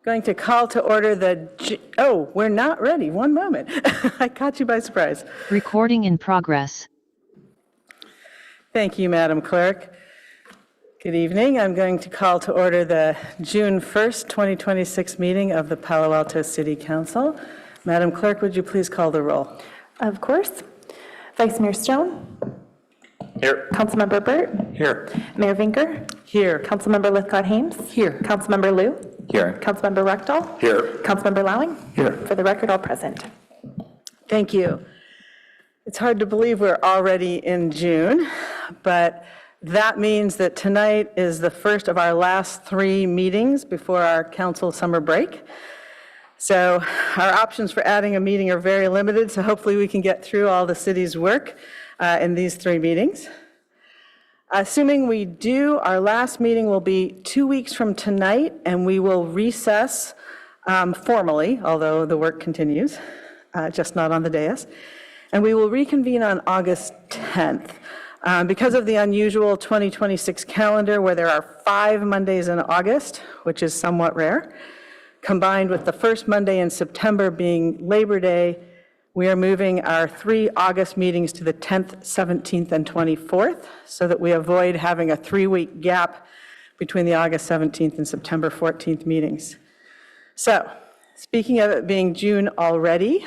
Going to call to order oh, we're not ready. One moment. I caught you by surprise. Recording in progress. Thank you, Madam Clerk. Good evening. I'm going to call to order the June 1st, 2026 meeting of the Palo Alto City Council. Madam Clerk, would you please call the roll? Of course. Vice Mayor Stone. Here. Councilmember Burt. Here. Mayor Vinker. Here. Councilmember Lithcott-Hames. Here. Councilmember Liu. Here. Councilmember Rechtel. Here. Councilmember Lowing. Here. For the record, all present. Thank you. It's hard to believe we're already in June, but that means that tonight is the first of our last 3 meetings before our council summer break. So our options for adding a meeting are very limited, so hopefully we can get through all the city's work in these 3 meetings. Assuming we do, our last meeting will be 2 weeks from tonight, and we will recess formally, although the work continues, just not on the dais. And we will reconvene on August 10th. Because of the unusual 2026 calendar, where there are 5 Mondays in August, which is somewhat rare, combined with the first Monday in September being Labor Day, we are moving our 3 August meetings to the 10th, 17th, and 24th, so that we avoid having a 3-week gap between the August 17th and September 14th meetings. So, speaking of it being June already,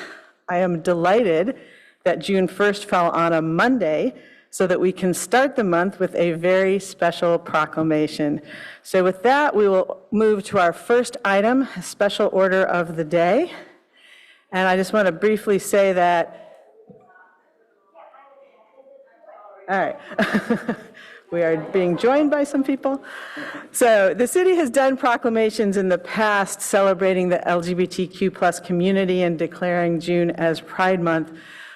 I am delighted that June 1st fell on a Monday, so that we can start the month with a very special proclamation. So with that, we will move to our first item, special order of the day. And I just want to briefly say that, all right, we are being joined by some people. So the city has done proclamations in the past celebrating the LGBTQ plus community and declaring June as Pride Month.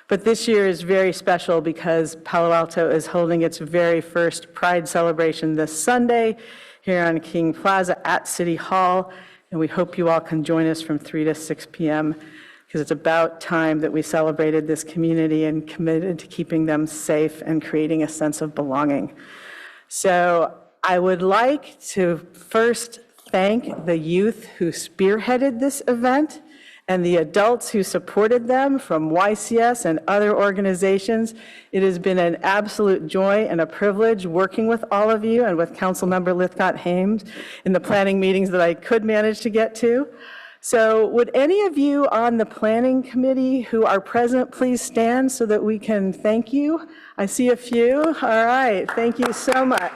But this year is very special because Palo Alto is holding its very first Pride celebration this Sunday here on King Plaza at City Hall. And we hope you all can join us from 3 to 6 p.m. because it's about time that we celebrated this community and committed to keeping them safe and creating a sense of belonging. So I would like to first thank the youth who spearheaded this event and the adults who supported them from YCS and other organizations. It has been an absolute joy and a privilege working with all of you and with Councilmember Lithcott-Hames in the planning meetings that I could manage to get to. So would any of you on the planning committee who are present please stand so that we can thank you? I see a few. All right, thank you so much.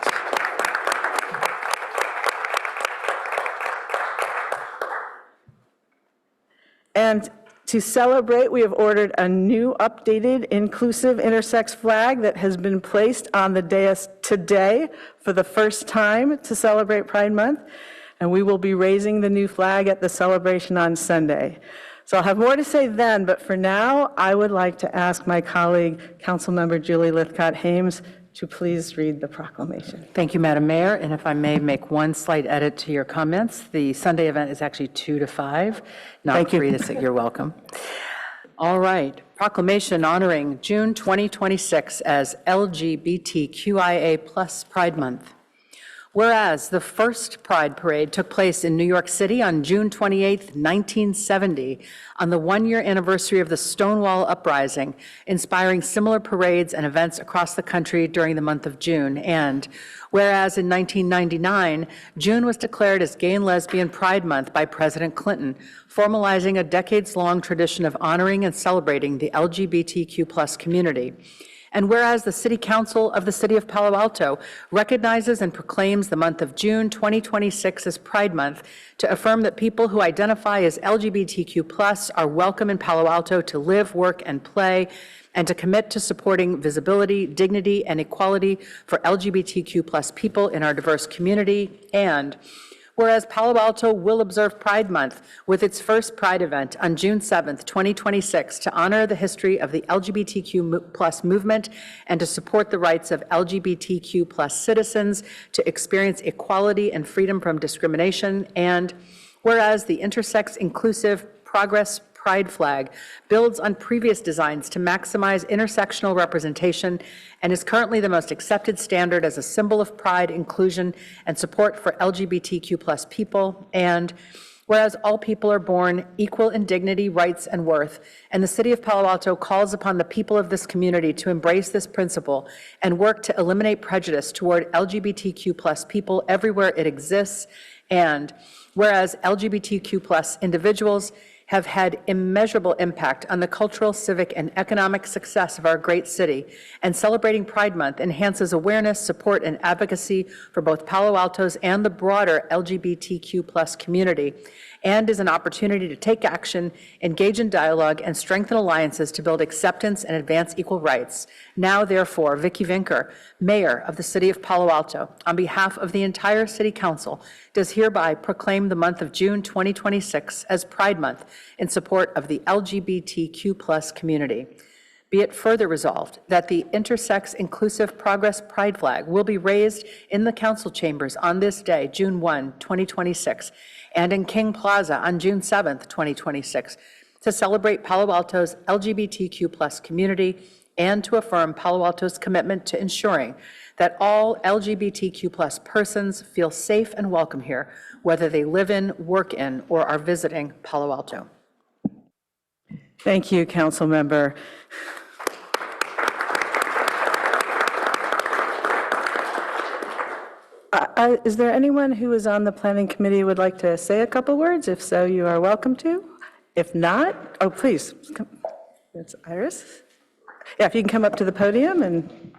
And to celebrate, we have ordered a new updated inclusive intersex flag that has been placed on the dais today for the first time to celebrate Pride Month. And we will be raising the new flag at the celebration on Sunday. So I'll have more to say then, but for now, I would like to ask my colleague, Councilmember Julie Lithcott-Hames, to please read the proclamation. Thank you, Madam Mayor. And if I may make one slight edit to your comments, the Sunday event is actually 2 to 5, not 3 to 6. You're welcome. All right. Proclamation honoring June 2026 as LGBTQIA+ Pride Month. Whereas the first Pride Parade took place in New York City on June 28, 1970, on the 1-year anniversary of the Stonewall Uprising, inspiring similar parades and events across the country during the month of June. And whereas in 1999, June was declared as Gay and Lesbian Pride Month by President Clinton, formalizing a decades-long tradition of honoring and celebrating the LGBTQ+ community. And whereas the City Council of the City of Palo Alto recognizes and proclaims the month of June 2026 as Pride Month to affirm that people who identify as LGBTQ+ are welcome in Palo Alto to live, work, and play, and to commit to supporting visibility, dignity, and equality for LGBTQ+ people in our diverse community. And whereas Palo Alto will observe Pride Month with its first Pride event on June 7th, 2026, to honor the history of the LGBTQ+ movement and to support the rights of LGBTQ+ citizens to experience equality and freedom from discrimination. And whereas the intersex inclusive Progress Pride flag builds on previous designs to maximize intersectional representation and is currently the most accepted standard as a symbol of pride, inclusion, and support for LGBTQ+ people. And Whereas all people are born equal in dignity, rights, and worth, and the City of Palo Alto calls upon the people of this community to embrace this principle and work to eliminate prejudice toward LGBTQ+ people everywhere it exists. And whereas LGBTQ+ individuals have had immeasurable impact on the cultural, civic, and economic success of our great city, and celebrating Pride Month enhances awareness, support, and advocacy for both Palo Alto's and the broader LGBTQ+ community, and is an opportunity to take action, engage in dialogue, and strengthen alliances to build acceptance and advance equal rights. Now, therefore, Vicki Vinker, Mayor of the City of Palo Alto, on behalf of the entire City Council, does hereby proclaim the month of June 2026 as Pride Month in support of the LGBTQ+ community. Be it further resolved that the intersex inclusive progress pride flag will be raised in the council chambers on this day, June 1, 2026, and in King Plaza on June 7, 2026, to celebrate Palo Alto's LGBTQ+ community and to affirm Palo Alto's commitment to ensuring that all LGBTQ+ persons feel safe and welcome here, whether they live in, work in, or are visiting Palo Alto. Thank you, Council Member. Is there anyone who is on the Planning Committee who would like to say a couple words? If so, you are welcome to. If not, oh, please. It's Iris. Yeah, if you can come up to the podium, and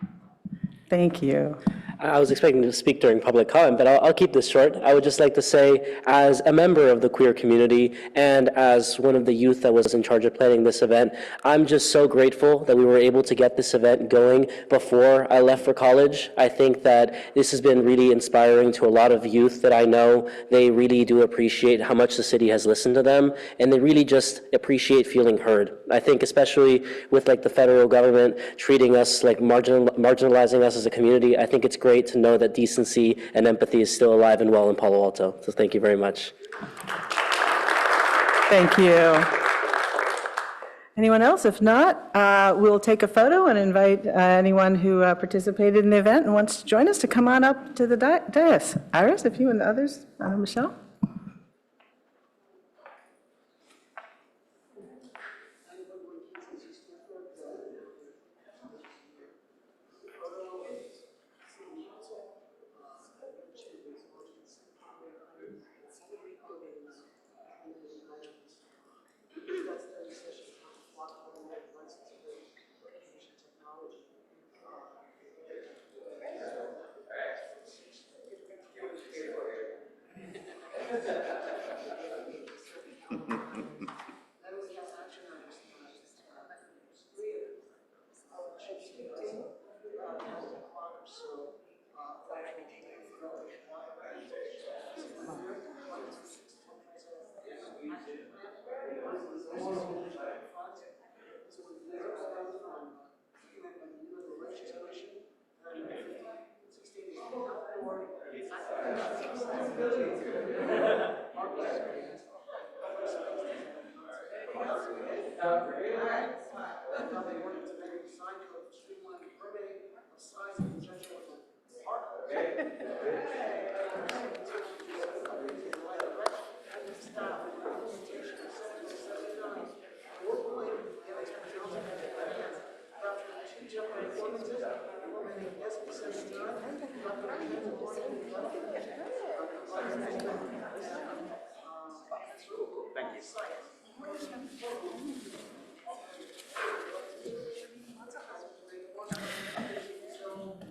thank you. I was expecting to speak during public comment, but I'll keep this short. I would just like to say, as a member of the queer community and as one of the youth that was in charge of planning this event, I'm just so grateful that we were able to get this event going before I left for college. I think that this has been really inspiring to a lot of youth that I know. They really do appreciate how much the city has listened to them, and they really just appreciate feeling heard. I think especially with like the federal government treating us like marginalizing us as a community, I think it's great to know that decency and empathy is still alive and well in Palo Alto. So thank you very much. Thank you. Anyone else? If not, we'll take a photo and invite anyone who participated in the event and wants to join us to come on up to the dais. Iris, if you and the others, Michelle.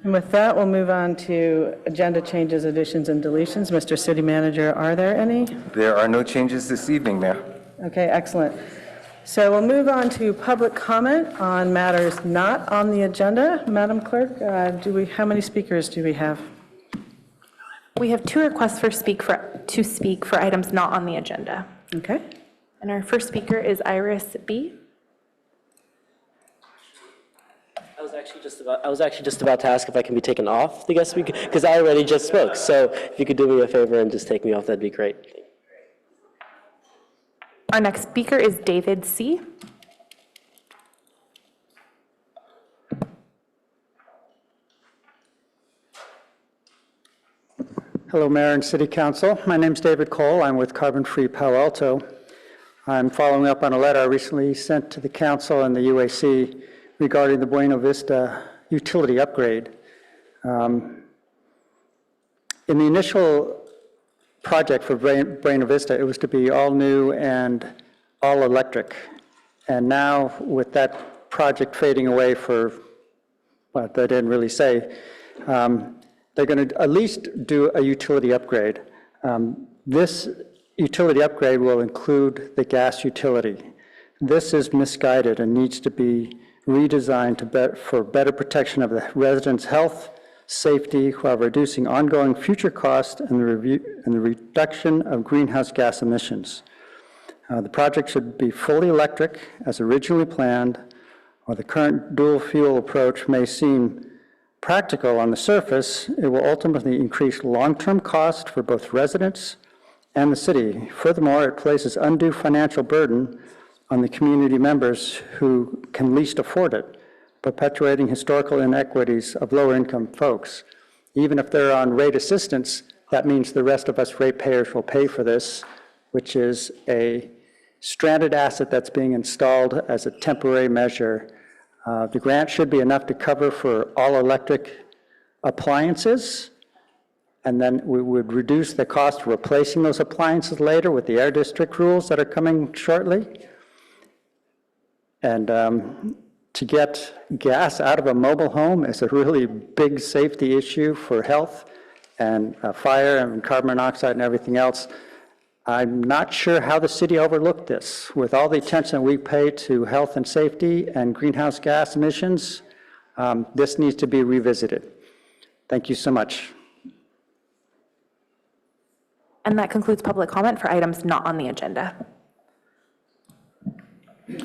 And with that, we'll move on to agenda changes, additions, and deletions. Mr. City Manager, are there any? There are no changes this evening, Mayor. Okay, excellent. So we'll move on to public comment on matters not on the agenda. Madam Clerk, how many speakers do we have? We have 2 requests to speak for items not on the agenda. Okay. And our first speaker is Iris B. I was actually just about to ask if I can be taken off the guest speaker, because I already just spoke. So if you could do me a favor and just take me off, that'd be great. Our next speaker is David C. Hello, Mayor and City Council. My name's David Cole. I'm with Carbon Free Palo Alto. I'm following up on a letter I recently sent to the Council and the UAC regarding the Buena Vista utility upgrade. In the initial project for Buena Vista, it was to be all new and all electric. And now with that project fading away for, well, they didn't really say, they're going to at least do a utility upgrade. This utility upgrade will include the gas utility. This is misguided and needs to be redesigned for better protection of the residents' health, safety, while reducing ongoing future costs and the reduction of greenhouse gas emissions. The project should be fully electric as originally planned, while the current dual fuel approach may seem practical on the surface. It will ultimately increase long-term cost for both residents and the city. Furthermore, it places undue financial burden on the community members who can least afford it, perpetuating historical inequities of lower-income folks. Even if they're on rate assistance, that means the rest of us ratepayers will pay for this, which is a stranded asset that's being installed as a temporary measure. The grant should be enough to cover for all electric appliances, and then we would reduce the cost of replacing those appliances later with the air district rules that are coming shortly. And to get gas out of a mobile home is a really big safety issue for health and fire and carbon monoxide and everything else. I'm not sure how the city overlooked this. With all the attention we pay to health and safety and greenhouse gas emissions, this needs to be revisited. Thank you so much. And that concludes public comment for items not on the agenda. All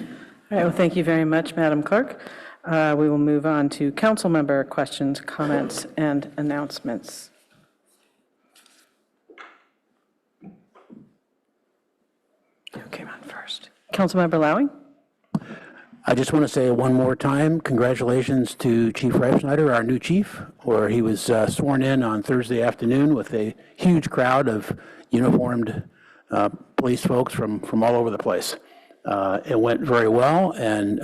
right, well, thank you very much, Madam Clerk. We will move on to council member questions, comments, and announcements. Who came on first? Councilmember Lowing? I just want to say one more time, congratulations to Chief Reifschneider, our new chief, where he was sworn in on Thursday afternoon with a huge crowd of uniformed police folks from all over the place. It went very well, and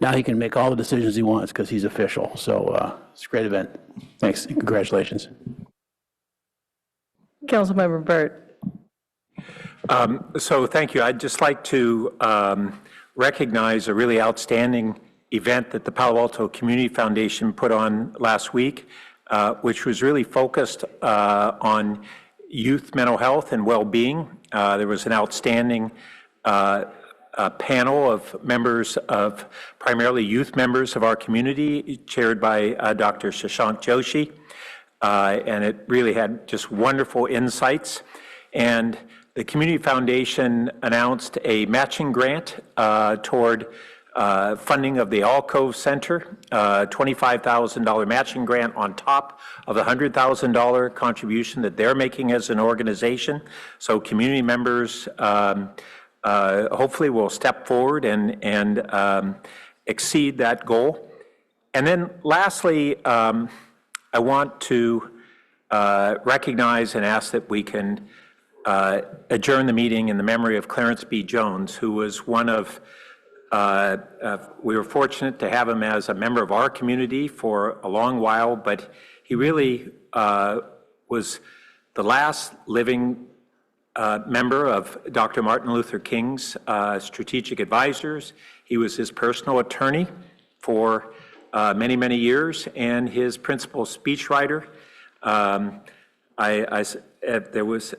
now he can make all the decisions he wants because he's official. So it's a great event. Thanks, and congratulations. Councilmember Burt? So thank you. I'd just like to recognize a really outstanding event that the Palo Alto Community Foundation put on last week, which was really focused on youth mental health and well-being. There was an outstanding panel of members of, primarily youth members of our community, chaired by Dr. Shashank Joshi, and it really had just wonderful insights. And the Community Foundation announced a matching grant toward funding of the Alcove Center, $25,000 matching grant on top of the $100,000 contribution that they're making as an organization. So community members hopefully will step forward and exceed that goal. And then lastly, I want to recognize and ask that we can adjourn the meeting in the memory of Clarence B. Jones, who was one of, we were fortunate to have him as a member of our community for a long while, but he really was the last living member of Dr. Martin Luther King's strategic advisors. He was his personal attorney for many, many years, and his principal speechwriter. There was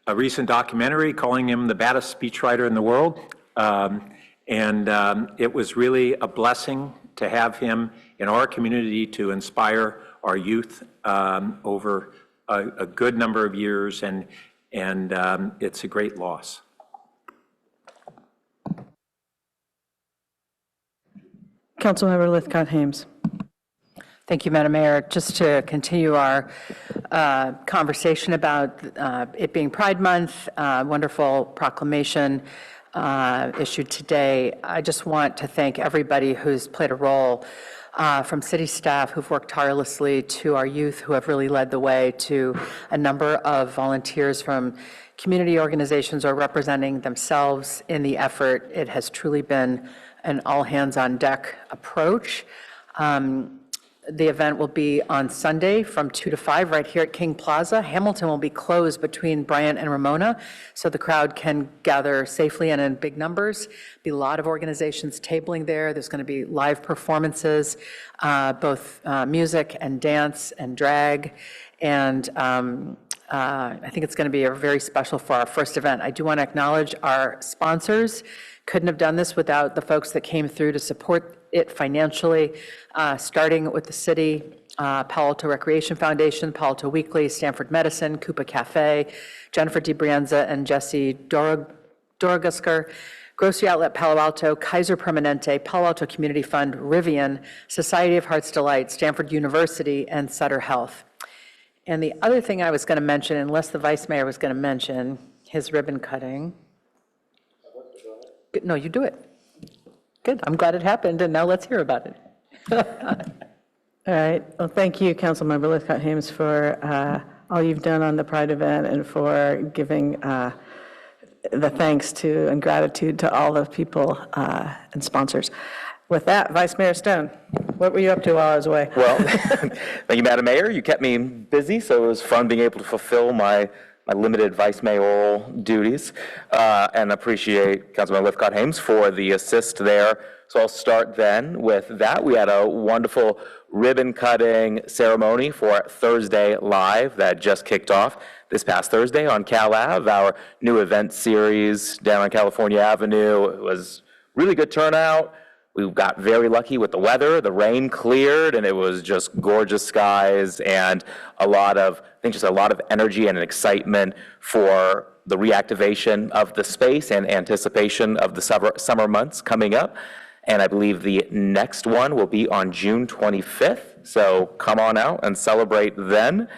a recent documentary calling him the baddest speechwriter in the world, and it was really a blessing to have him in our community to inspire our youth over a good number of years, and it's a great loss. Councilmember Lithcott-Hames. Thank you, Madam Mayor. Just to continue our conversation about it being Pride Month, wonderful proclamation issued today. I just want to thank everybody who's played a role from city staff who've worked tirelessly, to our youth who have really led the way, to a number of volunteers from community organizations or representing themselves in the effort. It has truly been an all-hands-on-deck approach. The event will be on Sunday from 2 to 5 right here at King Plaza. Hamilton will be closed between Bryant and Ramona, so the crowd can gather safely and in big numbers. Be a lot of organizations tabling there. There's going to be live performances, both music and dance and drag. And I think it's going to be very special for our first event. I do want to acknowledge our sponsors. Couldn't have done this without the folks that came through to support it financially, starting with the city, Palo Alto Recreation Foundation, Palo Alto Weekly, Stanford Medicine, Coupa Cafe, Jennifer DiBrienza and Jesse Dorogusker, Grocery Outlet Palo Alto, Kaiser Permanente, Palo Alto Community Fund, Rivian, Society of Heart's Delight, Stanford University, and Sutter Health. And the other thing I was going to mention, unless the Vice Mayor was going to mention his ribbon cutting. No, you do it. Good, I'm glad it happened, and now let's hear about it. All right, well, thank you, Councilmember Lithcott-Hames, for all you've done on the Pride event and for giving the thanks to and gratitude to all the people and sponsors. With that, Vice Mayor Stone, what were you up to while I was away? Well, thank you, Madam Mayor. You kept me busy, so it was fun being able to fulfill my limited vice mayoral duties, and appreciate Councilman Lithcott-Hames for the assist there. So I'll start then with that. We had a wonderful ribbon cutting ceremony for Thursday Live that just kicked off this past Thursday on Cal Ave, our new event series down on California Avenue. It was really good turnout. We got very lucky with the weather. The rain cleared, and it was just gorgeous skies and a lot of energy and excitement for the reactivation of the space and anticipation of the summer months coming up. And I believe the next one will be on June 25th. So come on out and celebrate then.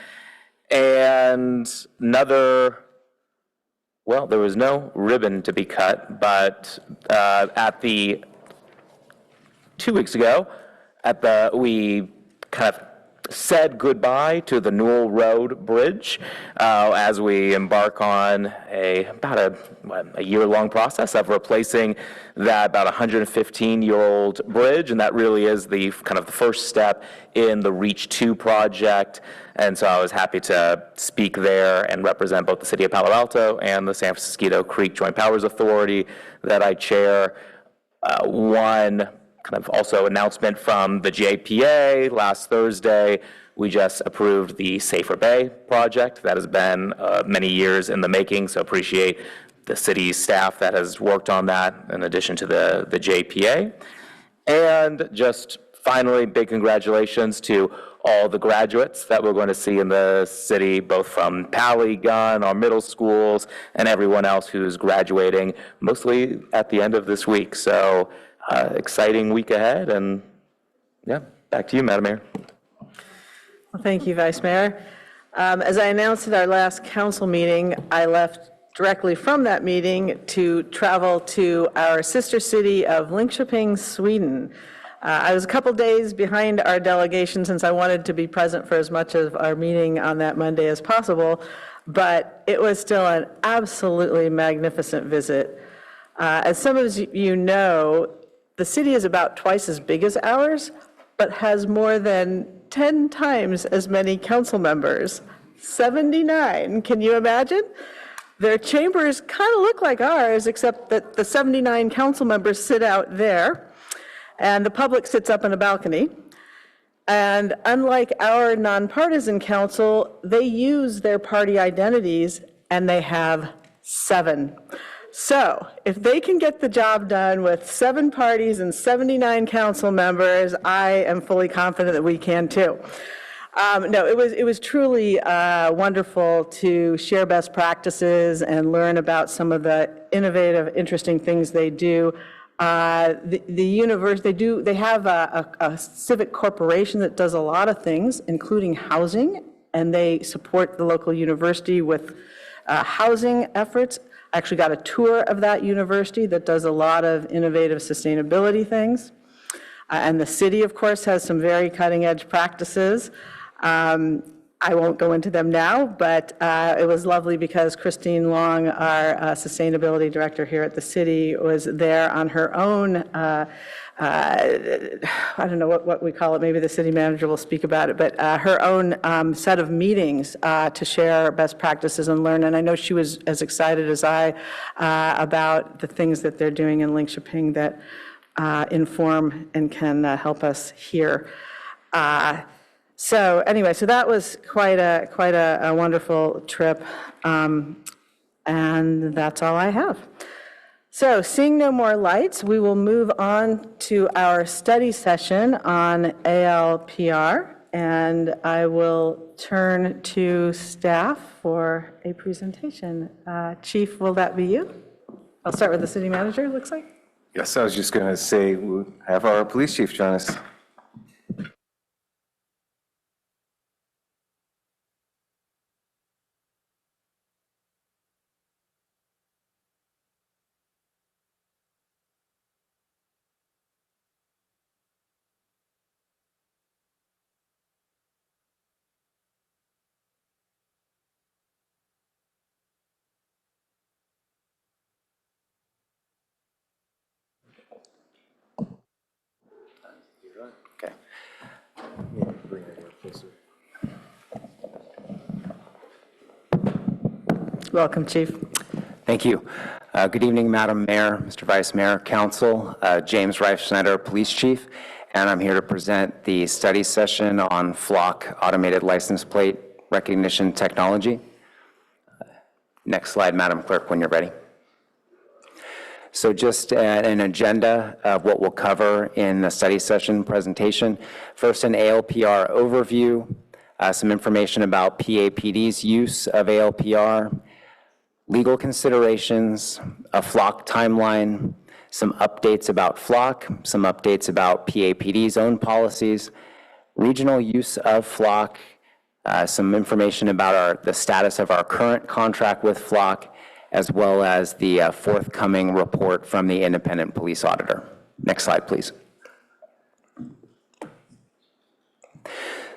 And there was no ribbon to be cut, but at the 2 weeks ago, we kind of said goodbye to the Newell Road Bridge as we embark on about a year-long process of replacing that about 115-year-old bridge, and that really is the kind of the first step in the Reach 2 project. And so I was happy to speak there and represent both the City of Palo Alto and the San Francisco Creek Joint Powers Authority that I chair. One kind of also announcement from the JPA last Thursday, we just approved the Safer Bay project. That has been many years in the making, so appreciate the city staff that has worked on that in addition to the JPA. And just finally, big congratulations to all the graduates that we're going to see in the city, both from Pally, Gunn, our middle schools, and everyone else who's graduating, mostly at the end of this week. So exciting week ahead, and yeah, back to you, Madam Mayor. Well, thank you, Vice Mayor. As I announced at our last council meeting, I left directly from that meeting to travel to our sister city of Linköping, Sweden. I was a couple days behind our delegation since I wanted to be present for as much of our meeting on that Monday as possible, but it was still an absolutely magnificent visit. As some of you know, the city is about twice as big as ours, but has more than 10 times as many council members, 79. Can you imagine? Their chambers kind of look like ours, except that the 79 council members sit out there, and the public sits up in a balcony. And unlike our nonpartisan council, they use their party identities, and they have 7. So if they can get the job done with 7 parties and 79 council members, I am fully confident that we can too. No, it was truly wonderful to share best practices and learn about some of the innovative, interesting things they do. The university, they have a civic corporation that does a lot of things, including housing, and they support the local university with housing efforts. I actually got a tour of that university that does a lot of innovative sustainability things. And the city, of course, has some very cutting-edge practices. I won't go into them now, but it was lovely because Christine Long, our sustainability director here at the city, was there on her own, I don't know what we call it, maybe the city manager will speak about it, but her own set of meetings to share best practices and learn. And I know she was as excited as I about the things that they're doing in Linköping that inform and can help us here. So anyway, so that was quite a wonderful trip, and that's all I have. So seeing no more lights, we will move on to our study session on ALPR, and I will turn to staff for a presentation. Chief, will that be you? I'll start with the city manager, it looks like. Yes, I was just going to say, we'll have our police chief join us. Okay. Welcome, Chief. Thank you. Good evening, Madam Mayor, Mr. Vice Mayor, Council, James Reifschneider, Police Chief, and I'm here to present the study session on Flock Automated License Plate Recognition Technology. Next slide, Madam Clerk, when you're ready. So just an agenda of what we'll cover in the study session presentation. First, an ALPR overview, some information about PAPD's use of ALPR, legal considerations, a Flock timeline, some updates about Flock, some updates about PAPD's own policies, regional use of Flock, some information about the status of our current contract with Flock, as well as the forthcoming report from the independent police auditor. Next slide, please.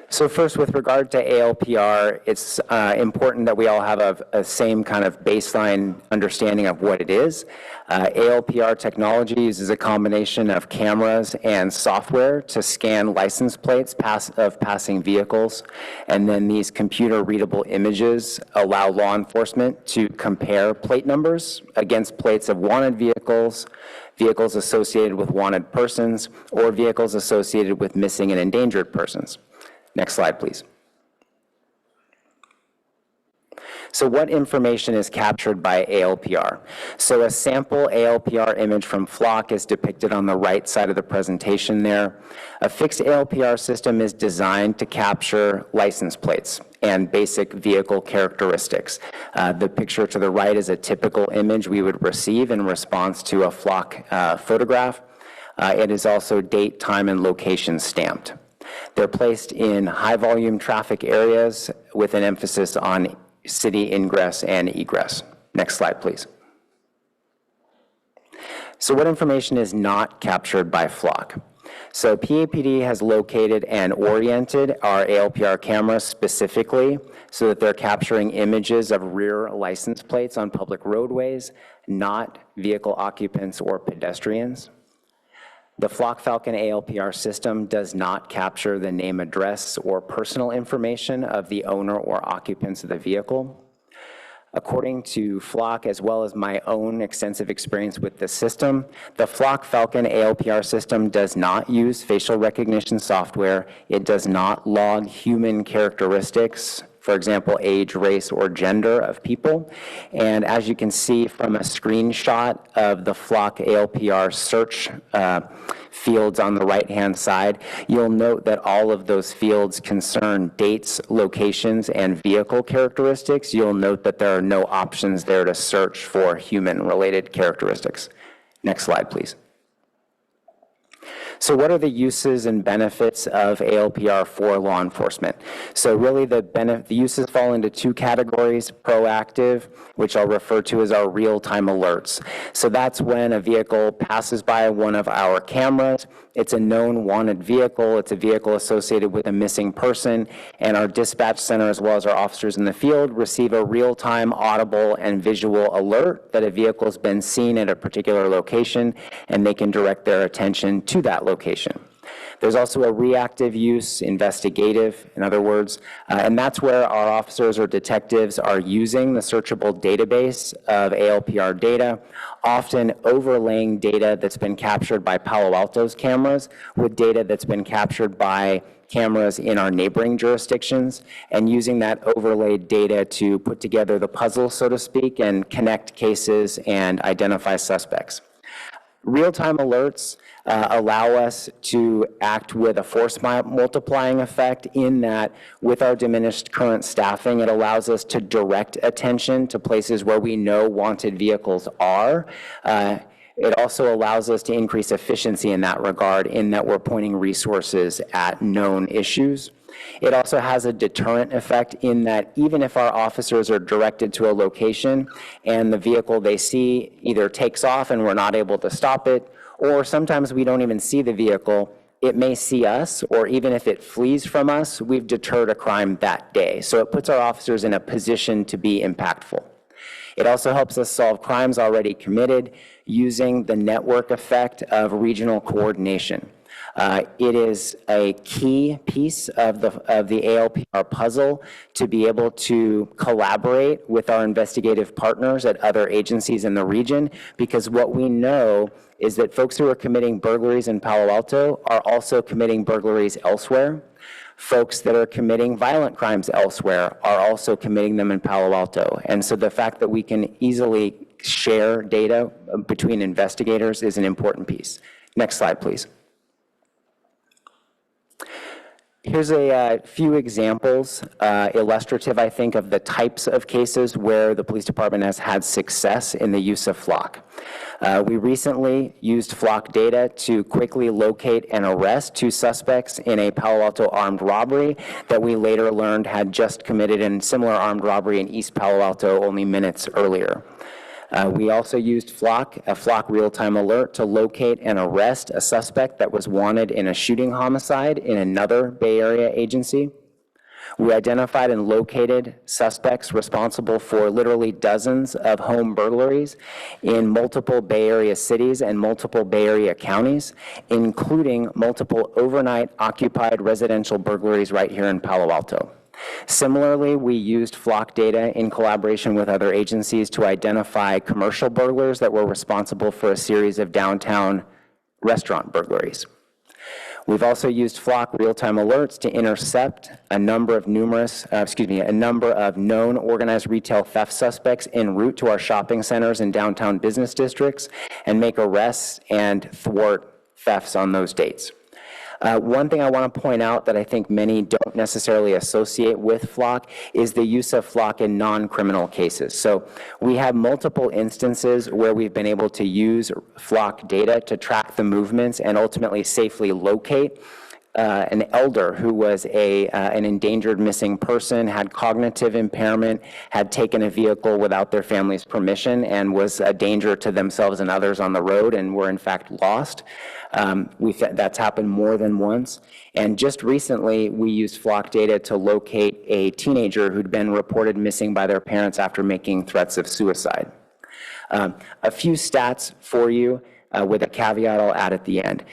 So first, with regard to ALPR, it's important that we all have a same kind of baseline understanding of what it is. ALPR technology uses a combination of cameras and software to scan license plates of passing vehicles, and then these computer-readable images allow law enforcement to compare plate numbers against plates of wanted vehicles, vehicles associated with wanted persons, or vehicles associated with missing and endangered persons. Next slide, please. So what information is captured by ALPR? So a sample ALPR image from Flock is depicted on the right side of the presentation there. A fixed ALPR system is designed to capture license plates and basic vehicle characteristics. The picture to the right is a typical image we would receive in response to a Flock photograph. It is also date, time, and location stamped. They're placed in high-volume traffic areas with an emphasis on city ingress and egress. Next slide, please. So what information is not captured by Flock? So PAPD has located and oriented our ALPR cameras specifically so that they're capturing images of rear license plates on public roadways, not vehicle occupants or pedestrians. The Flock Falcon ALPR system does not capture the name, address, or personal information of the owner or occupants of the vehicle. According to Flock, as well as my own extensive experience with the system, the Flock Falcon ALPR system does not use facial recognition software. It does not log human characteristics, for example, age, race, or gender of people. And as you can see from a screenshot of the Flock ALPR search fields on the right-hand side, you'll note that all of those fields concern dates, locations, and vehicle characteristics. You'll note that there are no options there to search for human-related characteristics. Next slide, please. So what are the uses and benefits of ALPR for law enforcement? So really the uses fall into two categories: proactive, which I'll refer to as our real-time alerts. So that's when a vehicle passes by one of our cameras. It's a known wanted vehicle. It's a vehicle associated with a missing person, and our dispatch center, as well as our officers in the field, receive a real-time audible and visual alert that a vehicle has been seen at a particular location, and they can direct their attention to that location. There's also a reactive use, investigative, in other words, and that's where our officers or detectives are using the searchable database of ALPR data, often overlaying data that's been captured by Palo Alto's cameras with data that's been captured by cameras in our neighboring jurisdictions, and using that overlaid data to put together the puzzle, so to speak, and connect cases and identify suspects. Real-time alerts allow us to act with a force multiplying effect in that with our diminished current staffing, it allows us to direct attention to places where we know wanted vehicles are. It also allows us to increase efficiency in that regard, in that we're pointing resources at known issues. It also has a deterrent effect in that even if our officers are directed to a location and the vehicle they see either takes off and we're not able to stop it, or sometimes we don't even see the vehicle, it may see us, or even if it flees from us, we've deterred a crime that day. So it puts our officers in a position to be impactful. It also helps us solve crimes already committed using the network effect of regional coordination. It is a key piece of the ALPR puzzle to be able to collaborate with our investigative partners at other agencies in the region, because what we know is that folks who are committing burglaries in Palo Alto are also committing burglaries elsewhere. Folks that are committing violent crimes elsewhere are also committing them in Palo Alto. And so the fact that we can easily share data between investigators is an important piece. Next slide, please. Here's a few examples, illustrative, I think, of the types of cases where the police department has had success in the use of Flock. We recently used Flock data to quickly locate and arrest 2 suspects in a Palo Alto armed robbery that we later learned had just committed a similar armed robbery in East Palo Alto only minutes earlier. We also used a Flock real-time alert to locate and arrest a suspect that was wanted in a shooting homicide in another Bay Area agency. We identified and located suspects responsible for literally dozens of home burglaries in multiple Bay Area cities and multiple Bay Area counties, including multiple overnight occupied residential burglaries right here in Palo Alto. Similarly, we used Flock data in collaboration with other agencies to identify commercial burglars that were responsible for a series of downtown restaurant burglaries. We've also used Flock real-time alerts to intercept a number of known organized retail theft suspects en route to our shopping centers and downtown business districts and make arrests and thwart thefts on those dates. One thing I want to point out that I think many don't necessarily associate with Flock is the use of Flock in non-criminal cases. So we have multiple instances where we've been able to use Flock data to track the movements and ultimately safely locate an elder who was an endangered missing person, had cognitive impairment, had taken a vehicle without their family's permission, and was a danger to themselves and others on the road and were in fact lost. That's happened more than once. And just recently, we used Flock data to locate a teenager who'd been reported missing by their parents after making threats of suicide. A few stats for you with a caveat I'll add at the end.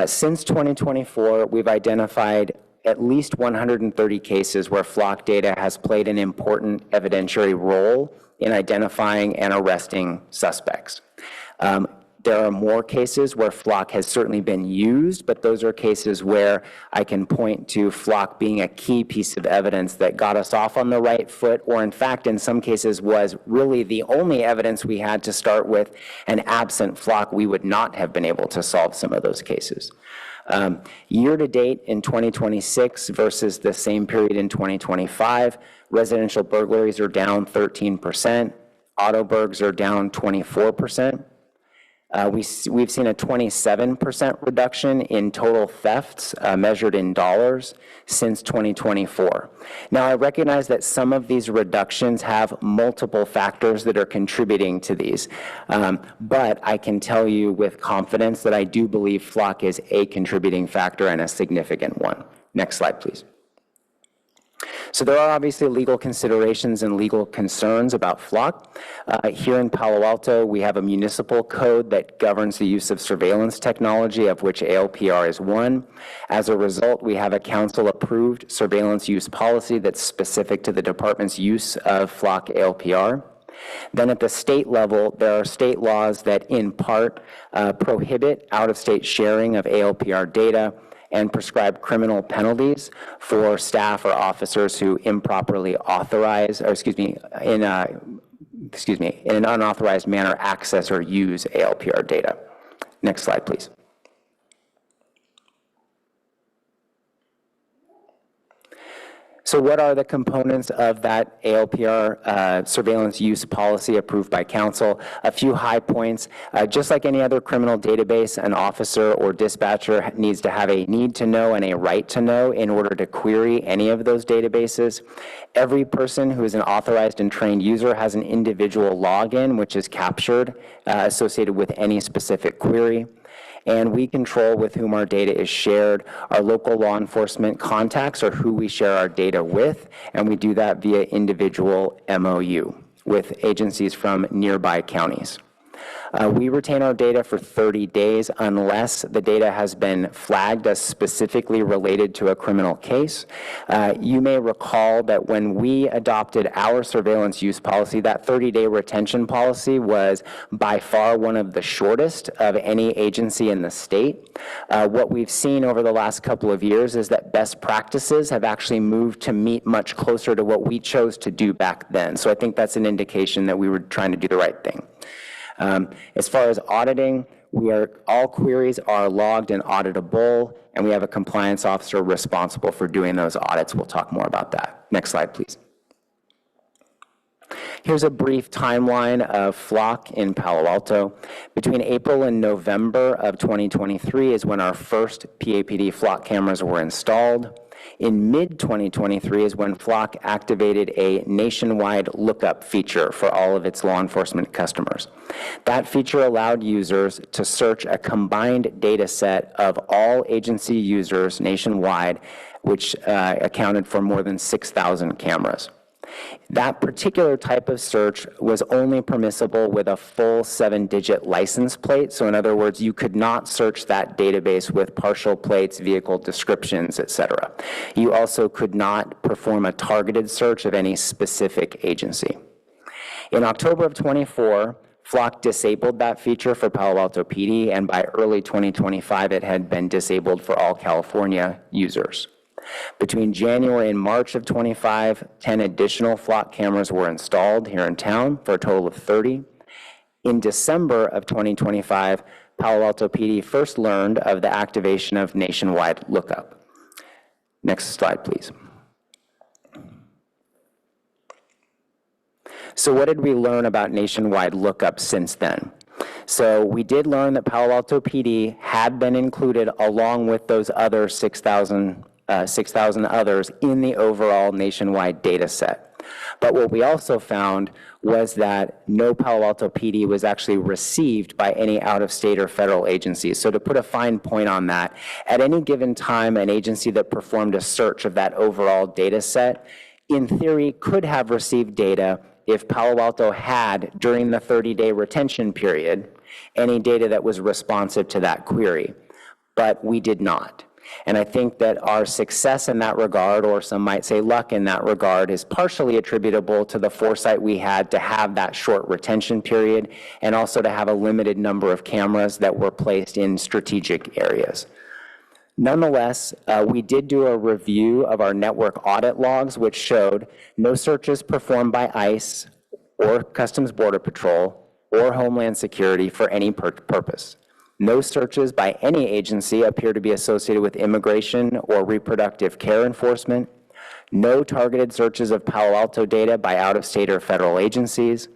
Since 2024, we've identified at least 130 cases where Flock data has played an important evidentiary role in identifying and arresting suspects. There are more cases where Flock has certainly been used, but those are cases where I can point to Flock being a key piece of evidence that got us off on the right foot, or in fact, in some cases was really the only evidence we had to start with, and absent Flock, we would not have been able to solve some of those cases. Year to date in 2026 versus the same period in 2025, residential burglaries are down 13%, auto burgs are down 24%. We've seen a 27% reduction in total thefts measured in dollars since 2024. Now, I recognize that some of these reductions have multiple factors that are contributing to these, but I can tell you with confidence that I do believe Flock is a contributing factor and a significant one. Next slide, please. So there are obviously legal considerations and legal concerns about Flock. Here in Palo Alto, we have a municipal code that governs the use of surveillance technology, of which ALPR is one. As a result, we have a council-approved surveillance use policy that's specific to the department's use of Flock ALPR. Then at the state level, there are state laws that in part prohibit out-of-state sharing of ALPR data and prescribe criminal penalties for staff or officers who improperly authorize, or in an unauthorized manner access or use ALPR data. Next slide, please. So what are the components of that ALPR surveillance use policy approved by council? A few high points. Just like any other criminal database, an officer or dispatcher needs to have a need to know and a right to know in order to query any of those databases. Every person who is an authorized and trained user has an individual login, which is captured associated with any specific query. And we control with whom our data is shared. Our local law enforcement contacts are who we share our data with, and we do that via individual MOU with agencies from nearby counties. We retain our data for 30 days unless the data has been flagged as specifically related to a criminal case. You may recall that when we adopted our surveillance use policy, that 30-day retention policy was by far one of the shortest of any agency in the state. What we've seen over the last couple of years is that best practices have actually moved to meet much closer to what we chose to do back then. So I think that's an indication that we were trying to do the right thing. As far as auditing, all queries are logged and auditable, and we have a compliance officer responsible for doing those audits. We'll talk more about that. Next slide, please. Here's a brief timeline of Flock in Palo Alto. Between April and November of 2023 is when our first PAPD Flock cameras were installed. In mid-2023 is when Flock activated a nationwide lookup feature for all of its law enforcement customers. That feature allowed users to search a combined data set of all agency users nationwide, which accounted for more than 6,000 cameras. That particular type of search was only permissible with a full 7-digit license plate. So in other words, you could not search that database with partial plates, vehicle descriptions, etc. You also could not perform a targeted search of any specific agency. In October of 24, Flock disabled that feature for Palo Alto PD, and by early 2025, it had been disabled for all California users. Between January and March of 25, 10 additional Flock cameras were installed here in town for a total of 30. In December of 2025, Palo Alto PD first learned of the activation of nationwide lookup. Next slide, please. So what did we learn about nationwide lookup since then? So we did learn that Palo Alto PD had been included along with those other 6,000 others in the overall nationwide data set. But what we also found was that no Palo Alto PD was actually received by any out-of-state or federal agencies. So to put a fine point on that, at any given time, an agency that performed a search of that overall data set, in theory, could have received data if Palo Alto had, during the 30-day retention period, any data that was responsive to that query. But we did not. And I think that our success in that regard, or some might say luck in that regard, is partially attributable to the foresight we had to have that short retention period and also to have a limited number of cameras that were placed in strategic areas. Nonetheless, we did do a review of our network audit logs, which showed no searches performed by ICE or Customs Border Patrol or Homeland Security for any purpose. No searches by any agency appear to be associated with immigration or reproductive care enforcement. No targeted searches of Palo Alto data by out-of-state or federal agencies.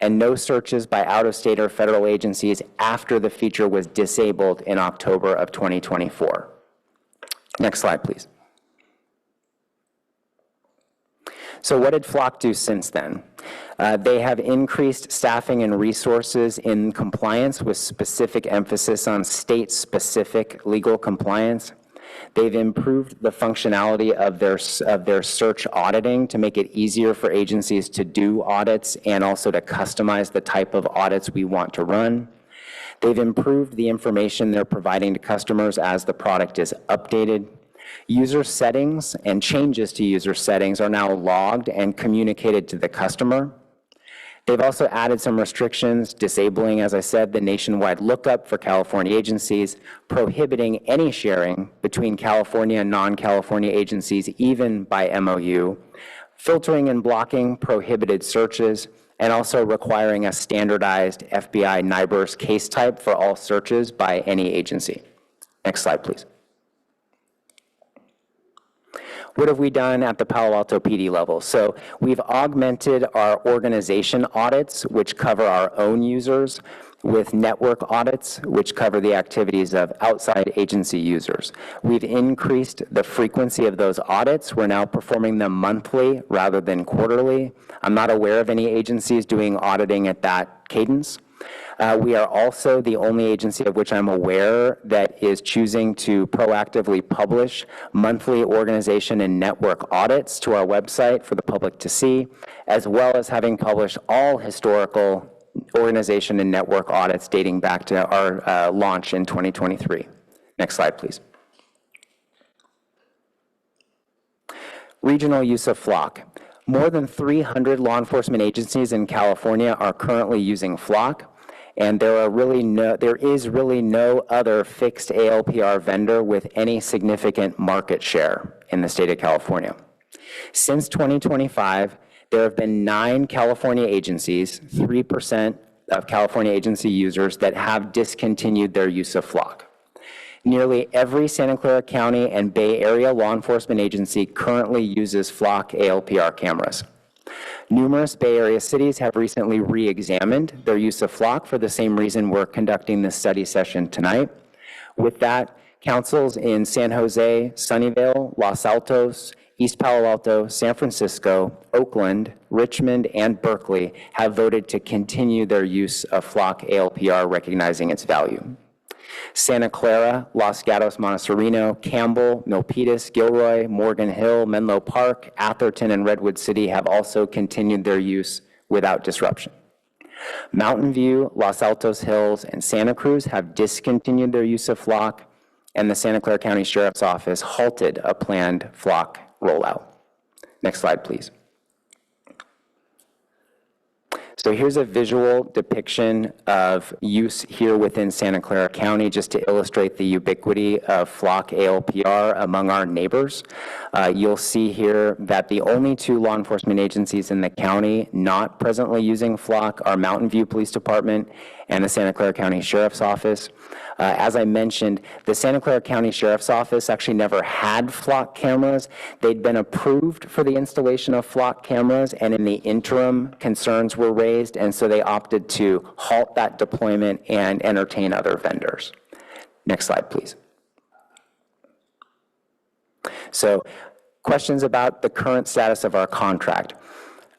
and no searches by out-of-state or federal agencies after the feature was disabled in October of 2024. Next slide, please. So what did Flock do since then? They have increased staffing and resources in compliance with specific emphasis on state-specific legal compliance. They've improved the functionality of their search auditing to make it easier for agencies to do audits and also to customize the type of audits we want to run. They've improved the information they're providing to customers as the product is updated. User settings and changes to user settings are now logged and communicated to the customer. They've also added some restrictions, disabling, as I said, the nationwide lookup for California agencies, prohibiting any sharing between California and non-California agencies, even by MOU, filtering and blocking prohibited searches, and also requiring a standardized FBI NIBRS case type for all searches by any agency. Next slide, please. What have we done at the Palo Alto PD level? So we've augmented our organization audits, which cover our own users, with network audits, which cover the activities of outside agency users. We've increased the frequency of those audits. We're now performing them monthly rather than quarterly. I'm not aware of any agencies doing auditing at that cadence. We are also the only agency of which I'm aware that is choosing to proactively publish monthly organization and network audits to our website for the public to see, as well as having published all historical organization and network audits dating back to our launch in 2023. Next slide, please. Regional use of Flock. More than 300 law enforcement agencies in California are currently using Flock. And there is really no other fixed ALPR vendor with any significant market share in the state of California. Since 2025, there have been 9 California agencies, 3% of California agency users, that have discontinued their use of Flock. Nearly every Santa Clara County and Bay Area law enforcement agency currently uses Flock ALPR cameras. Numerous Bay Area cities have recently re-examined their use of Flock for the same reason we're conducting this study session tonight. With that, councils in San Jose, Sunnyvale, Los Altos, East Palo Alto, San Francisco, Oakland, Richmond, and Berkeley have voted to continue their use of Flock ALPR, recognizing its value. Santa Clara, Los Gatos, Montecito, Campbell, Milpitas, Gilroy, Morgan Hill, Menlo Park, Atherton, and Redwood City have also continued their use without disruption. Mountain View, Los Altos Hills, and Santa Cruz have discontinued their use of Flock, and the Santa Clara County Sheriff's Office halted a planned Flock rollout. Next slide, please. So here's a visual depiction of use here within Santa Clara County, just to illustrate the ubiquity of Flock ALPR among our neighbors. You'll see here that the only 2 law enforcement agencies in the county not presently using Flock are Mountain View Police Department and the Santa Clara County Sheriff's Office. As I mentioned, the Santa Clara County Sheriff's Office actually never had Flock cameras. They'd been approved for the installation of Flock cameras, and in the interim, concerns were raised, and so they opted to halt that deployment and entertain other vendors. Next slide, please. So, questions about the current status of our contract.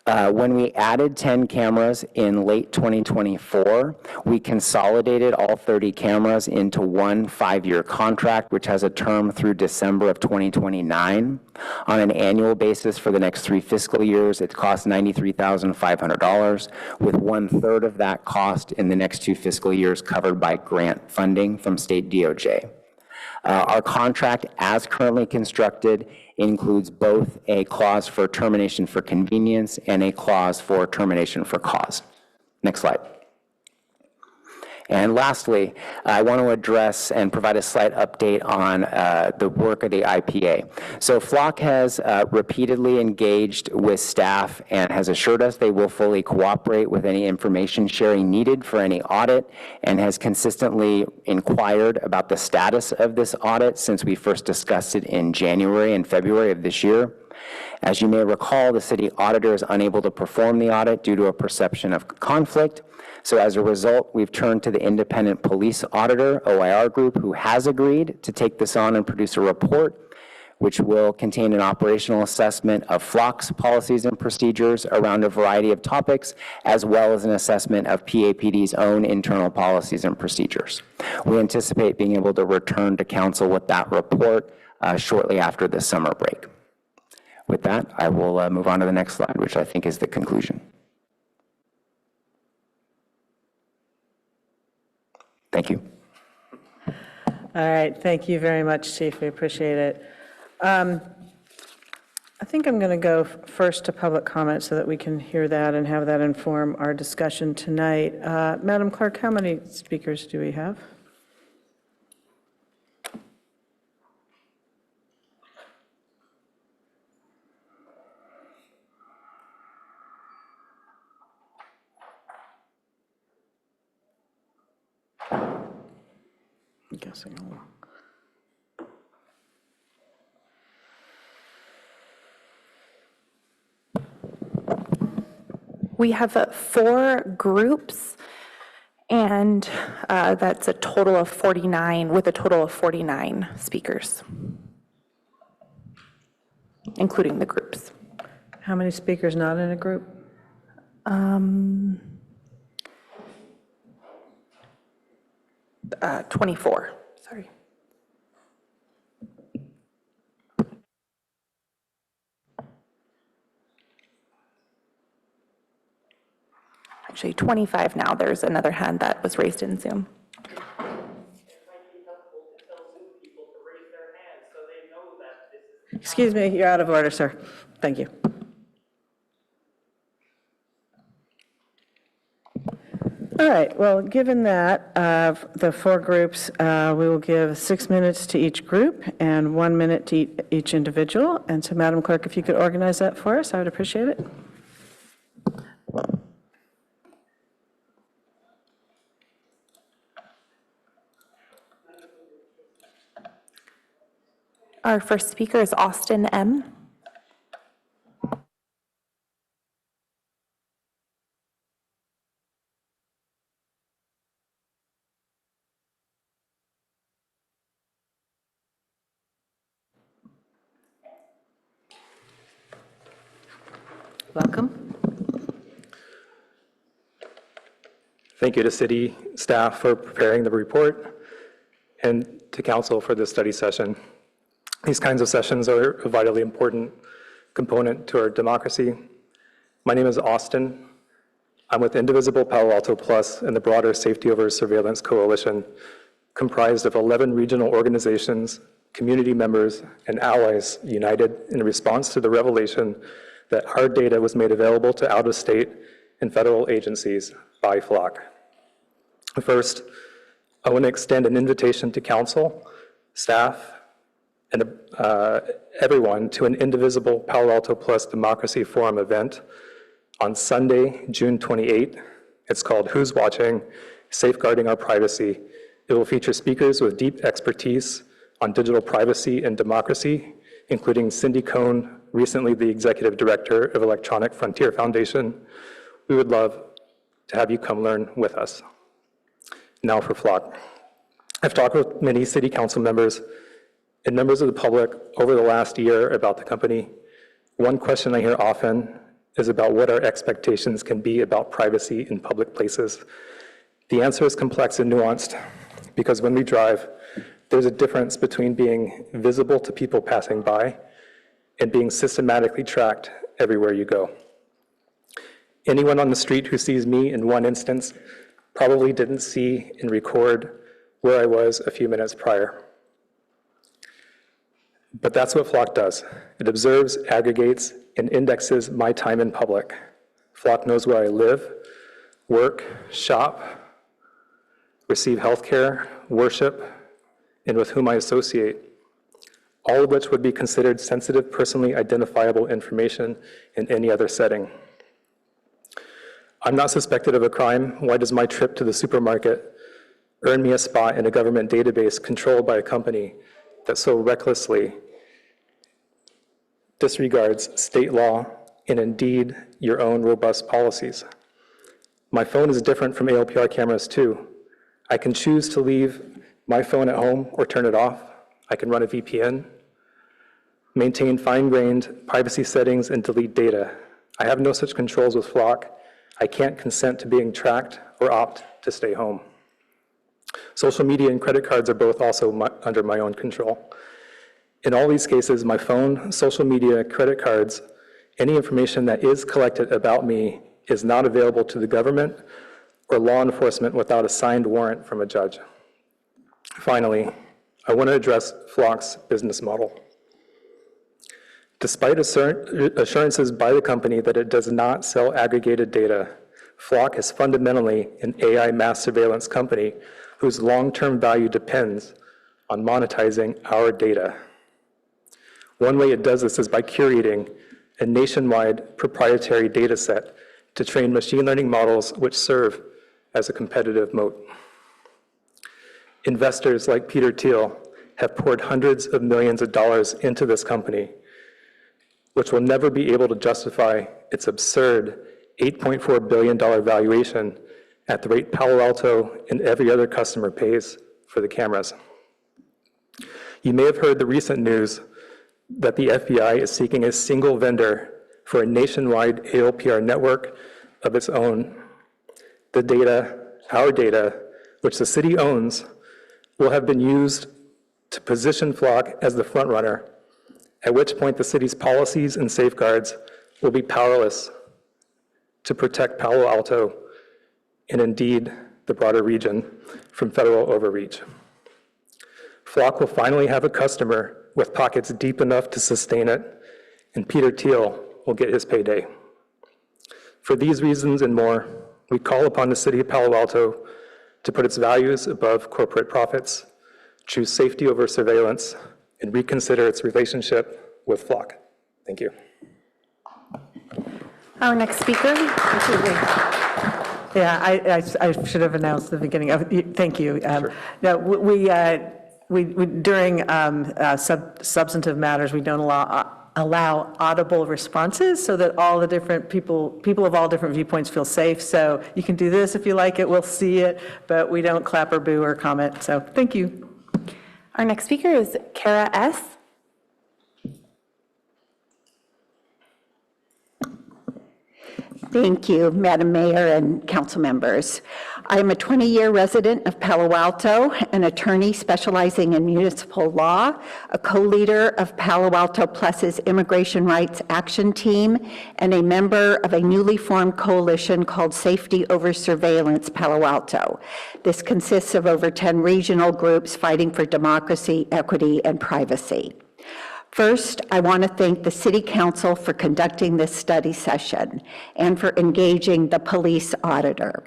When we added 10 cameras in late 2024, we consolidated all 30 cameras into one 5-year contract, which has a term through December of 2029. On an annual basis for the next 3 fiscal years, it costs $93,500, with 1/3 of that cost in the next 2 fiscal years covered by grant funding from state DOJ. Our contract, as currently constructed, includes both a clause for termination for convenience and a clause for termination for cause. Next slide. And lastly, I want to address and provide a slight update on the work of the IPA. So Flock has repeatedly engaged with staff and has assured us they will fully cooperate with any information sharing needed for any audit, and has consistently inquired about the status of this audit since we first discussed it in January and February of this year. As you may recall, the city auditor is unable to perform the audit due to a perception of conflict. So as a result, we've turned to the independent police auditor, OIR Group, who has agreed to take this on and produce a report, which will contain an operational assessment of FLOC's policies and procedures around a variety of topics, as well as an assessment of PAPD's own internal policies and procedures. We anticipate being able to return to council with that report shortly after the summer break. With that, I will move on to the next slide, which I think is the conclusion. Thank you. All right, thank you very much, Chief. We appreciate it. I think I'm going to go first to public comment so that we can hear that and have that inform our discussion tonight. Madam Clerk, how many speakers do we have? I'm guessing. We have 4 groups, and that's a total of 49, with a total of 49 speakers, including the groups. How many speakers not in a group? 24, sorry. Actually, 25 now. There's another hand that was raised in Zoom. Excuse me, you're out of order, sir. Thank you. All right, well, given that, the 4 groups, we will give 6 minutes to each group and 1 minute to each individual. And so, Madam Clerk, if you could organize that for us, I would appreciate it. Our first speaker is Austin M. Welcome. Thank you to city staff for preparing the report and to council for this study session. These kinds of sessions are a vitally important component to our democracy. My name is Austin. I'm with Indivisible Palo Alto Plus and the broader Safety Over Surveillance Coalition, comprised of 11 regional organizations, community members, and allies united in response to the revelation that our data was made available to out-of-state and federal agencies by FLOC. First, I want to extend an invitation to council, staff, and everyone to an Indivisible Palo Alto Plus Democracy Forum event on Sunday, June 28. It's called Who's Watching? Safeguarding Our Privacy. It will feature speakers with deep expertise on digital privacy and democracy, including Cindy Cohn, recently the Executive Director of Electronic Frontier Foundation. We would love to have you come learn with us. Now for FLOC. I've talked with many city council members and members of the public over the last year about the company. One question I hear often is about what our expectations can be about privacy in public places. The answer is complex and nuanced because when we drive, there's a difference between being visible to people passing by and being systematically tracked everywhere you go. Anyone on the street who sees me in one instance probably didn't see and record where I was a few minutes prior. But that's what FLOC does. It observes, aggregates, and indexes my time in public. FLOC knows where I live, work, shop, receive healthcare, worship, and with whom I associate, all of which would be considered sensitive, personally identifiable information in any other setting. I'm not suspected of a crime. Why does my trip to the supermarket earn me a spot in a government database controlled by a company that so recklessly disregards state law and indeed your own robust policies. My phone is different from ALPR cameras too. I can choose to leave my phone at home or turn it off. I can run a VPN, maintain fine-grained privacy settings, and delete data. I have no such controls with Flock. I can't consent to being tracked or opt to stay home. Social media and credit cards are both also under my own control. In all these cases, my phone, social media, credit cards, any information that is collected about me is not available to the government or law enforcement without a signed warrant from a judge. Finally, I want to address Flock's business model. Despite assurances by the company that it does not sell aggregated data, Flock is fundamentally an AI mass surveillance company whose long-term value depends on monetizing our data. One way it does this is by curating a nationwide proprietary data set to train machine learning models which serve as a competitive moat. Investors like Peter Thiel have poured hundreds of millions of dollars into this company, which will never be able to justify its absurd $8.4 billion valuation at the rate Palo Alto and every other customer pays for the cameras. You may have heard the recent news that the FBI is seeking a single vendor for a nationwide ALPR network of its own. The data, our data, which the city owns, will have been used to position Flock as the front runner, at which point the city's policies and safeguards will be powerless to protect Palo Alto and indeed the broader region from federal overreach. Flock will finally have a customer with pockets deep enough to sustain it, and Peter Thiel will get his payday. For these reasons and more, we call upon the city of Palo Alto to put its values above corporate profits, choose safety over surveillance, and reconsider its relationship with Flock. Thank you. Our next speaker. Yeah, I should have announced at the beginning. Thank you. Sure. No, we during substantive matters, we don't allow audible responses so that all the different people of all different viewpoints feel safe. So you can do this if you like it, we'll see it, but we don't clap or boo or comment. So thank you. Our next speaker is Kara S. Thank you, Madam Mayor and council members. I am a 20-year resident of Palo Alto, an attorney specializing in municipal law, a co-leader of Palo Alto Plus's Immigration Rights Action Team, and a member of a newly formed coalition called Safety Over Surveillance Palo Alto. This consists of over 10 regional groups fighting for democracy, equity, and privacy. First, I want to thank the City Council for conducting this study session and for engaging the police auditor.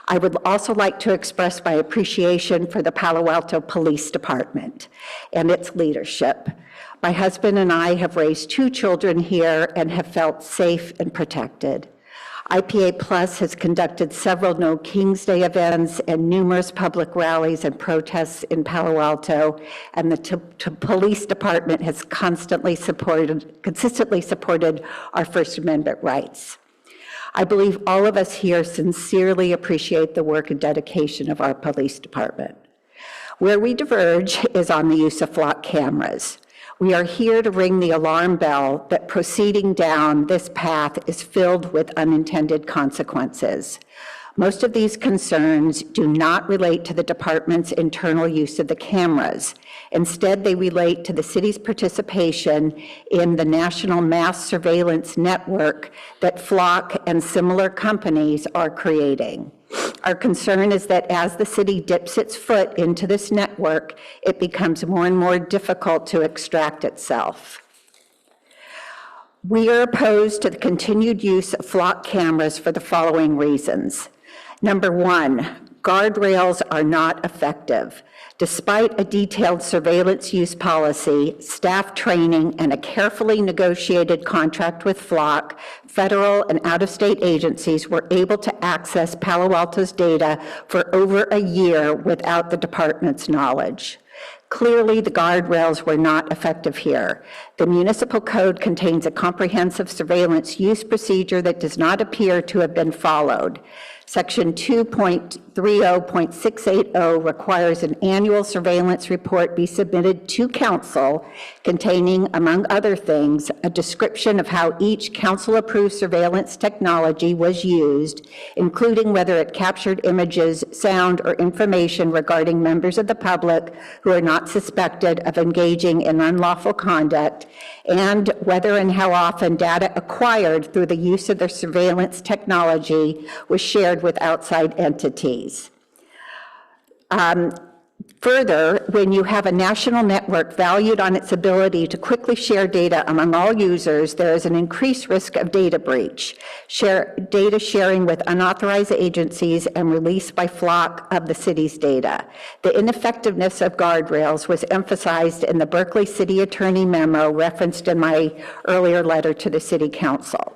I would also like to express my appreciation for the Palo Alto Police Department and its leadership. My husband and I have raised 2 children here and have felt safe and protected. IPA Plus has conducted several No Kings Day events and numerous public rallies and protests in Palo Alto, and the police department has consistently supported our First Amendment rights. I believe all of us here sincerely appreciate the work and dedication of our police department. Where we diverge is on the use of Flock cameras. We are here to ring the alarm bell that proceeding down this path is filled with unintended consequences. Most of these concerns do not relate to the department's internal use of the cameras. Instead, they relate to the city's participation in the national mass surveillance network that Flock and similar companies are creating. Our concern is that as the city dips its foot into this network, it becomes more and more difficult to extract itself. We are opposed to the continued use of Flock cameras for the following reasons. Number 1, guardrails are not effective. Despite a detailed surveillance use policy, staff training, and a carefully negotiated contract with Flock, federal and out-of-state agencies were able to access Palo Alto's data for over a year without the department's knowledge. Clearly, the guardrails were not effective here. The municipal code contains a comprehensive surveillance use procedure that does not appear to have been followed. Section 2.30.680 requires an annual surveillance report be submitted to council containing, among other things, a description of how each council-approved surveillance technology was used, including whether it captured images, sound, or information regarding members of the public who are not suspected of engaging in unlawful conduct, and whether and how often data acquired through the use of the surveillance technology was shared with outside entities. Further, when you have a national network valued on its ability to quickly share data among all users, there is an increased risk of data breach, data sharing with unauthorized agencies, and release by Flock of the city's data. The ineffectiveness of guardrails was emphasized in the Berkeley City Attorney memo referenced in my earlier letter to the City Council.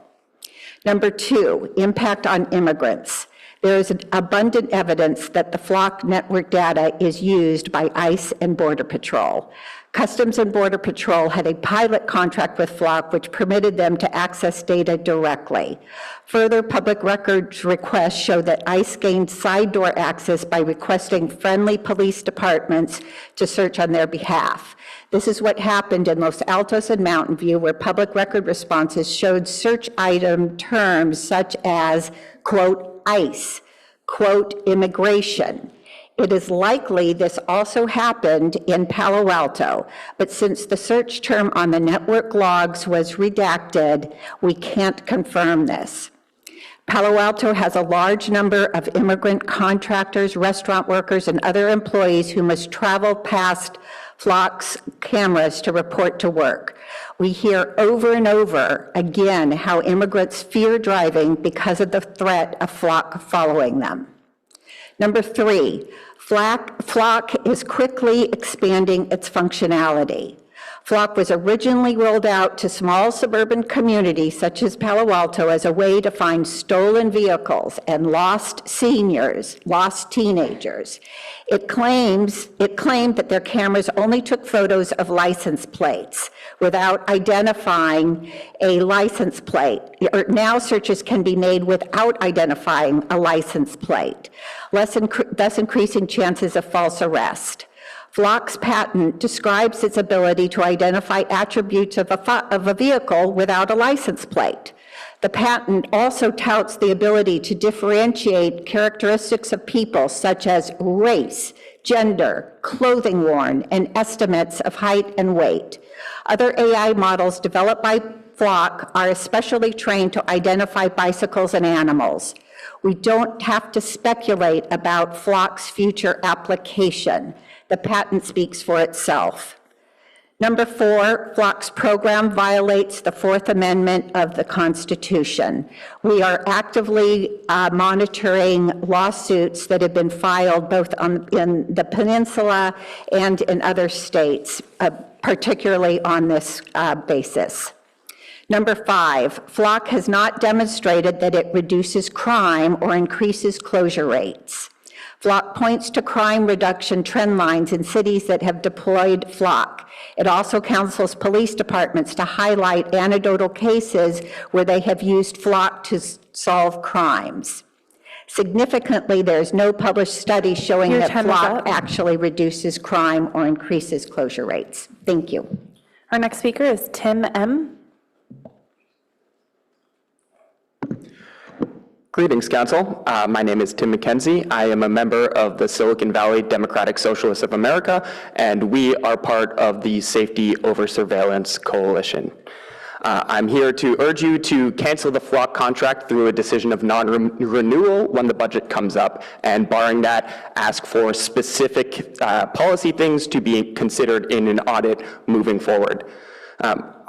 Number 2, impact on immigrants. There is abundant evidence that the Flock network data is used by ICE and Border Patrol. Customs and Border Patrol had a pilot contract with Flock which permitted them to access data directly. Further public records requests show that ICE gained side door access by requesting friendly police departments to search on their behalf. This is what happened in Los Altos and Mountain View, where public record responses showed search item terms such as, quote, ICE, quote, immigration. It is likely this also happened in Palo Alto, but since the search term on the network logs was redacted, we can't confirm this. Palo Alto has a large number of immigrant contractors, restaurant workers, and other employees who must travel past Flock's cameras to report to work. We hear over and over again how immigrants fear driving because of the threat of Flock following them. Number 3, Flock is quickly expanding its functionality. Flock was originally rolled out to small suburban communities such as Palo Alto as a way to find stolen vehicles and lost seniors, lost teenagers. It claimed that their cameras only took photos of license plates without identifying a license plate. Now searches can be made without identifying a license plate, thus increasing chances of false arrest. Flock's patent describes its ability to identify attributes of a vehicle without a license plate. The patent also touts the ability to differentiate characteristics of people such as race, gender, clothing worn, and estimates of height and weight. Other AI models developed by Flock are especially trained to identify bicycles and animals. We don't have to speculate about Flock's future application. The patent speaks for itself. Number 4, Flock's program violates the Fourth Amendment of the Constitution. We are actively monitoring lawsuits that have been filed both in the peninsula and in other states, particularly on this basis. Number 5, Flock has not demonstrated that it reduces crime or increases closure rates. Flock points to crime reduction trend lines in cities that have deployed Flock. It also counsels police departments to highlight anecdotal cases where they have used Flock to solve crimes. Significantly, there's no published study showing that Flock actually reduces crime or increases closure rates. Thank you. Our next speaker is Tim M. Greetings, Council. My name is Tim McKenzie. I am a member of the Silicon Valley Democratic Socialists of America, and we are part of the Safety Over Surveillance Coalition. I'm here to urge you to cancel the Flock contract through a decision of non-renewal when the budget comes up, and barring that, ask for specific policy things to be considered in an audit moving forward.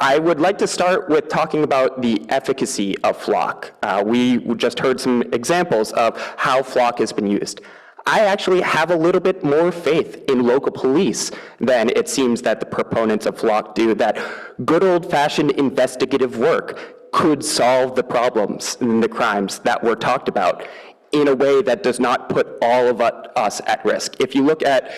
I would like to start with talking about the efficacy of Flock. We just heard some examples of how Flock has been used. I actually have a little bit more faith in local police than it seems that the proponents of Flock do, that good old-fashioned investigative work could solve the problems and the crimes that were talked about. in a way that does not put all of us at risk. If you look at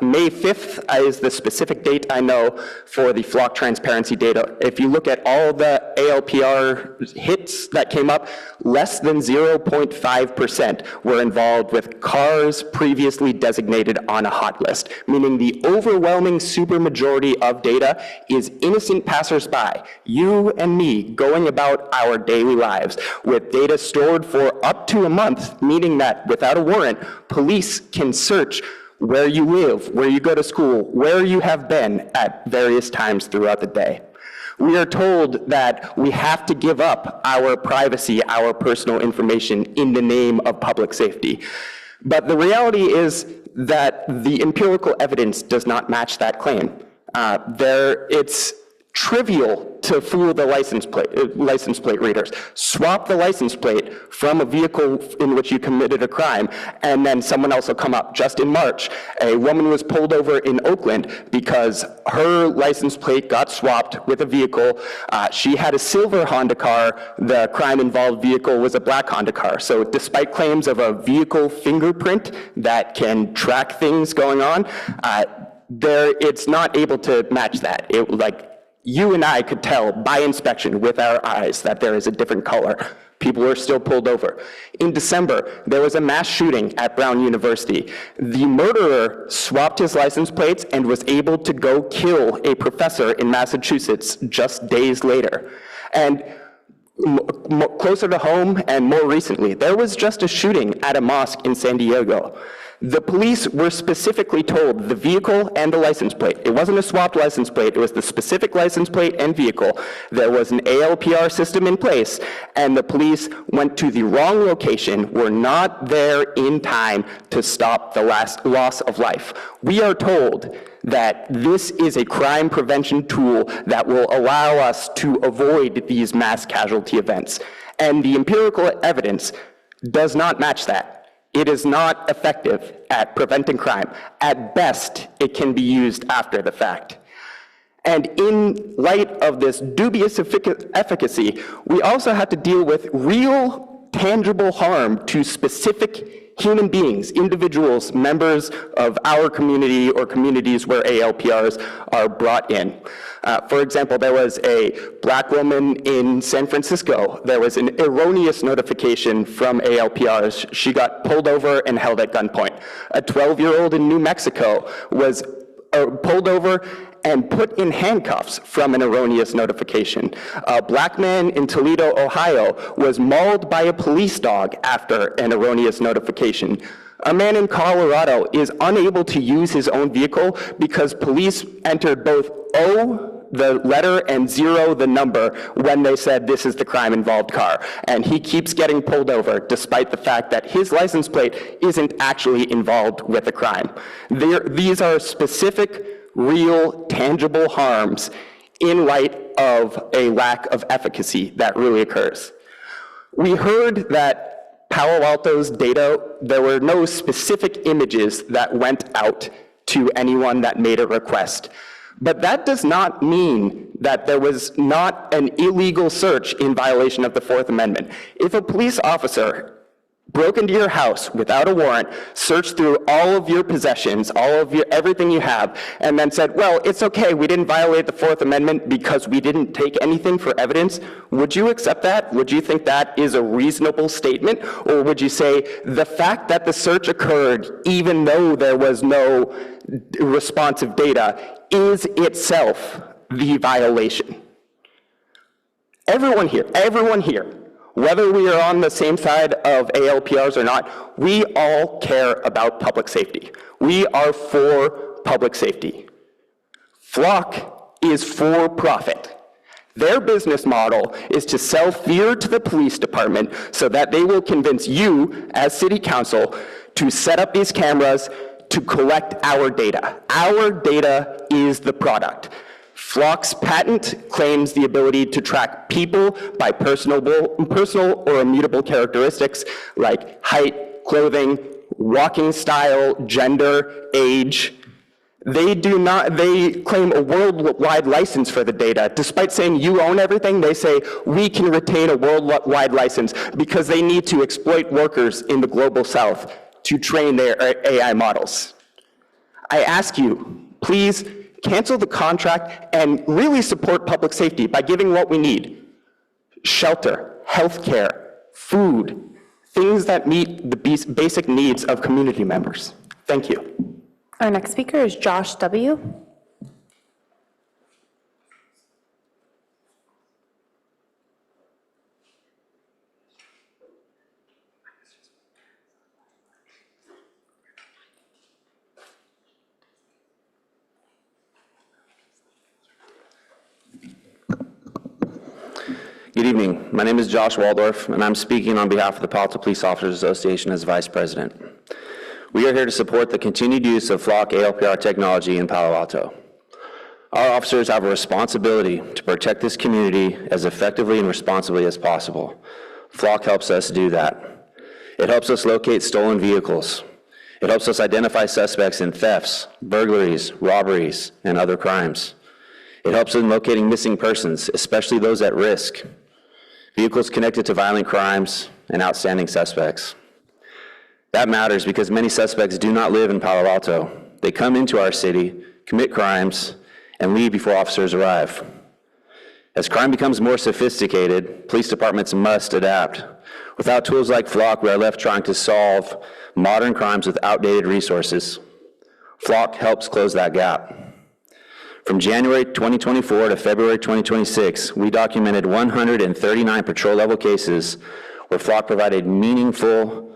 May 5th is the specific date I know for the flock transparency data. If you look at all the ALPR hits that came up, less than 0.5% were involved with cars previously designated on a hot list, meaning the overwhelming supermajority of data is innocent passersby, you and me, going about our daily lives with data stored for up to a month, meaning that without a warrant, police can search where you live, where you go to school, where you have been at various times throughout the day. We are told that we have to give up our privacy, our personal information in the name of public safety. But the reality is that the empirical evidence does not match that claim. It's trivial to fool the license plate readers. Swap the license plate from a vehicle in which you committed a crime, and then someone else will come up. Just in March, a woman was pulled over in Oakland because her license plate got swapped with a vehicle. She had a silver Honda car. The crime-involved vehicle was a black Honda car. So despite claims of a vehicle fingerprint that can track things going on, it's not able to match that. You and I could tell by inspection with our eyes that there is a different color. People are still pulled over. In December, there was a mass shooting at Brown University. The murderer swapped his license plates and was able to go kill a professor in Massachusetts just days later. And closer to home and more recently, there was just a shooting at a mosque in San Diego. The police were specifically told the vehicle and the license plate. It wasn't a swapped license plate, it was the specific license plate and vehicle. There was an ALPR system in place, and the police went to the wrong location, were not there in time to stop the loss of life. We are told that this is a crime prevention tool that will allow us to avoid these mass casualty events. And the empirical evidence does not match that. It is not effective at preventing crime. At best, it can be used after the fact. And in light of this dubious efficacy, we also have to deal with real, tangible harm to specific human beings, individuals, members of our community or communities where ALPRs are brought in. For example, there was a black woman in San Francisco. There was an erroneous notification from ALPRs. She got pulled over and held at gunpoint. A 12-year-old in New Mexico was pulled over and put in handcuffs from an erroneous notification. A black man in Toledo, Ohio was mauled by a police dog after an erroneous notification. A man in Colorado is unable to use his own vehicle because police entered both O, the letter, and 0, the number, when they said this is the crime-involved car. And he keeps getting pulled over despite the fact that his license plate isn't actually involved with the crime. These are specific, real, tangible harms in light of a lack of efficacy that really occurs. We heard that Palo Alto's data, there were no specific images that went out to anyone that made a request. But that does not mean that there was not an illegal search in violation of the Fourth Amendment. If a police officer broke into your house without a warrant, searched through all of your possessions, everything you have, and then said, well, it's okay, we didn't violate the Fourth Amendment because we didn't take anything for evidence, would you accept that? Would you think that is a reasonable statement? Or would you say the fact that the search occurred, even though there was no responsive data, is itself the violation? Everyone here, whether we are on the same side of ALPRs or not, we all care about public safety. We are for public safety. Flock is for profit. Their business model is to sell fear to the police department so that they will convince you, as city council, to set up these cameras to collect our data. Our data is the product. Flock's patent claims the ability to track people by personal or immutable characteristics like height, clothing, walking style, gender, age. They claim a worldwide license for the data. Despite saying you own everything, they say we can retain a worldwide license because they need to exploit workers in the global south to train their AI models. I ask you, please cancel the contract and really support public safety by giving what we need: shelter, healthcare, food, things that meet the basic needs of community members. Thank you. Our next speaker is Josh W. Good evening. My name is Josh Waldorf, and I'm speaking on behalf of the Palo Alto Police Officers Association as Vice President. We are here to support the continued use of Flock ALPR technology in Palo Alto. Our officers have a responsibility to protect this community as effectively and responsibly as possible. Flock helps us do that. It helps us locate stolen vehicles. It helps us identify suspects in thefts, burglaries, robberies, and other crimes. It helps in locating missing persons, especially those at risk, vehicles connected to violent crimes, and outstanding suspects. That matters because many suspects do not live in Palo Alto. They come into our city, commit crimes, and leave before officers arrive. As crime becomes more sophisticated, police departments must adapt. Without tools like Flock, we are left trying to solve modern crimes with outdated resources. Flock helps close that gap. From January 2024 to February 2026, we documented 139 patrol-level cases where Flock provided meaningful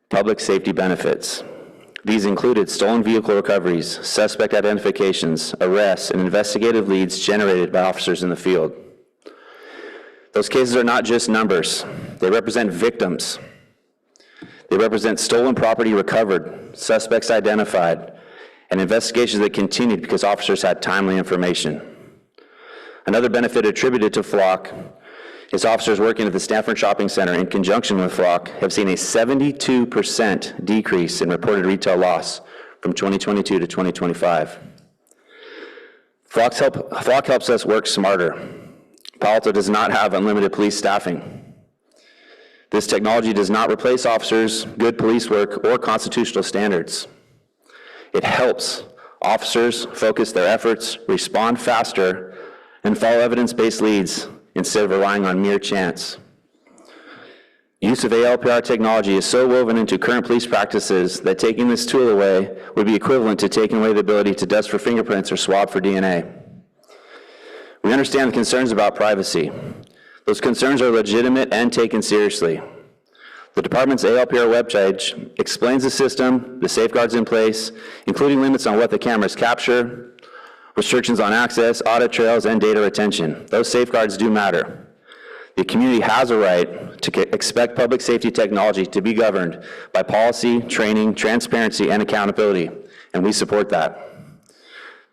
public safety benefits. These included stolen vehicle recoveries, suspect identifications, arrests, and investigative leads generated by officers in the field. Those cases are not just numbers. They represent victims. They represent stolen property recovered, suspects identified, and investigations that continued because officers had timely information. Another benefit attributed to Flock is officers working at the Stanford Shopping Center in conjunction with Flock have seen a 72% decrease in reported retail loss from 2022 to 2025. Flock helps us work smarter. Palo Alto does not have unlimited police staffing. This technology does not replace officers, good police work, or constitutional standards. It helps officers focus their efforts, respond faster, and follow evidence-based leads instead of relying on mere chance. Use of ALPR technology is so woven into current police practices that taking this tool away would be equivalent to taking away the ability to dust for fingerprints or swab for DNA. We understand the concerns about privacy. Those concerns are legitimate and taken seriously. The department's ALPR webpage explains the system, the safeguards in place, including limits on what the cameras capture, restrictions on access, audit trails, and data retention. Those safeguards do matter. The community has a right to expect public safety technology to be governed by policy, training, transparency, and accountability, and we support that.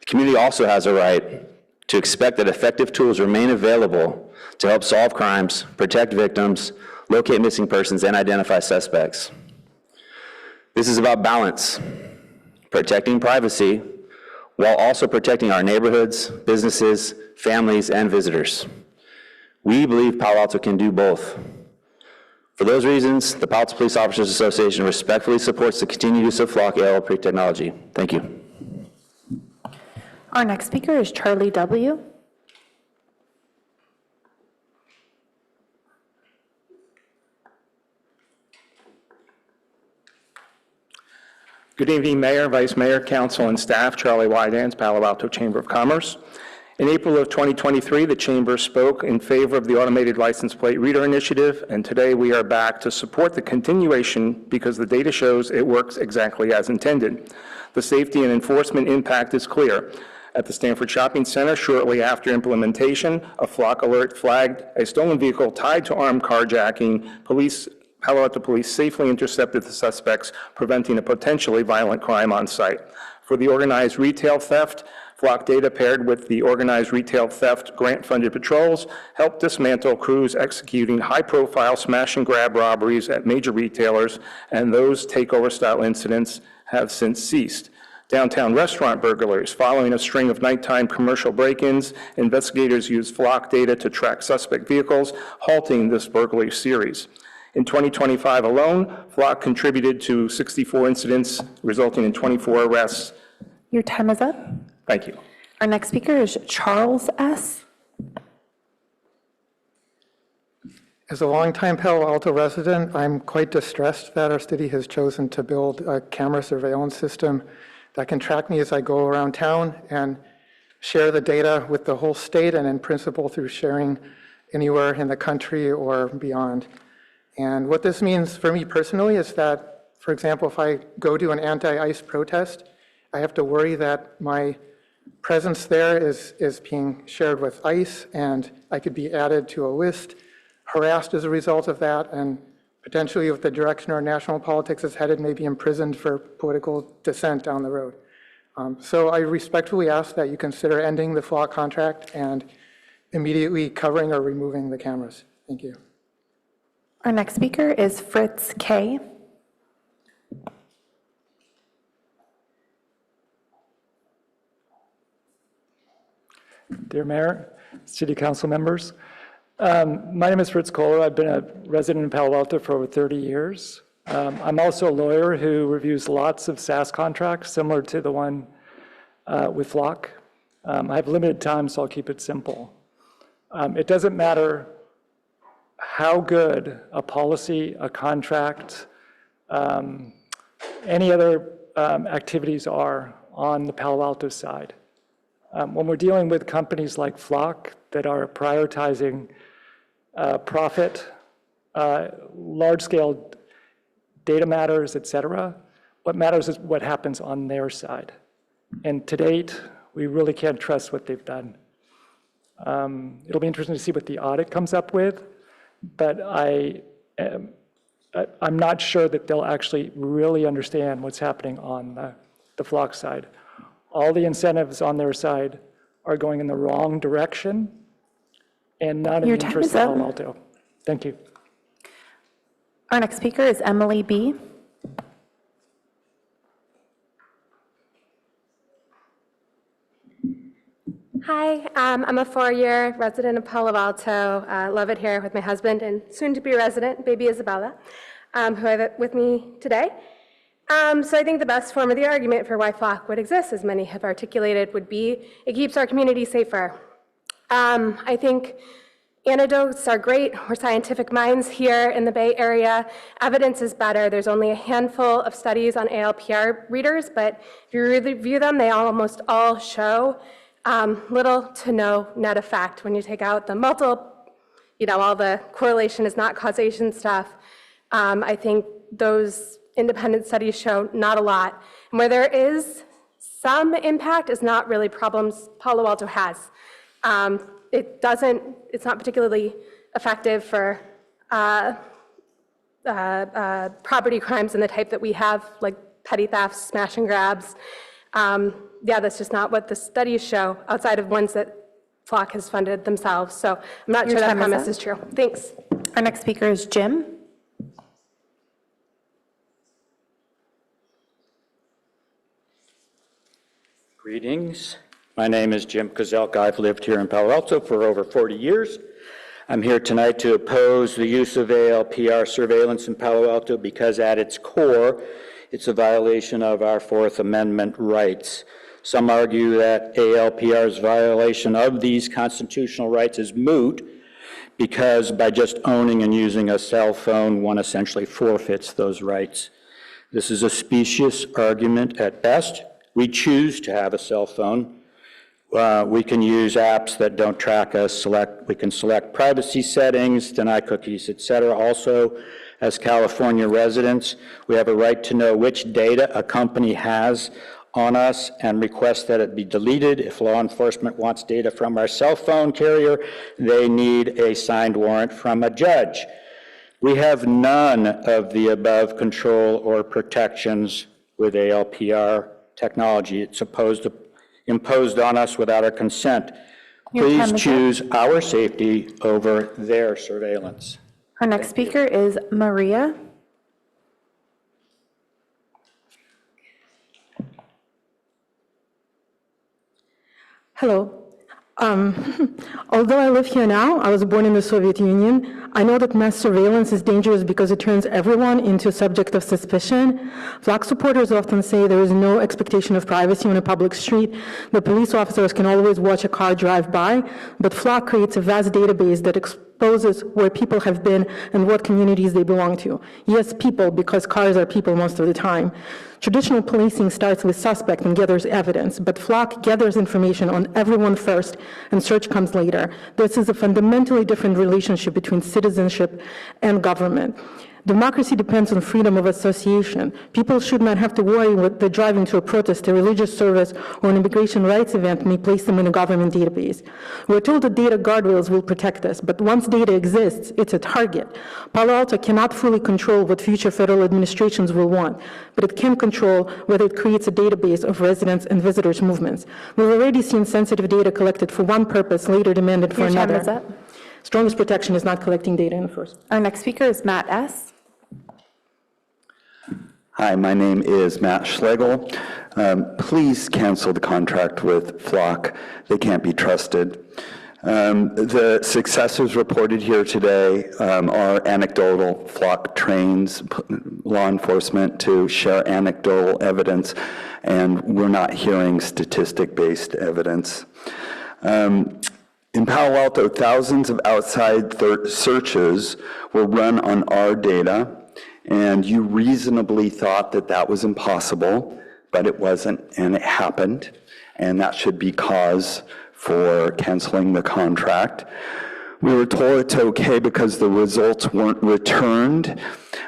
The community also has a right to expect that effective tools remain available to help solve crimes, protect victims, locate missing persons, and identify suspects. This is about balance, protecting privacy, while also protecting our neighborhoods, businesses, families, and visitors. We believe Palo Alto can do both. For those reasons, the Palo Alto Police Officers Association respectfully supports the continued use of Flock ALPR technology. Thank you. Our next speaker is Charlie W. Good evening, Mayor, Vice Mayor, Council, and staff. Charlie Wydans, Palo Alto Chamber of Commerce. In April of 2023, the Chamber spoke in favor of the Automated License Plate Reader Initiative, and today we are back to support the continuation because the data shows it works exactly as intended. The safety and enforcement impact is clear. At the Stanford Shopping Center, shortly after implementation, a Flock alert flagged a stolen vehicle tied to armed carjacking. Palo Alto Police safely intercepted the suspects, preventing a potentially violent crime on site. For the organized retail theft, Flock data paired with the organized retail theft grant-funded patrols helped dismantle crews executing high-profile smash-and-grab robberies at major retailers, and those takeover-style incidents have since ceased. Downtown restaurant burglaries. Following a string of nighttime commercial break-ins, investigators used flock data to track suspect vehicles, halting this burglary series. In 2025 alone, flock contributed to 64 incidents, resulting in 24 arrests. Your time is up. Thank you. Our next speaker is Charles S. As a longtime Palo Alto resident, I'm quite distressed that our city has chosen to build a camera surveillance system that can track me as I go around town and share the data with the whole state and in principle through sharing anywhere in the country or beyond. And what this means for me personally is that, for example, if I go to an anti-ICE protest, I have to worry that my presence there is being shared with ICE, and I could be added to a list, harassed as a result of that, and potentially with the direction our national politics is headed, maybe imprisoned for political dissent down the road. So I respectfully ask that you consider ending the flock contract and immediately covering or removing the cameras. Thank you. Our next speaker is Fritz K. Dear Mayor, City Council members, my name is Fritz Kohler. I've been a resident in Palo Alto for over 30 years. I'm also a lawyer who reviews lots of SaaS contracts similar to the one with Flock. I have limited time, so I'll keep it simple. It doesn't matter how good a policy, a contract, any other activities are on the Palo Alto side. When we're dealing with companies like Flock that are prioritizing profit, large-scale data matters, et cetera, what matters is what happens on their side. And to date, we really can't trust what they've done. It'll be interesting to see what the audit comes up with, but I'm not sure that they'll actually really understand what's happening on the Flock side. All the incentives on their side are going in the wrong direction and not in the interest of Palo Alto. Thank you. Our next speaker is Emily B. Hi, I'm a 4-year resident of Palo Alto. Love it here with my husband and soon-to-be resident, baby Isabella, who I have with me today. So I think the best form of the argument for why Flock would exist, as many have articulated, would be it keeps our community safer. I think anecdotes are great. We're scientific minds here in the Bay Area. Evidence is better. There's only a handful of studies on ALPR readers, but if you review them, they almost all show little to no net effect. When you take out the multiple, all the correlation is not causation stuff, I think those independent studies show not a lot. And where there is some impact is not really problems Palo Alto has. It's not particularly effective for property crimes and the type that we have, like petty thefts, smash and grabs. Yeah, that's just not what the studies show outside of ones that Flock has funded themselves. So I'm not sure that premise is true. Thanks. Our next speaker is Jim. Greetings. My name is Jim Kozelka. I've lived here in Palo Alto for over 40 years. I'm here tonight to oppose the use of ALPR surveillance in Palo Alto because at its core, it's a violation of our Fourth Amendment rights. Some argue that ALPR's violation of these constitutional rights is moot because by just owning and using a cell phone, one essentially forfeits those rights. This is a specious argument at best. We choose to have a cell phone. We can use apps that don't track us, we can select privacy settings, deny cookies, et cetera. Also, as California residents, we have a right to know which data a company has on us and request that it be deleted. If law enforcement wants data from our cell phone carrier, they need a signed warrant from a judge. We have none of the above control or protections with ALPR technology. It's imposed on us without our consent. Please choose our safety over their surveillance. Our next speaker is Maria. Hello. Although I live here now, I was born in the Soviet Union. I know that mass surveillance is dangerous because it turns everyone into a subject of suspicion. Flag supporters often say there is no expectation of privacy on a public street. The police officers can always watch a car drive by, but Flag creates a vast database that exposes where people have been and what communities they belong to. Yes, people, because cars are people most of the time. Traditional policing starts with suspect and gathers evidence, but Flock gathers information on everyone first and search comes later. This is a fundamentally different relationship between citizenship and government. Democracy depends on freedom of association. People should not have to worry when they're driving to a protest, a religious service, or an immigration rights event may place them in a government database. We're told that data guardrails will protect us, but once data exists, it's a target. Palo Alto cannot fully control what future federal administrations will want, but it can control whether it creates a database of residents and visitors' movements. We've already seen sensitive data collected for one purpose, later demanded for another. Your time is up. Strongest protection is not collecting data in the first. Our next speaker is Matt S. Hi, my name is Matt Schlegel. Please cancel the contract with Flock. They can't be trusted. The successes reported here today are anecdotal. Flock trains law enforcement to share anecdotal evidence, and we're not hearing statistic-based evidence. In Palo Alto, thousands of outside searches were run on our data, and you reasonably thought that that was impossible, but it wasn't, and it happened, and that should be cause for canceling the contract. We were told it's okay because the results weren't returned,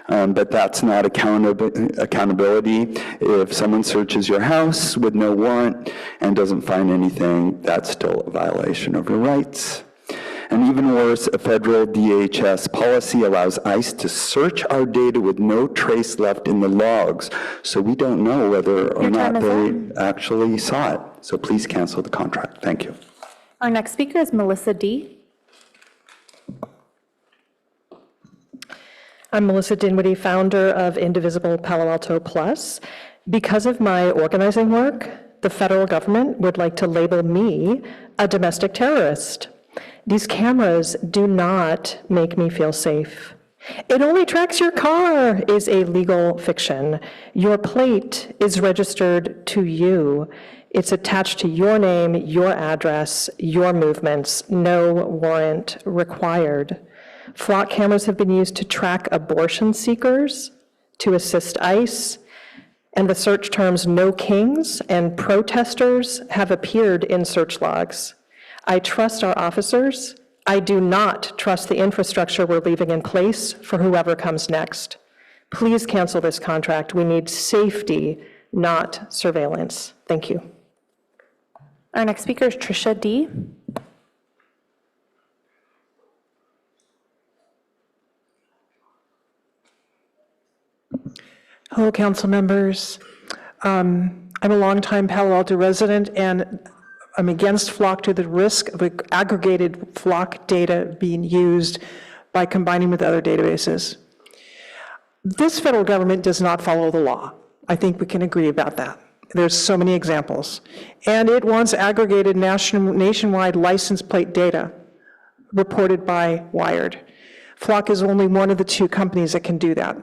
but that's not accountability. If someone searches your house with no warrant and doesn't find anything, that's still a violation of your rights. And even worse, a federal DHS policy allows ICE to search our data with no trace left in the logs, so we don't know whether or not they actually saw it. So please cancel the contract. Thank you. Our next speaker is Melissa D. I'm Melissa Dinwiddie, founder of Indivisible Palo Alto Plus. Because of my organizing work, the federal government would like to label me a domestic terrorist. These cameras do not make me feel safe. It only tracks your car is a legal fiction. Your plate is registered to you. It's attached to your name, your address, your movements, no warrant required. Flock cameras have been used to track abortion seekers, to assist ICE, and the search terms "no kings" and "protesters" have appeared in search logs. I trust our officers. I do not trust the infrastructure we're leaving in place for whoever comes next. Please cancel this contract. We need safety, not surveillance. Thank you. Our next speaker is Tricia D. Hello, council members. I'm a longtime Palo Alto resident, and I'm against Flock to the risk of aggregated Flock data being used by combining with other databases. This federal government does not follow the law. I think we can agree about that. There's so many examples. And it wants aggregated nationwide license plate data reported by Wired. Flock is only one of the two companies that can do that.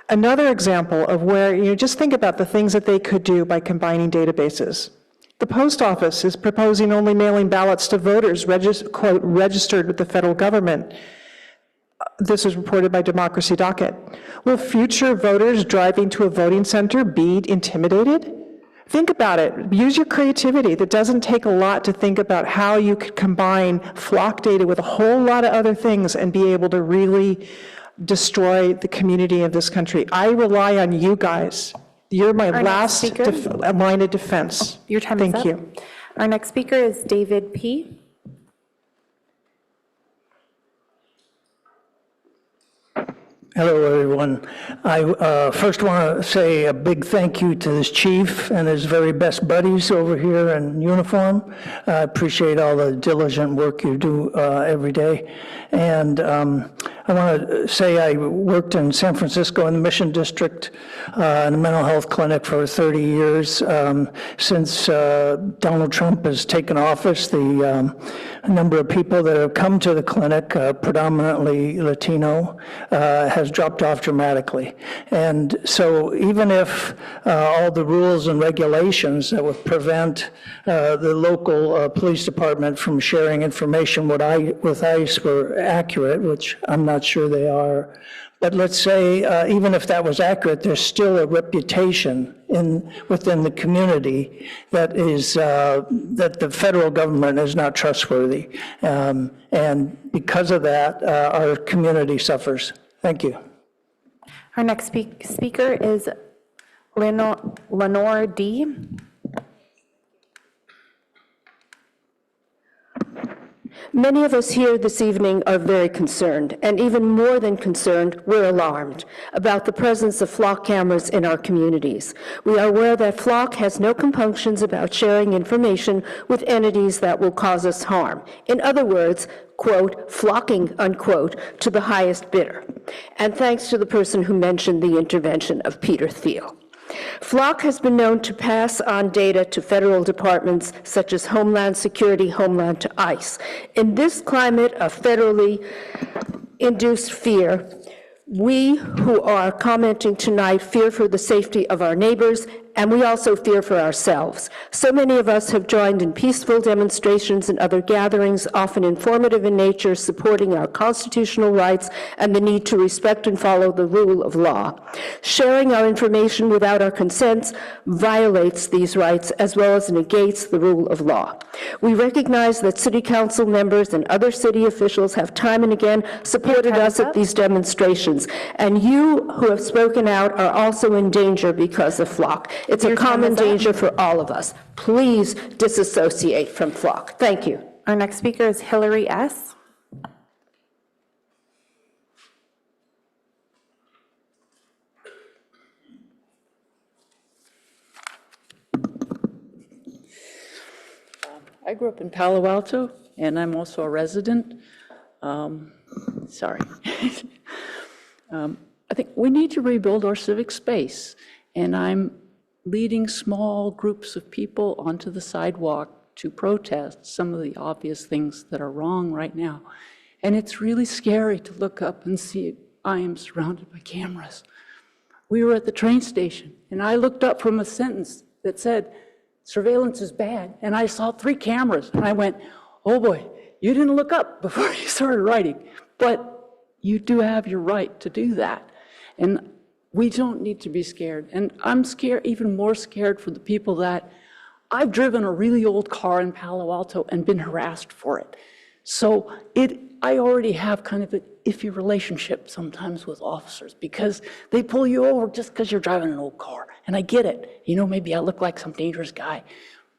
Another example of where, just think about the things that they could do by combining databases. The post office is proposing only mailing ballots to voters quote, registered with the federal government. This is reported by Democracy Docket. Will future voters driving to a voting center be intimidated? Think about it. Use your creativity. That doesn't take a lot to think about how you could combine Flock data with a whole lot of other things and be able to really destroy the community of this country. I rely on you guys. You're my last line of defense. Your time is up. Thank you. Our next speaker is David P. Hello, everyone. I first want to say a big thank you to this chief and his very best buddies over here in uniform. I appreciate all the diligent work you do every day. And I want to say I worked in San Francisco in the Mission District in a mental health clinic for 30 years. Since Donald Trump has taken office, the number of people that have come to the clinic, predominantly Latino, has dropped off dramatically. And so even if all the rules and regulations that would prevent the local police department from sharing information with ICE were accurate, which I'm not sure they are, but let's say even if that was accurate, there's still a reputation within the community that is that the federal government is not trustworthy, and because of that, our community suffers. Thank you. Our next speaker is Lenore D. Many of us here this evening are very concerned, and even more than concerned, we're alarmed about the presence of flock cameras in our communities. We are aware that flock has no compunctions about sharing information with entities that will cause us harm. In other words, quote, flocking, unquote, to the highest bidder. And thanks to the person who mentioned the intervention of Peter Thiel. Flock has been known to pass on data to federal departments such as Homeland Security, Homeland to ICE. In this climate of federally induced fear, we who are commenting tonight fear for the safety of our neighbors, and we also fear for ourselves. So many of us have joined in peaceful demonstrations and other gatherings, often informative in nature, supporting our constitutional rights and the need to respect and follow the rule of law. Sharing our information without our consents violates these rights as well as negates the rule of law. We recognize that city council members and other city officials have time and again supported us at these demonstrations, and you who have spoken out are also in danger because of Flock. It's a common danger for all of us. Please disassociate from Flock. Thank you. Our next speaker is Hillary S. I grew up in Palo Alto, and I'm also a resident. Sorry. I think we need to rebuild our civic space, and I'm leading small groups of people onto the sidewalk to protest some of the obvious things that are wrong right now. And it's really scary to look up and see I am surrounded by cameras. We were at the train station, and I looked up from a sentence that said, surveillance is bad, and I saw 3 cameras, and I went, oh boy, you didn't look up before you started writing, but you do have your right to do that. And we don't need to be scared. And I'm scared, even more scared for the people that I've driven a really old car in Palo Alto and been harassed for it. So I already have kind of an iffy relationship sometimes with officers because they pull you over just because you're driving an old car. And I get it. You know, maybe I look like some dangerous guy.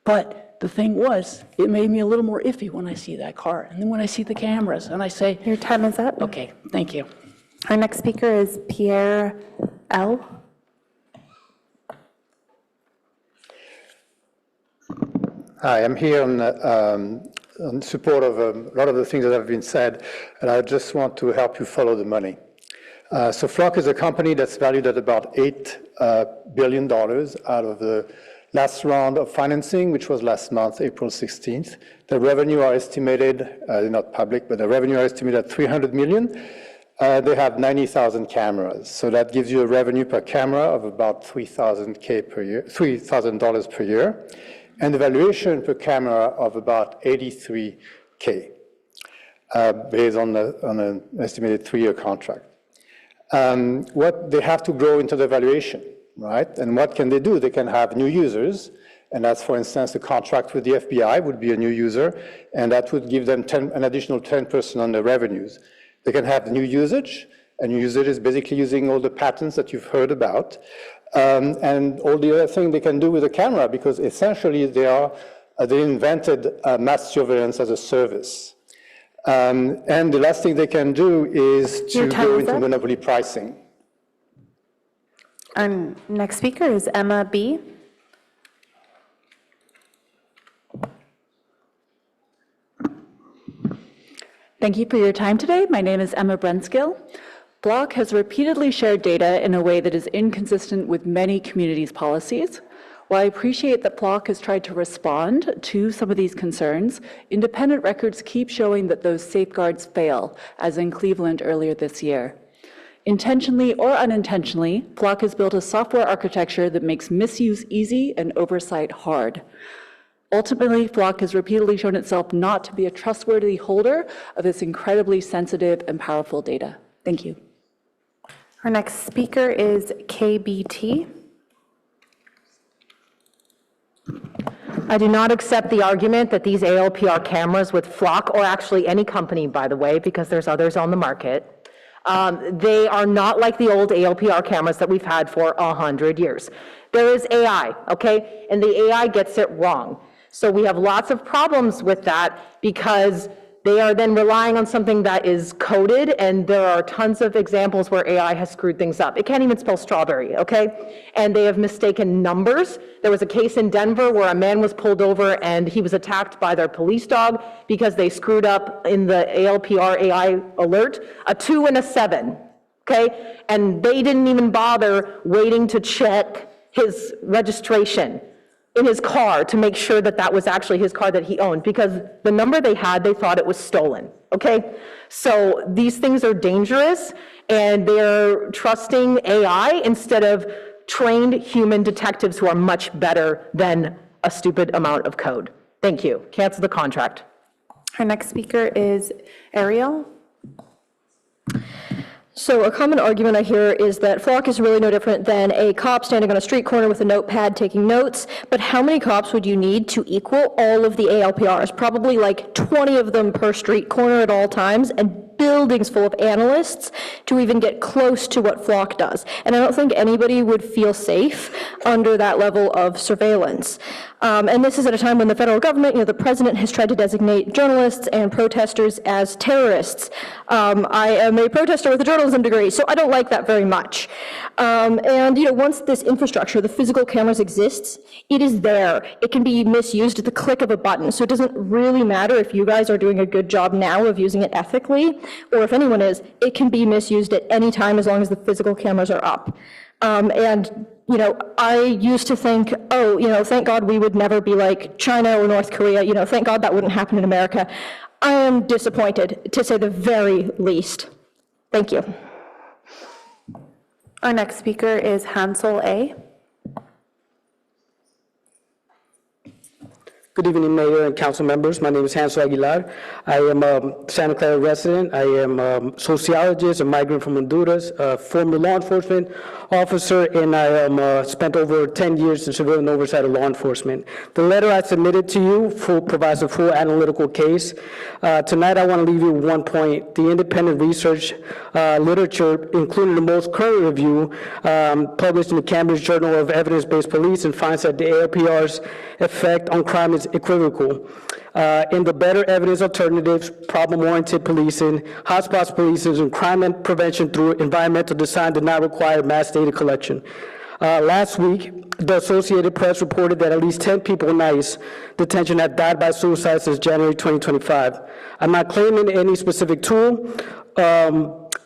But the thing was, it made me a little more iffy when I see that car. And then when I see the cameras and I say, your time is up. Okay, thank you. Our next speaker is Pierre L. Hi, I'm here on support of a lot of the things that have been said, and I just want to help you follow the money. So Flock is a company that's valued at about $8 billion out of the last round of financing, which was last month, April 16th. The revenue are estimated, not public, but the revenue are estimated at $300 million. They have 90,000 cameras, so that gives you a revenue per camera of about $3,000 per year, and the valuation per camera of about $83K, based on an estimated 3-year contract. What they have to grow into the valuation, right? And what can they do? They can have new users, and that's, for instance, a contract with the FBI would be a new user, and that would give them an additional 10% on the revenues. They can have new usage, and new usage is basically using all the patents that you've heard about, and all the other thing they can do with the camera, because essentially they invented mass surveillance as a service. And the last thing they can do is to go into monopoly pricing. Our next speaker is Emma B. Thank you for your time today. My name is Emma Brenskill. Block has repeatedly shared data in a way that is inconsistent with many communities' policies. While I appreciate that Block has tried to respond to some of these concerns, independent records keep showing that those safeguards fail, as in Cleveland earlier this year. Intentionally or unintentionally, Block has built a software architecture that makes misuse easy and oversight hard. Ultimately, Block has repeatedly shown itself not to be a trustworthy holder of this incredibly sensitive and powerful data. Thank you. Our next speaker is KBT. I do not accept the argument that these ALPR cameras with Flock, or actually any company, by the way, because there's others on the market, they are not like the old ALPR cameras that we've had for 100 years. There is AI, okay? And the AI gets it wrong. So we have lots of problems with that because they are then relying on something that is coded, and there are tons of examples where AI has screwed things up. It can't even spell strawberry, okay? And they have mistaken numbers. There was a case in Denver where a man was pulled over and he was attacked by their police dog because they screwed up in the ALPR AI alert, a 2 and a 7, okay? And they didn't even bother waiting to check his registration in his car to make sure that that was actually his car that he owned, because the number they had, they thought it was stolen, okay? So these things are dangerous, and they're trusting AI instead of trained human detectives who are much better than a stupid amount of code. Thank you. Cancel the contract. Our next speaker is Ariel. So a common argument I hear is that Flock is really no different than a cop standing on a street corner with a notepad taking notes, but how many cops would you need to equal all of the ALPRs? Probably like 20 of them per street corner at all times, and buildings full of analysts to even get close to what Flock does. And I don't think anybody would feel safe under that level of surveillance. And this is at a time when the federal government, the president has tried to designate journalists and protesters as terrorists. I am a protester with a journalism degree, so I don't like that very much. And once this infrastructure, the physical cameras exists, it is there. It can be misused at the click of a button. So it doesn't really matter if you guys are doing a good job now of using it ethically, or if anyone is, it can be misused at any time as long as the physical cameras are up. I used to think, thank God we would never be like China or North Korea. Thank God that wouldn't happen in America. I am disappointed, to say the very least. Thank you. Our next speaker is Hansel A. Good evening, Mayor and council members. My name is Hansel Aguilar. I am a Santa Clara resident. I am a sociologist, a migrant from Honduras, a former law enforcement officer, and I am spent over 10 years in civilian oversight of law enforcement. The letter I submitted to you provides a full analytical case. Tonight, I want to leave you with one point. The independent research literature, including the most current review published in the Cambridge Journal of Evidence-Based Policing, finds that the ALPR's effect on crime is equivocal. In the better evidence alternatives, problem-oriented policing, hotspots policing, and crime and prevention through environmental design did not require mass data collection. Last week, the Associated Press reported that at least 10 people in ICE detention have died by suicide since January 2025. I'm not claiming any specific tool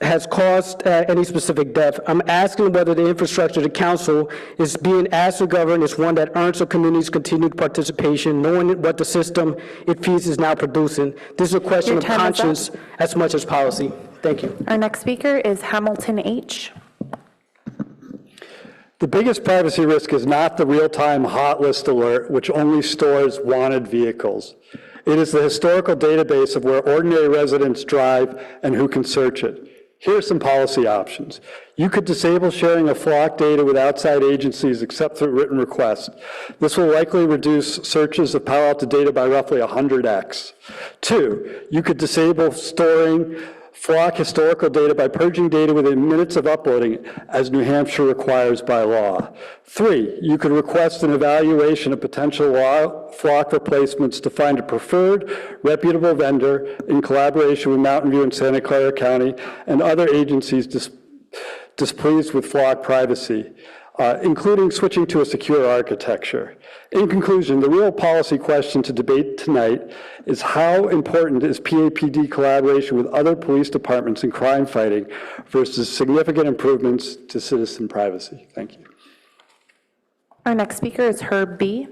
has caused any specific death. I'm asking whether the infrastructure the council is being asked to govern is one that earns the community's continued participation, knowing what the system it feeds is now producing. This is a question of conscience as much as policy. Thank you. Our next speaker is Hamilton H. The biggest privacy risk is not the real-time hot list alert, which only stores wanted vehicles. It is the historical database of where ordinary residents drive and who can search it. Here are some policy options. You could disable sharing of Flock data with outside agencies except through written request. This will likely reduce searches of Palo Alto data by roughly 100x. 2, you could disable storing Flock historical data by purging data within minutes of uploading it, as New Hampshire requires by law. 3, you could request an evaluation of potential Flock replacements to find a preferred, reputable vendor in collaboration with Mountain View and Santa Clara County and other agencies displeased with Flock privacy. including switching to a secure architecture. In conclusion, the real policy question to debate tonight is how important is PAPD collaboration with other police departments in crime fighting versus significant improvements to citizen privacy? Thank you. Our next speaker is Herb B.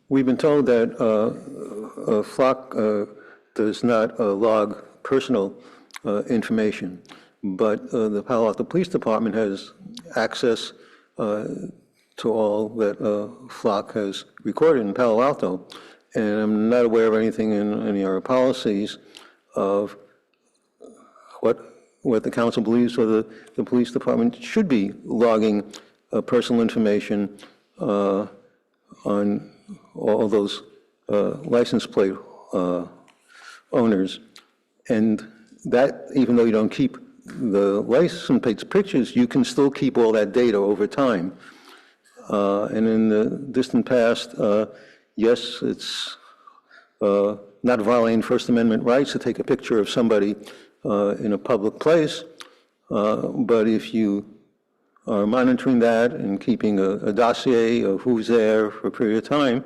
We've been told that Flock does not log personal information, but the Palo Alto Police Department has access to all that Flock has recorded in Palo Alto, and I'm not aware of anything in any of our policies of what the council believes or the police department should be logging personal information on all those license plate owners. And that, even though you don't keep the license plates pictures, you can still keep all that data over time. And in the distant past, yes, it's not violating First Amendment rights to take a picture of somebody in a public place, but if you are monitoring that and keeping a dossier of who's there for a period of time,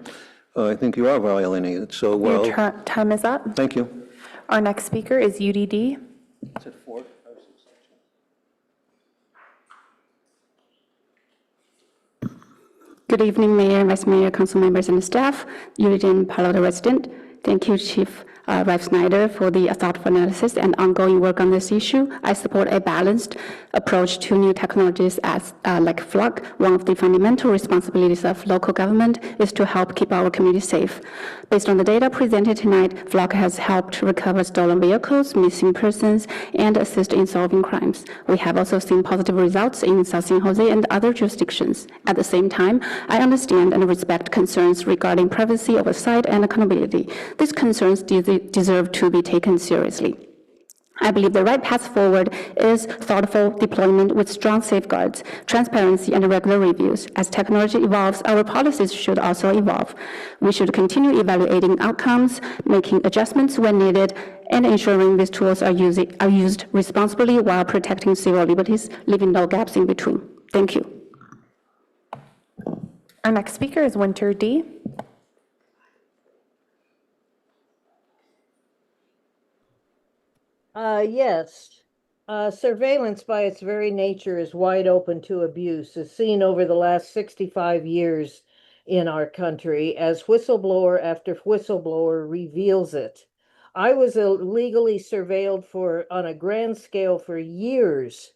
I think you are violating it. So, well, Your time is up. Thank you. Our next speaker is UDD. Good evening, Mayor, Vice Mayor, Council members, and staff. UDD Palo Alto resident. Thank you, Chief Ralph Snyder, for the thoughtful analysis and ongoing work on this issue. I support a balanced approach to new technologies as like Flock. One of the fundamental responsibilities of local government is to help keep our community safe. Based on the data presented tonight, Flock has helped recover stolen vehicles, missing persons, and assist in solving crimes. We have also seen positive results in South San Jose and other jurisdictions. At the same time, I understand and respect concerns regarding privacy, oversight, and accountability. These concerns deserve to be taken seriously. I believe the right path forward is thoughtful deployment with strong safeguards, transparency, and regular reviews. As technology evolves, our policies should also evolve. We should continue evaluating outcomes, making adjustments when needed, and ensuring these tools are used responsibly while protecting civil liberties, leaving no gaps in between. Thank you. Our next speaker is Winter D. Yes. Surveillance by its very nature is wide open to abuse, as seen over the last 65 years in our country as whistleblower after whistleblower reveals it. I was illegally surveilled on a grand scale for years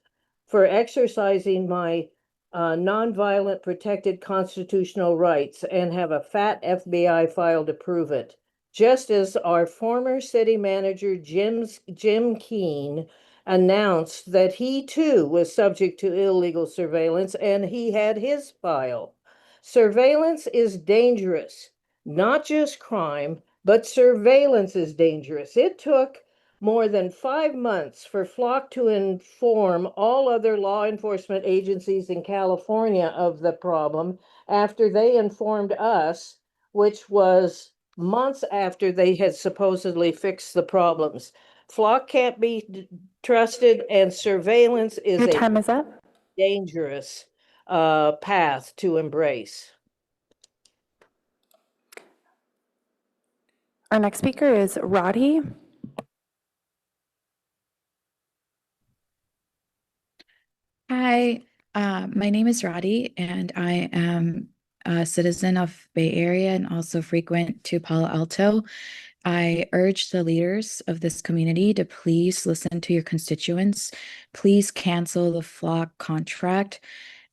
for exercising my nonviolent protected constitutional rights and have a fat FBI file to prove it. Just as our former city manager, Jim Keene, announced that he too was subject to illegal surveillance and he had his file. Surveillance is dangerous, not just crime, but surveillance is dangerous. It took more than 5 months for Flock to inform all other law enforcement agencies in California of the problem after they informed us, which was months after they had supposedly fixed the problems. Flock can't be trusted, and surveillance is Your time is up. Dangerous path to embrace. Our next speaker is Roddy. Hi, my name is Roddy, and I am a citizen of Bay Area and also frequent to Palo Alto. I urge the leaders of this community to please listen to your constituents. Please cancel the Flock contract.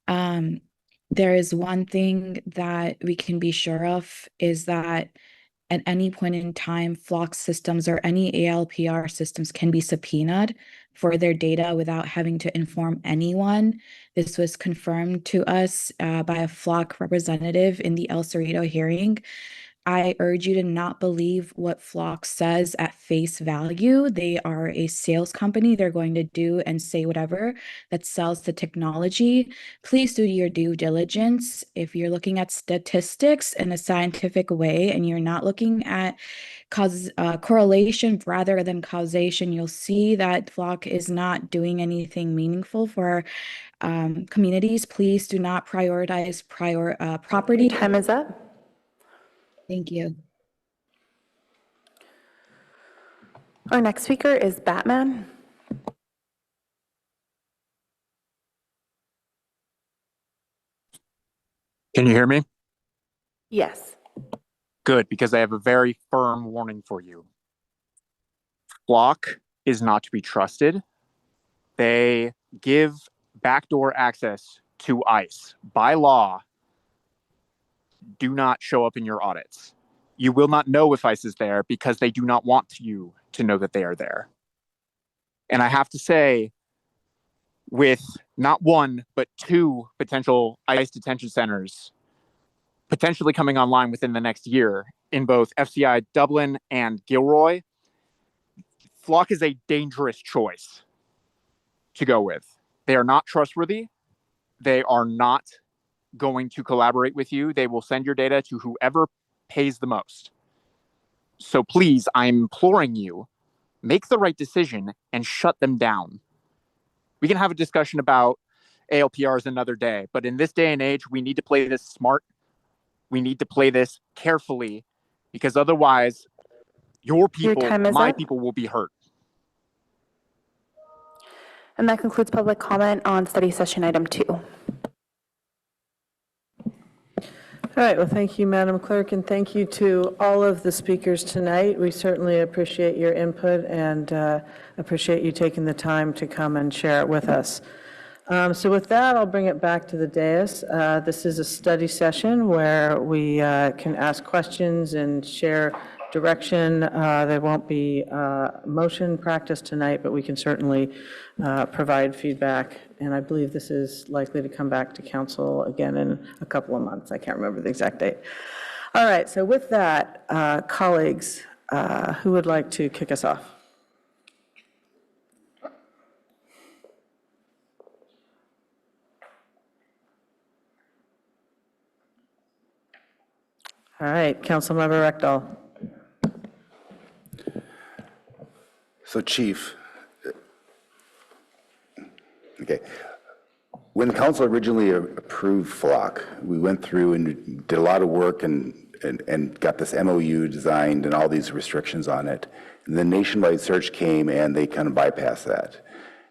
There is one thing that we can be sure of is that at any point in time, Flock systems or any ALPR systems can be subpoenaed for their data without having to inform anyone. This was confirmed to us by a Flock representative in the El Cerrito hearing. I urge you to not believe what Flock says at face value. They are a sales company. They're going to do and say whatever that sells the technology. Please do your due diligence. If you're looking at statistics in a scientific way and you're not looking at correlation rather than causation, you'll see that Flock is not doing anything meaningful for communities. Please do not prioritize property. Time is up. Thank you. Our next speaker is Batman. Can you hear me? Yes. Good, because I have a very firm warning for you. Flock is not to be trusted. They give backdoor access to ICE. By law, do not show up in your audits. You will not know if ICE is there because they do not want you to know that they are there. And I have to say, with not one, but 2 potential ICE detention centers potentially coming online within the next year in both FCI Dublin and Gilroy, Flock is a dangerous choice to go with. They are not trustworthy. They are not going to collaborate with you. They will send your data to whoever pays the most. So please, I'm imploring you, make the right decision and shut them down. We can have a discussion about ALPRs another day, but in this day and age, we need to play this smart. We need to play this carefully, because otherwise your people, my people, will be hurt. And that concludes public comment on study session item 2. All right, well, thank you, Madam Clerk, and thank you to all of the speakers tonight. We certainly appreciate your input and appreciate you taking the time to come and share it with us. So with that, I'll bring it back to the dais. This is a study session where we can ask questions and share direction. There won't be motion practice tonight, but we can certainly provide feedback. And I believe this is likely to come back to council again in a couple of months. I can't remember the exact date. All right, so with that, colleagues, who would like to kick us off? All right, Councilmember Rectal. So, Chief, okay, when the council originally approved Flock, we went through and did a lot of work and got this MOU designed and all these restrictions on it. And then nationwide search came and they kind of bypassed that.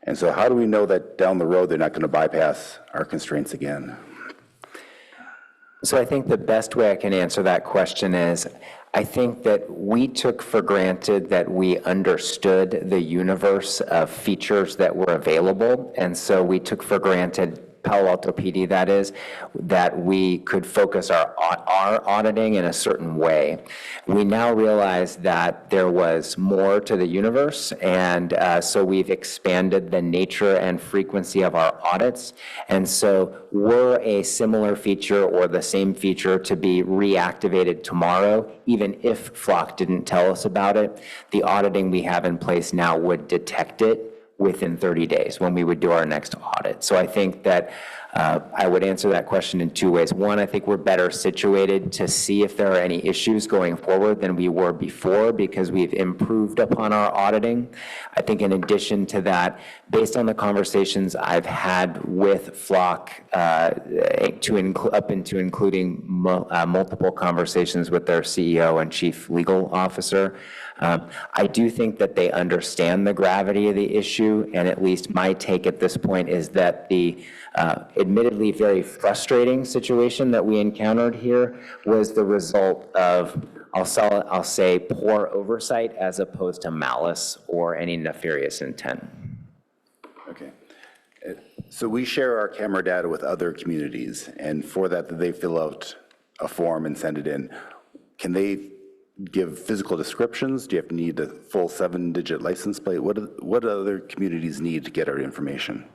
And so how do we know that down the road they're not going to bypass our constraints again? So I think the best way I can answer that question is, I think that we took for granted that we understood the universe of features that were available. And so we took for granted, Palo Alto PD that is, that we could focus our auditing in a certain way. We now realize that there was more to the universe, and so we've expanded the nature and frequency of our audits. And so were a similar feature or the same feature to be reactivated tomorrow, even if Flock didn't tell us about it, the auditing we have in place now would detect it within 30 days when we would do our next audit. So I think that I would answer that question in 2 ways. One, I think we're better situated to see if there are any issues going forward than we were before because we've improved upon our auditing. I think in addition to that, based on the conversations I've had with Flock up into including multiple conversations with their CEO and chief legal officer, I do think that they understand the gravity of the issue, and at least my take at this point is that the admittedly very frustrating situation that we encountered here was the result of, I'll say, poor oversight as opposed to malice or any nefarious intent. Okay. So we share our camera data with other communities, and for that, they fill out a form and send it in. Can they give physical descriptions? Do you have to need a full 7-digit license plate? What do other communities need to get our information?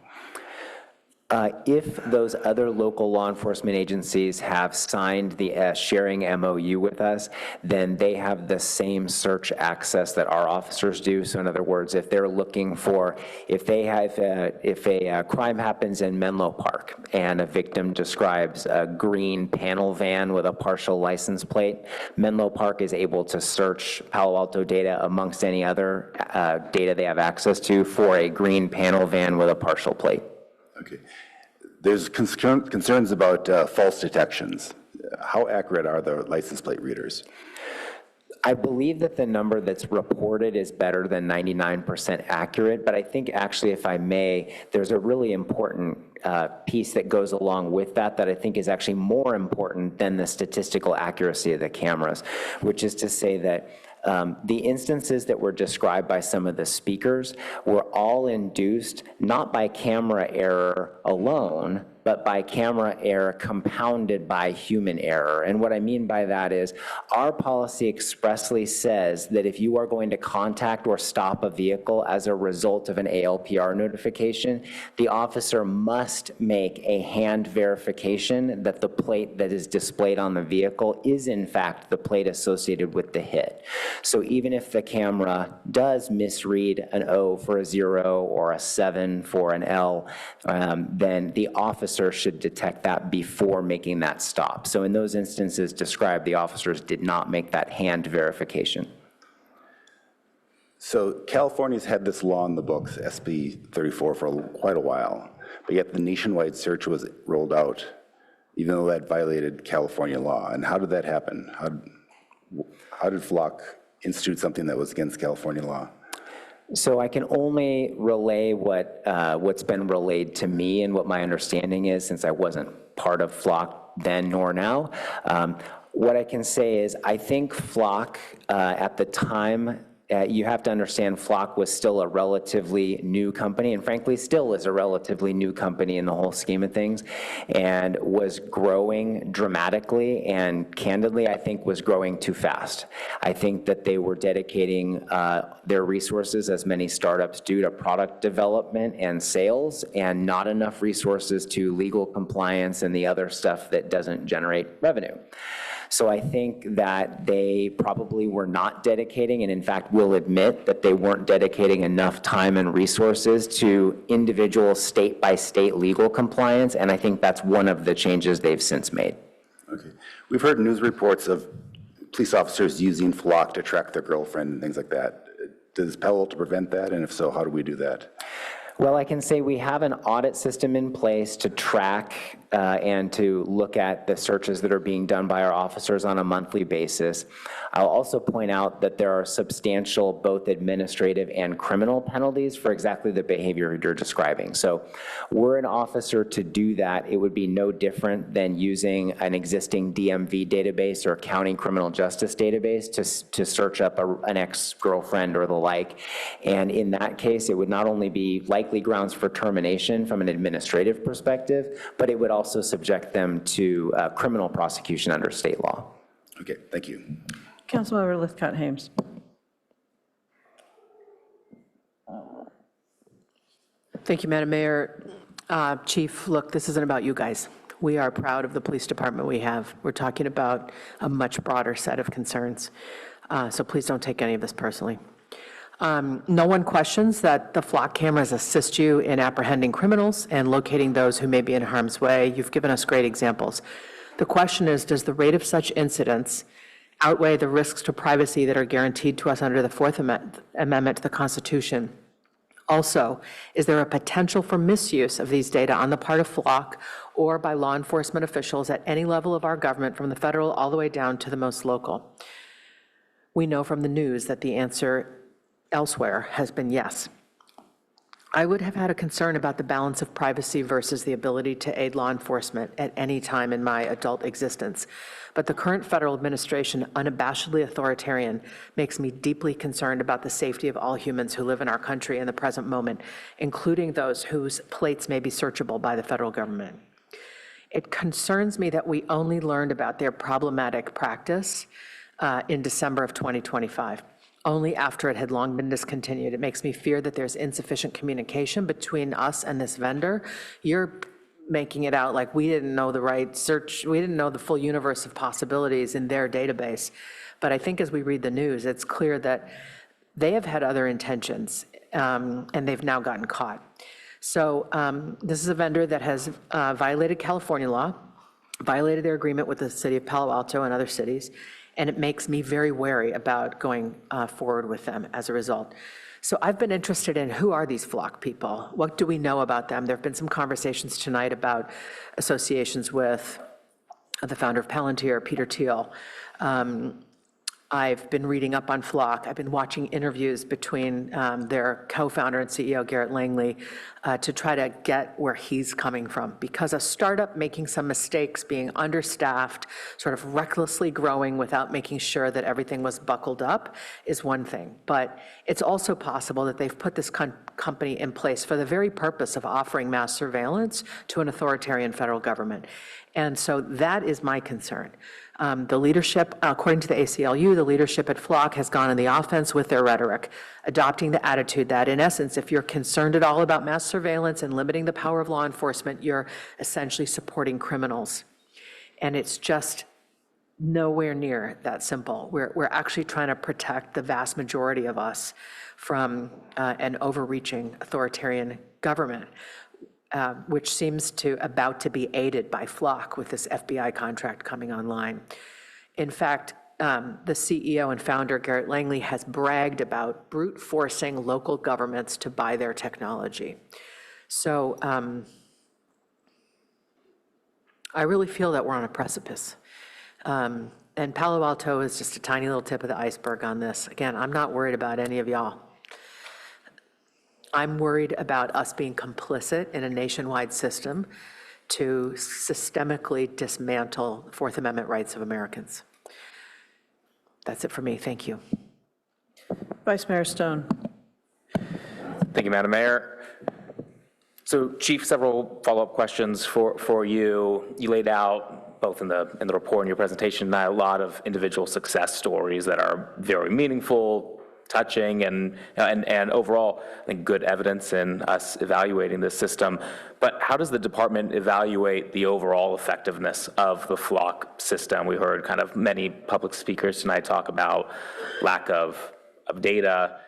If those other local law enforcement agencies have signed the sharing MOU with us, then they have the same search access that our officers do. So in other words, if they're looking for, if a crime happens in Menlo Park and a victim describes a green panel van with a partial license plate, Menlo Park is able to search Palo Alto data amongst any other data they have access to for a green panel van with a partial plate. Okay. There's concerns about false detections. How accurate are the license plate readers? I believe that the number that's reported is better than 99% accurate, but I think actually, if I may, there's a really important piece that goes along with that I think is actually more important than the statistical accuracy of the cameras, which is to say that the instances that were described by some of the speakers were all induced not by camera error alone, but by camera error compounded by human error. And what I mean by that is our policy expressly says that if you are going to contact or stop a vehicle as a result of an ALPR notification, the officer must make a hand verification that the plate that is displayed on the vehicle is in fact the plate associated with the hit. So even if the camera does misread an O for a 0 or a 7 for an L, then the officer should detect that before making that stop. So in those instances described, the officers did not make that hand verification. So California's had this law in the books, SB 34, for quite a while, but yet the nationwide search was rolled out, even though that violated California law. And how did that happen? How did Flock institute something that was against California law? So I can only relay what's been relayed to me and what my understanding is, since I wasn't part of Flock then nor now. What I can say is I think Flock at the time, you have to understand Flock was still a relatively new company, and frankly still is a relatively new company in the whole scheme of things, and was growing dramatically, and candidly I think was growing too fast. I think that they were dedicating their resources, as many startups do, to product development and sales, and not enough resources to legal compliance and the other stuff that doesn't generate revenue. So I think that they probably were not dedicating, and in fact will admit that they weren't dedicating enough time and resources to individual state-by-state legal compliance, and I think that's one of the changes they've since made. Okay. We've heard news reports of police officers using Flock to track their girlfriend and things like that. Does Palo Alto prevent that, and if so, how do we do that? Well, I can say we have an audit system in place to track and to look at the searches that are being done by our officers on a monthly basis. I'll also point out that there are substantial both administrative and criminal penalties for exactly the behavior you're describing. So were an officer to do that, it would be no different than using an existing DMV database or county criminal justice database to search up an ex-girlfriend or the like. And in that case, it would not only be likely grounds for termination from an administrative perspective, but it would also subject them to criminal prosecution under state law. Okay, thank you. Councilmember Lithcott-Hames. Thank you, Madam Mayor. Chief, look, this isn't about you guys. We are proud of the police department we have. We're talking about a much broader set of concerns. So please don't take any of this personally. No one questions that the Flock cameras assist you in apprehending criminals and locating those who may be in harm's way. You've given us great examples. The question is, does the rate of such incidents outweigh the risks to privacy that are guaranteed to us under the Fourth Amendment to the Constitution? Also, is there a potential for misuse of these data on the part of Flock or by law enforcement officials at any level of our government, from the federal all the way down to the most local? We know from the news that the answer elsewhere has been yes. I would have had a concern about the balance of privacy versus the ability to aid law enforcement at any time in my adult existence. But the current federal administration, unabashedly authoritarian, makes me deeply concerned about the safety of all humans who live in our country in the present moment, including those whose plates may be searchable by the federal government. It concerns me that we only learned about their problematic practice in December of 2025. Only after it had long been discontinued. It makes me fear that there's insufficient communication between us and this vendor. You're making it out like we didn't know the right search, we didn't know the full universe of possibilities in their database. But I think as we read the news, it's clear that they have had other intentions, and they've now gotten caught. So this is a vendor that has violated California law, violated their agreement with the city of Palo Alto and other cities, and it makes me very wary about going forward with them as a result. So I've been interested in who are these Flock people? What do we know about them? There have been some conversations tonight about associations with the founder of Palantir, Peter Thiel. I've been reading up on Flock. I've been watching interviews between their co-founder and CEO, Garrett Langley, to try to get where he's coming from. Because a startup making some mistakes, being understaffed, sort of recklessly growing without making sure that everything was buckled up is one thing. But it's also possible that they've put this company in place for the very purpose of offering mass surveillance to an authoritarian federal government. And so that is my concern. The leadership, according to the ACLU, the leadership at Flock has gone on the offense with their rhetoric, adopting the attitude that, in essence, if you're concerned at all about mass surveillance and limiting the power of law enforcement, you're essentially supporting criminals. And it's just nowhere near that simple. We're actually trying to protect the vast majority of us from an overreaching authoritarian government. Which seems to about to be aided by Flock with this FBI contract coming online. In fact, the CEO and founder, Garrett Langley, has bragged about brute forcing local governments to buy their technology. So I really feel that we're on a precipice. And Palo Alto is just a tiny little tip of the iceberg on this. Again, I'm not worried about any of y'all. I'm worried about us being complicit in a nationwide system to systemically dismantle the Fourth Amendment rights of Americans. That's it for me. Thank you. Vice Mayor Stone. Thank you, Madam Mayor. So, Chief, several follow-up questions for you. You laid out, both in the report and your presentation, a lot of individual success stories that are very meaningful, touching, and overall, I think, good evidence in us evaluating this system. But how does the department evaluate the overall effectiveness of the Flock system? We heard kind of many public speakers tonight talk about lack of data.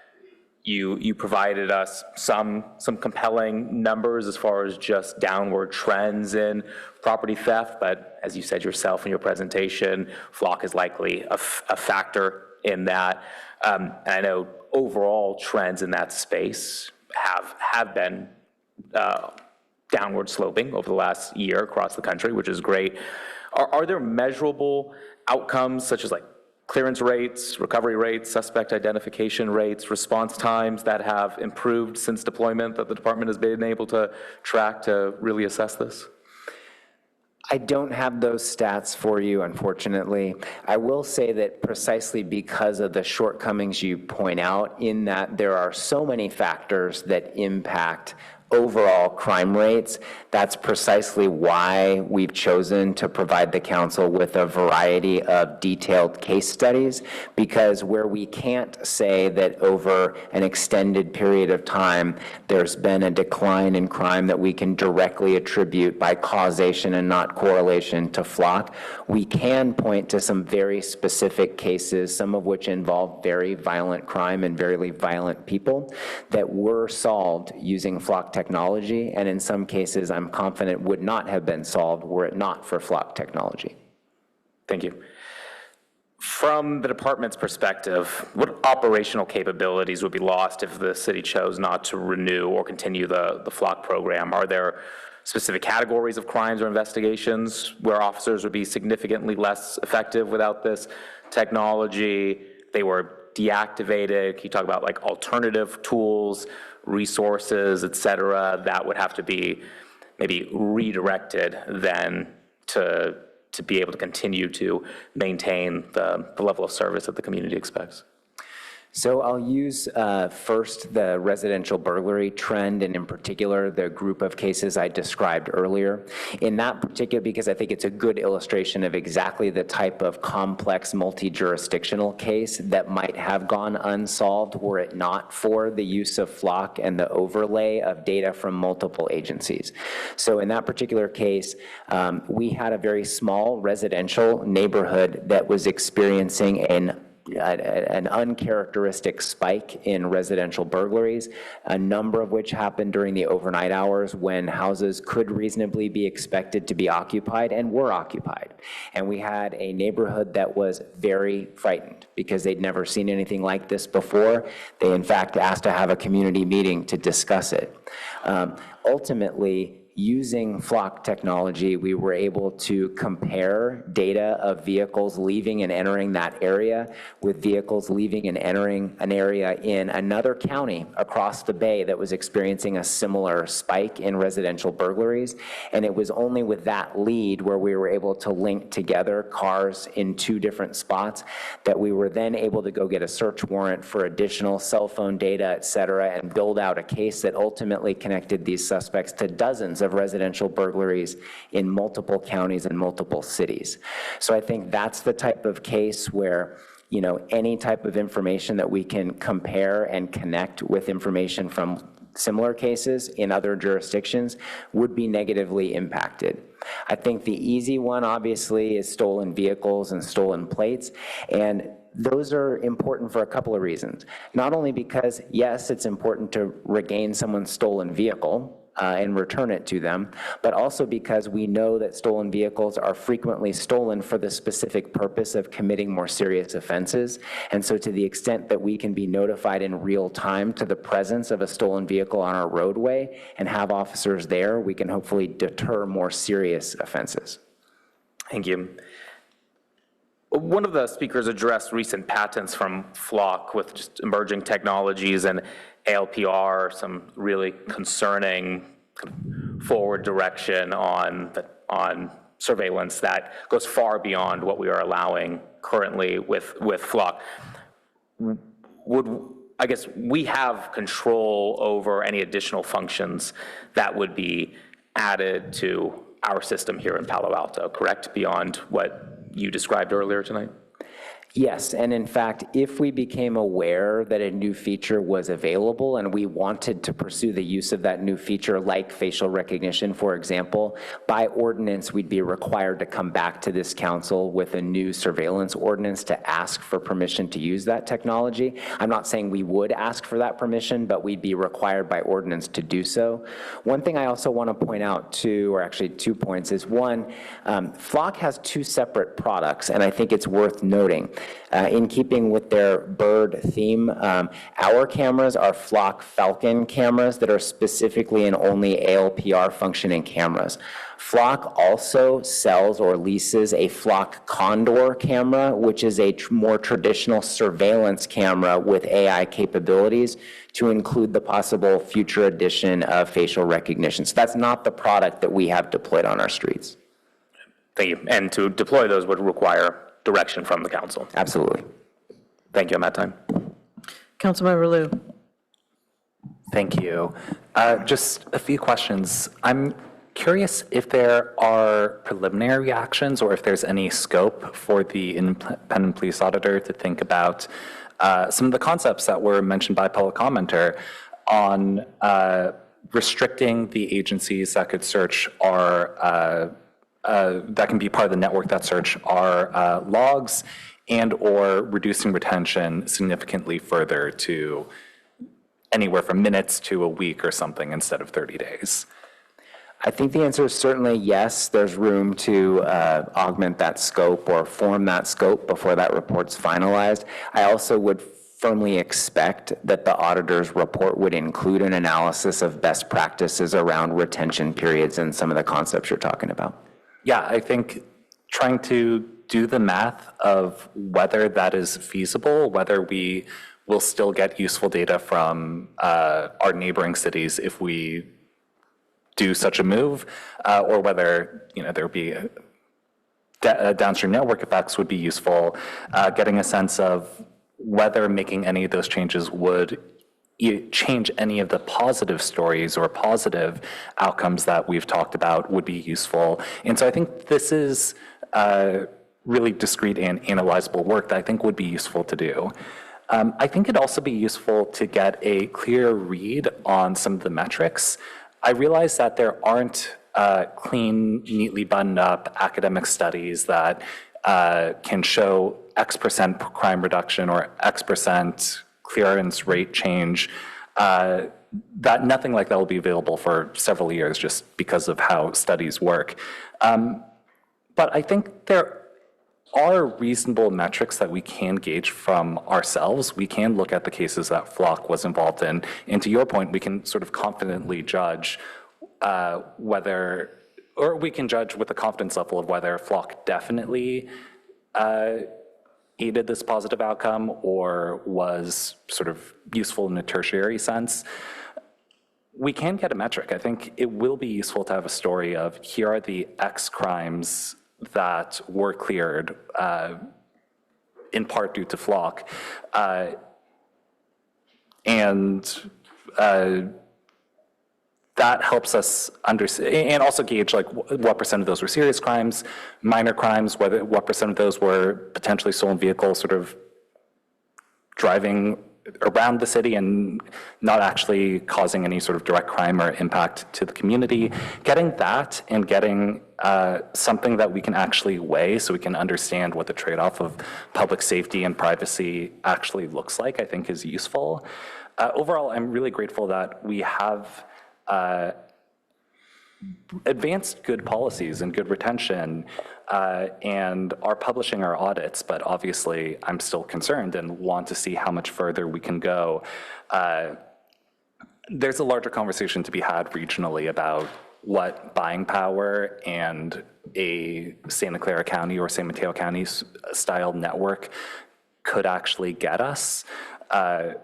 You provided us some compelling numbers as far as just downward trends in property theft, but as you said yourself in your presentation, Flock is likely a factor in that. And I know overall trends in that space have been downward sloping over the last year across the country, which is great. Are there measurable outcomes such as like clearance rates, recovery rates, suspect identification rates, response times that have improved since deployment that the department has been able to track to really assess this? I don't have those stats for you, unfortunately. I will say that precisely because of the shortcomings you point out, in that there are so many factors that impact overall crime rates, that's precisely why we've chosen to provide the council with a variety of detailed case studies, because where we can't say that over an extended period of time there's been a decline in crime that we can directly attribute by causation and not correlation to Flock, we can point to some very specific cases, some of which involve very violent crime and very violent people, that were solved using Flock technology, and in some cases I'm confident would not have been solved were it not for Flock technology. Thank you. From the department's perspective, what operational capabilities would be lost if the city chose not to renew or continue the Flock program? Are there specific categories of crimes or investigations where officers would be significantly less effective without this technology? They were deactivated. Can you talk about like alternative tools, resources, et cetera, that would have to be maybe redirected then to be able to continue to maintain the level of service that the community expects? So I'll use first the residential burglary trend, and in particular, the group of cases I described earlier. In that particular, because I think it's a good illustration of exactly the type of complex multi-jurisdictional case that might have gone unsolved were it not for the use of Flock and the overlay of data from multiple agencies. So in that particular case, we had a very small residential neighborhood that was experiencing an uncharacteristic spike in residential burglaries, a number of which happened during the overnight hours when houses could reasonably be expected to be occupied and were occupied. And we had a neighborhood that was very frightened because they'd never seen anything like this before. They, in fact, asked to have a community meeting to discuss it. Ultimately, using Flock technology, we were able to compare data of vehicles leaving and entering that area with vehicles leaving and entering an area in another county across the bay that was experiencing a similar spike in residential burglaries. And it was only with that lead where we were able to link together cars in 2 different spots that we were then able to go get a search warrant for additional cell phone data, et cetera, and build out a case that ultimately connected these suspects to dozens of residential burglaries in multiple counties and multiple cities. So I think that's the type of case where, you know, any type of information that we can compare and connect with information from similar cases in other jurisdictions would be negatively impacted. I think the easy one, obviously, is stolen vehicles and stolen plates, and those are important for a couple of reasons. Not only because, yes, it's important to regain someone's stolen vehicle, and return it to them, but also because we know that stolen vehicles are frequently stolen for the specific purpose of committing more serious offenses. And so to the extent that we can be notified in real time to the presence of a stolen vehicle on our roadway and have officers there, we can hopefully deter more serious offenses. Thank you. One of the speakers addressed recent patents from Flock with just emerging technologies and ALPR, some really concerning forward direction on surveillance that goes far beyond what we are allowing currently with Flock. I guess we have control over any additional functions that would be added to our system here in Palo Alto, correct? Beyond what you described earlier tonight? Yes, and in fact, if we became aware that a new feature was available and we wanted to pursue the use of that new feature, like facial recognition, for example, by ordinance, we'd be required to come back to this council with a new surveillance ordinance to ask for permission to use that technology. I'm not saying we would ask for that permission, but we'd be required by ordinance to do so. One thing I also want to point out too, or actually 2 points, is one, Flock has 2 separate products, and I think it's worth noting. In keeping with their bird theme, our cameras are Flock Falcon cameras that are specifically and only ALPR functioning cameras. Flock also sells or leases a Flock Condor camera, which is a more traditional surveillance camera with AI capabilities to include the possible future addition of facial recognition. So that's not the product that we have deployed on our streets. Thank you. And to deploy those would require direction from the council. Absolutely. Thank you on that time. Councilmember Liu. Thank you. Just a few questions. I'm curious if there are preliminary actions or if there's any scope for the independent police auditor to think about some of the concepts that were mentioned by public commenter on restricting the agencies that could search our that can be part of the network that search our logs, and or reducing retention significantly further to anywhere from minutes to a week or something instead of 30 days. I think the answer is certainly yes. There's room to augment that scope or form that scope before that report's finalized. I also would firmly expect that the auditor's report would include an analysis of best practices around retention periods and some of the concepts you're talking about. Yeah, I think trying to do the math of whether that is feasible, whether we will still get useful data from our neighboring cities if we do such a move, or whether there would be downstream network effects would be useful, getting a sense of whether making any of those changes would change any of the positive stories or positive outcomes that we've talked about would be useful. And so I think this is really discrete and analyzable work that I think would be useful to do. I think it'd also be useful to get a clear read on some of the metrics. I realize that there aren't clean, neatly buttoned up academic studies that can show X% crime reduction or X% clearance rate change, that nothing like that will be available for several years just because of how studies work. But I think there are reasonable metrics that we can gauge from ourselves. We can look at the cases that Flock was involved in, and to your point, we can sort of confidently judge whether, or we can judge with a confidence level of whether Flock definitely aided this positive outcome or was sort of useful in a tertiary sense. We can get a metric. I think it will be useful to have a story of here are the X crimes that were cleared in part due to Flock. That helps us understand and also gauge like what percent of those were serious crimes, minor crimes, what percent of those were potentially stolen vehicles sort of driving around the city and not actually causing any sort of direct crime or impact to the community. Getting that and getting something that we can actually weigh so we can understand what the trade-off of public safety and privacy actually looks like, I think is useful. Overall, I'm really grateful that we have advanced good policies and good retention and are publishing our audits, but obviously I'm still concerned and want to see how much further we can go. There's a larger conversation to be had regionally about what buying power and a Santa Clara County or San Mateo County style network could actually get us. I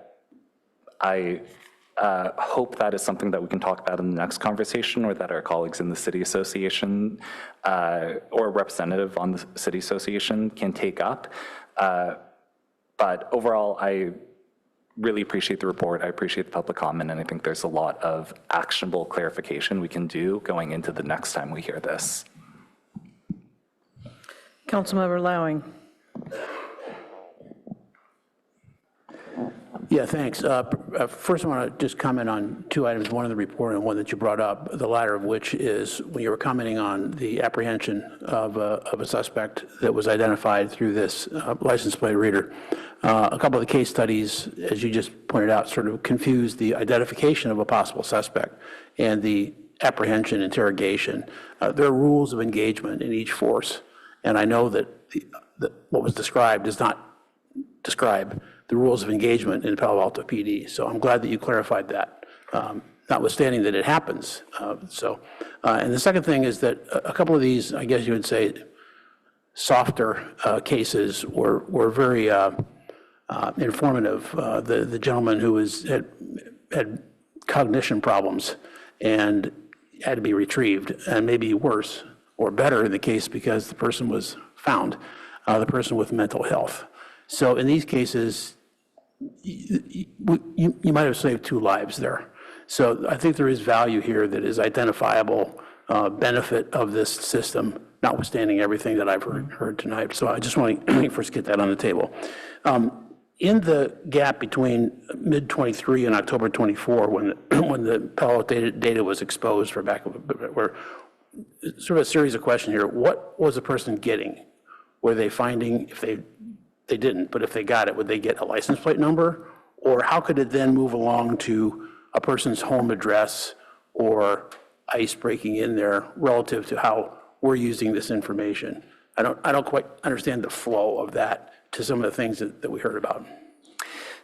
hope that is something that we can talk about in the next conversation, or that our colleagues in the City Association or a representative on the City Association can take up. But overall, I really appreciate the report. I appreciate the public comment, and I think there's a lot of actionable clarification we can do going into the next time we hear this. Councilmember Lowing. Yeah, thanks. First, I want to just comment on two items, one in the report and one that you brought up, the latter of which is when you were commenting on the apprehension of a suspect that was identified through this license plate reader. A couple of the case studies, as you just pointed out, sort of confused the identification of a possible suspect and the apprehension interrogation. There are rules of engagement in each force, and I know that what was described does not describe the rules of engagement in Palo Alto PD. So I'm glad that you clarified that, notwithstanding that it happens. And the second thing is that a couple of these, I guess you would say, softer cases were very informative. The gentleman who had cognition problems and had to be retrieved, and maybe worse or better in the case because the person was found, the person with mental health. So in these cases, you might have saved 2 lives there. So I think there is value here that is identifiable benefit of this system, notwithstanding everything that I've heard tonight. So I just want to first get that on the table. In the gap between mid-23 and October 24, when the Palo Alto data was exposed, for back where sort of a series of questions here. What was the person getting? Were they finding, if they didn't, but if they got it, would they get a license plate number? Or how could it then move along to a person's home address or ICE breaking in there relative to how we're using this information? I don't quite understand the flow of that to some of the things that we heard about.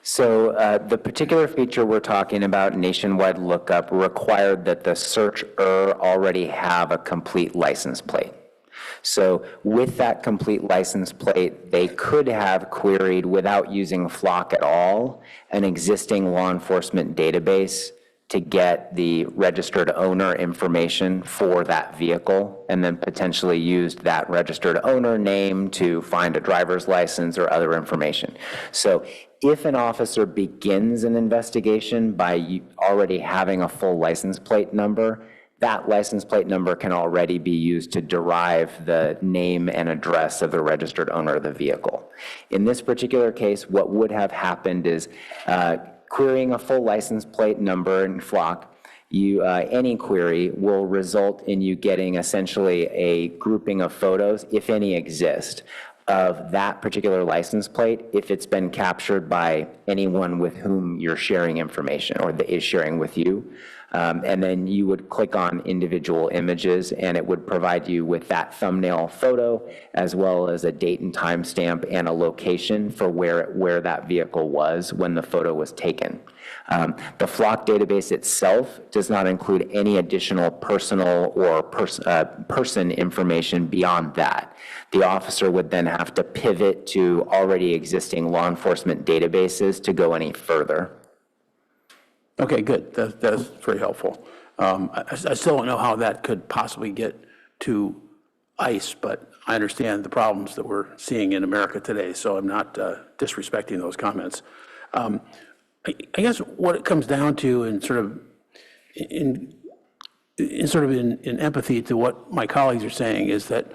So the particular feature we're talking about, nationwide lookup, required that the searcher already have a complete license plate. So with that complete license plate, they could have queried without using Flock at all an existing law enforcement database to get the registered owner information for that vehicle, and then potentially used that registered owner name to find a driver's license or other information. So if an officer begins an investigation by already having a full license plate number, that license plate number can already be used to derive the name and address of the registered owner of the vehicle. In this particular case, what would have happened is querying a full license plate number in Flock, any query will result in you getting essentially a grouping of photos, if any exist, of that particular license plate if it's been captured by anyone with whom you're sharing information or that is sharing with you. And then you would click on individual images, and it would provide you with that thumbnail photo, as well as a date and time stamp and a location for where that vehicle was when the photo was taken. The Flock database itself does not include any additional personal or person information beyond that. The officer would then have to pivot to already existing law enforcement databases to go any further. Okay, good. That's very helpful. I still don't know how that could possibly get to ICE, but I understand the problems that we're seeing in America today, so I'm not disrespecting those comments. I guess what it comes down to, and sort of in empathy to what my colleagues are saying, is that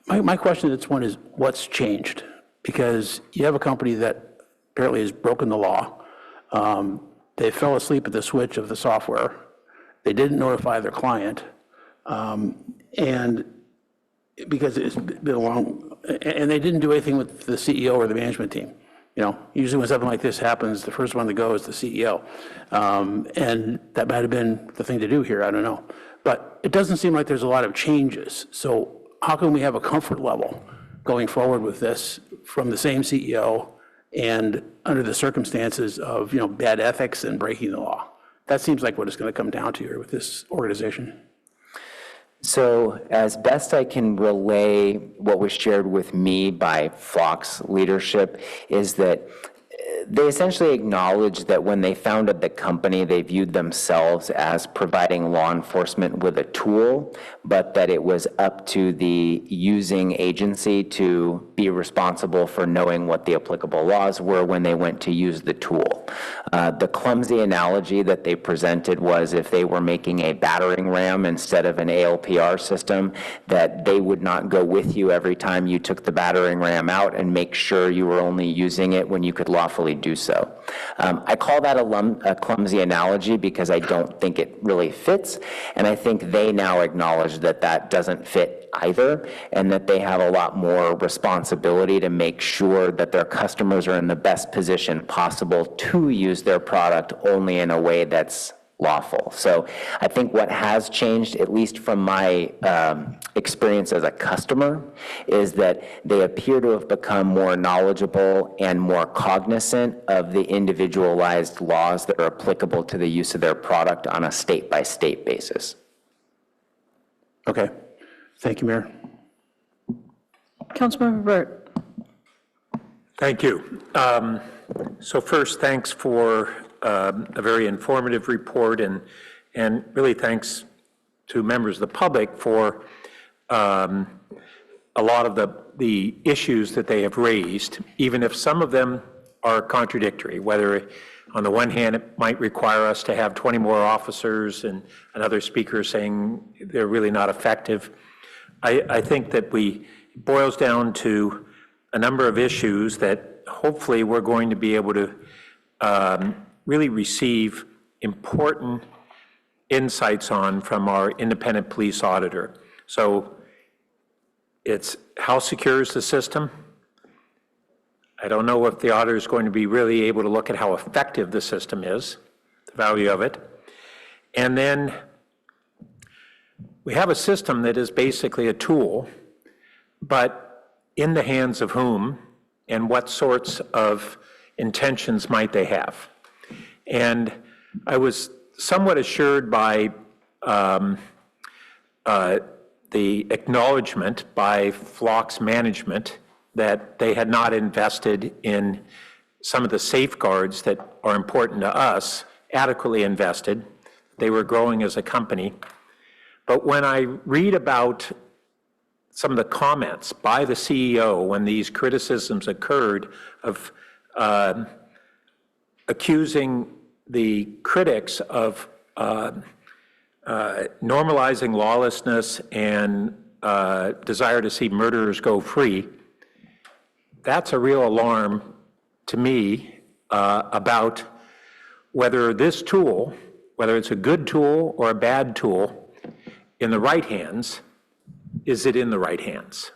my question at this point is, what's changed? Because you have a company that apparently has broken the law. They fell asleep at the switch of the software. They didn't notify their client, and because it's been a long, and they didn't do anything with the CEO or the management team. You know, usually when something like this happens, the first one to go is the CEO, and that might have been the thing to do here. I don't know, but it doesn't seem like there's a lot of changes. So how can we have a comfort level going forward with this from the same CEO? And under the circumstances of, bad ethics and breaking the law? That seems like what it's going to come down to here with this organization. So as best I can relay what was shared with me by Flock's leadership is that they essentially acknowledged that when they founded the company, they viewed themselves as providing law enforcement with a tool, but that it was up to the using agency to be responsible for knowing what the applicable laws were when they went to use the tool. The clumsy analogy that they presented was if they were making a battering ram instead of an ALPR system, that they would not go with you every time you took the battering ram out and make sure you were only using it when you could lawfully do so. I call that a clumsy analogy because I don't think it really fits, and I think they now acknowledge that that doesn't fit either, and that they have a lot more responsibility to make sure that their customers are in the best position possible to use their product only in a way that's lawful. So I think what has changed, at least from my experience as a customer, is that they appear to have become more knowledgeable and more cognizant of the individualized laws that are applicable to the use of their product on a state-by-state basis. Okay. Thank you, Mayor. Councilmember Burt. Thank you. So first, thanks for a very informative report, and really thanks to members of the public for a lot of the issues that they have raised, even if some of them are contradictory, whether on the one hand it might require us to have 20 more officers and another speaker saying they're really not effective. I think that it boils down to a number of issues that hopefully we're going to be able to really receive important insights on from our independent police auditor. So it's how secure is the system? I don't know if the auditor is going to be really able to look at how effective the system is, the value of it. And then we have a system that is basically a tool, but in the hands of whom and what sorts of intentions might they have? And I was somewhat assured by the acknowledgement by Flock's management that they had not invested in some of the safeguards that are important to us adequately invested. They were growing as a company. But when I read about some of the comments by the CEO when these criticisms occurred of accusing the critics of normalizing lawlessness and desire to see murderers go free, that's a real alarm to me about whether this tool, whether it's a good tool or a bad tool, in the right hands, is it in the right hands?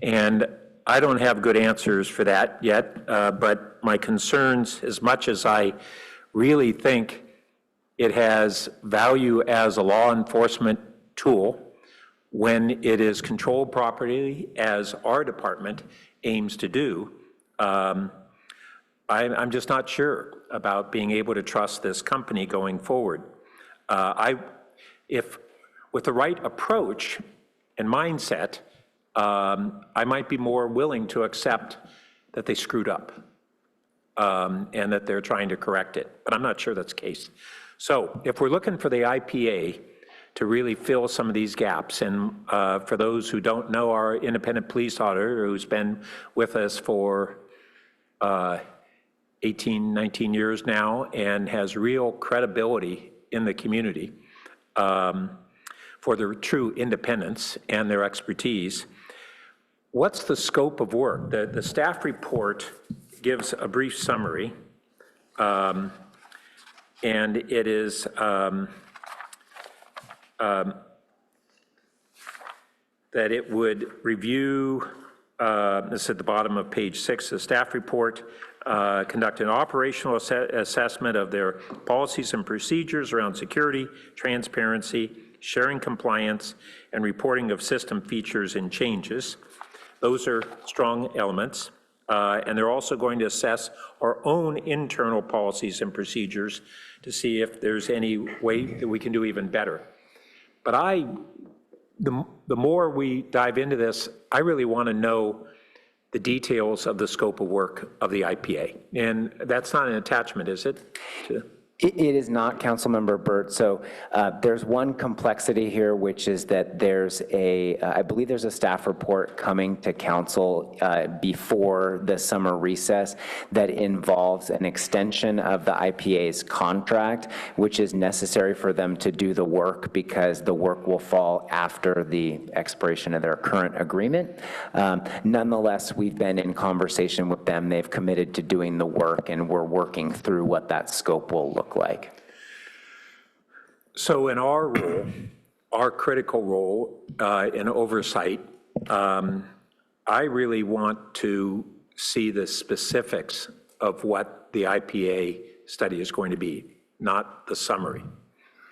And I don't have good answers for that yet, but my concerns, as much as I really think it has value as a law enforcement tool when it is controlled properly, as our department aims to do, I'm just not sure about being able to trust this company going forward. If with the right approach and mindset, I might be more willing to accept that they screwed up and that they're trying to correct it, but I'm not sure that's the case. So if we're looking for the IPA to really fill some of these gaps, and for those who don't know, our independent police auditor, who's been with us for 18, 19 years now and has real credibility in the community for their true independence and their expertise. What's the scope of work? The staff report gives a brief summary, and it is that it would review, this is at the bottom of page 6, the staff report, conduct an operational assessment of their policies and procedures around security, transparency, sharing compliance, and reporting of system features and changes. Those are strong elements. And they're also going to assess our own internal policies and procedures to see if there's any way that we can do even better. But the more we dive into this, I really want to know the details of the scope of work of the IPA. And that's not an attachment, is it? It is not, Councilmember Burt. So there's one complexity here, which is that there's I believe there's a staff report coming to council before the summer recess that involves an extension of the IPA's contract, which is necessary for them to do the work because the work will fall after the expiration of their current agreement. Nonetheless, we've been in conversation with them. They've committed to doing the work, and we're working through what that scope will look like. So in our role, our critical role in oversight, I really want to see the specifics of what the IPA study is going to be, not the summary.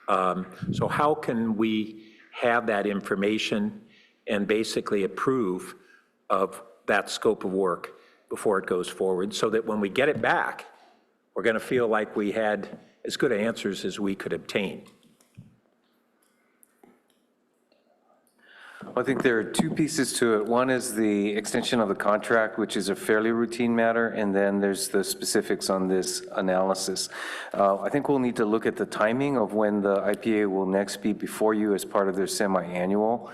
So how can we have that information and basically approve of that scope of work before it goes forward, so that when we get it back, we're going to feel like we had as good answers as we could obtain? I think there are two pieces to it. One is the extension of the contract, which is a fairly routine matter, and then there's the specifics on this analysis. I think we'll need to look at the timing of when the IPA will next be before you as part of their semi-annual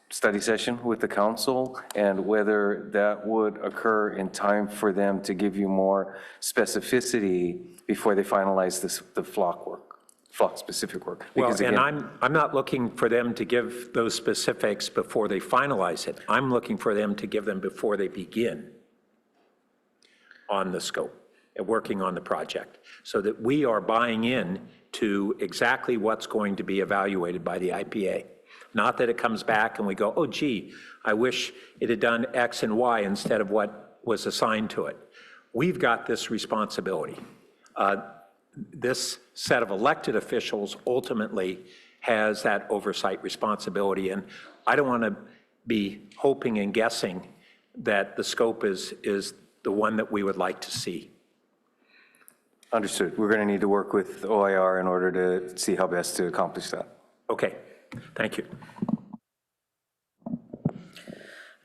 study session with the council, and whether that would occur in time for them to give you more specificity before they finalize the flock specific work. Well, Again, and I'm not looking for them to give those specifics before they finalize it. I'm looking for them to give them before they begin on the scope and working on the project, so that we are buying in to exactly what's going to be evaluated by the IPA. Not that it comes back and we go, oh, gee, I wish it had done X and Y instead of what was assigned to it. We've got this responsibility. This set of elected officials ultimately has that oversight responsibility, and I don't want to be hoping and guessing that the scope is the one that we would like to see. Understood. We're going to need to work with OIR in order to see how best to accomplish that. Okay, thank you.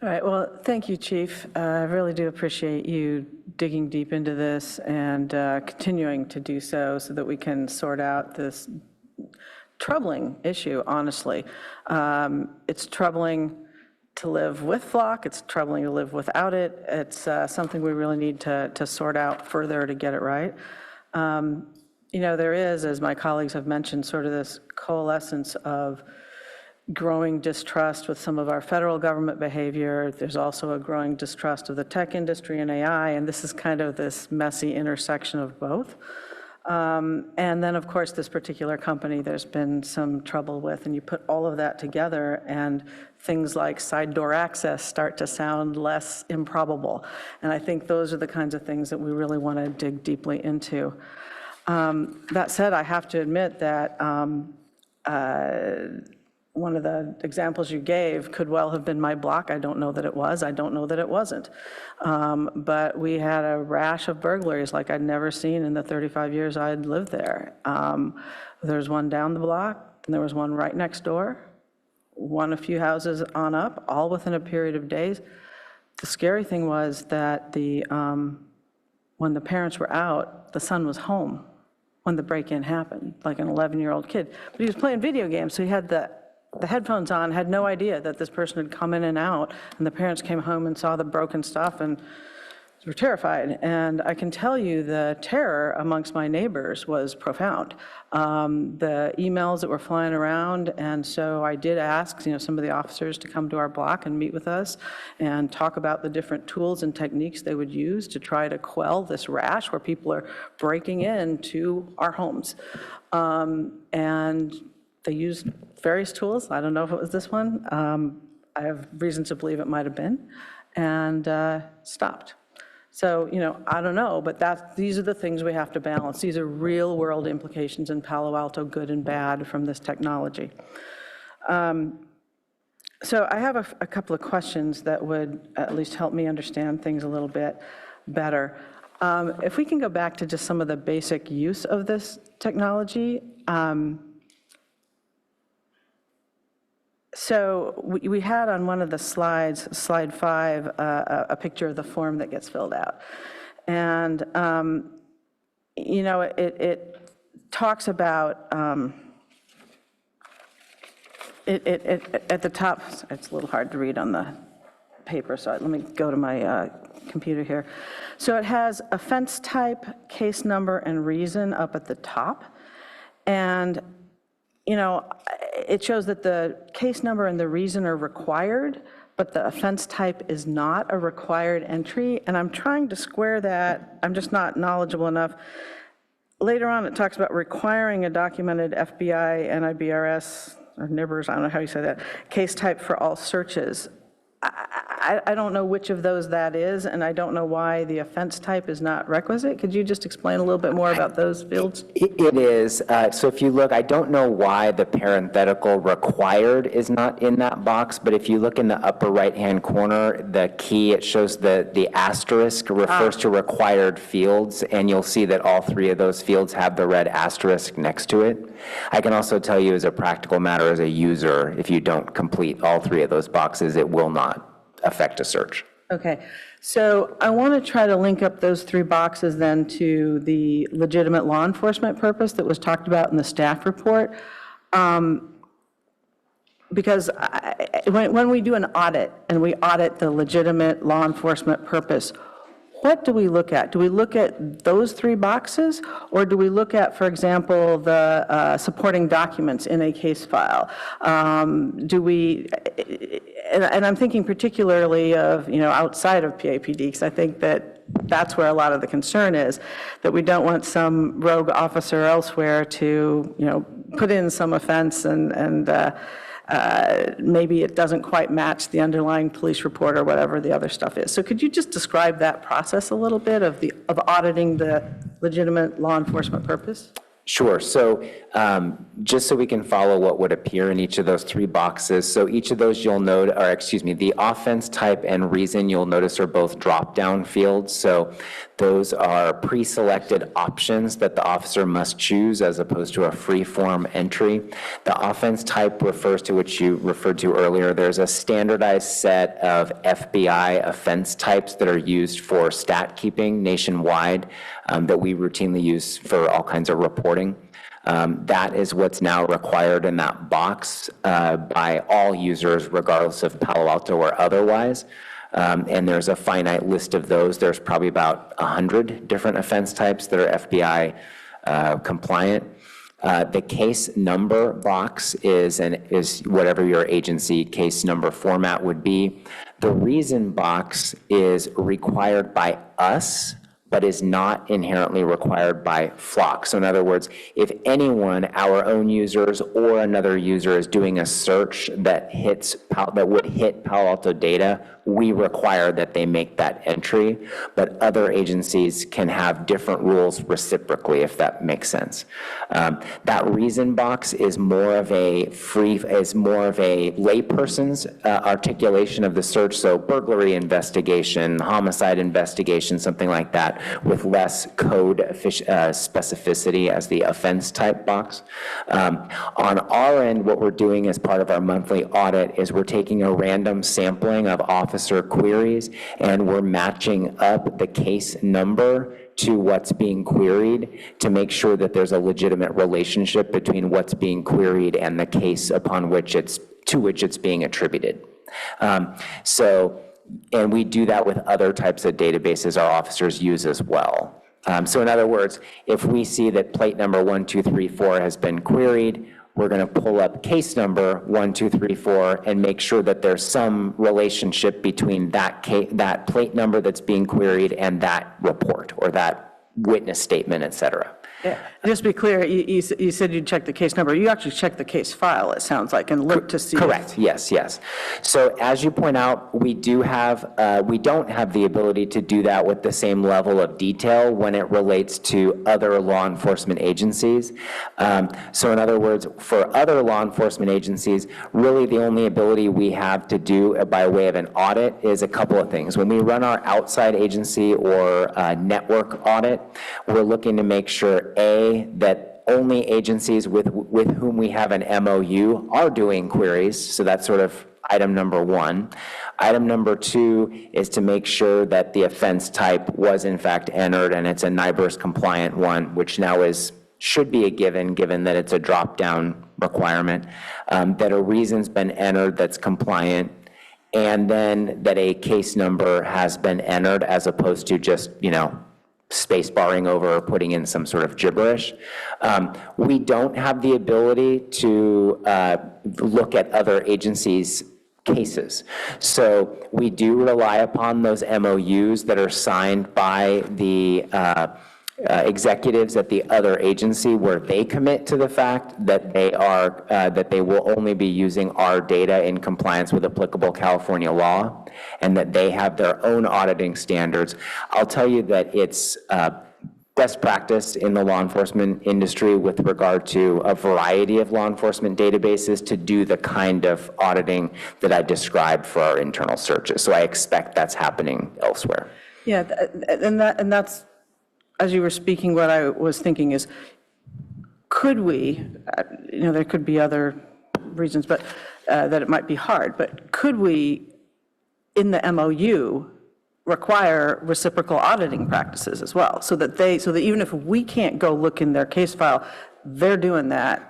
All right, well, thank you, Chief. I really do appreciate you digging deep into this and continuing to do so that we can sort out this troubling issue, honestly. It's troubling to live with Flock. It's troubling to live without it. It's something we really need to sort out further to get it right. You know, there is, as my colleagues have mentioned, sort of this coalescence of growing distrust with some of our federal government behavior. There's also a growing distrust of the tech industry and AI, and this is kind of this messy intersection of both. And then, of course, this particular company there's been some trouble with, and you put all of that together, and things like side door access start to sound less improbable. And I think those are the kinds of things that we really want to dig deeply into. That said, I have to admit that one of the examples you gave could well have been my block. I don't know that it was. I don't know that it wasn't. But we had a rash of burglaries like I'd never seen in the 35 years I'd lived there. There's one down the block, and there was one right next door, one a few houses on up, all within a period of days. The scary thing was that when the parents were out, the son was home when the break-in happened, like an 11-year-old kid. But he was playing video games, so he had the headphones on, had no idea that this person had come in and out, and the parents came home and saw the broken stuff and were terrified. And I can tell you the terror amongst my neighbors was profound. The emails that were flying around, and so I did ask, you know, some of the officers to come to our block and meet with us and talk about the different tools and techniques they would use to try to quell this rash where people are breaking into our homes. And they used various tools. I don't know if it was this one. I have reason to believe it might have been, and stopped. So, you know, I don't know, but these are the things we have to balance. These are real world implications in Palo Alto, good and bad, from this technology. So I have a couple of questions that would at least help me understand things a little bit better. If we can go back to just some of the basic use of this technology. So we had on one of the slides, slide 5, a picture of the form that gets filled out. And, you know, it talks about, at the top, it's a little hard to read on the paper, so let me go to my computer here. So it has offense type, case number, and reason up at the top. And you know, it shows that the case number and the reason are required, but the offense type is not a required entry. And I'm trying to square that. I'm just not knowledgeable enough. Later on, it talks about requiring a documented FBI, NIBRS, or NIBRS, I don't know how you say that, case type for all searches. I don't know which of those that is, and I don't know why the offense type is not requisite. Could you just explain a little bit more about those fields? It is. So if you look, I don't know why the parenthetical required is not in that box, but if you look in the upper right-hand corner, the key, it shows the asterisk refers to required fields, and you'll see that all 3 of those fields have the red asterisk next to it. I can also tell you as a practical matter, as a user, if you don't complete all 3 of those boxes, it will not affect a search. Okay, so I want to try to link up those 3 boxes then to the legitimate law enforcement purpose that was talked about in the staff report. Because when we do an audit and we audit the legitimate law enforcement purpose, what do we look at? Do we look at those 3 boxes, or do we look at, for example, the supporting documents in a case file? Do we, and I'm thinking particularly of, you know, outside of PAPD, because I think that that's where a lot of the concern is, that we don't want some rogue officer elsewhere to, you know, put in some offense and maybe it doesn't quite match the underlying police report or whatever the other stuff is. So could you just describe that process a little bit of auditing the legitimate law enforcement purpose? Sure. So just so we can follow what would appear in each of those 3 boxes, so each of those you'll note, or excuse me, the offense type and reason you'll notice are both drop-down fields. So Those are pre-selected options that the officer must choose as opposed to a free-form entry. The offense type refers to, which you referred to earlier, there's a standardized set of FBI offense types that are used for stat keeping nationwide that we routinely use for all kinds of reporting. That is what's now required in that box by all users, regardless of Palo Alto or otherwise. And there's a finite list of those. There's probably about 100 different offense types that are FBI compliant. The case number box is whatever your agency case number format would be. The reason box is required by us, but is not inherently required by Flock. So in other words, if anyone, our own users or another user is doing a search that would hit Palo Alto data, we require that they make that entry, but other agencies can have different rules reciprocally, if that makes sense. That reason box is more of a layperson's articulation of the search, so burglary investigation, homicide investigation, something like that, with less code specificity as the offense type box. On our end, what we're doing as part of our monthly audit is we're taking a random sampling of officer queries, and we're matching up the case number to what's being queried to make sure that there's a legitimate relationship between what's being queried and the case upon which it's being attributed. And we do that with other types of databases our officers use as well. So in other words, if we see that plate number 1234 has been queried, we're going to pull up case number 1234 and make sure that there's some relationship between that plate number that's being queried and that report or that witness statement, et cetera. Yeah. Just to be clear, you said you'd check the case number. You actually check the case file, it sounds like, and look to see. Correct. Yes. So as you point out, we don't have the ability to do that with the same level of detail when it relates to other law enforcement agencies. So in other words, for other law enforcement agencies, really the only ability we have to do by way of an audit is a couple of things. When we run our outside agency or network audit, we're looking to make sure that only agencies with whom we have an MOU are doing queries, so that's sort of item number one. Item number two is to make sure that the offense type was in fact entered and it's a NIBRS compliant one, which now should be a given that it's a drop-down requirement, that a reason's been entered that's compliant, and then that a case number has been entered as opposed to just, space barring over or putting in some sort of gibberish. We don't have the ability to look at other agencies' cases. So we do rely upon those MOUs that are signed by the executives at the other agency, where they commit to the fact that they will only be using our data in compliance with applicable California law, and that they have their own auditing standards. I'll tell you that it's best practice in the law enforcement industry with regard to a variety of law enforcement databases to do the kind of auditing that I described for our internal searches. So I expect that's happening elsewhere. Yeah, and that's, as you were speaking, what I was thinking is, could we, there could be other reasons, but that it might be hard, but could we, in the MOU, require reciprocal auditing practices as well, so that even if we can't go look in their case file, they're doing that.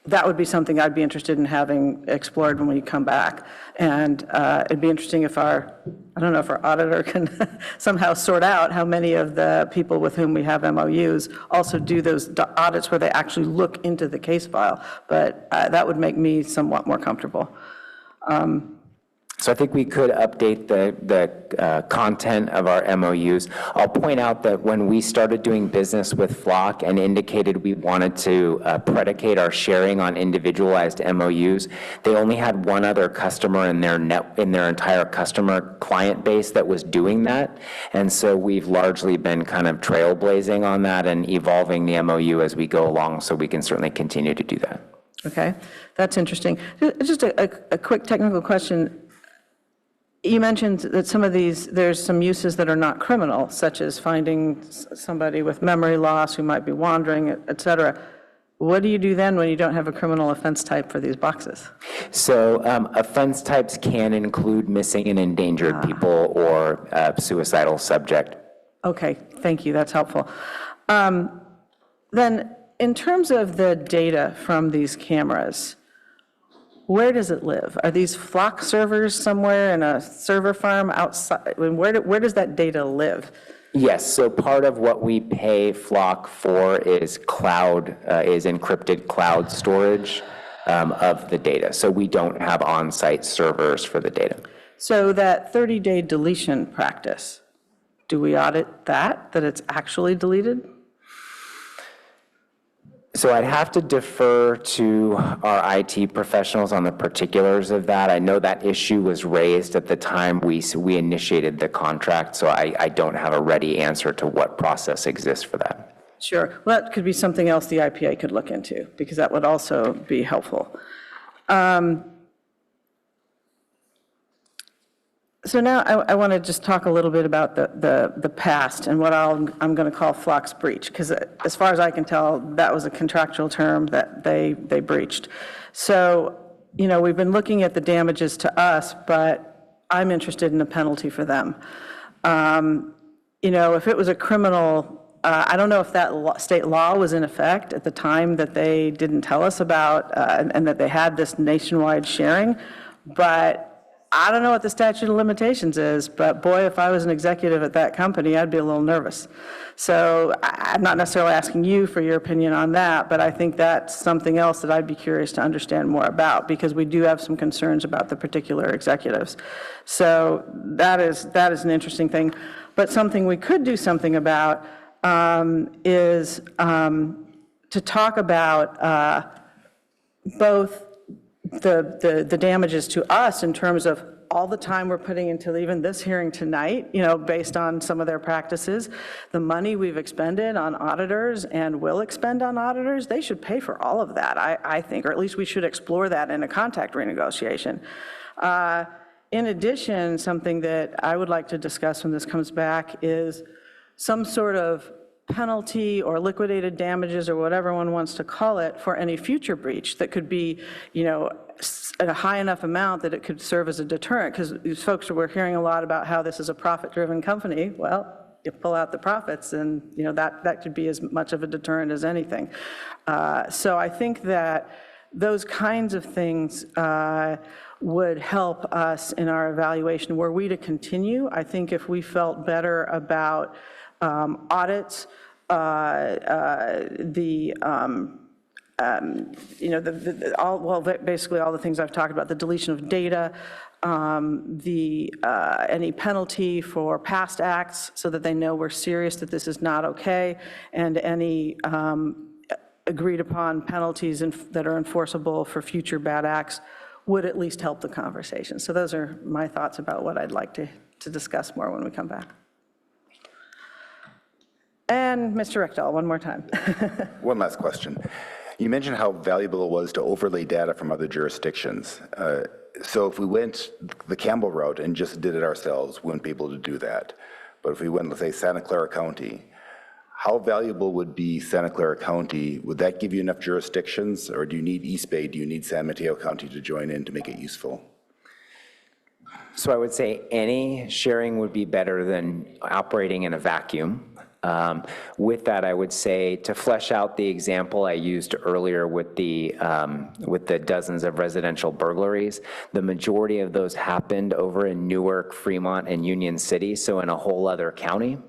That would be something I'd be interested in having explored when we come back. And it'd be interesting if I don't know if our auditor can somehow sort out how many of the people with whom we have MOUs also do those audits where they actually look into the case file. But that would make me somewhat more comfortable. So I think we could update the content of our MOUs. I'll point out that when we started doing business with Flock and indicated we wanted to predicate our sharing on individualized MOUs, they only had one other customer in their entire customer client base that was doing that. And so we've largely been kind of trailblazing on that and evolving the MOU as we go along, so we can certainly continue to do that. Okay, that's interesting. Just a quick technical question. You mentioned that some of these, there's some uses that are not criminal, such as finding somebody with memory loss who might be wandering, et cetera. What do you do then when you don't have a criminal offense type for these boxes? So offense types can include missing and endangered people or suicidal subject. Okay, thank you, that's helpful. Then, in terms of the data from these cameras, where does it live? Are these Flock servers somewhere in a server farm outside? I mean, where does that data live? Yes, so part of what we pay Flock for is encrypted cloud storage of the data. So we don't have on-site servers for the data. So that 30-day deletion practice, do we audit that it's actually deleted? So I'd have to defer to our IT professionals on the particulars of that. I know that issue was raised at the time we initiated the contract, so I don't have a ready answer to what process exists for that. Sure. Well, that could be something else the IPA could look into, because that would also be helpful. So now I want to just talk a little bit about the past and what I'm going to call Flock's breach, because as far as I can tell, that was a contractual term that they breached. So, you know, we've been looking at the damages to us, but I'm interested in a penalty for them. You know, if it was a criminal, I don't know if that state law was in effect at the time that they didn't tell us about and that they had this nationwide sharing, but I don't know what the statute of limitations is, but boy, if I was an executive at that company, I'd be a little nervous. So I'm not necessarily asking you for your opinion on that, but I think that's something else that I'd be curious to understand more about, because we do have some concerns about the particular executives. So that is an interesting thing. But something we could do something about is to talk about both the damages to us in terms of all the time we're putting into even this hearing tonight, you know, based on some of their practices, the money we've expended on auditors and will expend on auditors, they should pay for all of that, I think, or at least we should explore that in a contract renegotiation. In addition, something that I would like to discuss when this comes back is some sort of penalty or liquidated damages or whatever one wants to call it for any future breach that could be, you know, at a high enough amount that it could serve as a deterrent, because these folks were hearing a lot about how this is a profit-driven company. Well, you pull out the profits and, you know, that could be as much of a deterrent as anything. So I think that those kinds of things would help us in our evaluation. Were we to continue, I think if we felt better about audits, you know, basically all the things I've talked about, the deletion of data, any penalty for past acts so that they know we're serious, that this is not okay, and any agreed upon penalties that are enforceable for future bad acts would at least help the conversation. So those are my thoughts about what I'd like to discuss more when we come back. And Mr. Rickdahl, one more time. One last question. You mentioned how valuable it was to overlay data from other jurisdictions. So if we went the Campbell route and just did it ourselves, we wouldn't be able to do that. But if we went, let's say, Santa Clara County, how valuable would be Santa Clara County? Would that give you enough jurisdictions, or do you need East Bay, do you need San Mateo County to join in to make it useful? So I would say any sharing would be better than operating in a vacuum. With that, I would say to flesh out the example I used earlier with the dozens of residential burglaries, the majority of those happened over in Newark, Fremont, and Union City, so in a whole other county.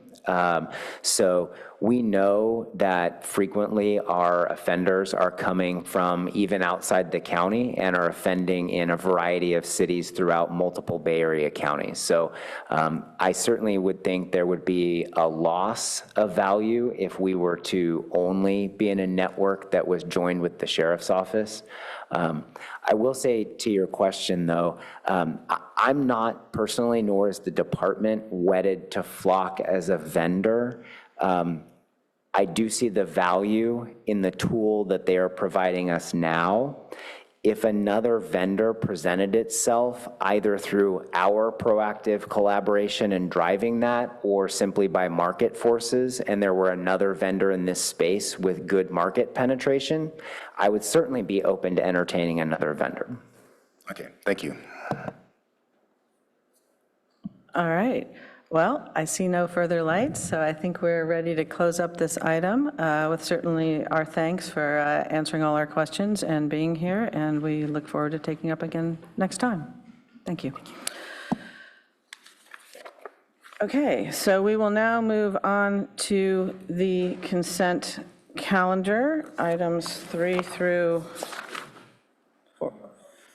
So we know that frequently our offenders are coming from even outside the county and are offending in a variety of cities throughout multiple Bay Area counties. So I certainly would think there would be a loss of value if we were to only be in a network that was joined with the sheriff's office. I will say to your question, though, I'm not personally, nor is the department, wedded to Flock as a vendor. I do see the value in the tool that they are providing us now. if another vendor presented itself either through our proactive collaboration and driving that or simply by market forces, and there were another vendor in this space with good market penetration, I would certainly be open to entertaining another vendor. Okay, thank you. All right. Well, I see no further lights, so I think we're ready to close up this item with certainly our thanks for answering all our questions and being here, and we look forward to taking up again next time. Thank you. Okay, so we will now move on to the consent calendar, items 3 through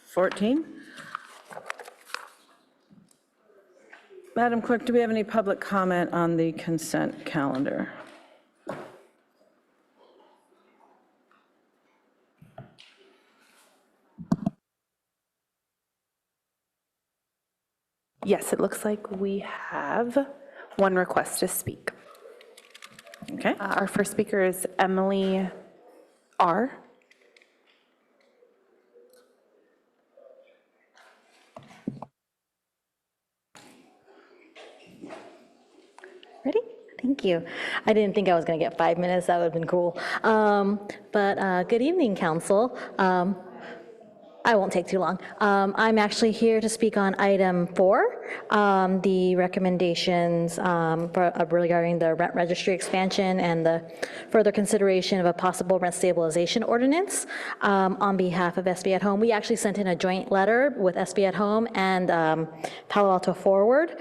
14. Madam Clerk, do we have any public comment on the consent calendar? Yes, it looks like we have one request to speak. Okay. Our first speaker is Emily R. Ready? Thank you. I didn't think I was going to get 5 minutes. That would have been cool. But good evening, Council. I won't take too long. I'm actually here to speak on item 4, the recommendations regarding the rent registry expansion and the further consideration of a possible rent stabilization ordinance on behalf of SB at Home. We actually sent in a joint letter with SB at Home and Palo Alto Forward.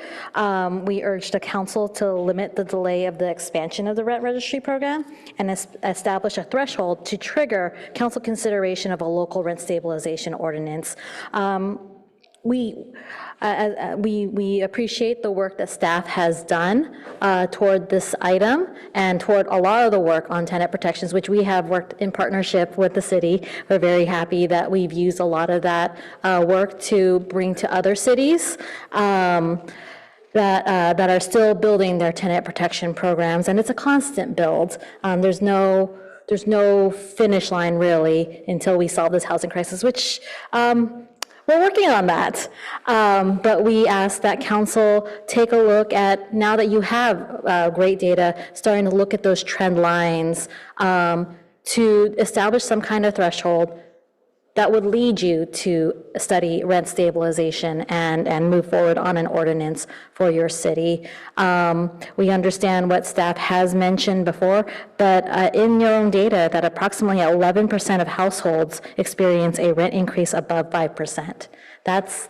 We urged the council to limit the delay of the expansion of the rent registry program and establish a threshold to trigger council consideration of a local rent stabilization ordinance. We appreciate the work that staff has done toward this item and toward a lot of the work on tenant protections, which we have worked in partnership with the city. We're very happy that we've used a lot of that work to bring to other cities that are still building their tenant protection programs, and it's a constant build. There's no finish line really until we solve this housing crisis, which we're working on that. But we ask that council take a look at, now that you have great data, starting to look at those trend lines to establish some kind of threshold that would lead you to study rent stabilization and move forward on an ordinance for your city. We understand what staff has mentioned before, but in your own data that approximately 11% of households experience a rent increase above 5%. That's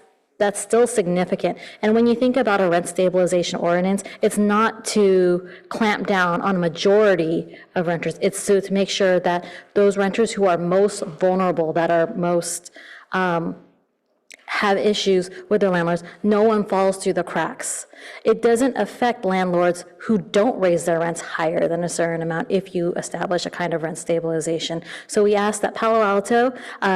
still significant. And when you think about a rent stabilization ordinance, it's not to clamp down on a majority of renters. It's to make sure that those renters who are most vulnerable, that are most have issues with their landlords, no one falls through the cracks. It doesn't affect landlords who don't raise their rents higher than a certain amount if you establish a kind of rent stabilization. So we ask that Palo Alto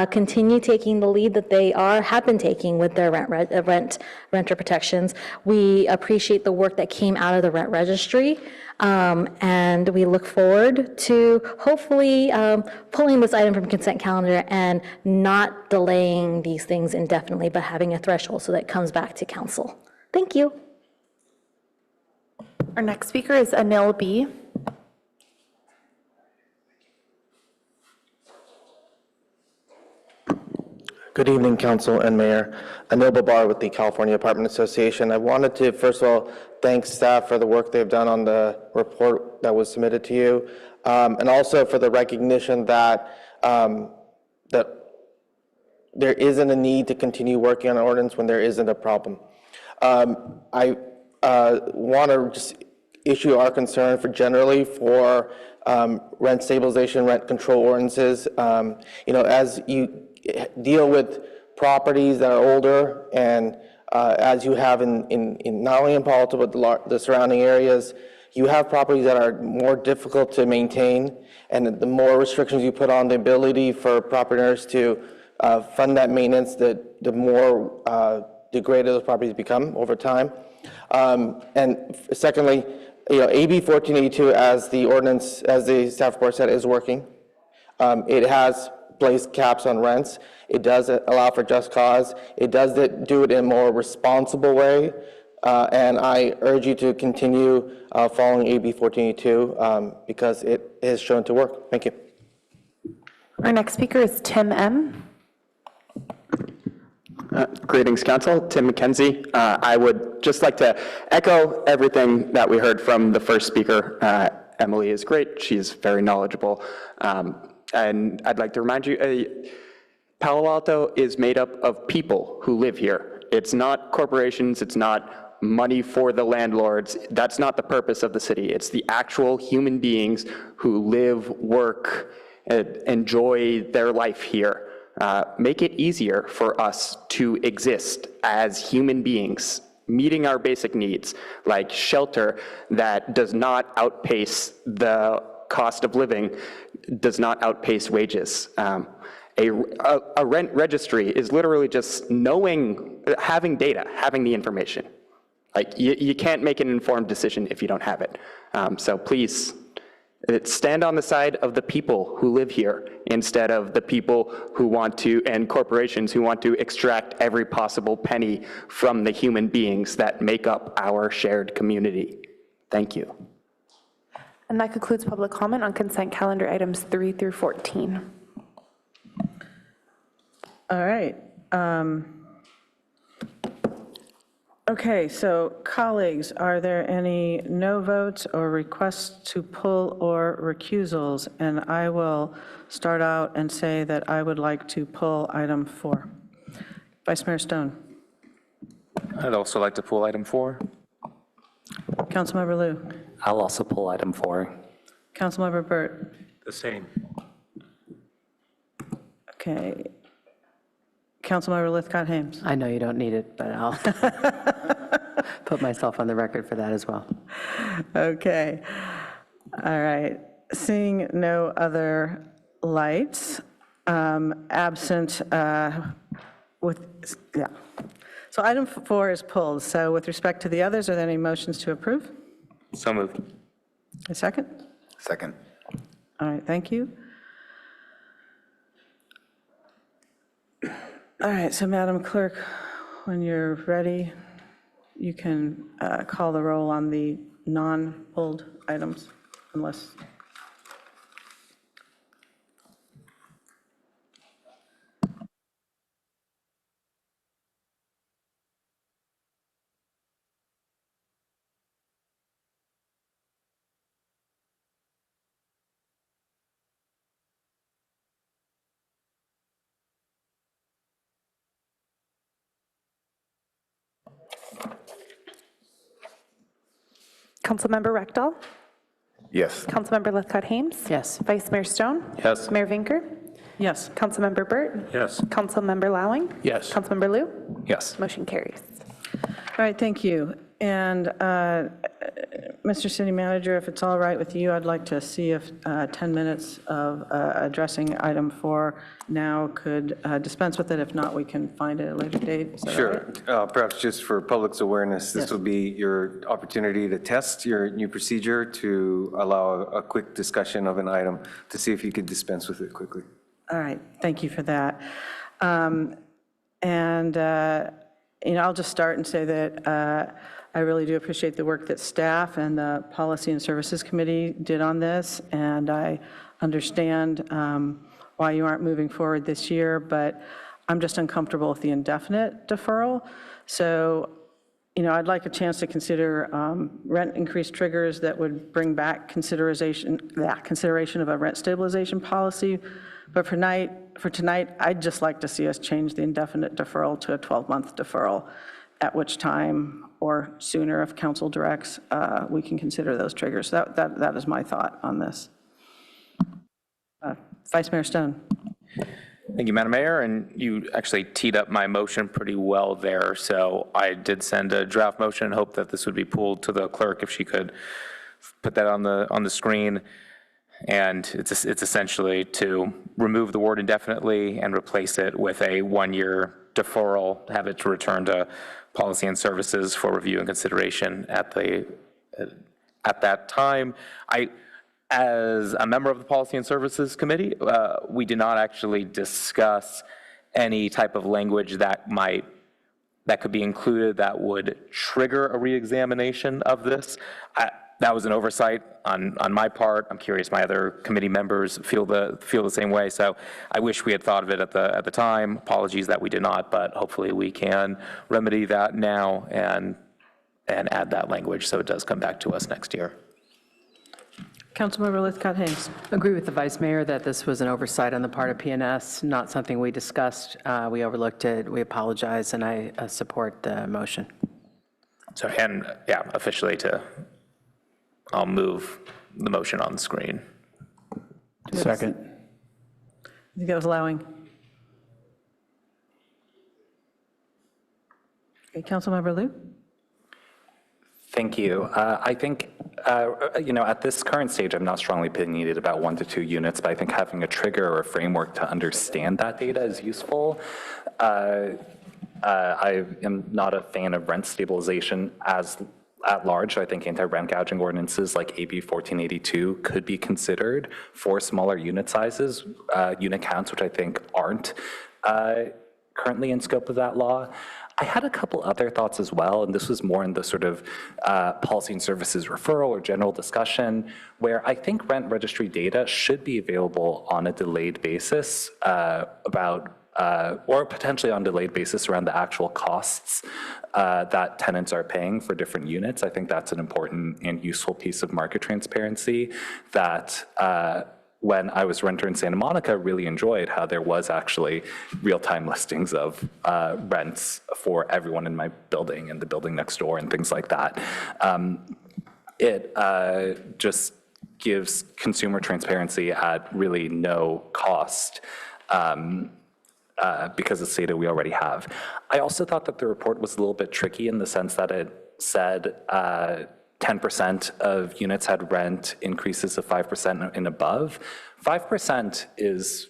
continue taking the lead that they have been taking with their renter protections. We appreciate the work that came out of the rent registry, and we look forward to hopefully pulling this item from consent calendar and not delaying these things indefinitely, but having a threshold so that it comes back to council. Thank you. Our next speaker is Anil B. Good evening, Council and Mayor. Anil Babar with the California Apartment Association. I wanted to, first of all, thank staff for the work they've done on the report that was submitted to you, and also for the recognition that that there isn't a need to continue working on an ordinance when there isn't a problem. I want to just issue our concern generally for rent stabilization, rent control ordinances. As you deal with properties that are older, and as you have in not only in Palo Alto but the surrounding areas, you have properties that are more difficult to maintain, and the more restrictions you put on the ability for property owners to fund that maintenance, the more degraded those properties become over time. And secondly, AB 1482, as the ordinance, as the staff report said, is working. It has place caps on rents. It does allow for just cause. It does do it in a more responsible way. And I urge you to continue following AB 1482 because it is shown to work. Thank you. Our next speaker is Tim M. Greetings, Council. Tim McKenzie. I would just like to echo everything that we heard from the first speaker. Emily is great. She's very knowledgeable. And I'd like to remind you, Palo Alto is made up of people who live here. It's not corporations. It's not money for the landlords. That's not the purpose of the city. It's the actual human beings who live, work, enjoy their life here. Make it easier for us to exist as human beings, meeting our basic needs, like shelter that does not outpace the cost of living, does not outpace wages. A rent registry is literally just knowing, having data, having the information. Like you can't make an informed decision if you don't have it. So please, stand on the side of the people who live here instead of the people who want to, and corporations who want to extract every possible penny from the human beings that make up our shared community. Thank you. And that concludes public comment on consent calendar items 3 through 14. All right. Okay, so colleagues, are there any no votes or requests to pull or recusals? And I will start out and say that I would like to pull item 4. Vice Mayor Stone. I'd also like to pull item 4. Councilmember Liu. I'll also pull item 4. Councilmember Burt. The same. Okay. Councilmember Lithcott-Hames. I know you don't need it, but I'll put myself on the record for that as well. Okay. All right. Seeing no other lights, absent yeah. So item 4 is pulled. So with respect to the others, are there any motions to approve? So moved. A second? Second. All right, thank you. All right, so Madam Clerk, when you're ready, you can call the roll on the non-pulled items, unless. Councilmember Rectal? Yes. Councilmember Lithcott-Hames? Yes. Vice Mayor Stone? Yes. Mayor Vinker? Yes. Councilmember Burt? Yes. Councilmember Lowing? Yes. Councilmember Liu? Yes. Motion carries. All right, thank you. And Mr. City Manager, if it's all right with you, I'd like to see if 10 minutes of addressing item 4 now could dispense with it. If not, we can find it at a later date. Is that all Sure. right? Perhaps just for public's awareness, this Yes. will be your opportunity to test your new procedure to allow a quick discussion of an item to see if you could dispense with it quickly. All right, thank you for that. I'll just start and say that I really do appreciate the work that staff and the Policy and Services Committee did on this, and I understand why you aren't moving forward this year, but I'm just uncomfortable with the indefinite deferral. So, I'd like a chance to consider rent increase triggers that would bring back consideration of a rent stabilization policy. But for tonight, I'd just like to see us change the indefinite deferral to a 12-month deferral, at which time, or sooner if council directs, we can consider those triggers. That is my thought on this. Vice Mayor Stone. Thank you, Madam Mayor, and you actually teed up my motion pretty well there. So I did send a draft motion and hope that this would be pulled to the clerk if she could put that on the screen. And it's essentially to remove the word indefinitely and replace it with a 1-year deferral, have it to return to Policy and Services for review and consideration at that time. as a member of the Policy and Services Committee, we did not actually discuss any type of language that could be included that would trigger a reexamination of this. That was an oversight on my part. I'm curious my other committee members feel the same way. So I wish we had thought of it at the time. Apologies that we did not, but hopefully we can remedy that now and add that language so it does come back to us next year. Councilmember Lithcott-Haynes. Agree with the Vice Mayor that this was an oversight on the part of PNS, not something we discussed. We overlooked it. We apologize, and I support the motion. So, and yeah, officially I'll move the motion on the screen. Second. I think that was allowing. Okay, Councilmember Liu. Thank you. I think, at this current stage, I'm not strongly opinionated about 1 to 2 units, but I think having a trigger or a framework to understand that data is useful. I am not a fan of rent stabilization at large. I think anti-rent gouging ordinances like AB 1482 could be considered for smaller unit sizes, unit counts, which I think aren't currently in scope of that law. I had a couple other thoughts as well, and this was more in the sort of policy and services referral or general discussion, where I think rent registry data should be available on a delayed basis or potentially on delayed basis around the actual costs that tenants are paying for different units. I think that's an important and useful piece of market transparency that when I was a renter in Santa Monica, really enjoyed how there was actually real-time listings of rents for everyone in my building and the building next door and things like that. It just gives consumer transparency at really no cost because it's data we already have. I also thought that the report was a little bit tricky in the sense that it said 10% of units had rent increases of 5% and above. 5% is,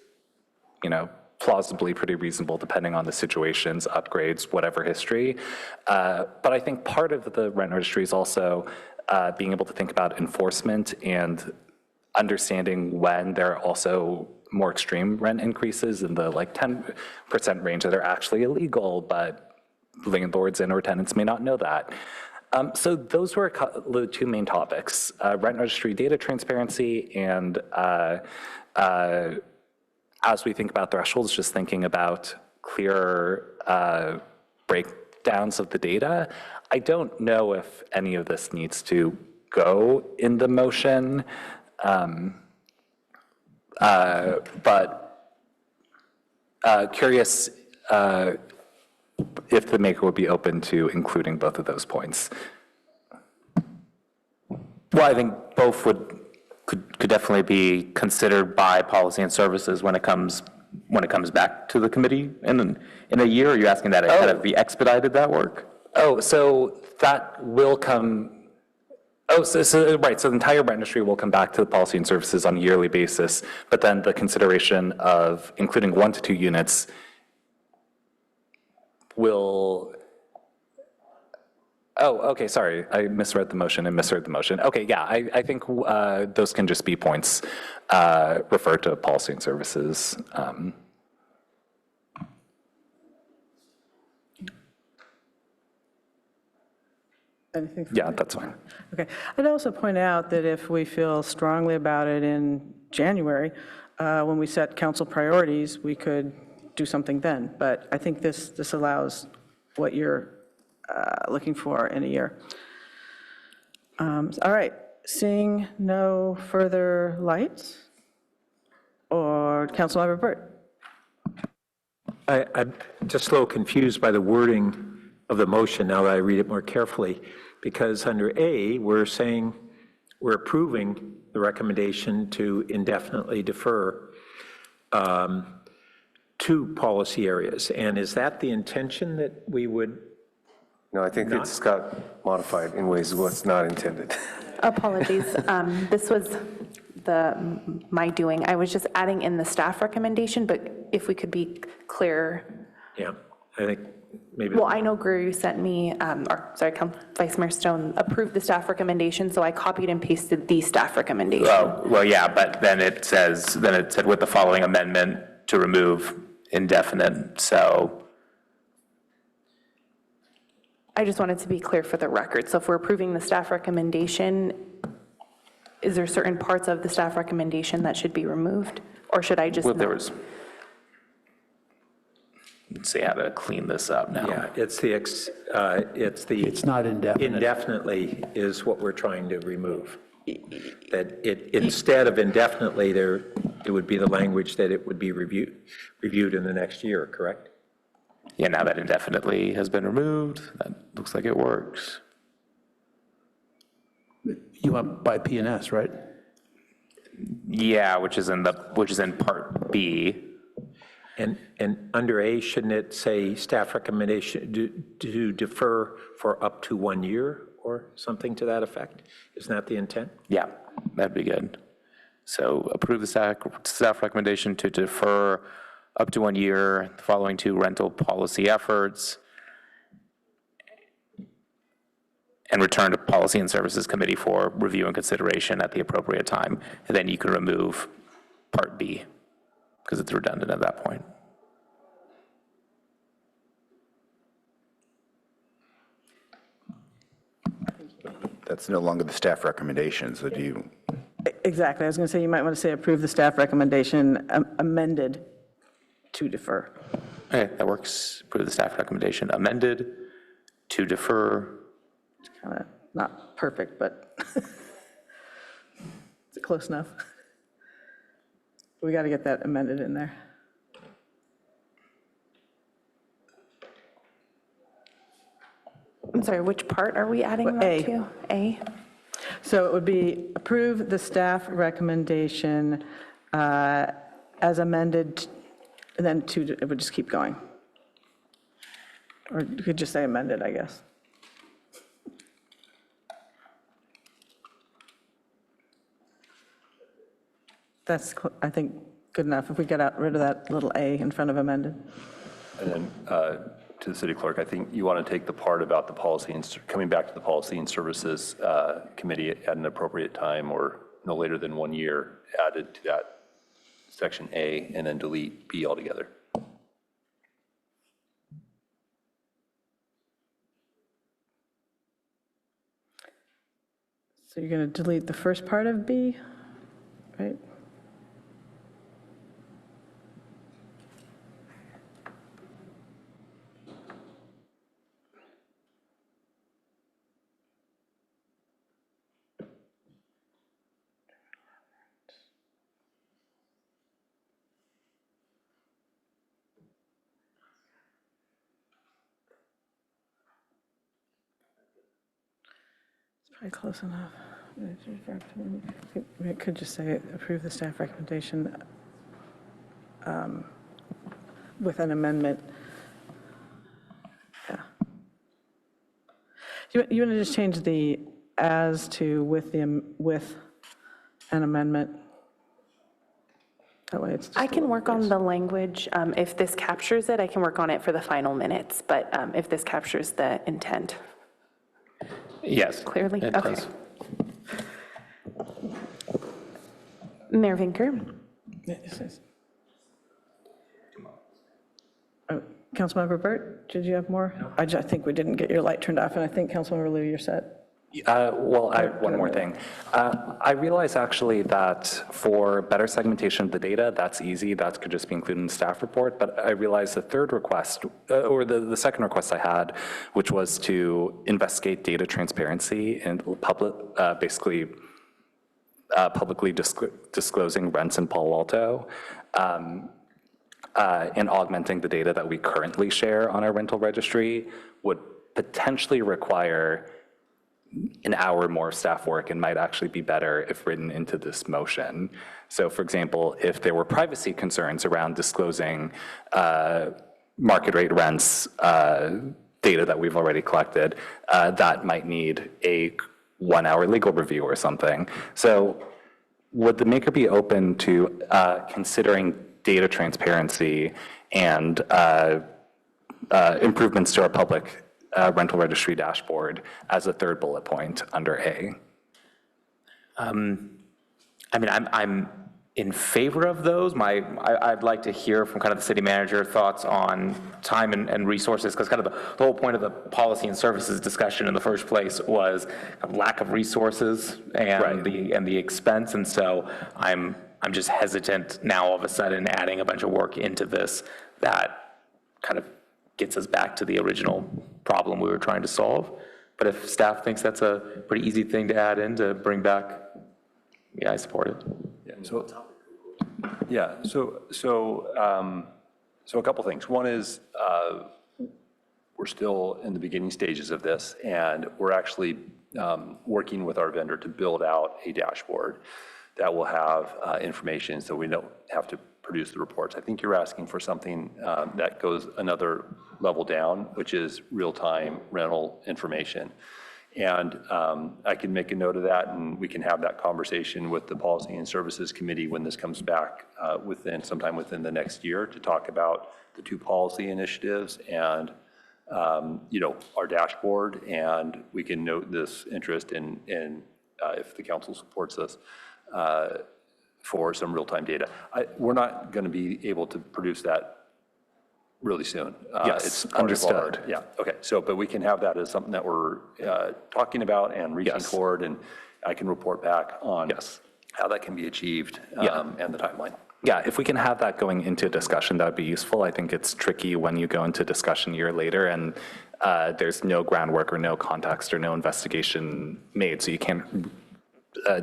plausibly pretty reasonable depending on the situations, upgrades, whatever history. But I think part of the rent registry is also being able to think about enforcement and understanding when there are also more extreme rent increases in the 10% range that are actually illegal, but landlords and or tenants may not know that. So those were the 2 main topics, rent registry data transparency, and as we think about thresholds, just thinking about clearer breakdowns of the data. I don't know if any of this needs to go in the motion, but curious if the maker would be open to including both of those points. Well, I think both could definitely be considered by Policy and Services when it comes back to the committee in a year. Are you asking that it kind of be expedited, that work? Oh, so that will come. Oh, right. So the entire registry will come back to the Policy and Services on a yearly basis, but then the consideration of including 1 to 2 units will. Oh, okay, sorry, I misread the motion and misheard the motion. Okay, yeah, I think those can just be points referred to Policy and Services. Yeah, that's fine. Okay. I'd also point out that if we feel strongly about it in January, when we set council priorities, we could do something then. But I think this allows what you're looking for in a year. All right. Seeing no further lights, or Councilmember Burt. I'm just a little confused by the wording of the motion now that I read it more carefully, because under A, we're saying we're approving the recommendation to indefinitely defer 2 policy areas. And is that the intention that we would? No, I think it's got modified in ways what's not intended. Apologies. This was my doing. I was just adding in the staff recommendation, but if we could be clear. Yeah, I think maybe. Well, I know Greer sent me, Vice Mayor Stone approved the staff recommendation, so I copied and pasted the staff recommendation. Oh, well, yeah, but then it said with the following amendment to remove indefinite, so. I just wanted to be clear for the record. So if we're approving the staff recommendation, is there certain parts of the staff recommendation that should be removed? Or should I just? Well, there was, let's see how to clean this up now. Yeah, it's not indefinite. Indefinitely is what we're trying to remove. That instead of indefinitely, it would be the language that it would be reviewed in the next year, correct? Yeah, now that indefinitely has been removed, that looks like it works. You want by PNS, right? Yeah, which is in part B. And under A, shouldn't it say staff recommendation to defer for up to 1 year or something to that effect? Isn't that the intent? Yeah, that'd be good. So approve the staff recommendation to defer up to 1 year the following two rental policy efforts and return to Policy and Services Committee for review and consideration at the appropriate time. And then you can remove part B because it's redundant at that point. That's no longer the staff recommendation, so do you? Exactly. I was going to say, you might want to say approve the staff recommendation amended to defer. Okay, that works. Approve the staff recommendation amended to defer. It's kind of not perfect, but it's close enough. We got to get that amended in there. I'm sorry, which part are we adding Well, that A. to? A? So it would be approve the staff recommendation as amended, and then it would just keep going. Or you could just say amended, I guess. That's, I think, good enough if we get rid of that little A in front of amended. And then to the city clerk, I think you want to take the part about the policy and coming back to the Policy and Services Committee at an appropriate time or no later than 1 year added to that section A and then delete B altogether. So you're going to delete the first part of B, right? Probably close enough. We could just say approve the staff recommendation with an amendment. Yeah. You want to just change the as to with an amendment? That way it's just I can work on the language. If this captures it, I can work on it for the final minutes, but if this captures the intent. Yes. Clearly? It Okay. does. Mayor Vinker? Oh, Councilmember Burt, did you have more? I think we didn't get your light turned off, and I think Councilmember Liu, you're set. Well, I have one more thing. I realize actually that for better segmentation of the data, that's easy. That could just be included in the staff report. But I realized the third request, or the second request I had, which was to investigate data transparency and basically publicly disclosing rents in Palo Alto and augmenting the data that we currently share on our rental registry would potentially require an hour more staff work and might actually be better if written into this motion. So for example, if there were privacy concerns around disclosing market rate rents data that we've already collected, that might need a 1 hour legal review or something. So would the maker be open to considering data transparency and improvements to our public rental registry dashboard as a third bullet point under A. I mean, I'm in favor of those. I'd like to hear from kind of the city manager thoughts on time and resources, because kind of the whole point of the policy and services discussion in the first place was a lack of resources and the expense, and so I'm just hesitant now all of a sudden adding a bunch of work into this that kind of gets us back to the original problem we were trying to solve. But if staff thinks that's a pretty easy thing to add in to bring back, yeah, I support it. So a couple things. One is we're still in the beginning stages of this, and we're actually working with our vendor to build out a dashboard that will have information so we don't have to produce the reports. I think you're asking for something that goes another level down, which is real-time rental information. And I can make a note of that, and we can have that conversation with the Policy and Services Committee when this comes back sometime within the next year to talk about the two policy initiatives and our dashboard, and we can note this interest in if the council supports us for some real-time data. We're not going to be able to produce that really soon. Yes, it's part of our- understood. Yeah, okay, but we can have that as something that we're talking about and reaching toward, and I can report back on how that can be achieved and the timeline. Yeah, if we can have that going into discussion, that would be useful. I think it's tricky when you go into discussion a year later and there's no groundwork or no context or no investigation made, so you can't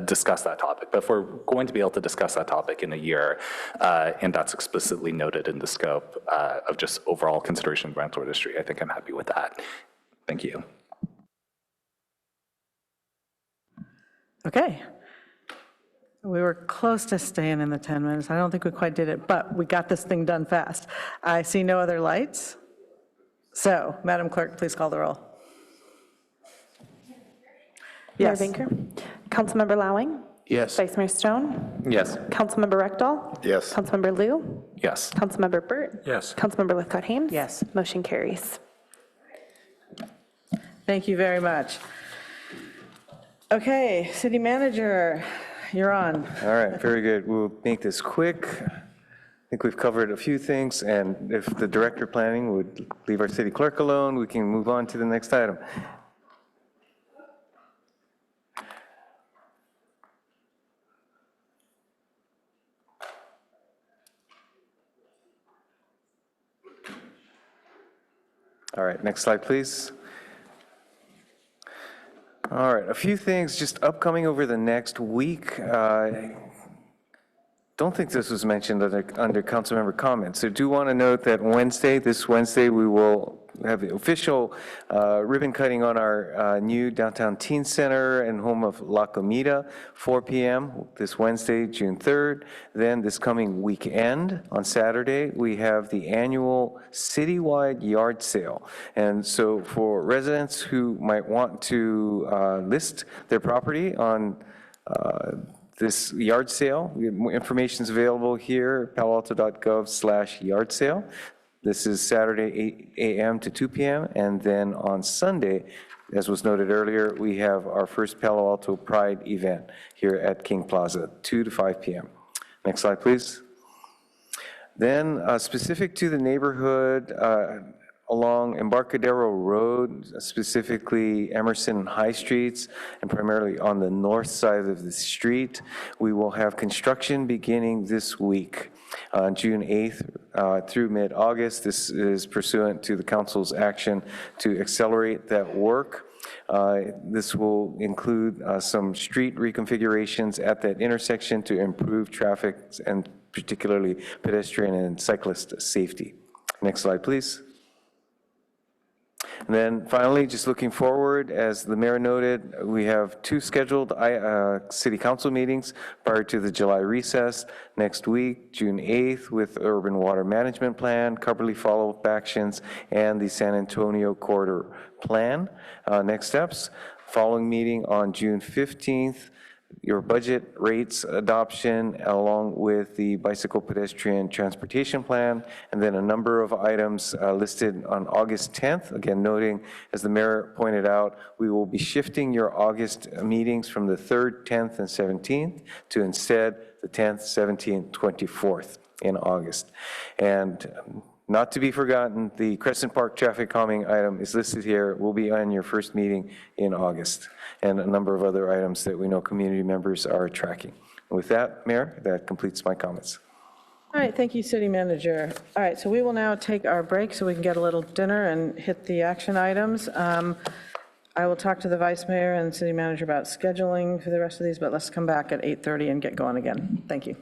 discuss that topic. But if we're going to be able to discuss that topic in a year, and that's explicitly noted in the scope of just overall consideration of rental registry, I think I'm happy with that. Thank you. Okay. We were close to staying in the 10 minutes. I don't think we quite did it, but we got this thing done fast. I see no other lights. So, Madam Clerk, please call the roll. Mayor Vinker? Councilmember Lowing? Yes. Vice Mayor Stone? Yes. Councilmember Rectal? Yes. Councilmember Liu? Yes. Councilmember Burt? Yes. Councilmember Lithcott-Hames? Yes. Motion carries. Thank you very much. Okay, City Manager, you're on. All right, very good. We'll make this quick. I think we've covered a few things, and if the Director of Planning would leave our City Clerk alone, we can move on to the next item. All right, next slide, please. All right, a few things just upcoming over the next week. Don't think this was mentioned under council member comments. So do want to note that this Wednesday, we will have the official ribbon cutting on our new downtown teen center and home of La Comida, 4 p.m. this Wednesday, June 3rd. Then this coming weekend, on Saturday, we have the annual citywide yard sale. And so for residents who might want to list their property on this yard sale, information is available here, paloalto.gov/yard sale. This is Saturday, 8 a.m. to 2 p.m. And then on Sunday, as was noted earlier, we have our first Palo Alto Pride event here at King Plaza, 2 to 5 p.m. Next slide, please. Then specific to the neighborhood, along Embarcadero Road, specifically Emerson and High Streets, and primarily on the north side of the street, we will have construction beginning this week. On June 8th through mid-August. This is pursuant to the council's action to accelerate that work. This will include some street reconfigurations at that intersection to improve traffic and particularly pedestrian and cyclist safety. Next slide, please. And then finally, just looking forward, as the mayor noted, we have 2 scheduled city council meetings prior to the July recess. Next week, June 8th, with urban water management plan, Coverly follow-up actions, and the San Antonio corridor plan. Next steps, following meeting on June 15th, your budget rates adoption, along with the bicycle pedestrian transportation plan, and then a number of items listed on August 10th. Again, noting, as the mayor pointed out, we will be shifting your August meetings from the 3rd, 10th, and 17th to instead the 10th, 17th, 24th in August. And not to be forgotten, the Crescent Park traffic calming item is listed here, will be on your first meeting in August, and a number of other items that we know community members are tracking. With that, Mayor, that completes my comments. All right, thank you, City Manager. All right, so we will now take our break so we can get a little dinner and hit the action items. I will talk to the Vice Mayor and City Manager about scheduling for the rest of these, but let's come back at 8:30 and get going again. Thank you.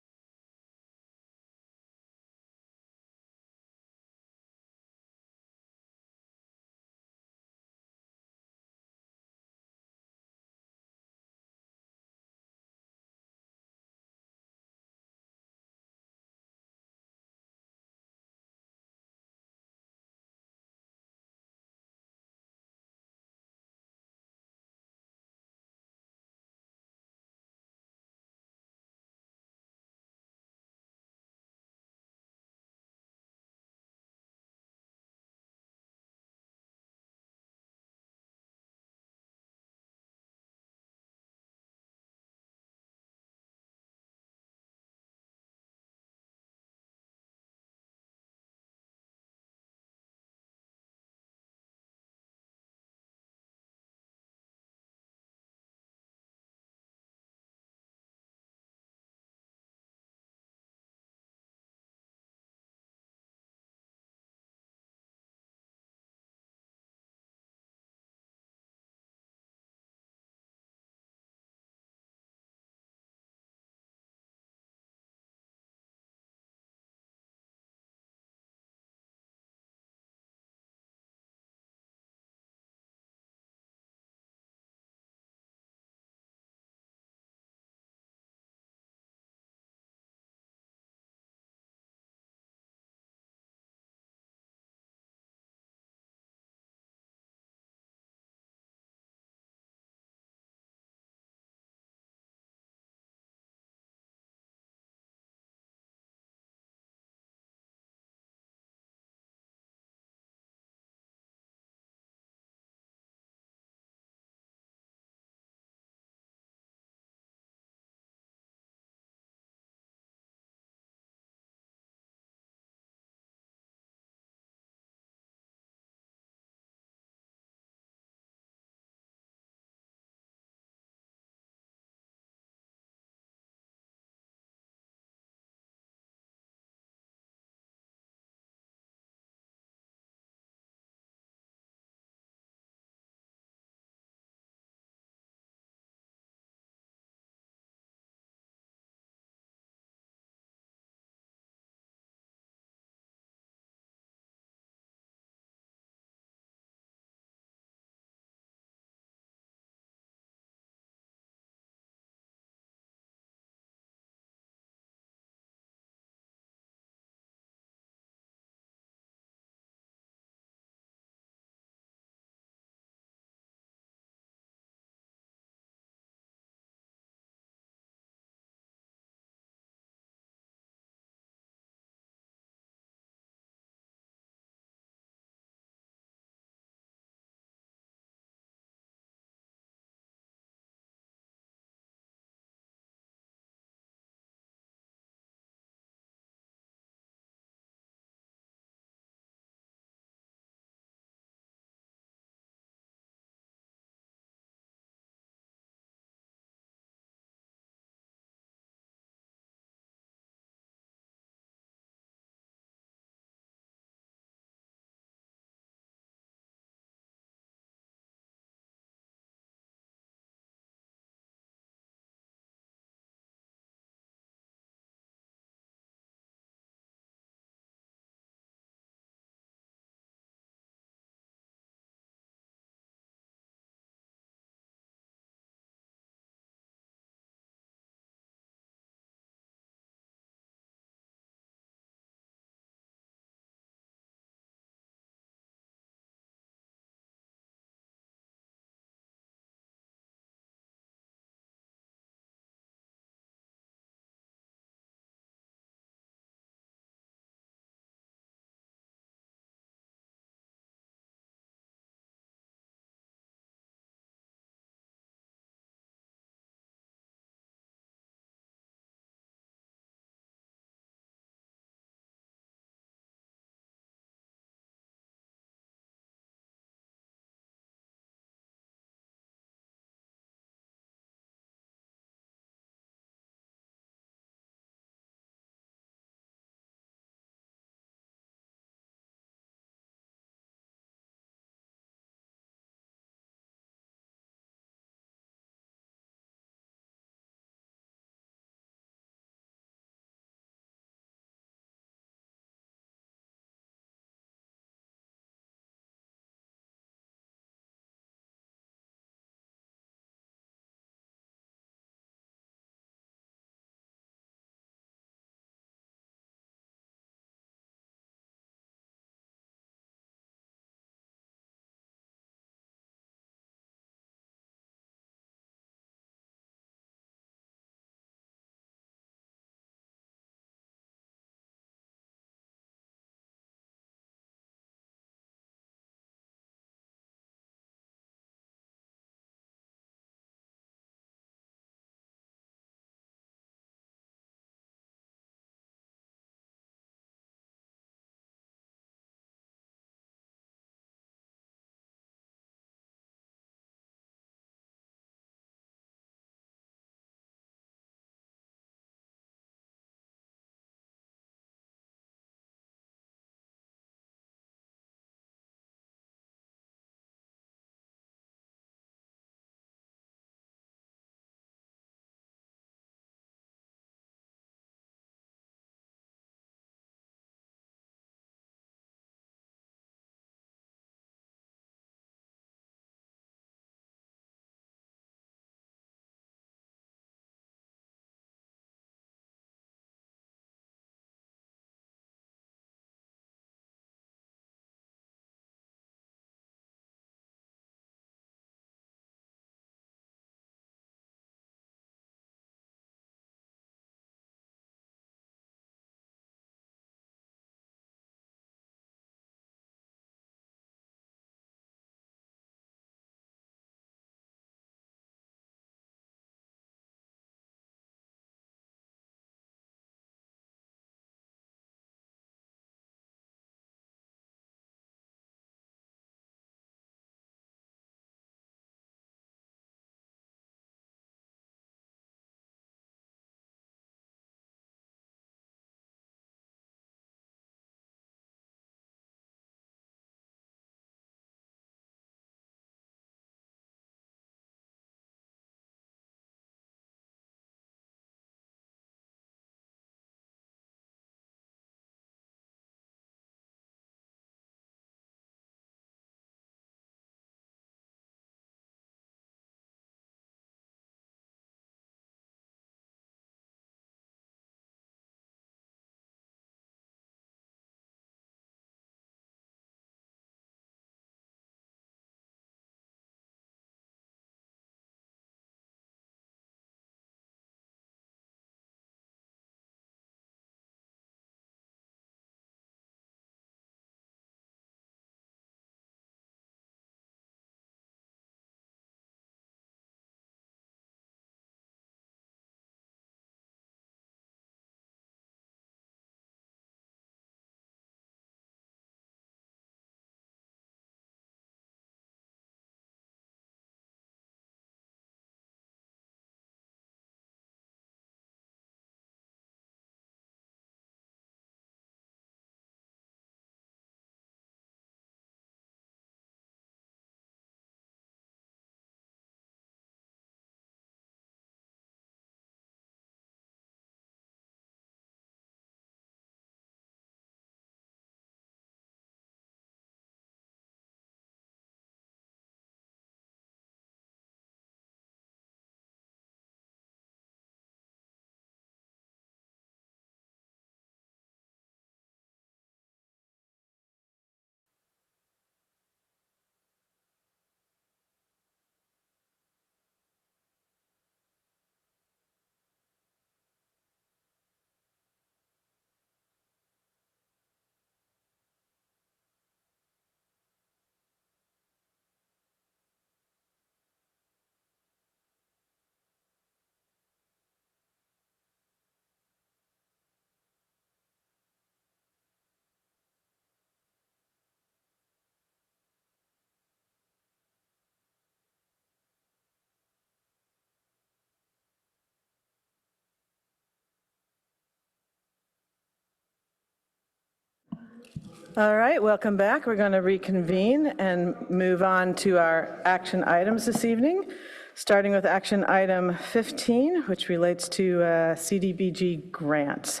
All right, welcome back. We're going to reconvene and move on to our action items this evening, starting with action item 15, which relates to CDBG grants.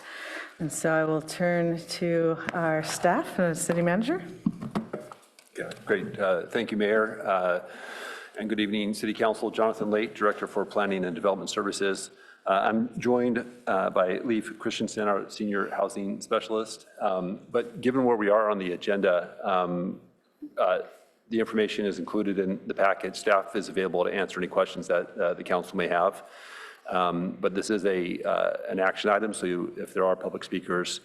And so I will turn to our staff, city manager. Yeah, great. Thank you, Mayor. And good evening, City Council. Jonathan Late, Director for Planning and Development Services. I'm joined by Leif Christensen, our Senior Housing Specialist. But given where we are on the agenda, the information is included in the package. Staff is available to answer any questions that the council may have. But this is an action item, so if there are public speakers,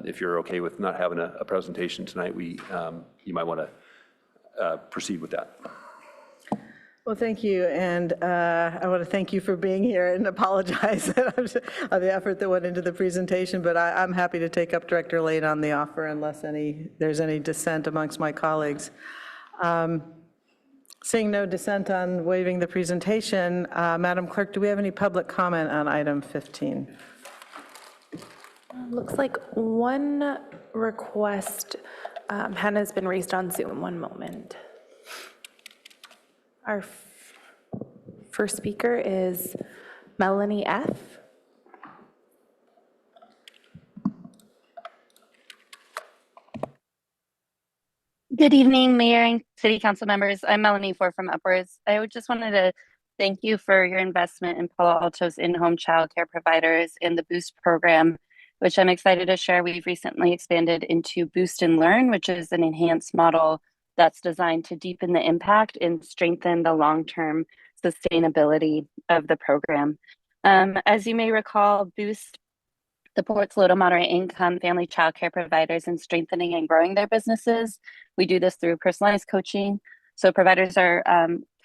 if you're okay with not having a presentation tonight, you might want to proceed with that. Well, thank you, and I want to thank you for being here and apologize of the effort that went into the presentation, but I'm happy to take up Director Late on the offer unless there's any dissent amongst my colleagues. Seeing no dissent on waiving the presentation, Madam Clerk, do we have any public comment on item 15? Looks like one request hand has been raised on Zoom. One moment. Our first speaker is Melanie F. Good evening, Mayor and City Council members. I'm Melanie Ford from Upwards. I just wanted to thank you for your investment in Palo Alto's in-home childcare providers and the Boost program, which I'm excited to share. We've recently expanded into Boost and Learn, which is an enhanced model that's designed to deepen the impact and strengthen the long-term sustainability of the program. As you may recall, Boost supports low to moderate income family childcare providers in strengthening and growing their businesses. We do this through personalized coaching. So providers are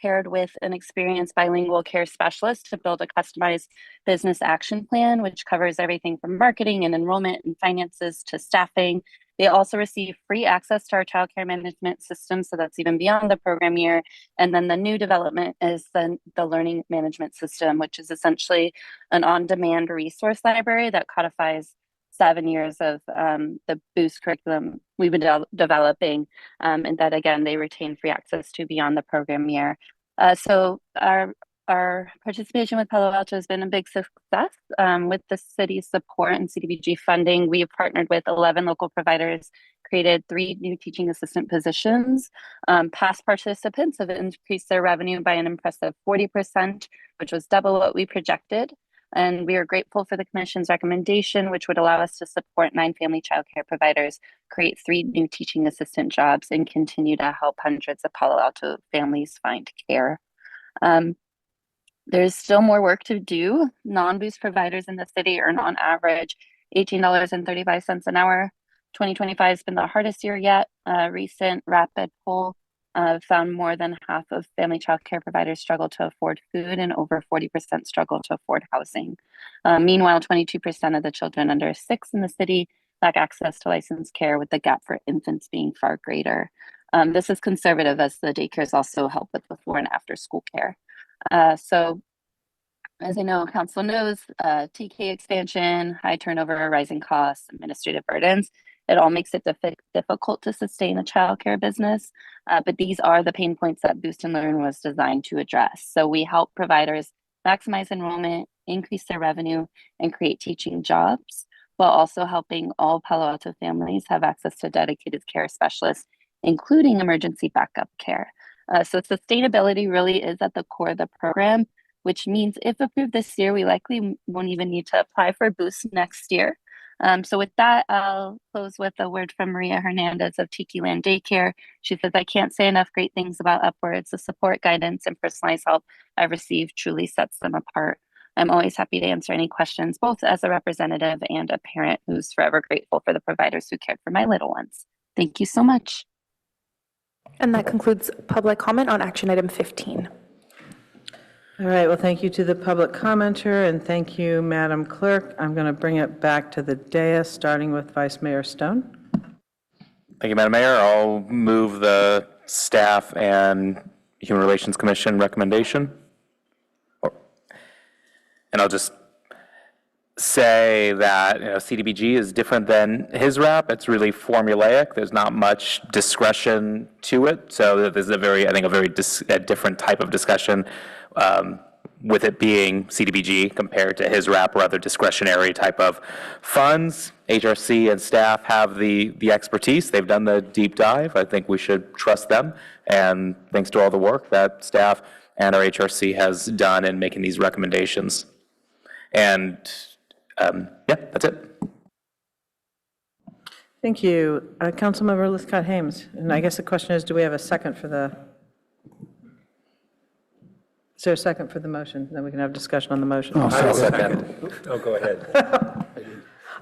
paired with an experienced bilingual care specialist to build a customized business action plan, which covers everything from marketing and enrollment and finances to staffing. They also receive free access to our childcare management system, so that's even beyond the program year. And then the new development is the learning management system, which is essentially an on-demand resource library that codifies 7 years of the Boost curriculum we've been developing, and that again, they retain free access to beyond the program year. So our participation with Palo Alto has been a big success. With the city's support and CDBG funding, we have partnered with 11 local providers, created 3 new teaching assistant positions. Past participants have increased their revenue by an impressive 40%, which was double what we projected. And we are grateful for the Commission's recommendation, which would allow us to support 9 family childcare providers, create 3 new teaching assistant jobs, and continue to help hundreds of Palo Alto families find care. There's still more work to do. Non-Boost providers in the city earn on average $18.35 an hour. 2025 has been the hardest year yet. A recent rapid poll found more than half of family child care providers struggle to afford food and over 40% struggle to afford housing. Meanwhile, 22% of the children under 6 in the city lack access to licensed care, with the gap for infants being far greater. This is conservative, as the daycares also help with before and after school care. So as I know, Council knows, TK expansion, high turnover, rising costs, administrative burdens, it all makes it difficult to sustain a childcare business. But these are the pain points that Boost and Learn was designed to address. So we help providers maximize enrollment, increase their revenue, and create teaching jobs, while also helping all Palo Alto families have access to dedicated care specialists, including emergency backup care. So sustainability really is at the core of the program, which means if approved this year, we likely won't even need to apply for Boost next year. So with that, I'll close with a word from Maria Hernandez of Tiki Land Daycare. She says, "I can't say enough great things about Upwards. The support, guidance, and personalized help I've received truly sets them apart. I'm always happy to answer any questions, both as a representative and a parent who's forever grateful for the providers who cared for my little ones. Thank you so much." And that concludes public comment on action item 15. All right, well, thank you to the public commenter, and thank you, Madam Clerk. I'm going to bring it back to the dais, starting with Vice Mayor Stone. Thank you, Madam Mayor. I'll move the Staff and Human Relations Commission recommendation. And I'll just say that CDBG is different than his wrap. It's really formulaic. There's not much discretion to it. So there's I think a different type of discussion with it being CDBG compared to his wrap or other discretionary type of funds. HRC and staff have the expertise. They've done the deep dive. I think we should trust them. And thanks to all the work that staff and our HRC has done in making these recommendations. And yeah, that's it. Thank you. Councilmember Liscott-Hames. And I guess the question is, do we have a second for the, is there a second for the motion? Then we can have discussion on the motion. Oh, go ahead.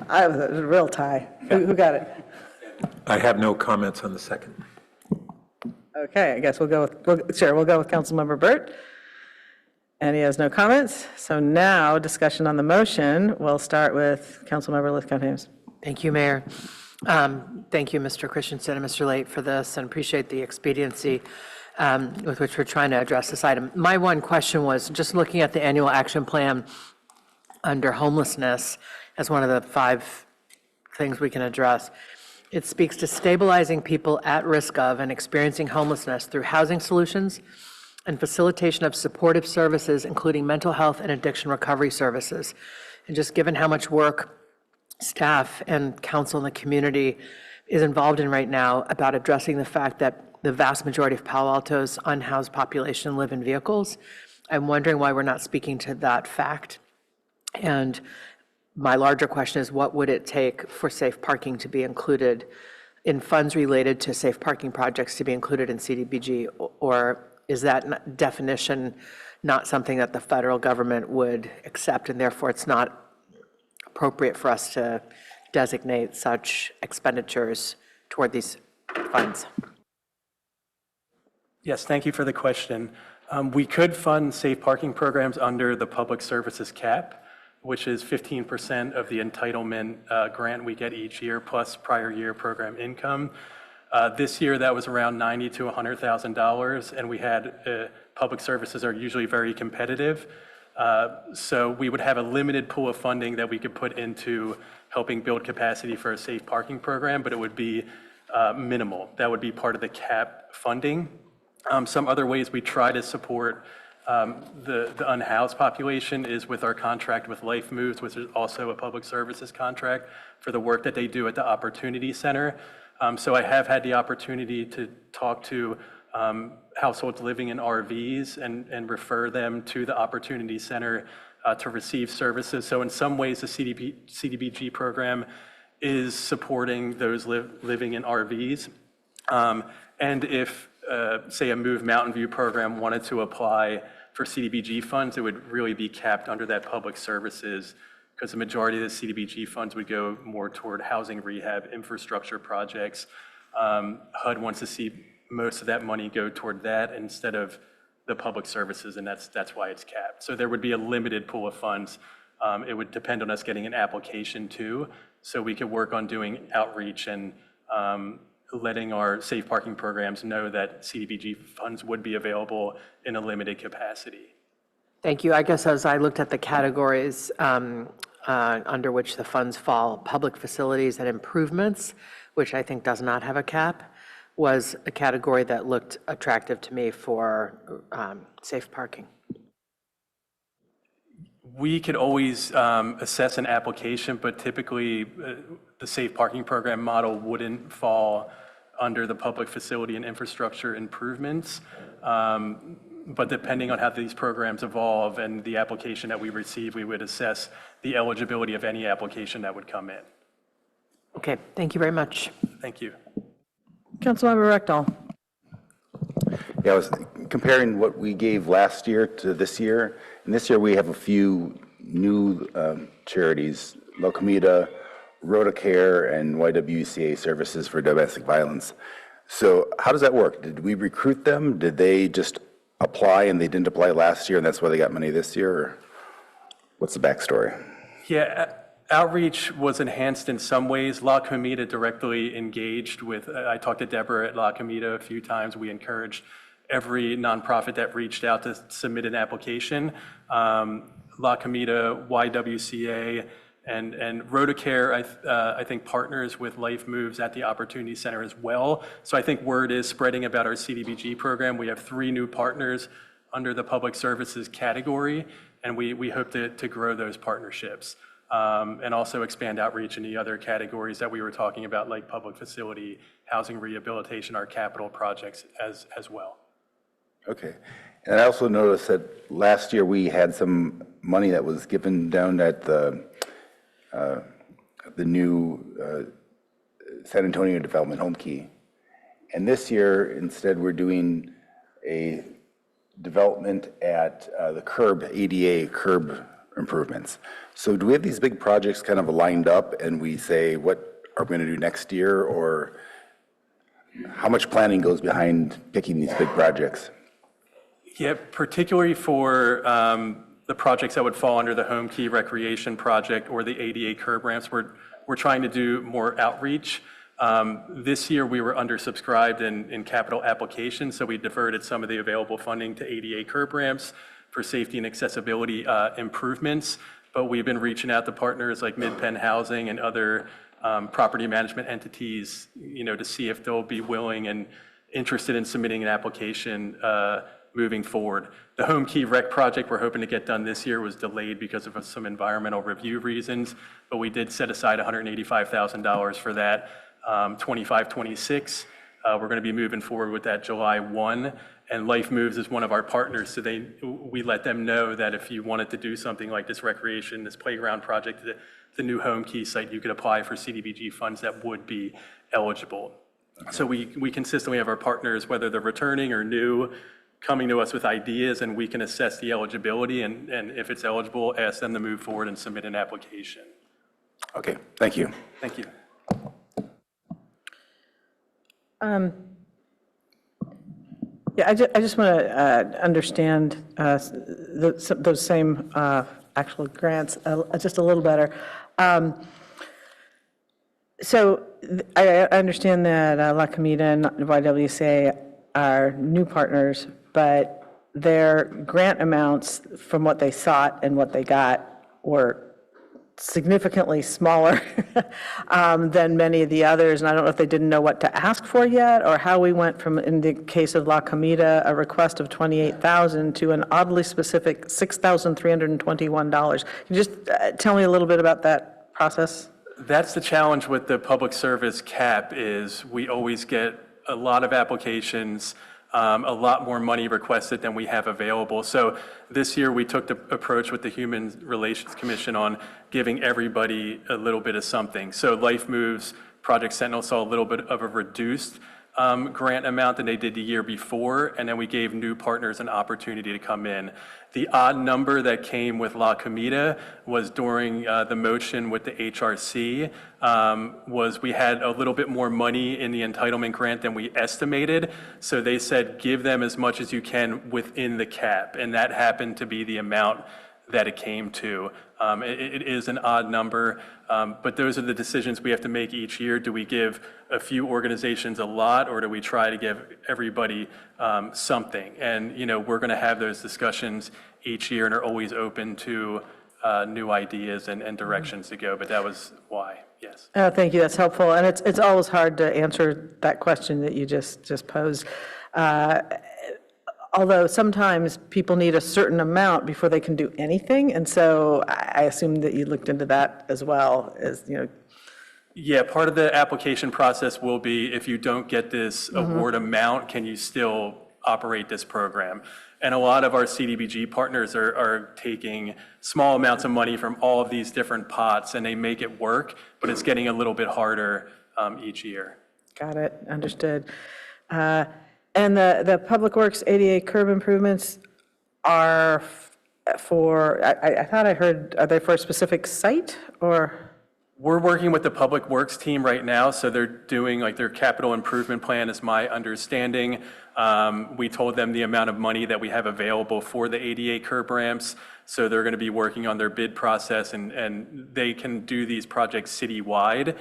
I was a real tie. Who got it? I have no comments on the second. Okay, I guess we'll go with Councilmember Burt. And he has no comments. So now, discussion on the motion. We'll start with Councilmember Liscott-Hames. Thank you, Mayor. Thank you, Mr. Christensen and Mr. Late, for this, and appreciate the expediency with which we're trying to address this item. My one question was, just looking at the annual action plan under homelessness as one of the 5 things we can address, it speaks to stabilizing people at risk of and experiencing homelessness through housing solutions and facilitation of supportive services, including mental health and addiction recovery services. And just given how much work staff and council and the community is involved in right now about addressing the fact that the vast majority of Palo Alto's unhoused population live in vehicles, I'm wondering why we're not speaking to that fact. And my larger question is, what would it take for safe parking to be included in funds related to safe parking projects to be included in CDBG? Or is that definition not something that the federal government would accept, and therefore it's not appropriate for us to designate such expenditures toward these funds? Yes, thank you for the question. We could fund safe parking programs under the public services cap, which is 15% of the entitlement grant we get each year plus prior year program income. This year, that was around $90,000 to $100,000, and we had public services are usually very competitive. So we would have a limited pool of funding that we could put into helping build capacity for a safe parking program, but it would be minimal. That would be part of the cap funding. Some other ways we try to support the unhoused population is with our contract with Life Moves, which is also a public services contract for the work that they do at the Opportunity Center. So I have had the opportunity to talk to households living in RVs and refer them to the Opportunity Center to receive services. So in some ways, the CDBG program is supporting those living in RVs. And if, say, a Move Mountain View program wanted to apply for CDBG funds, it would really be capped under that public services, because the majority of the CDBG funds would go more toward housing rehab infrastructure projects. HUD wants to see most of that money go toward that instead of the public services, and that's why it's capped. So there would be a limited pool of funds. It would depend on us getting an application too, so we could work on doing outreach and letting our safe parking programs know that CDBG funds would be available in a limited capacity. Thank you. I guess as I looked at the categories under which the funds fall, public facilities and improvements, which I think does not have a cap, was a category that looked attractive to me for safe parking. We could always assess an application, but typically the safe parking program model wouldn't fall under the public facility and infrastructure improvements. But depending on how these programs evolve and the application that we receive, we would assess the eligibility of any application that would come in. Okay, thank you very much. Thank you. Councilmember Rectal. Yeah, I was comparing what we gave last year to this year. And this year we have a few new charities, La Comida, Rotacare, and YWCA Services for Domestic Violence. So how does that work? Did we recruit them? Did they just apply and they didn't apply last year and that's why they got money this year? Or what's the backstory? Yeah, outreach was enhanced in some ways. La Comida directly engaged with, I talked to Deborah at La Comida a few times. We encouraged every nonprofit that reached out to submit an application. La Comida, YWCA, And Rotocare, I think, partners with Life Moves at the Opportunity Center as well. So I think word is spreading about our CDBG program. We have 3 new partners under the public services category, and we hope to grow those partnerships and also expand outreach in the other categories that we were talking about, like public facility, housing rehabilitation, our capital projects as well. Okay. And I also noticed that last year we had some money that was given down at the new San Antonio Development Home Key. And this year, instead, we're doing a development at the ADA curb improvements. So do we have these big projects kind of lined up and we say, what are we going to do next year? Or how much planning goes behind picking these big projects? Yeah, particularly for the projects that would fall under the Home Key Recreation Project or the ADA curb ramps, we're trying to do more outreach. This year, we were undersubscribed in capital applications, so we diverted some of the available funding to ADA curb ramps for safety and accessibility improvements. But we've been reaching out to partners like Mid-Penn Housing and other property management entities, to see if they'll be willing and interested in submitting an application moving forward. The Home Key Rec project we're hoping to get done this year was delayed because of some environmental review reasons, but we did set aside $185,000 for that. 25-26, we're going to be moving forward with that July 1, and Life Moves is one of our partners, so we let them know that if you wanted to do something like this recreation, this playground project, the new Home Key site, you could apply for CDBG funds that would be eligible. So we consistently have our partners, whether they're returning or new, coming to us with ideas, and we can assess the eligibility, and if it's eligible, ask them to move forward and submit an application. Okay, thank you. Thank you. Yeah, I just want to understand those same actual grants just a little better. So I understand that La Comida and YWCA are new partners, but their grant amounts from what they sought and what they got were significantly smaller than many of the others, and I don't know if they didn't know what to ask for yet, or how we went from, in the case of La Comida, a request of $28,000 to an oddly specific $6,321. Can you just tell me a little bit about that process? That's the challenge with the public service cap, is we always get a lot of applications, a lot more money requested than we have available. So this year we took the approach with the Human Relations Commission on giving everybody a little bit of something. So Life Moves, Project Sentinel saw a little bit of a reduced grant amount than they did the year before, and then we gave new partners an opportunity to come in. The odd number that came with La Comida was during the motion with the HRC, was we had a little bit more money in the entitlement grant than we estimated. So they said, give them as much as you can within the cap. And that happened to be the amount that it came to. It is an odd number, but those are the decisions we have to make each year. Do we give a few organizations a lot, or do we try to give everybody something? And, we're going to have those discussions each year and are always open to new ideas and directions to go, but that was why, yes. Thank you, that's helpful. And it's always hard to answer that question that you just posed. Although sometimes people need a certain amount before they can do anything, and so I assume that you looked into that as well, as, Yeah, part of the application process will be, if you don't get this award amount, can you still operate this program? And a lot of our CDBG partners are taking small amounts of money from all of these different pots, and they make it work, but it's getting a little bit harder each year. Got it, understood. And the Public Works ADA curb improvements are for, I thought I heard, are they for a specific site, or? We're working with the Public Works team right now, so they're doing their capital improvement plan, is my understanding. We told them the amount of money that we have available for the ADA curb ramps, so they're going to be working on their bid process, and they can do these projects citywide.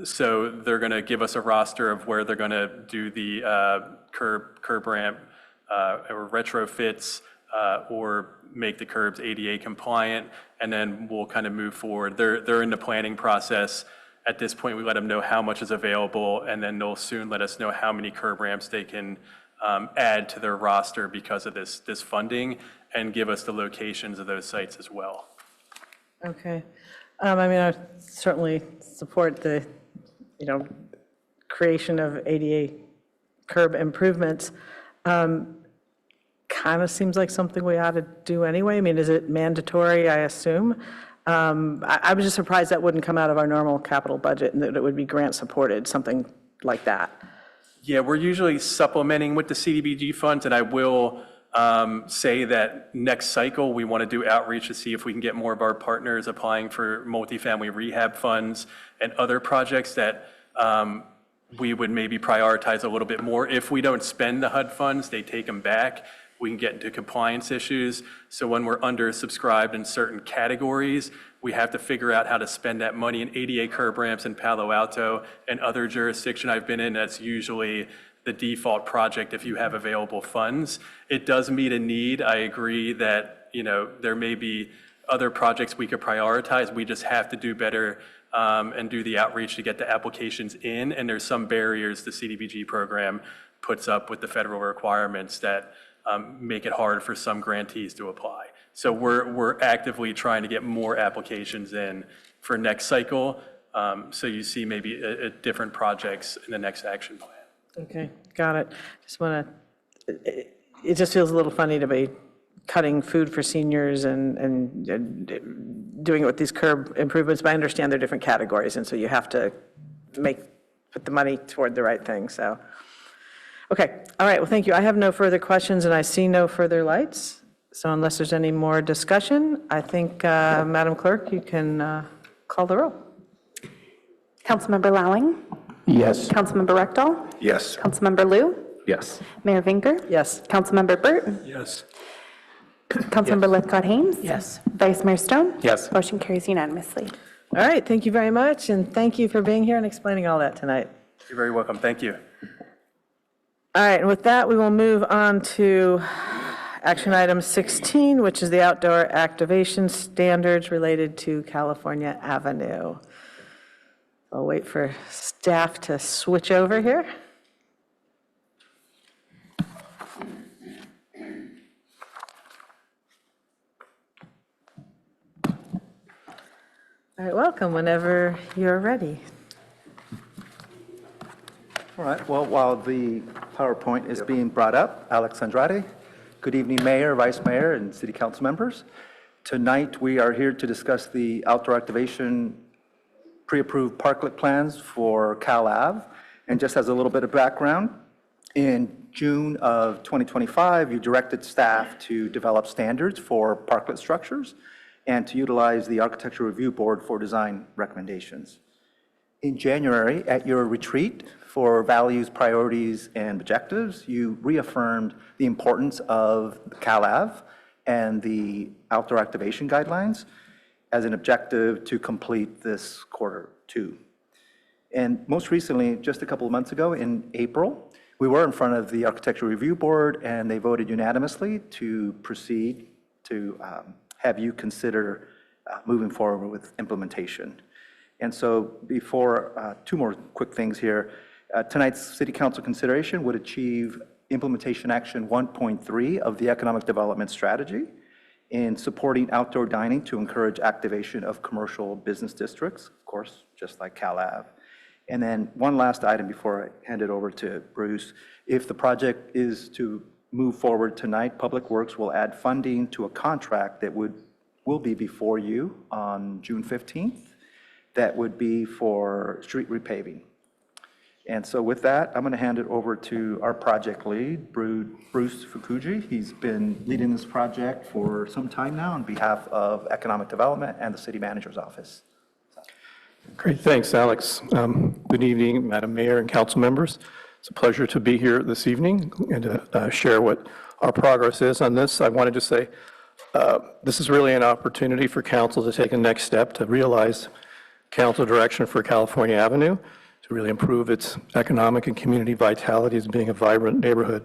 So they're going to give us a roster of where they're going to do the curb ramp or retrofits or make the curbs ADA compliant, and then we'll kind of move forward. They're in the planning process. At this point, we let them know how much is available, and then they'll soon let us know how many curb ramps they can add to their roster because of this funding, and give us the locations of those sites as well. Okay. I mean, I certainly support the, creation of ADA curb improvements. Kind of seems like something we ought to do anyway. I mean, is it mandatory, I assume? I was just surprised that wouldn't come out of our normal capital budget and that it would be grant supported, something like that. Yeah, we're usually supplementing with the CDBG funds, and I will say that next cycle, we want to do outreach to see if we can get more of our partners applying for multifamily rehab funds and other projects that we would maybe prioritize a little bit more. If we don't spend the HUD funds, they take them back. We can get into compliance issues. So when we're undersubscribed in certain categories, we have to figure out how to spend that money. In ADA curb ramps in Palo Alto and other jurisdiction I've been in, that's usually the default project if you have available funds. It does meet a need. I agree that, there may be other projects we could prioritize. We just have to do better and do the outreach to get the applications in. And there's some barriers the CDBG program puts up with the federal requirements that make it hard for some grantees to apply. So we're actively trying to get more applications in for next cycle. So you see maybe different projects in the next action plan. Okay, got it. Just want to, it just feels a little funny to be cutting food for seniors and doing it with these curb improvements, but I understand they're different categories, and so you have to put the money toward the right thing, so. Okay, all right, well, thank you. I have no further questions, and I see no further lights. So unless there's any more discussion, I think, Madam Clerk, you can call the roll. Councilmember Lowing? Yes. Councilmember Rectal? Yes. Councilmember Lou? Yes. Mayor Vinker? Yes. Councilmember Burt? Yes. Councilmember Lithcott-Haynes? Yes. Vice Mayor Stone? Yes. Motion carries unanimously. All right, thank you very much, and thank you for being here and explaining all that tonight. You're very welcome. Thank you. All right, and with that, we will move on to action item 16, which is the outdoor activation standards related to California Avenue. I'll wait for staff to switch over here. All right, welcome whenever you're ready. All right, well, while the PowerPoint is being brought up, Alex Andrade. Good evening, Mayor, Vice Mayor, and City Council members. Tonight, we are here to discuss the outdoor activation pre-approved parklet plans for Cal Ave. And just as a little bit of background, in June of 2025, you directed staff to develop standards for parklet structures and to utilize the Architecture Review Board for design recommendations. In January, at your retreat for values, priorities, and objectives, you reaffirmed the importance of Cal Ave and the outdoor activation guidelines as an objective to complete this Q2. And most recently, just a couple of months ago in April, we were in front of the Architecture Review Board and they voted unanimously to proceed to have you consider moving forward with implementation. And so before, two more quick things here. Tonight's City Council consideration would achieve implementation action 1.3 of the Economic Development Strategy in supporting outdoor dining to encourage activation of commercial business districts, of course, just like Cal Ave. And then one last item before I hand it over to Bruce. If the project is to move forward tonight, Public Works will add funding to a contract that will be before you on June 15th. That would be for street repaving. And so with that, I'm going to hand it over to our project lead, Bruce Fukuji. He's been leading this project for some time now on behalf of Economic Development and the City Manager's Office. Great, thanks, Alex. Good evening, Madam Mayor and council members. It's a pleasure to be here this evening and to share what our progress is on this. I wanted to say this is really an opportunity for council to take a next step to realize council direction for California Avenue to really improve its economic and community vitality as being a vibrant neighborhood.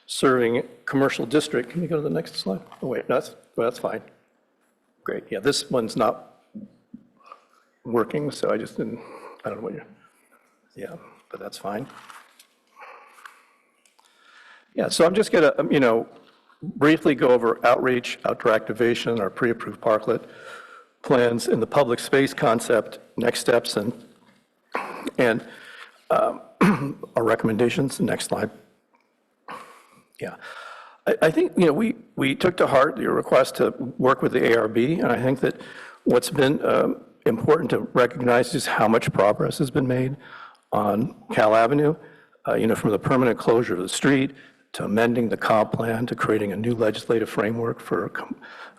serving commercial district. Can you go to the next slide? Oh, wait, that's fine. Great, yeah, this one's not working, so I just didn't, I don't know what you're, yeah, but that's fine. Yeah, so I'm just going to, briefly go over outreach, outdoor activation, our pre-approved parklet plans, and the public space concept, next steps, and our recommendations. Next slide. Yeah. I think, we took to heart your request to work with the ARB, and I think that what's been important to recognize is how much progress has been made on Cal Avenue, from the permanent closure of the street to amending the comp plan to creating a new legislative framework for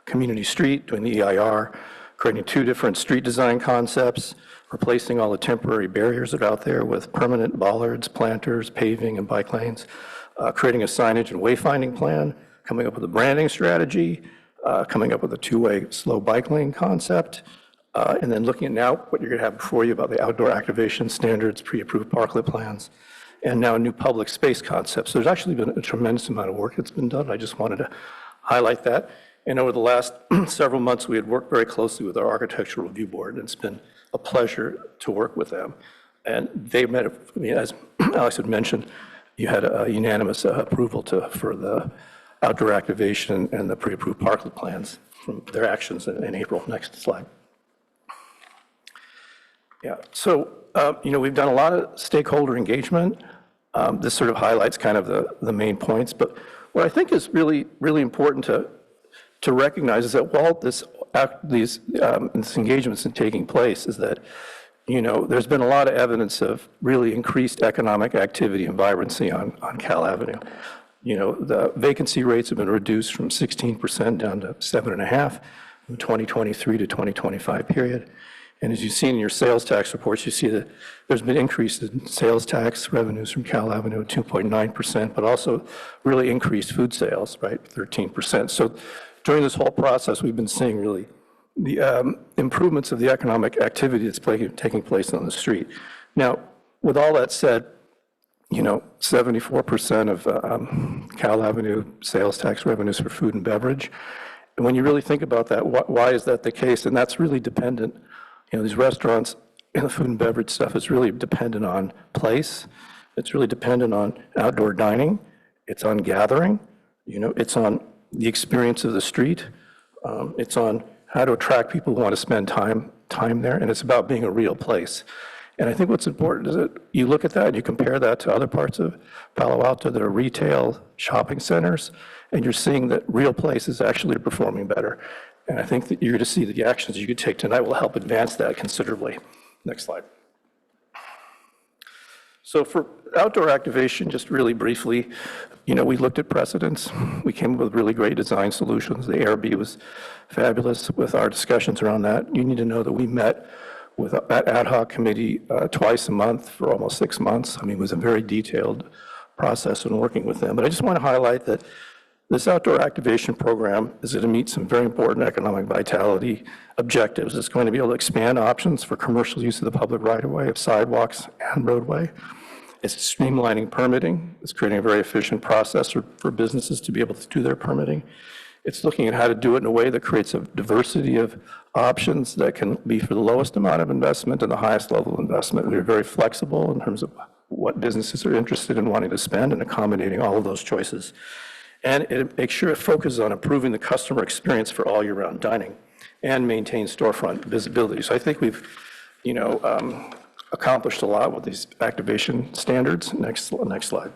community street, doing the EIR, creating 2 different street design concepts, replacing all the temporary barriers that are out there with permanent bollards, planters, paving, and bike lanes, creating a signage and wayfinding plan, coming up with a branding strategy, coming up with a 2-way slow bike lane concept, and then looking at now what you're going to have before you about the outdoor activation standards, pre-approved parklet plans, and now a new public space concept. So there's actually been a tremendous amount of work that's been done. I just wanted to highlight that. And over the last several months, we had worked very closely with our architectural review board, and it's been a pleasure to work with them. And they met, as Alex had mentioned, you had a unanimous approval for the outdoor activation and the pre-approved parklet plans from their actions in April. Next slide. Yeah, so, we've done a lot of stakeholder engagement. This sort of highlights kind of the main points, but what I think is really, really important to recognize is that while this engagement's been taking place is that, there's been a lot of evidence of really increased economic activity and vibrancy on Cal Avenue. The vacancy rates have been reduced from 16% down to 7.5% from the 2023 to 2025 period. And as you've seen in your sales tax reports, you see that there's been increase in sales tax revenues from Cal Avenue at 2.9%, but also really increased food sales, right, 13%. So during this whole process, we've been seeing really the improvements of the economic activity that's taking place on the street. Now, with all that said, 74% of Cal Avenue sales tax revenues for food and beverage. And when you really think about that, why is that the case? And that's really dependent. These restaurants and the food and beverage stuff is really dependent on place. It's really dependent on outdoor dining. It's on gathering. It's on the experience of the street. It's on how to attract people who want to spend time there. And it's about being a real place. And I think what's important is that you look at that and you compare that to other parts of Palo Alto that are retail shopping centers, and you're seeing that real places actually are performing better. And I think that you're going to see that the actions you could take tonight will help advance that considerably. Next slide. So for outdoor activation, just really briefly, we looked at precedents. We came up with really great design solutions. The ARB was fabulous with our discussions around that. You need to know that we met with that ad hoc committee twice a month for almost 6 months. It was a very detailed process in working with them. But I just want to highlight that this outdoor activation program is going to meet some very important economic vitality objectives. It's going to be able to expand options for commercial use of the public right-of-way, of sidewalks and roadway. It's streamlining permitting. It's creating a very efficient process for businesses to be able to do their permitting. It's looking at how to do it in a way that creates a diversity of options that can be for the lowest amount of investment and the highest level of investment. We're very flexible in terms of what businesses are interested in wanting to spend and accommodating all of those choices. And it makes sure it focuses on improving the customer experience for all year-round dining and maintain storefront visibility. So I think we've, accomplished a lot with these activation standards. Next slide.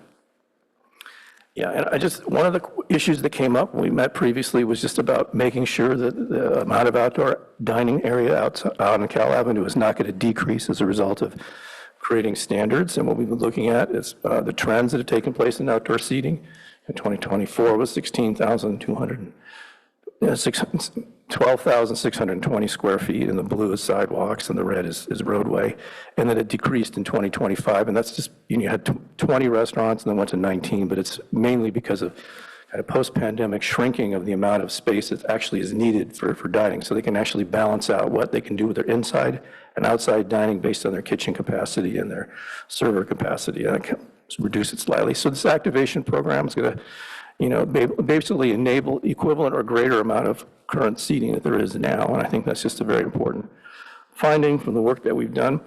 Yeah, and one of the issues that came up when we met previously was just about making sure that the amount of outdoor dining area out on Cal Avenue is not going to decrease as a result of creating standards. And what we've been looking at is the trends that have taken place in outdoor seating. In 2024 was 12,620 square feet, and the blue is sidewalks and the red is roadway. And then it decreased in 2025, and that's just, you had 20 restaurants and then went to 19, but it's mainly because of kind of post-pandemic shrinking of the amount of space that actually is needed for dining, so they can actually balance out what they can do with their inside and outside dining based on their kitchen capacity and their server capacity. reduce it slightly. So this activation program is going to, basically enable equivalent or greater amount of current seating that there is now, and I think that's just a very important finding from the work that we've done.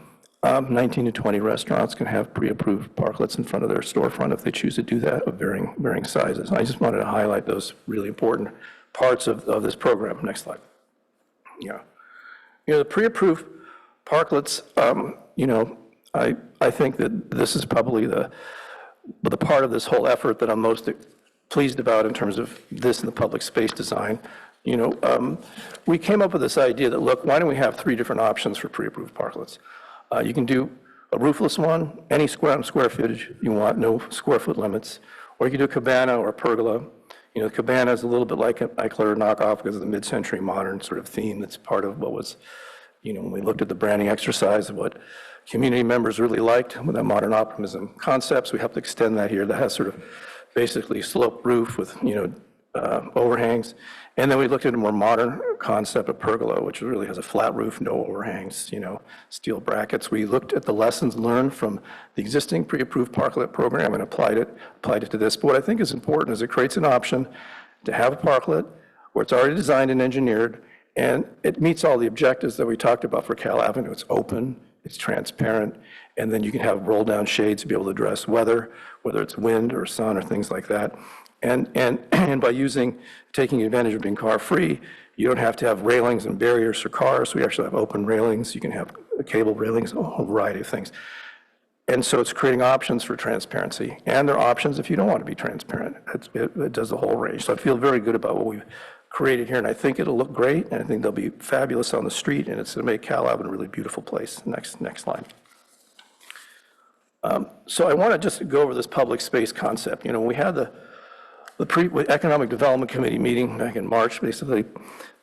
19 to 20 restaurants can have pre-approved parklets in front of their storefront if they choose to do that of varying sizes. I just wanted to highlight those really important parts of this program. Next slide. Yeah. The pre-approved parklets, I think that this is probably the part of this whole effort that I'm most pleased about in terms of this and the public space design. We came up with this idea that, look, why don't we have 3 different options for pre-approved parklets? You can do a roofless one, any square footage you want, no square foot limits, or you can do a cabana or a pergola. Cabana is a little bit like an Eichler knockoff because of the mid-century modern sort of theme that's part of what was, when we looked at the branding exercise of what community members really liked with that modern optimism concepts, we helped extend that here. That has sort of basically sloped roof with, overhangs. And then we looked at a more modern concept of pergola, which really has a flat roof, no overhangs, steel brackets. We looked at the lessons learned from the existing pre-approved parklet program and applied it to this. But what I think is important is it creates an option to have a parklet where it's already designed and engineered, and it meets all the objectives that we talked about for Cal Avenue. It's open, it's transparent, and then you can have roll-down shades to be able to address weather, whether it's wind or sun or things like that. And by taking advantage of being car-free, you don't have to have railings and barriers for cars. We actually have open railings. You can have cable railings, a whole variety of things. And so it's creating options for transparency. And there are options if you don't want to be transparent. It does the whole range. So I feel very good about what we've created here, and I think it'll look great, and I think they'll be fabulous on the street, and it's going to make Cal Avenue a really beautiful place. Next slide. So I want to just go over this public space concept. We had the Economic Development Committee meeting back in March. Basically,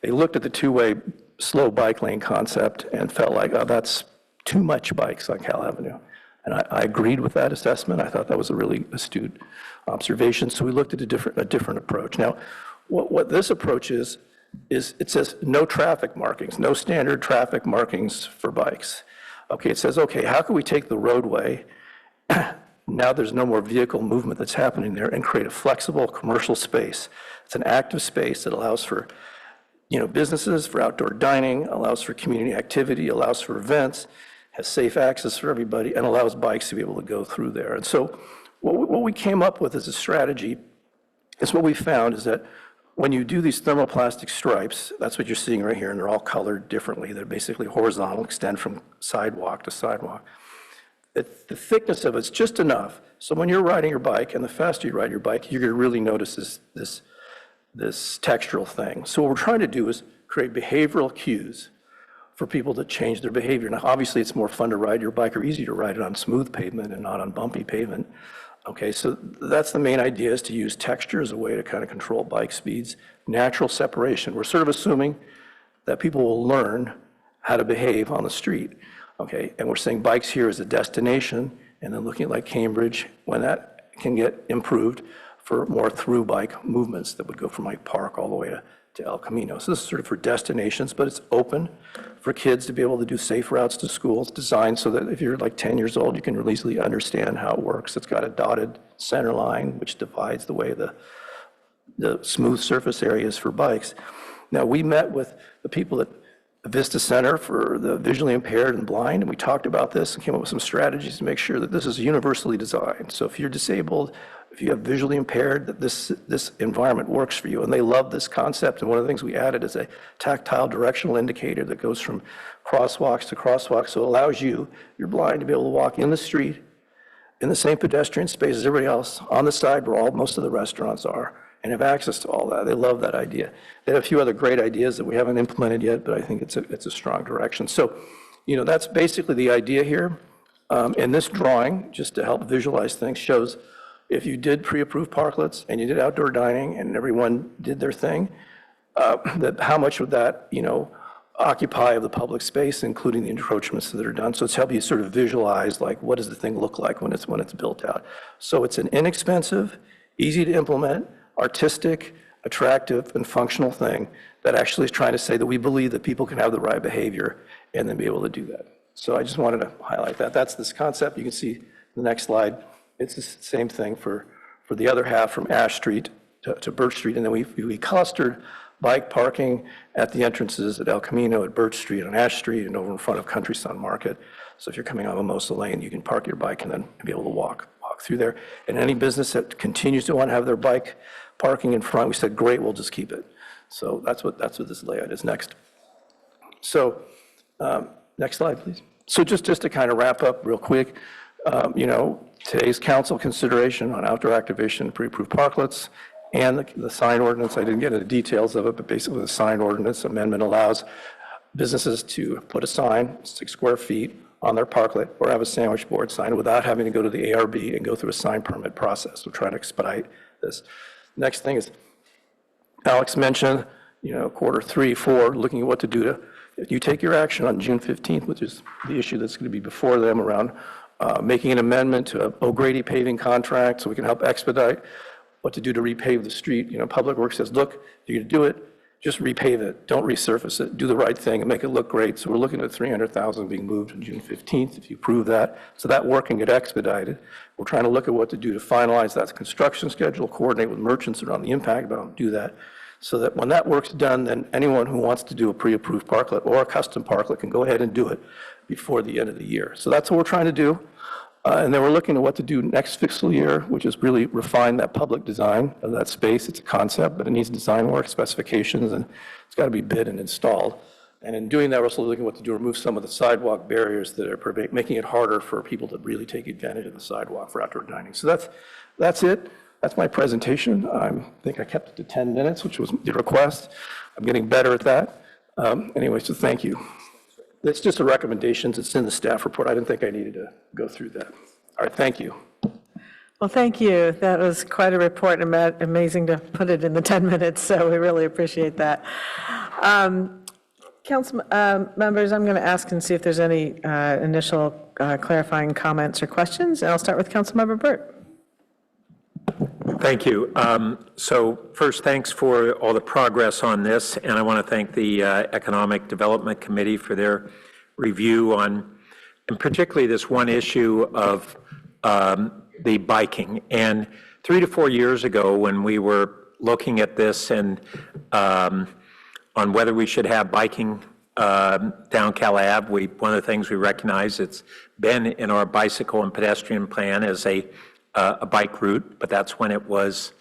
they looked at the two-way slow bike lane concept and felt like, oh, that's too much bikes on Cal Avenue. And I agreed with that assessment. I thought that was a really astute observation. So we looked at a different approach. Now, what this approach is it says no traffic markings, no standard traffic markings for bikes. Okay, it says, okay, how can we take the roadway now there's no more vehicle movement that's happening there, and create a flexible commercial space. It's an active space that allows for, businesses, for outdoor dining, allows for community activity, allows for events, has safe access for everybody, and allows bikes to be able to go through there. And so what we came up with as a strategy is what we found is that when you do these thermoplastic stripes, that's what you're seeing right here, and they're all colored differently. They're basically horizontal, extend from sidewalk to sidewalk. The thickness of it's just enough. So when you're riding your bike, and the faster you ride your bike, you're going to really notice this textural thing. So what we're trying to do is create behavioral cues for people to change their behavior. Now, obviously, it's more fun to ride your bike or easy to ride it on smooth pavement and not on bumpy pavement. Okay, so that's the main idea, is to use texture as a way to kind of control bike speeds. Natural separation. We're sort of assuming that people will learn how to behave on the street. Okay, and we're saying bikes here as a destination, and then looking at like Cambridge, when that can get improved for more through bike movements that would go from like Park all the way to El Camino. So this is sort of for destinations, but it's open for kids to be able to do safe routes to school. It's designed so that if you're like 10 years old, you can really easily understand how it works. It's got a dotted center line, which divides the way the smooth surface areas for bikes. Now, we met with the people at the Vista Center for the visually impaired and blind, and we talked about this and came up with some strategies to make sure that this is universally designed. So if you're disabled, if you have visually impaired, that this environment works for you. And they love this concept, and one of the things we added is a tactile directional indicator that goes from crosswalks to crosswalks, so it allows you're blind, to be able to walk in the street in the same pedestrian space as everybody else, on the side where most of the restaurants are, and have access to all that. They love that idea. They have a few other great ideas that we haven't implemented yet, but I think it's a strong direction. So, that's basically the idea here. And this drawing, just to help visualize things, shows if you did pre-approved parklets and you did outdoor dining and everyone did their thing, that how much would that, occupy of the public space, including the encroachments that are done. So it's helping you sort of visualize, like, what does the thing look like when it's built out. So it's an inexpensive, easy to implement, artistic, attractive, and functional thing that actually is trying to say that we believe that people can have the right behavior and then be able to do that. So I just wanted to highlight that. That's this concept. You can see the next slide. It's the same thing for the other half from Ash Street to Birch Street. And then we clustered bike parking at the entrances at El Camino, at Birch Street, on Ash Street, and over in front of Country Sun Market. So if you're coming out of Mimosa Lane, you can park your bike and then be able to walk through there. And any business that continues to want to have their bike parking in front, we said, great, we'll just keep it. So that's what this layout is next. So next slide, please. So just to kind of wrap up real quick, today's council consideration on outdoor activation pre-approved parklets and the sign ordinance. I didn't get into the details of it, but basically the sign ordinance amendment allows businesses to put a sign, 6 square feet, on their parklet or have a sandwich board sign without having to go to the ARB and go through a sign permit process. We're trying to expedite this. Next thing is, Alex mentioned, quarter 3, 4, looking at what to do if you take your action on June 15th, which is the issue that's going to be before them around making an amendment to O'Grady paving contract so we can help expedite what to do to repave the street. Public Works says, look, if you're going to do it, just repave it, don't resurface it, do the right thing and make it look great. So we're looking at $300,000 being moved on June 15th, if you approve that. So that work can get expedited. We're trying to look at what to do to finalize that construction schedule, coordinate with merchants around the impact, but I'll do that. So that when that work's done, then anyone who wants to do a pre-approved parklet or a custom parklet can go ahead and do it before the end of the year. So that's what we're trying to do. And then we're looking at what to do next fiscal year, which is really refine that public design of that space. It's a concept, but it needs design work, specifications, and it's got to be bid and installed. And in doing that, we're also looking at what to do, remove some of the sidewalk barriers that are making it harder for people to really take advantage of the sidewalk for outdoor dining. So that's it. That's my presentation. I think I kept it to 10 minutes, which was the request. I'm getting better at that. Anyway, so thank you. It's just the recommendations. It's in the staff report. I didn't think I needed to go through that. All right, thank you. Well, thank you. That was quite a report, and amazing to put it in the 10 minutes, so we really appreciate that. Council members, I'm going to ask and see if there's any initial clarifying comments or questions, and I'll start with Councilmember Burt. Thank you. So first, thanks for all the progress on this, and I want to thank the Economic Development Committee for their review on, and particularly this one issue of the biking. And 3 to 4 years ago, when we were looking at this and on whether we should have biking down Cal Ave, one of the things we recognize, it's been in our bicycle and pedestrian plan as a bike route, but that's when it was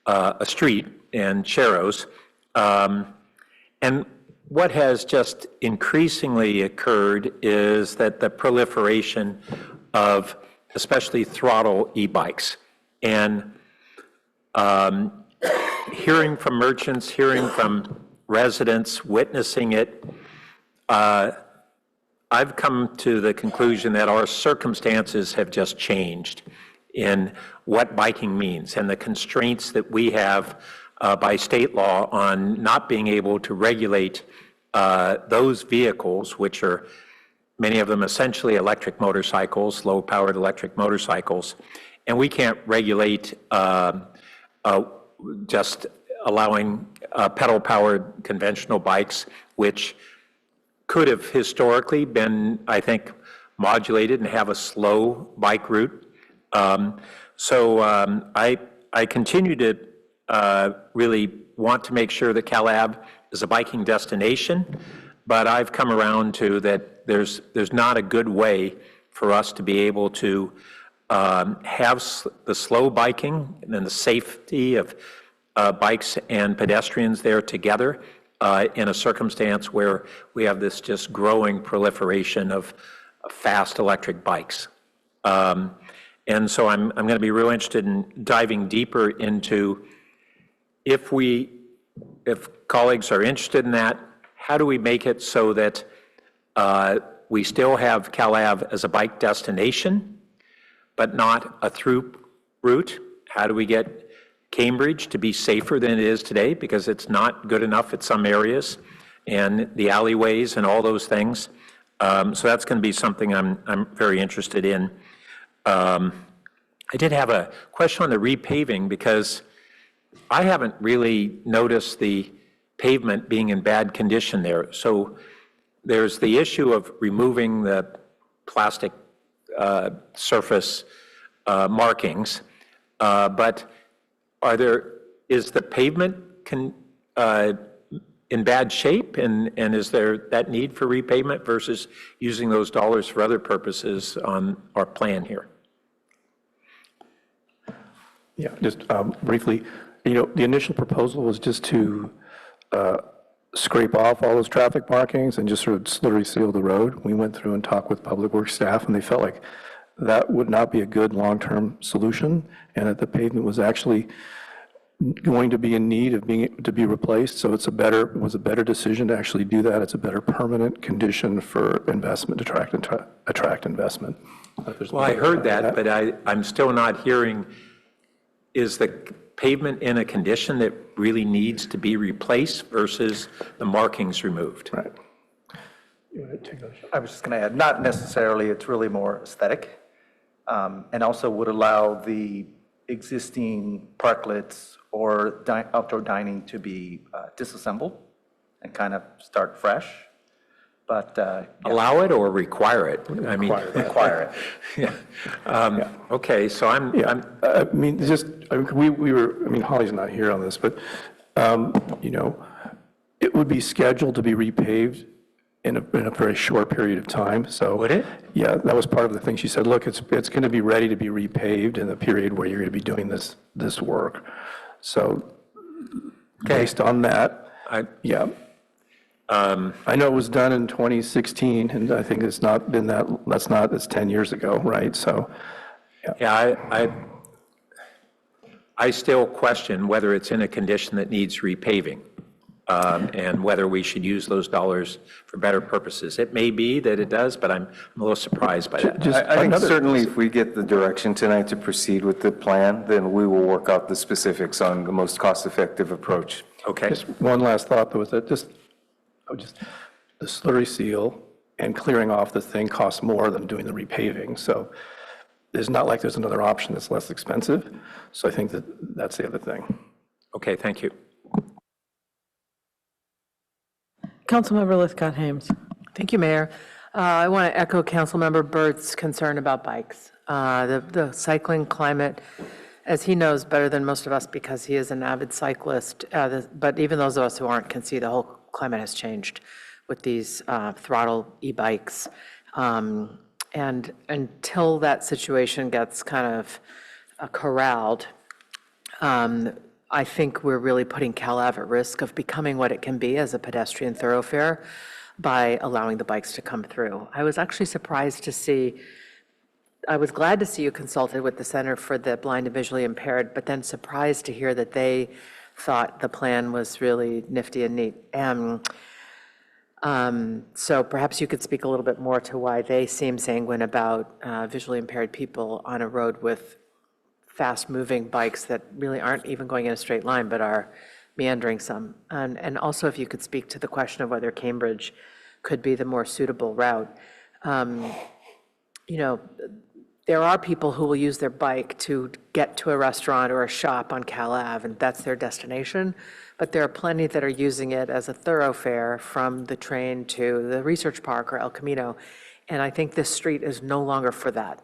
a street in Cheros. And what has just increasingly occurred is that the proliferation of especially throttle e-bikes. And hearing from merchants, hearing from residents, witnessing it, I've come to the conclusion that our circumstances have just changed in what biking means and the constraints that we have by state law on not being able to regulate those vehicles, which are many of them essentially electric motorcycles, low-powered electric motorcycles, and we can't regulate just allowing pedal-powered conventional bikes, which could have historically been, I think, modulated and have a slow bike route. I continue to really want to make sure that Cal Ave is a biking destination, but I've come around to that there's not a good way for us to be able to have the slow biking and then the safety of bikes and pedestrians there together in a circumstance where we have this just growing proliferation of fast electric bikes. And so I'm going to be real interested in diving deeper into if colleagues are interested in that, how do we make it so that we still have Cal Ave as a bike destination, but not a through route? How do we get Cambridge to be safer than it is today, because it's not good enough at some areas, and the alleyways and all those things. So that's going to be something I'm very interested in. I did have a question on the repaving, because I haven't really noticed the pavement being in bad condition there. So there's the issue of removing the plastic surface markings, but is the pavement in bad shape, and is there that need for repavement versus using those dollars for other purposes on our plan here? Yeah, just briefly, the initial proposal was just to scrape off all those traffic markings and just sort of slurry seal the road. We went through and talked with Public Works staff, and they felt like that would not be a good long-term solution, and that the pavement was actually going to be in need of to be replaced. So it was a better decision to actually do that. It's a better permanent condition for investment, to attract investment. Well, I heard that, but I'm still not hearing, is the pavement in a condition that really needs to be replaced versus the markings removed? Right. I was just going to add, not necessarily, it's really more aesthetic, and also would allow the existing parklets or outdoor dining to be disassembled and kind of start fresh. But allow it or require it? I mean, require it. Yeah. Okay, so Holly's not here on this, but it would be scheduled to be repaved in a very short period of time. So would it? Yeah, that was part of the thing. She said, look, it's going to be ready to be repaved in the period where you're going to be doing this work. So based on that, I know it was done in 2016, and I think it's 10 years ago, right? So, I still question whether it's in a condition that needs repaving, and whether we should use those dollars for better purposes. It may be that it does, but I'm a little surprised by that. I think certainly if we get the direction tonight to proceed with the plan, then we will work out the specifics on the most cost-effective approach. Okay. Just one last thought, though, is that the slurry seal and clearing off the thing costs more than doing the repaving. So it's not like there's another option that's less expensive. So I think that's the other thing. Okay, thank you. Councilmember Lithcott-Hames. Thank you, Mayor. I want to echo Councilmember Burt's concern about bikes. The cycling climate, as he knows better than most of us because he is an avid cyclist, but even those of us who aren't can see the whole climate has changed with these throttle e-bikes. And until that situation gets kind of corralled, I think we're really putting CalAv at risk of becoming what it can be as a pedestrian thoroughfare by allowing the bikes to come through. I was actually surprised to see, I was glad to see you consulted with the Center for the Blind and Visually Impaired, but then surprised to hear that they thought the plan was really nifty and neat. So perhaps you could speak a little bit more to why they seem sanguine about visually impaired people on a road with fast-moving bikes that really aren't even going in a straight line, but are meandering some. And also if you could speak to the question of whether Cambridge could be the more suitable route. There are people who will use their bike to get to a restaurant or a shop on Cal Ave, and that's their destination. But there are plenty that are using it as a thoroughfare from the train to the Research Park or El Camino. And I think this street is no longer for that.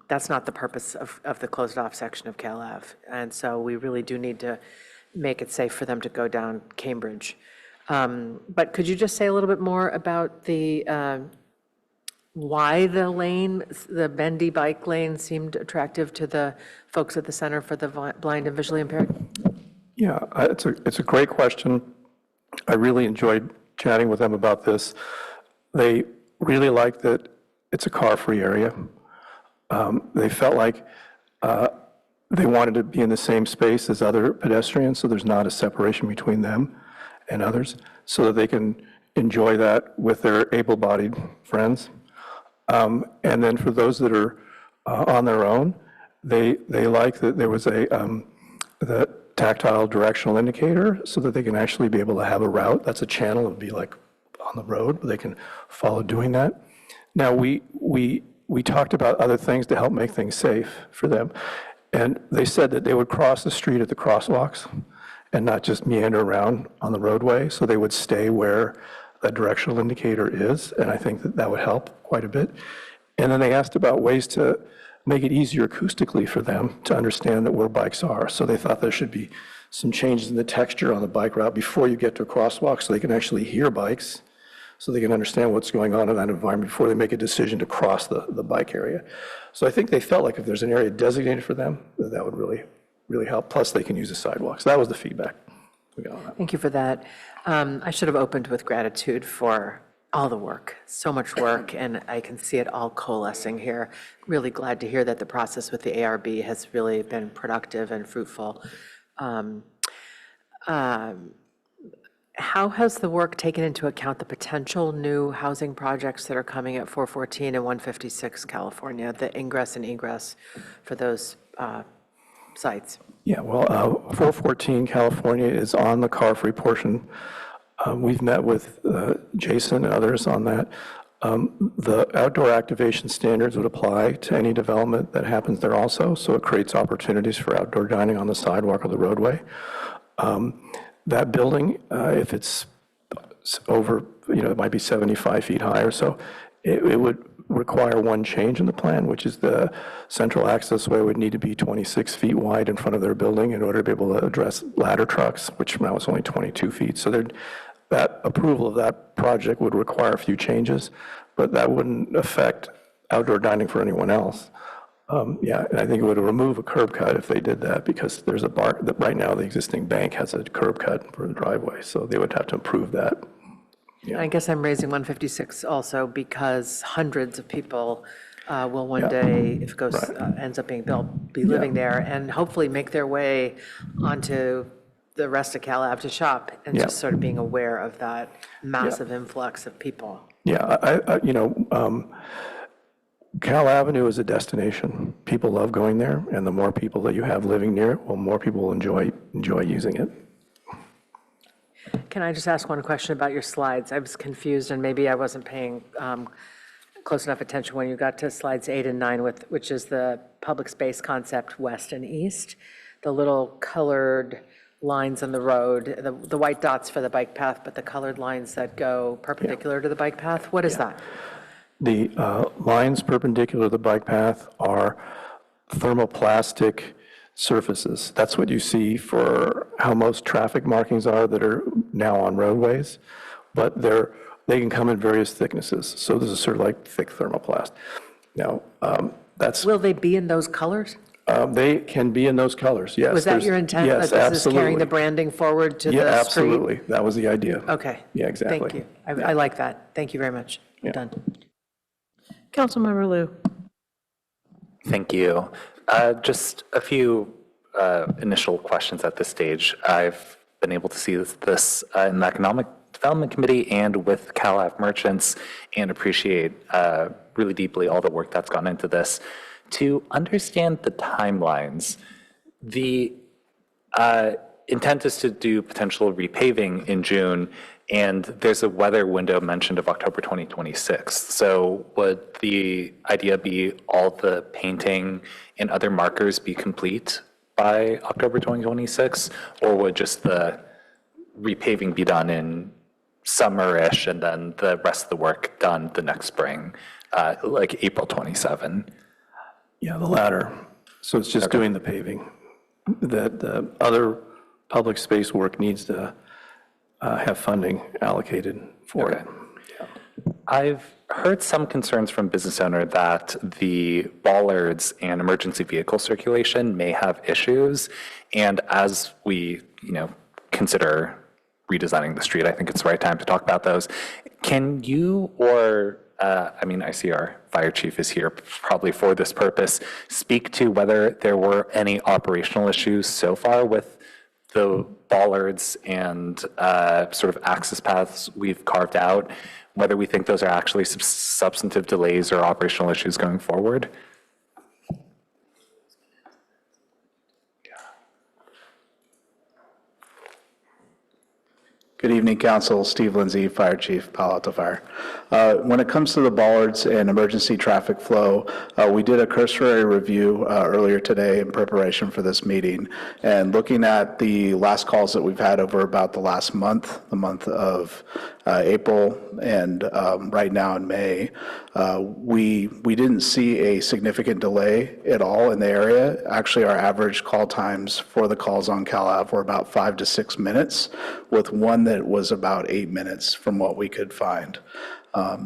That's not the purpose of the closed-off section of Cal Ave. And so we really do need to make it safe for them to go down Cambridge. But could you just say a little bit more about why the bendy bike lane seemed attractive to the folks at the Center for the Blind and Visually Impaired? Yeah, it's a great question. I really enjoyed chatting with them about this. They really like that it's a car-free area. They felt like they wanted to be in the same space as other pedestrians, so there's not a separation between them and others, so that they can enjoy that with their able-bodied friends. And then for those that are on their own, they like that there was the tactile directional indicator so that they can actually be able to have a route. That's a channel. It would be like on the road, but they can follow doing that. Now, we talked about other things to help make things safe for them. And they said that they would cross the street at the crosswalks and not just meander around on the roadway. So they would stay where the directional indicator is. And I think that would help quite a bit. And then they asked about ways to make it easier acoustically for them to understand that where bikes are. So they thought there should be some changes in the texture on the bike route before you get to a crosswalk so they can actually hear bikes, so they can understand what's going on in that environment before they make a decision to cross the bike area. So I think they felt like if there's an area designated for them, that would really help. Plus, they can use the sidewalks. So that was the feedback we got on that. Thank you for that. I should have opened with gratitude for all the work, so much work, and I can see it all coalescing here. Really glad to hear that the process with the ARB has really been productive and fruitful. How has the work taken into account the potential new housing projects that are coming at 414 and 156 California, the ingress and egress for those sites? Yeah, well, 414 California is on the car-free portion. We've met with Jason and others on that. The outdoor activation standards would apply to any development that happens there also, so it creates opportunities for outdoor dining on the sidewalk or the roadway. That building, if it's over, it might be 75 feet high or so, it would require one change in the plan, which is the central access way would need to be 26 feet wide in front of their building in order to be able to address ladder trucks, which now is only 22 feet. So that approval of that project would require a few changes, but that wouldn't affect outdoor dining for anyone else. Yeah, and I think it would remove a curb cut if they did that, because there's a bar, that right now the existing bank has a curb cut for the driveway, so they would have to improve that. Yeah. I guess I'm raising 156 also because hundreds of people will one day, if it goes, ends up being built, be living there and hopefully make their way onto the rest of Cal Ave to shop, and just sort of being aware of that massive influx of people. Yeah, Cal Avenue is a destination. People love going there, and the more people that you have living near it, well, more people will enjoy using it. Can I just ask one question about your slides? I was confused, and maybe I wasn't paying close enough attention when you got to slides 8 and 9, which is the public space concept west and east. The little colored lines on the road, the white dots for the bike path, but the colored lines that go perpendicular to the bike path. What is that? The lines perpendicular to the bike path are thermoplastic surfaces. That's what you see for how most traffic markings are that are now on roadways, but they can come in various thicknesses. So this is sort of like thick thermoplast. Now, that's... Will they be in those colors? They can be in those colors, yes. Was that your intent? Yes, that this absolutely. is carrying the branding forward to the street? Yeah, absolutely. That was the idea. Okay. Yeah, exactly. Thank you. I like that. Thank you very much. Yeah. Done. Councilmember Liu. Thank you. Just a few initial questions at this stage. I've been able to see this in the Economic Development Committee and with Cal Ave merchants, and appreciate really deeply all the work that's gone into this. To understand the timelines, the intent is to do potential repaving in June, and there's a weather window mentioned of October 2026. So would the idea be all the painting and other markers be complete by October 2026? Or would just the repaving be done in summer-ish and then the rest of the work done the next spring, like April 27? Yeah, the latter. So it's just doing the paving. The other public space work needs to have funding allocated for it. I've heard some concerns from business owner that the bollards and emergency vehicle circulation may have issues. And as we, consider redesigning the street, I think it's the right time to talk about those. Can you, or I see our fire chief is here probably for this purpose, speak to whether there were any operational issues so far with the bollards and sort of access paths we've carved out, whether we think those are actually substantive delays or operational issues going forward? Good evening, Council. Steve Lindsay, Fire Chief, Palo Alto Fire. When it comes to the bollards and emergency traffic flow, we did a cursory review earlier today in preparation for this meeting. And looking at the last calls that we've had over about the last month, the month of April, and right now in May, we didn't see a significant delay at all in the area. Actually, our average call times for the calls on Cal Ave were about 5 to 6 minutes, with one that was about 8 minutes from what we could find.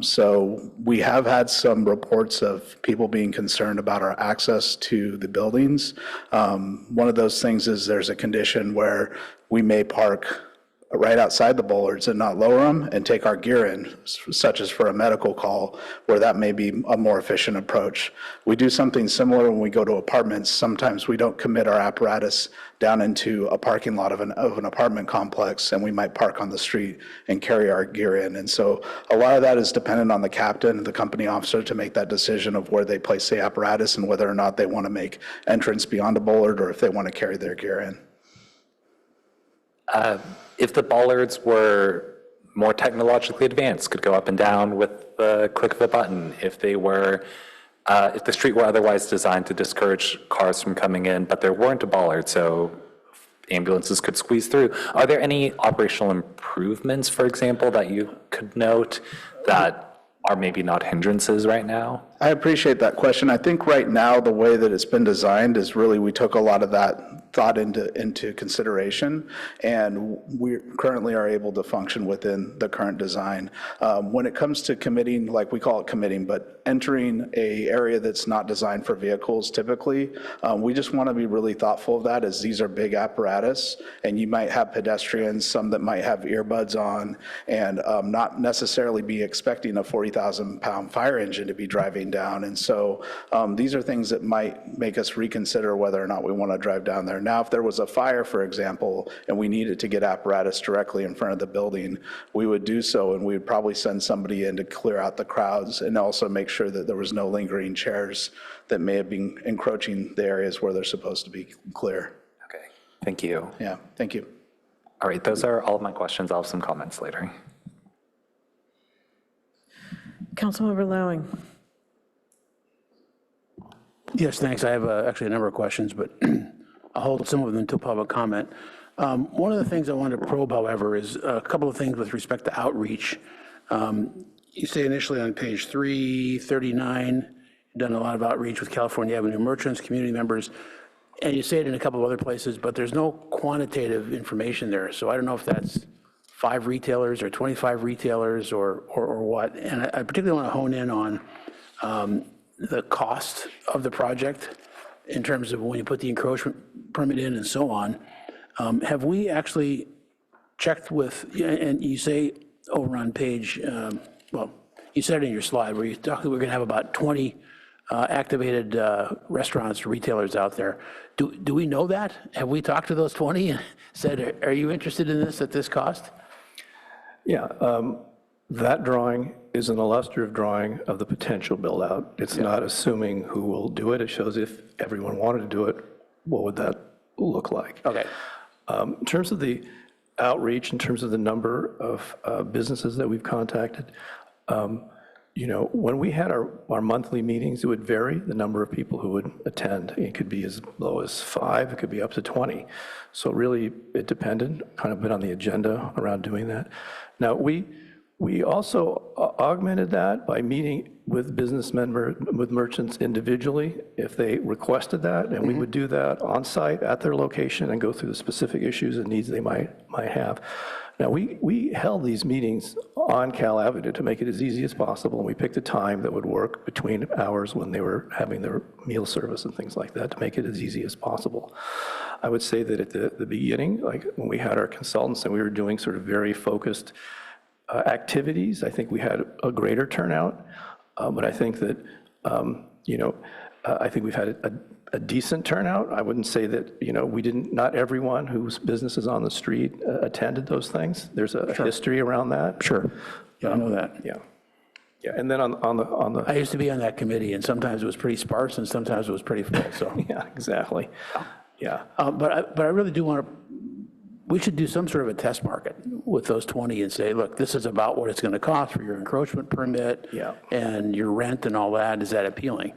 So we have had some reports of people being concerned about our access to the buildings. One of those things is there's a condition where we may park right outside the bollards and not lower them and take our gear in, such as for a medical call, where that may be a more efficient approach. We do something similar when we go to apartments. Sometimes we don't commit our apparatus down into a parking lot of an apartment complex, and we might park on the street and carry our gear in. And so a lot of that is dependent on the captain, the company officer, to make that decision of where they place the apparatus and whether or not they want to make entrance beyond a bollard or if they want to carry their gear in. If the bollards were more technologically advanced, could go up and down with the click of a button, if they were, if the street were otherwise designed to discourage cars from coming in, but there weren't a bollard, so ambulances could squeeze through, are there any operational improvements, for example, that you could note that are maybe not hindrances right now? I appreciate that question. I think right now, the way that it's been designed is really, we took a lot of that thought into consideration, and we currently are able to function within the current design. When it comes to committing, like we call it committing, but entering a area that's not designed for vehicles typically, we just want to be really thoughtful of that, as these are big apparatus, and you might have pedestrians, some that might have earbuds on, and not necessarily be expecting a 40,000-pound fire engine to be driving down. And so these are things that might make us reconsider whether or not we want to drive down there. Now, if there was a fire, for example, and we needed to get apparatus directly in front of the building, we would do so, and we would probably send somebody in to clear out the crowds and also make sure that there was no lingering chairs that may have been encroaching the areas where they're supposed to be clear. Okay, thank you. Yeah, thank you. All right, those are all of my questions. I'll have some comments later. Councilmember Lowing. Yes, thanks. I have actually a number of questions, but I'll hold some of them until public comment. One of the things I wanted to probe, however, is a couple of things with respect to outreach. You say initially on page 339, you've done a lot of outreach with California Avenue merchants, community members, and you say it in a couple of other places, but there's no quantitative information there. So I don't know if that's 5 retailers or 25 retailers or what. And I particularly want to hone in on the cost of the project in terms of when you put the encroachment permit in and so on. Have we actually checked with, and you say over on page, well, you said it in your slide where you talk that we're going to have about 20 activated restaurants, retailers out there. Do we know that? Have we talked to those 20 and said, are you interested in this at this cost? Yeah, that drawing is an illustrative drawing of the potential build-out. It's not assuming who will do it. It shows if everyone wanted to do it, what would that look like? Okay. In terms of the outreach, in terms of the number of businesses that we've contacted, you know, when we had our monthly meetings, it would vary the number of people who would attend. It could be as low as 5, it could be up to 20. So really, it depended, kind of been on the agenda around doing that. Now, we also augmented that by meeting with with merchants individually if they requested that, and we would do that on site at their location and go through the specific issues and needs they might have. Now, we held these meetings on Cal Avenue to make it as easy as possible, and we picked a time that would work between hours when they were having their meal service and things like that to make it as easy as possible. I would say that at the beginning, like when we had our consultants and we were doing sort of very focused activities, I think we had a greater turnout, but I think that, you know, I think we've had a decent turnout. I wouldn't say that, you know, not everyone whose business is on the street attended those things. There's a history around that. Sure. Yeah, I know that. Yeah. Yeah, and then on the. I used to be on that committee, and sometimes it was pretty sparse, and sometimes it was pretty full, so. Yeah, exactly. Yeah. But I really do want to, we should do some sort of a test market with those 20 and say, look, this is about what it's going to cost for your encroachment permit and your rent and all that. Is that appealing?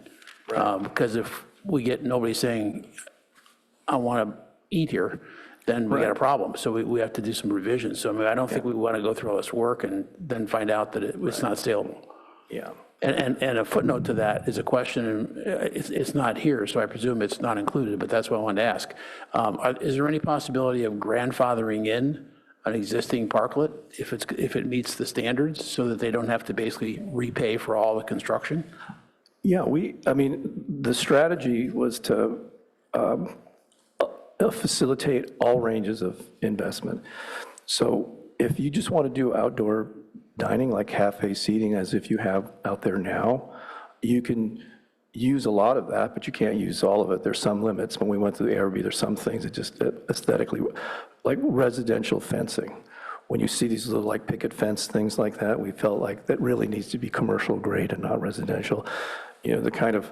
Because if we get nobody saying, I want to eat here, then we got a problem. So we have to do some revisions. So I mean, I don't think we want to go through all this work and then find out that it's not saleable. Yeah. And a footnote to that is a question, and it's not here, so I presume it's not included, but that's what I wanted to ask. Is there any possibility of grandfathering in an existing parklet if it meets the standards so that they don't have to basically repay for all the construction? Yeah, I mean, the strategy was to facilitate all ranges of investment. So if you just want to do outdoor dining, like cafe seating, as if you have out there now, you can use a lot of that, but you can't use all of it. There's some limits. When we went to the ARB, there's some things that just aesthetically, like residential fencing. When you see these little like picket fence, things like that, we felt like that really needs to be commercial grade and not residential. You know, the kind of,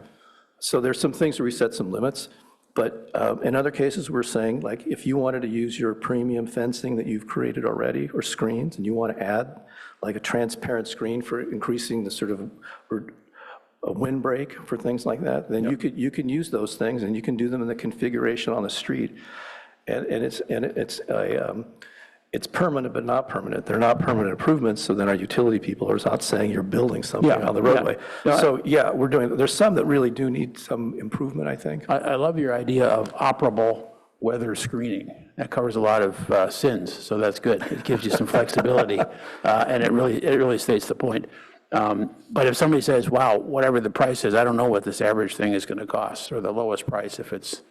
so there's some things where we set some limits, but in other cases, we're saying, like, if you wanted to use your premium fencing that you've created already, or screens, and you want to add like a transparent screen for increasing the sort of a windbreak for things like that, then you can use those things, and you can do them in the configuration on the street. And it's permanent but not permanent. They're not permanent improvements, so then our utility people are not saying you're building something on the roadway. So yeah, we're doing, there's some that really do need some improvement, I think. I love your idea of operable weather screening. That covers a lot of sins, so that's good. It gives you some flexibility, and it really states the point. But if somebody says, wow, whatever the price is, I don't know what this average thing is going to cost, or the lowest price, if it's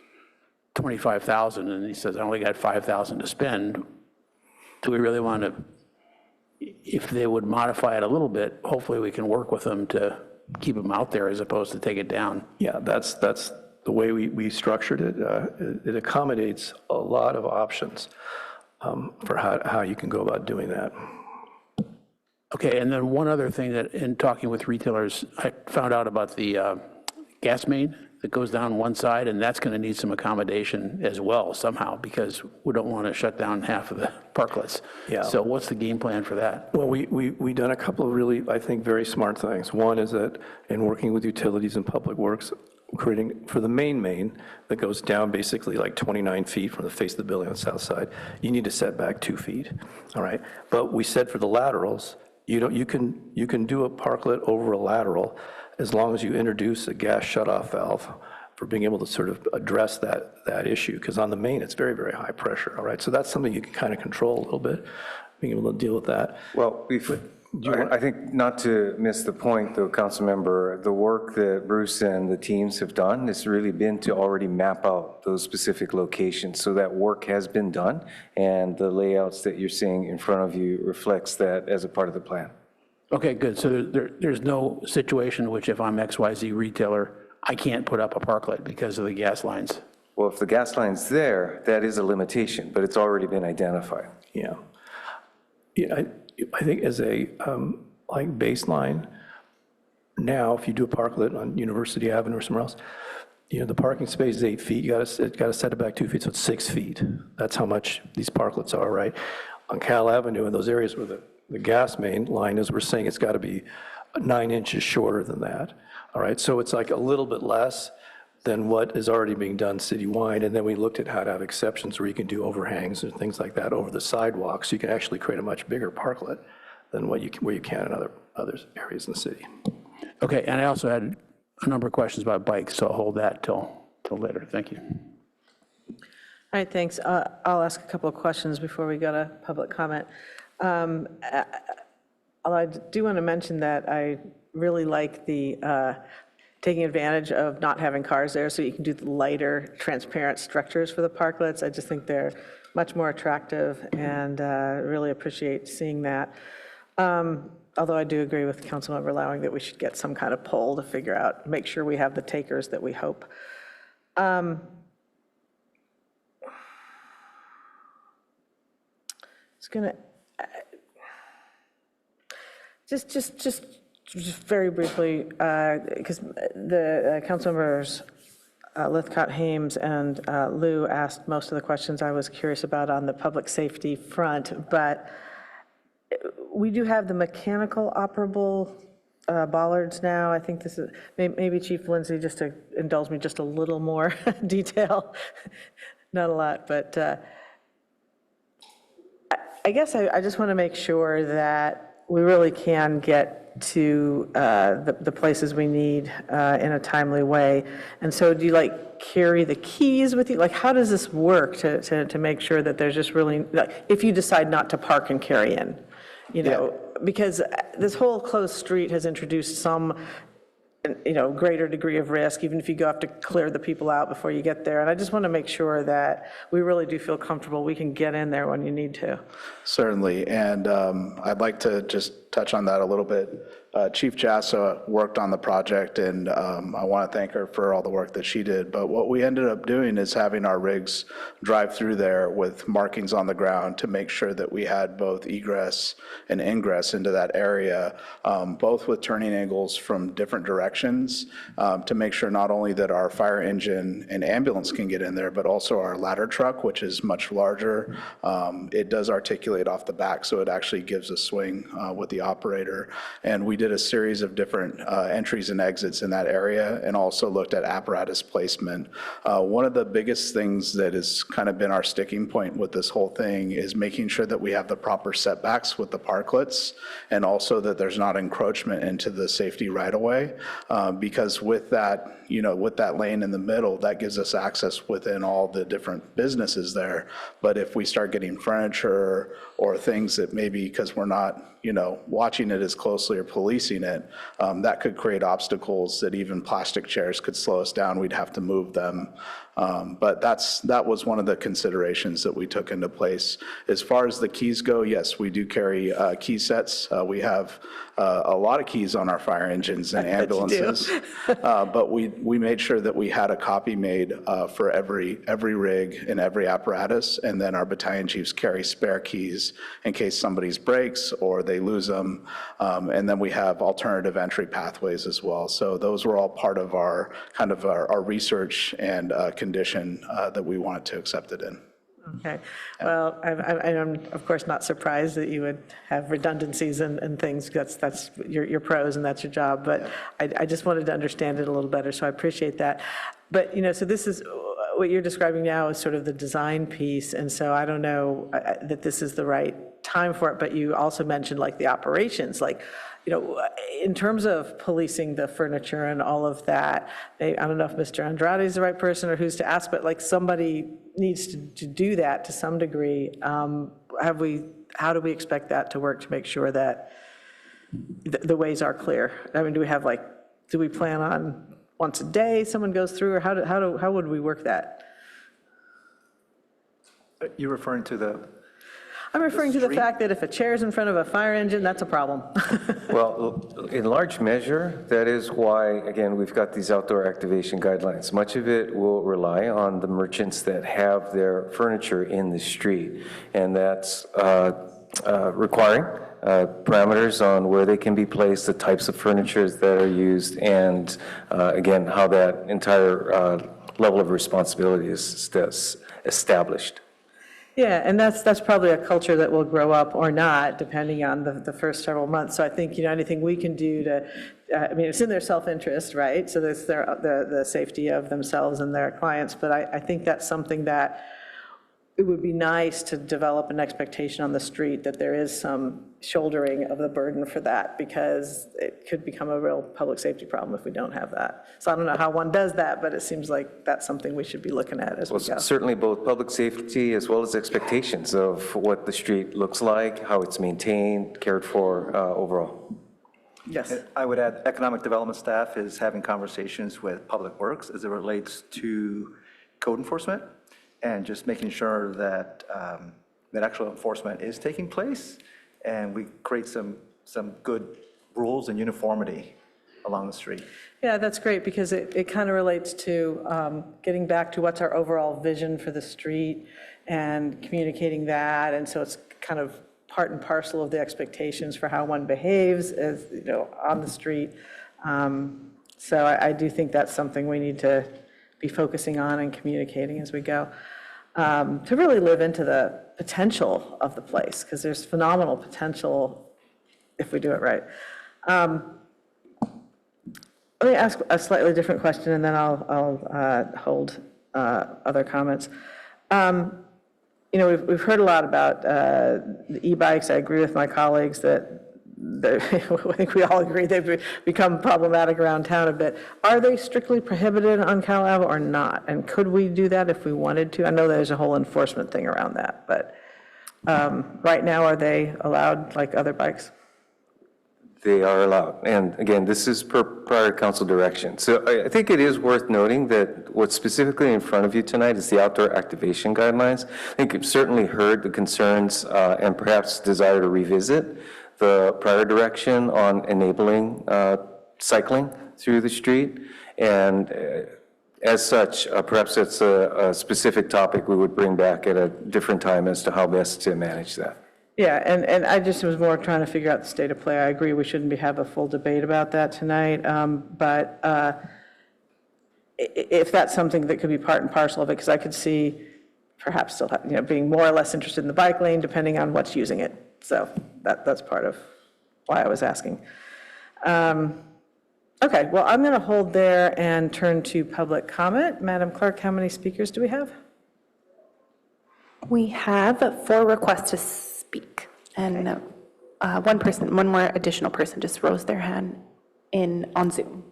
$25,000, and he says, I only got $5,000 to spend, do we really want to, if they would modify it a little bit, hopefully we can work with them to keep them out there as opposed to take it down. Yeah, that's the way we structured it. It accommodates a lot of options for how you can go about doing that. Okay, and then one other thing that in talking with retailers, I found out about the gas main that goes down one side, and that's going to need some accommodation as well somehow, because we don't want to shut down half of the parklets. Yeah. So what's the game plan for that? Well, we done a couple of really, I think, very smart things. One is that in working with utilities and public works, creating, for the main that goes down basically like 29 feet from the face of the building on the south side, you need to set back 2 feet, all right? But we said for the laterals, you can do a parklet over a lateral as long as you introduce a gas shutoff valve for being able to sort of address that issue, because on the main, it's very, very high pressure, all right? So that's something you can kind of control a little bit, being able to deal with that. Well, I think not to miss the point, though, Councilmember, the work that Bruce and the teams have done has really been to already map out those specific locations. So that work has been done, and the layouts that you're seeing in front of you reflects that as a part of the plan. Okay, good. So there's no situation in which if I'm XYZ retailer, I can't put up a parklet because of the gas lines? Well, if the gas line's there, that is a limitation, but it's already been identified. Yeah. Yeah, I think as a like baseline, now if you do a parklet on University Avenue or somewhere else, you know, the parking space is 8 feet, you got to set it back 2 feet, so it's 6 feet. That's how much these parklets are, right? On Cal Avenue, in those areas where the gas main line is, we're saying it's got to be 9 inches shorter than that, all right? So it's like a little bit less than what is already being done citywide, and then we looked at how to have exceptions where you can do overhangs and things like that over the sidewalk, so you can actually create a much bigger parklet than where you can in other areas in the city. Okay, and I also had a number of questions about bikes, so I'll hold that till later. Thank you. All right, thanks. I'll ask a couple of questions before we go to public comment. Although I do want to mention that I really like the taking advantage of not having cars there, so you can do the lighter, transparent structures for the parklets. I just think they're much more attractive, and really appreciate seeing that. Although I do agree with Councilmember Lowing that we should get some kind of poll to figure out, make sure we have the takers that we hope. It's gonna just very briefly, because the council members Lithcott, Hames, and Lou asked most of the questions I was curious about on the public safety front, but we do have the mechanical operable bollards now. I think this is, maybe Chief Lindsay, just to indulge me just a little more detail, not a lot, but I guess I just want to make sure that we really can get to the places we need in a timely way. And so do you like carry the keys with you? Like, how does this work to make sure that there's just really, like, if you decide not to park and carry in, you know, because this whole closed street has introduced some, you know, greater degree of risk, even if you have to clear the people out before you get there. And I just want to make sure that we really do feel comfortable we can get in there when you need to. Certainly, and I'd like to just touch on that a little bit. Chief Jassa worked on the project, and I want to thank her for all the work that she did. But what we ended up doing is having our rigs drive through there with markings on the ground to make sure that we had both egress and ingress into that area, both with turning angles from different directions to make sure not only that our fire engine and ambulance can get in there, but also our ladder truck, which is much larger. It does articulate off the back, so it actually gives a swing with the operator. And we did a series of different entries and exits in that area, and also looked at apparatus placement. One of the biggest things that has kind of been our sticking point with this whole thing is making sure that we have the proper setbacks with the parklets, and also that there's not encroachment into the safety right of way, because with that, you know, with that lane in the middle, that gives us access within all the different businesses there. But if we start getting furniture or things that maybe, because we're not, you know, watching it as closely or policing it, that could create obstacles that even plastic chairs could slow us down. We'd have to move them. But that was one of the considerations that we took into place. As far as the keys go, yes, we do carry key sets. We have a lot of keys on our fire engines and ambulances. But we made sure that we had a copy made for every rig and every apparatus, and then our battalion chiefs carry spare keys in case somebody's breaks or they lose them. And then we have alternative entry pathways as well. So those were all part of our kind of our research and condition that we wanted to accept it in. Okay. Well, I'm of course not surprised that you would have redundancies and things. That's your pros and that's your job. But I just wanted to understand it a little better, so I appreciate that. But, you know, so this is what you're describing now is sort of the design piece. And so I don't know that this is the right time for it, but you also mentioned like the operations, like, you know, in terms of policing the furniture and all of that, I don't know if Mr. Andrade is the right person or who's to ask, but like somebody needs to do that to some degree. How do we expect that to work to make sure that the ways are clear? I mean, do we plan on once a day someone goes through, or how would we work that? You're referring to the I'm referring to the fact that if a chair is in front of a fire engine, that's a problem. Well, in large measure, that is why, again, we've got these outdoor activation guidelines. Much of it will rely on the merchants that have their furniture in the street, and that's requiring parameters on where they can be placed, the types of furniture that are used, and again, how that entire level of responsibility is established. Yeah, and that's probably a culture that will grow up or not, depending on the first several months. So I think, you know, anything we can do to, I mean, it's in their self-interest, right? So there's the safety of themselves and their clients. But I think that's something that it would be nice to develop an expectation on the street that there is some shouldering of the burden for that, because it could become a real public safety problem if we don't have that. So I don't know how one does that, but it seems like that's something we should be looking at as we go. Certainly both public safety as well as expectations of what the street looks like, how it's maintained, cared for overall. Yes. I would add, economic development staff is having conversations with Public Works as it relates to code enforcement, and just making sure that that actual enforcement is taking place, and we create some good rules and uniformity along the street. Yeah, that's great, because it kind of relates to getting back to what's our overall vision for the street and communicating that. And so it's kind of part and parcel of the expectations for how one behaves as, you know, on the street. So I do think that's something we need to be focusing on and communicating as we go. to really live into the potential of the place, because there's phenomenal potential if we do it right. Let me ask a slightly different question, and then I'll hold other comments. We've heard a lot about the e-bikes. I agree with my colleagues that I think we all agree they've become problematic around town a bit. Are they strictly prohibited on Cal Ave or not? And could we do that if we wanted to? I know there's a whole enforcement thing around that, but right now, are they allowed like other bikes? They are allowed. And again, this is per prior council direction. So I think it is worth noting that what's specifically in front of you tonight is the outdoor activation guidelines. I think you've certainly heard the concerns and perhaps desire to revisit the prior direction on enabling cycling through the street. And as such, perhaps that's a specific topic we would bring back at a different time as to how best to manage that. Yeah, and I just was more trying to figure out the state of play. I agree we shouldn't have a full debate about that tonight, but if that's something that could be part and parcel of it, because I could see perhaps still being more or less interested in the bike lane depending on what's using it. So that's part of why I was asking. Okay, well, I'm going to hold there and turn to public comment. Madam Clerk, how many speakers do we have? We have 4 requests to speak, and one more additional person just rose their hand on Zoom.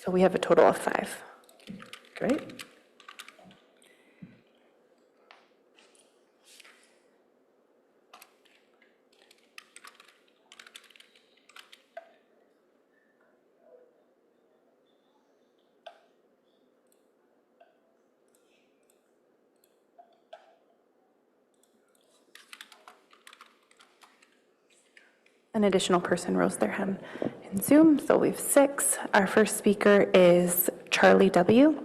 So we have a total of 5. Great. An additional person rose their hand in Zoom, so we have 6. Our first speaker is Charlie W.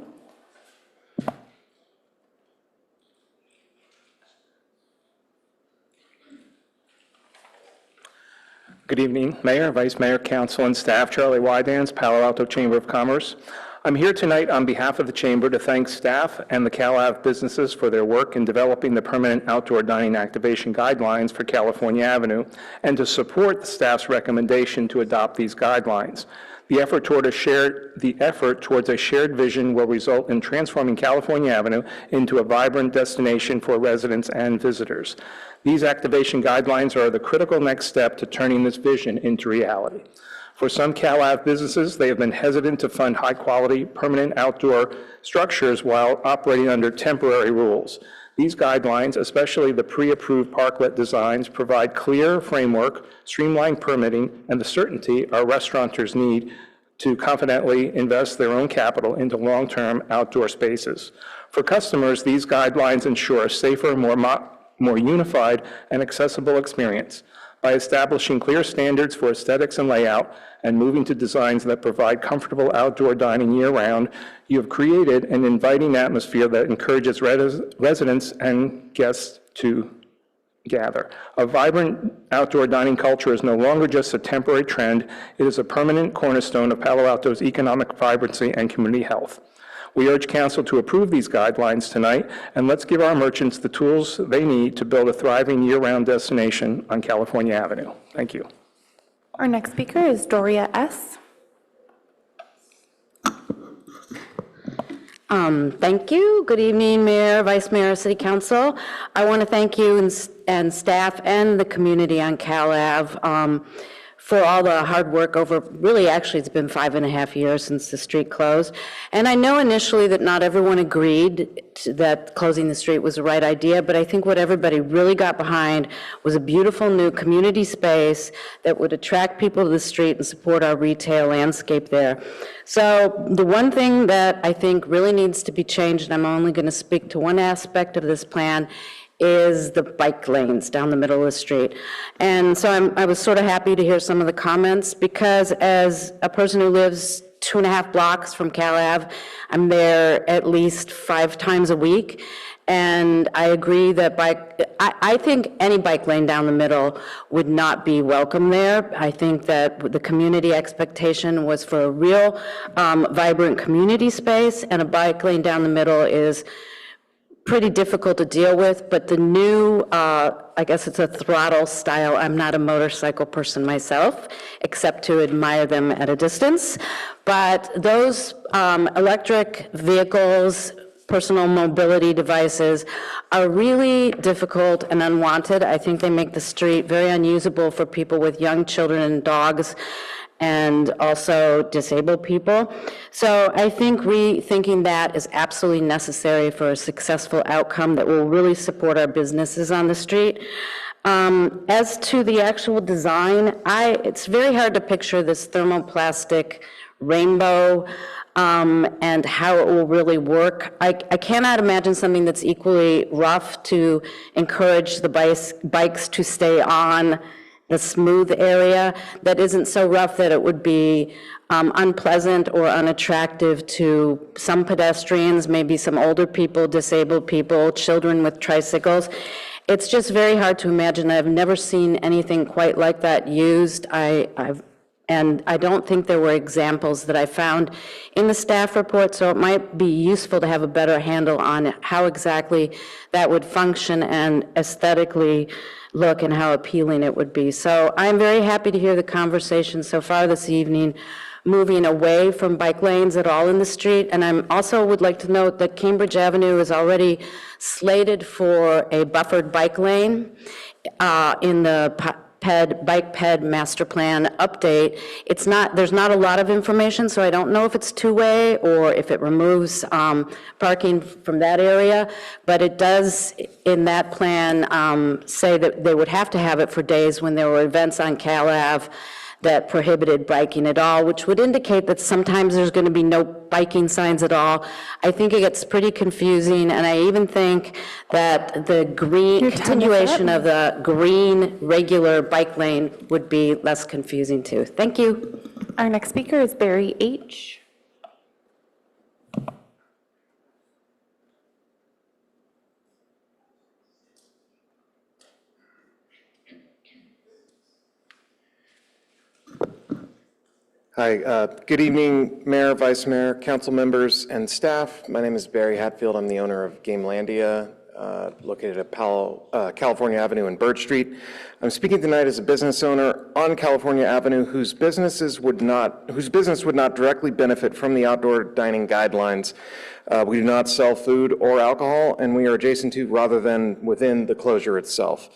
Good evening, Mayor, Vice Mayor, Council, and staff. Charlie Wydans, Palo Alto Chamber of Commerce. I'm here tonight on behalf of the Chamber to thank staff and the Cal Ave businesses for their work in developing the permanent outdoor dining activation guidelines for California Avenue, and to support the staff's recommendation to adopt these guidelines. The effort towards a shared vision will result in transforming California Avenue into a vibrant destination for residents and visitors. These activation guidelines are the critical next step to turning this vision into reality. For some Cal Ave businesses, they have been hesitant to fund high-quality, permanent outdoor structures while operating under temporary rules. These guidelines, especially the pre-approved parklet designs, provide clear framework, streamlined permitting, and the certainty our restaurateurs need to confidently invest their own capital into long-term outdoor spaces. For customers, these guidelines ensure a safer, more unified, and accessible experience. By establishing clear standards for aesthetics and layout and moving to designs that provide comfortable outdoor dining year-round, you have created an inviting atmosphere that encourages residents and guests to gather. A vibrant outdoor dining culture is no longer just a temporary trend, it is a permanent cornerstone of Palo Alto's economic vibrancy and community health. We urge Council to approve these guidelines tonight, and let's give our merchants the tools they need to build a thriving year-round destination on California Avenue. Thank you. Our next speaker is Doria S. Thank you. Good evening, Mayor, Vice Mayor, City Council. I want to thank you and staff and the community on Cal Ave for all the hard work over, really, actually, it's been 5.5 years since the street closed. And I know initially that not everyone agreed that closing the street was the right idea, but I think what everybody really got behind was a beautiful new community space that would attract people to the street and support our retail landscape there. So the one thing that I think really needs to be changed, and I'm only going to speak to one aspect of this plan, is the bike lanes down the middle of the street. And so I was sort of happy to hear some of the comments, because as a person who lives 2.5 blocks from Cal Ave, I'm there at least 5 times a week. And I agree that I think any bike lane down the middle would not be welcome there. I think that the community expectation was for a real vibrant community space, and a bike lane down the middle is pretty difficult to deal with, but the new, I guess it's a throttle style. I'm not a motorcycle person myself, except to admire them at a distance. But those electric vehicles, personal mobility devices, are really difficult and unwanted. I think they make the street very unusable for people with young children and dogs, and also disabled people. So I think rethinking that is absolutely necessary for a successful outcome that will really support our businesses on the street. As to the actual design, it's very hard to picture this thermoplastic rainbow and how it will really work. I cannot imagine something that's equally rough to encourage the bikes to stay on the smooth area that isn't so rough that it would be unpleasant or unattractive to some pedestrians, maybe some older people, disabled people, children with tricycles. It's just very hard to imagine. I've never seen anything quite like that used. And I don't think there were examples that I found in the staff report, so it might be useful to have a better handle on how exactly that would function and aesthetically look and how appealing it would be. So I'm very happy to hear the conversation so far this evening, moving away from bike lanes at all in the street. And I also would like to note that Cambridge Avenue is already slated for a buffered bike lane in the bike ped master plan update. There's not a lot of information, so I don't know if it's two-way or if it removes parking from that area, but it does in that plan say that they would have to have it for days when there were events on Cal Ave that prohibited biking at all, which would indicate that sometimes there's going to be no biking signs at all. I think it gets pretty confusing, and I even think that the continuation of the green regular bike lane would be less confusing too. Thank you. Our next speaker is Barry H. Hi, good evening, Mayor, Vice Mayor, council members, and staff. My name is Barry Hatfield. I'm the owner of Gamelandia, located at California Avenue and Bird Street. I'm speaking tonight as a business owner on California Avenue whose business would not directly benefit from the outdoor dining guidelines. We do not sell food or alcohol, and we are adjacent to rather than within the closure itself.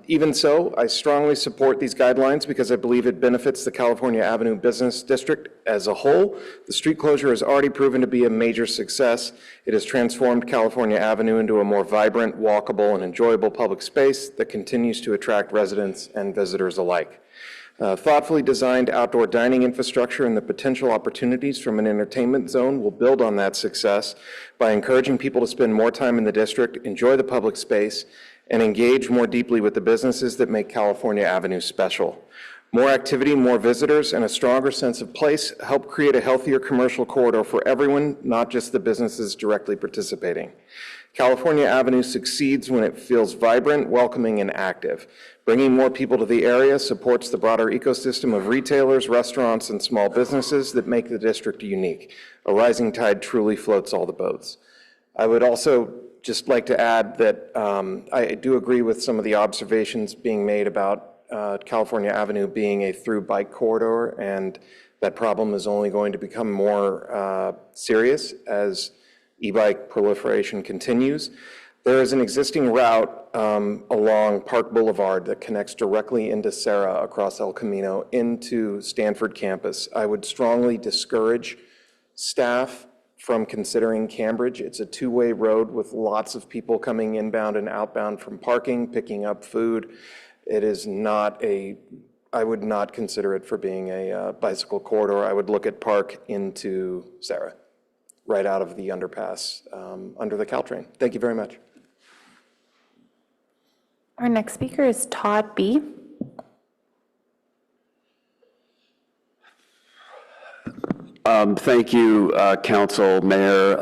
Even so, I strongly support these guidelines because I believe it benefits the California Avenue Business District as a whole. The street closure has already proven to be a major success. It has transformed California Avenue into a more vibrant, walkable, and enjoyable public space that continues to attract residents and visitors alike. Thoughtfully designed outdoor dining infrastructure and the potential opportunities from an entertainment zone will build on that success by encouraging people to spend more time in the district, enjoy the public space, and engage more deeply with the businesses that make California Avenue special. More activity, more visitors, and a stronger sense of place help create a healthier commercial corridor for everyone, not just the businesses directly participating. California Avenue succeeds when it feels vibrant, welcoming, and active. Bringing more people to the area supports the broader ecosystem of retailers, restaurants, and small businesses that make the district unique. A rising tide truly floats all the boats. I would also just like to add that I do agree with some of the observations being made about California Avenue being a through bike corridor, and that problem is only going to become more serious as e-bike proliferation continues. There is an existing route along Park Boulevard that connects directly into Serra across El Camino into Stanford campus. I would strongly discourage staff from considering Cambridge. It's a two-way road with lots of people coming inbound and outbound from parking, picking up food. It is not I would not consider it for being a bicycle corridor. I would look at Park into Serra, right out of the underpass under the Caltrain. Thank you very much. Our next speaker is Todd B. Thank you, Council, Mayor.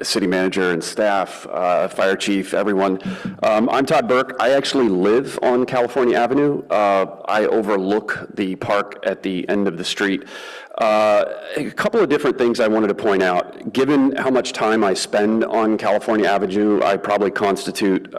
city manager and staff, fire chief, everyone. I'm Todd Burke. I actually live on California Avenue. I overlook the park at the end of the street. A couple of different things I wanted to point out. Given how much time I spend on California Avenue, I probably constitute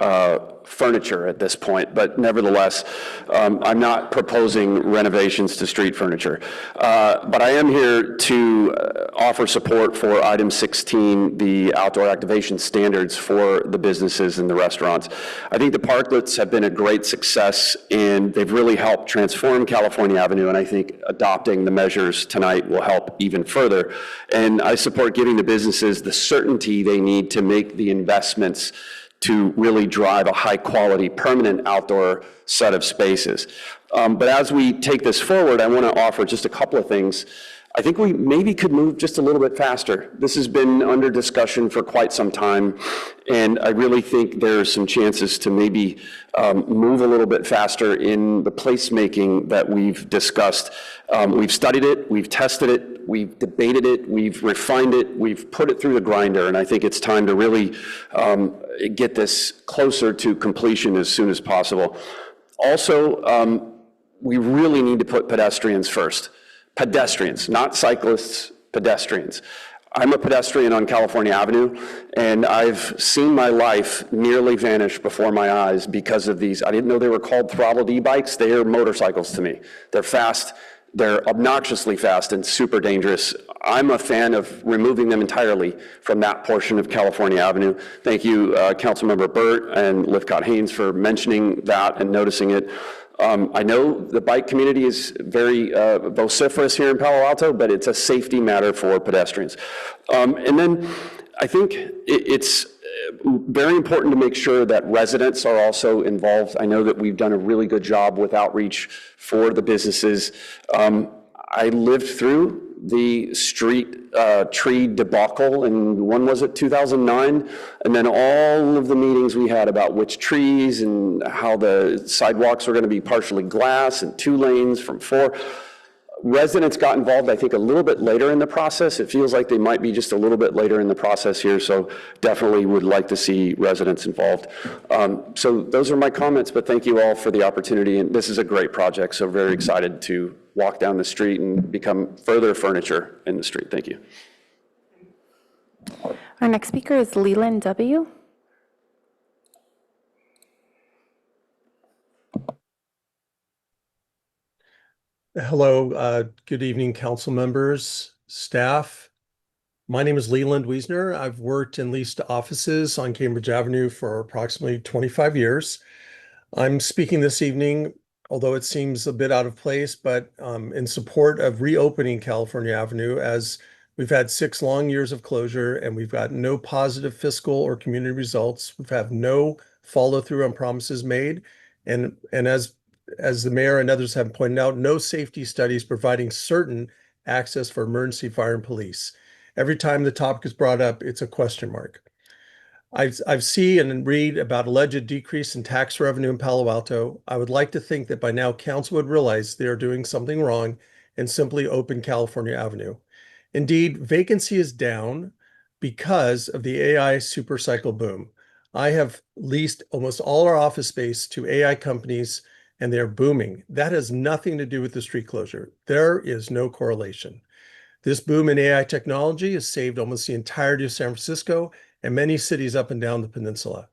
furniture at this point, but nevertheless, I'm not proposing renovations to street furniture. But I am here to offer support for item 16, the outdoor activation standards for the businesses and the restaurants. I think the parklets have been a great success, and they've really helped transform California Avenue, and I think adopting the measures tonight will help even further. And I support giving the businesses the certainty they need to make the investments to really drive a high-quality, permanent outdoor set of spaces. But as we take this forward, I want to offer just a couple of things. I think we maybe could move just a little bit faster. This has been under discussion for quite some time, and I really think there's some chances to maybe move a little bit faster in the placemaking that we've discussed. We've studied it, we've tested it, we've debated it, we've refined it, we've put it through the grinder, and I think it's time to really get this closer to completion as soon as possible. Also, we really need to put pedestrians first. Pedestrians, not cyclists, pedestrians. I'm a pedestrian on California Avenue, and I've seen my life nearly vanish before my eyes because of these. I didn't know they were called throttled e-bikes. They are motorcycles to me. They're fast, they're obnoxiously fast and super dangerous. I'm a fan of removing them entirely from that portion of California Avenue. Thank you, Councilmember Burt and Lifcott Haynes, for mentioning that and noticing it. I know the bike community is very vociferous here in Palo Alto, but it's a safety matter for pedestrians. And then I think it's very important to make sure that residents are also involved. I know that we've done a really good job with outreach for the businesses. I lived through the street tree debacle in, when was it, 2009? And then all of the meetings we had about which trees and how the sidewalks were going to be partially glass and 2 lanes from 4. Residents got involved, I think, a little bit later in the process. It feels like they might be just a little bit later in the process here, so definitely would like to see residents involved. So those are my comments, but thank you all for the opportunity, and this is a great project, so very excited to walk down the street and become further furniture in the street. Thank you. Our next speaker is Leland W. Hello, good evening, council members, staff. My name is Leland Wiesner. I've worked in leased offices on Cambridge Avenue for approximately 25 years. I'm speaking this evening, although it seems a bit out of place, but in support of reopening California Avenue, as we've had 6 long years of closure and we've got no positive fiscal or community results. We've had no follow through on promises made. And as the mayor and others have pointed out, no safety studies providing certain access for emergency fire and police. Every time the topic is brought up, it's a question mark. I've seen and read about alleged decrease in tax revenue in Palo Alto. I would like to think that by now council would realize they are doing something wrong and simply open California Avenue. Indeed, vacancy is down because of the AI supercycle boom. I have leased almost all our office space to AI companies, and they're booming. That has nothing to do with the street closure. There is no correlation. This boom in AI technology has saved almost the entirety of San Francisco and many cities up and down the peninsula.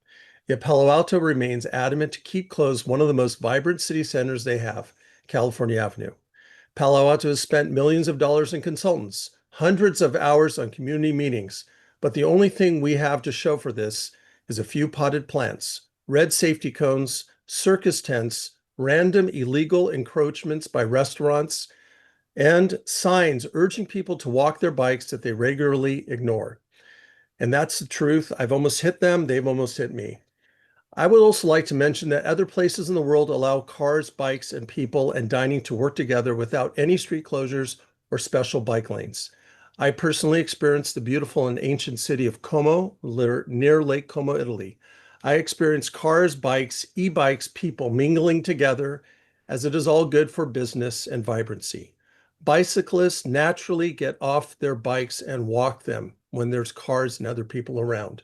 Yet Palo Alto remains adamant to keep closed one of the most vibrant city centers they have, California Avenue. Palo Alto has spent millions of dollars in consultants, hundreds of hours on community meetings, but the only thing we have to show for this is a few potted plants, red safety cones, circus tents, random illegal encroachments by restaurants, and signs urging people to walk their bikes that they regularly ignore. And that's the truth. I've almost hit them. They've almost hit me. I would also like to mention that other places in the world allow cars, bikes, and people and dining to work together without any street closures or special bike lanes. I personally experienced the beautiful and ancient city of Como, near Lake Como, Italy. I experienced cars, bikes, e-bikes, people mingling together, as it is all good for business and vibrancy. Bicyclists naturally get off their bikes and walk them when there's cars and other people around.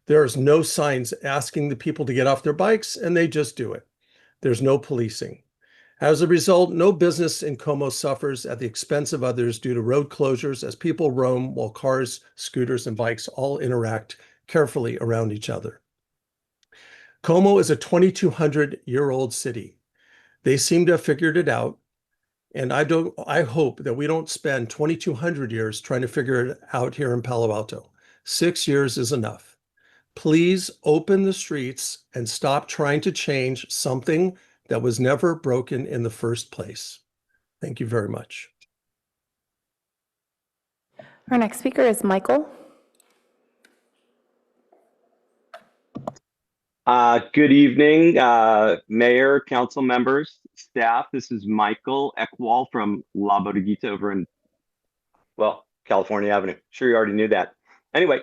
There's no signs asking the people to get off their bikes, and they just do it. There's no policing. As a result, no business in Como suffers at the expense of others due to road closures as people roam while cars, scooters, and bikes all interact carefully around each other. Como is a 2,200-year-old city. They seem to have figured it out, and I hope that we don't spend 2,200 years trying to figure it out here in Palo Alto. 6 years is enough. Please open the streets and stop trying to change something that was never broken in the first place. Thank you very much. Our next speaker is Michael. Good evening, Mayor, council members, staff. This is Michael Ekwall from La Bodeguita over in, well, California Avenue. Sure you already knew that. Anyway,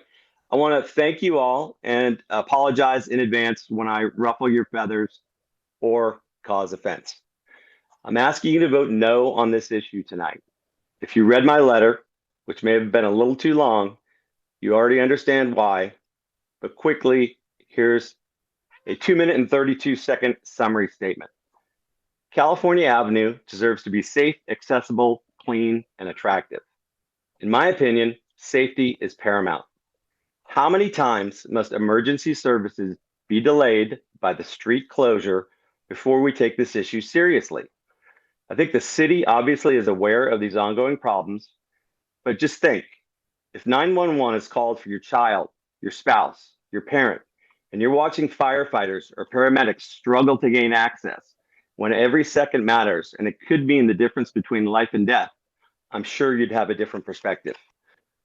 I want to thank you all and apologize in advance when I ruffle your feathers or cause offense. I'm asking you to vote no on this issue tonight. If you read my letter, which may have been a little too long, you already understand why, but quickly, here's a 2-minute and 32-second summary statement. California Avenue deserves to be safe, accessible, clean, and attractive. In my opinion, safety is paramount. How many times must emergency services be delayed by the street closure before we take this issue seriously? I think the city obviously is aware of these ongoing problems, but just think, if 911 is called for your child, your spouse, your parent, and you're watching firefighters or paramedics struggle to gain access when every second matters and it could mean the difference between life and death, I'm sure you'd have a different perspective.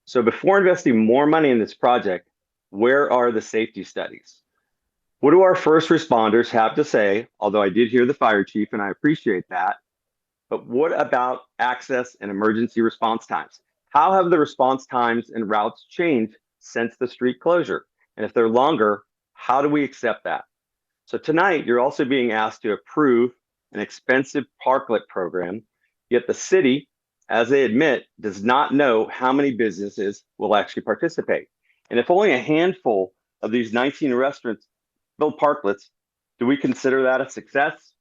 So before investing more money in this project, where are the safety studies? What do our first responders have to say? Although I did hear the fire chief and I appreciate that, but what about access and emergency response times? How have the response times and routes changed since the street closure? And if they're longer, how do we accept that? So tonight, you're also being asked to approve an expensive parklet program, yet the city, as they admit, does not know how many businesses will actually participate. And if only a handful of these 19 restaurants build parklets, do we consider that a success?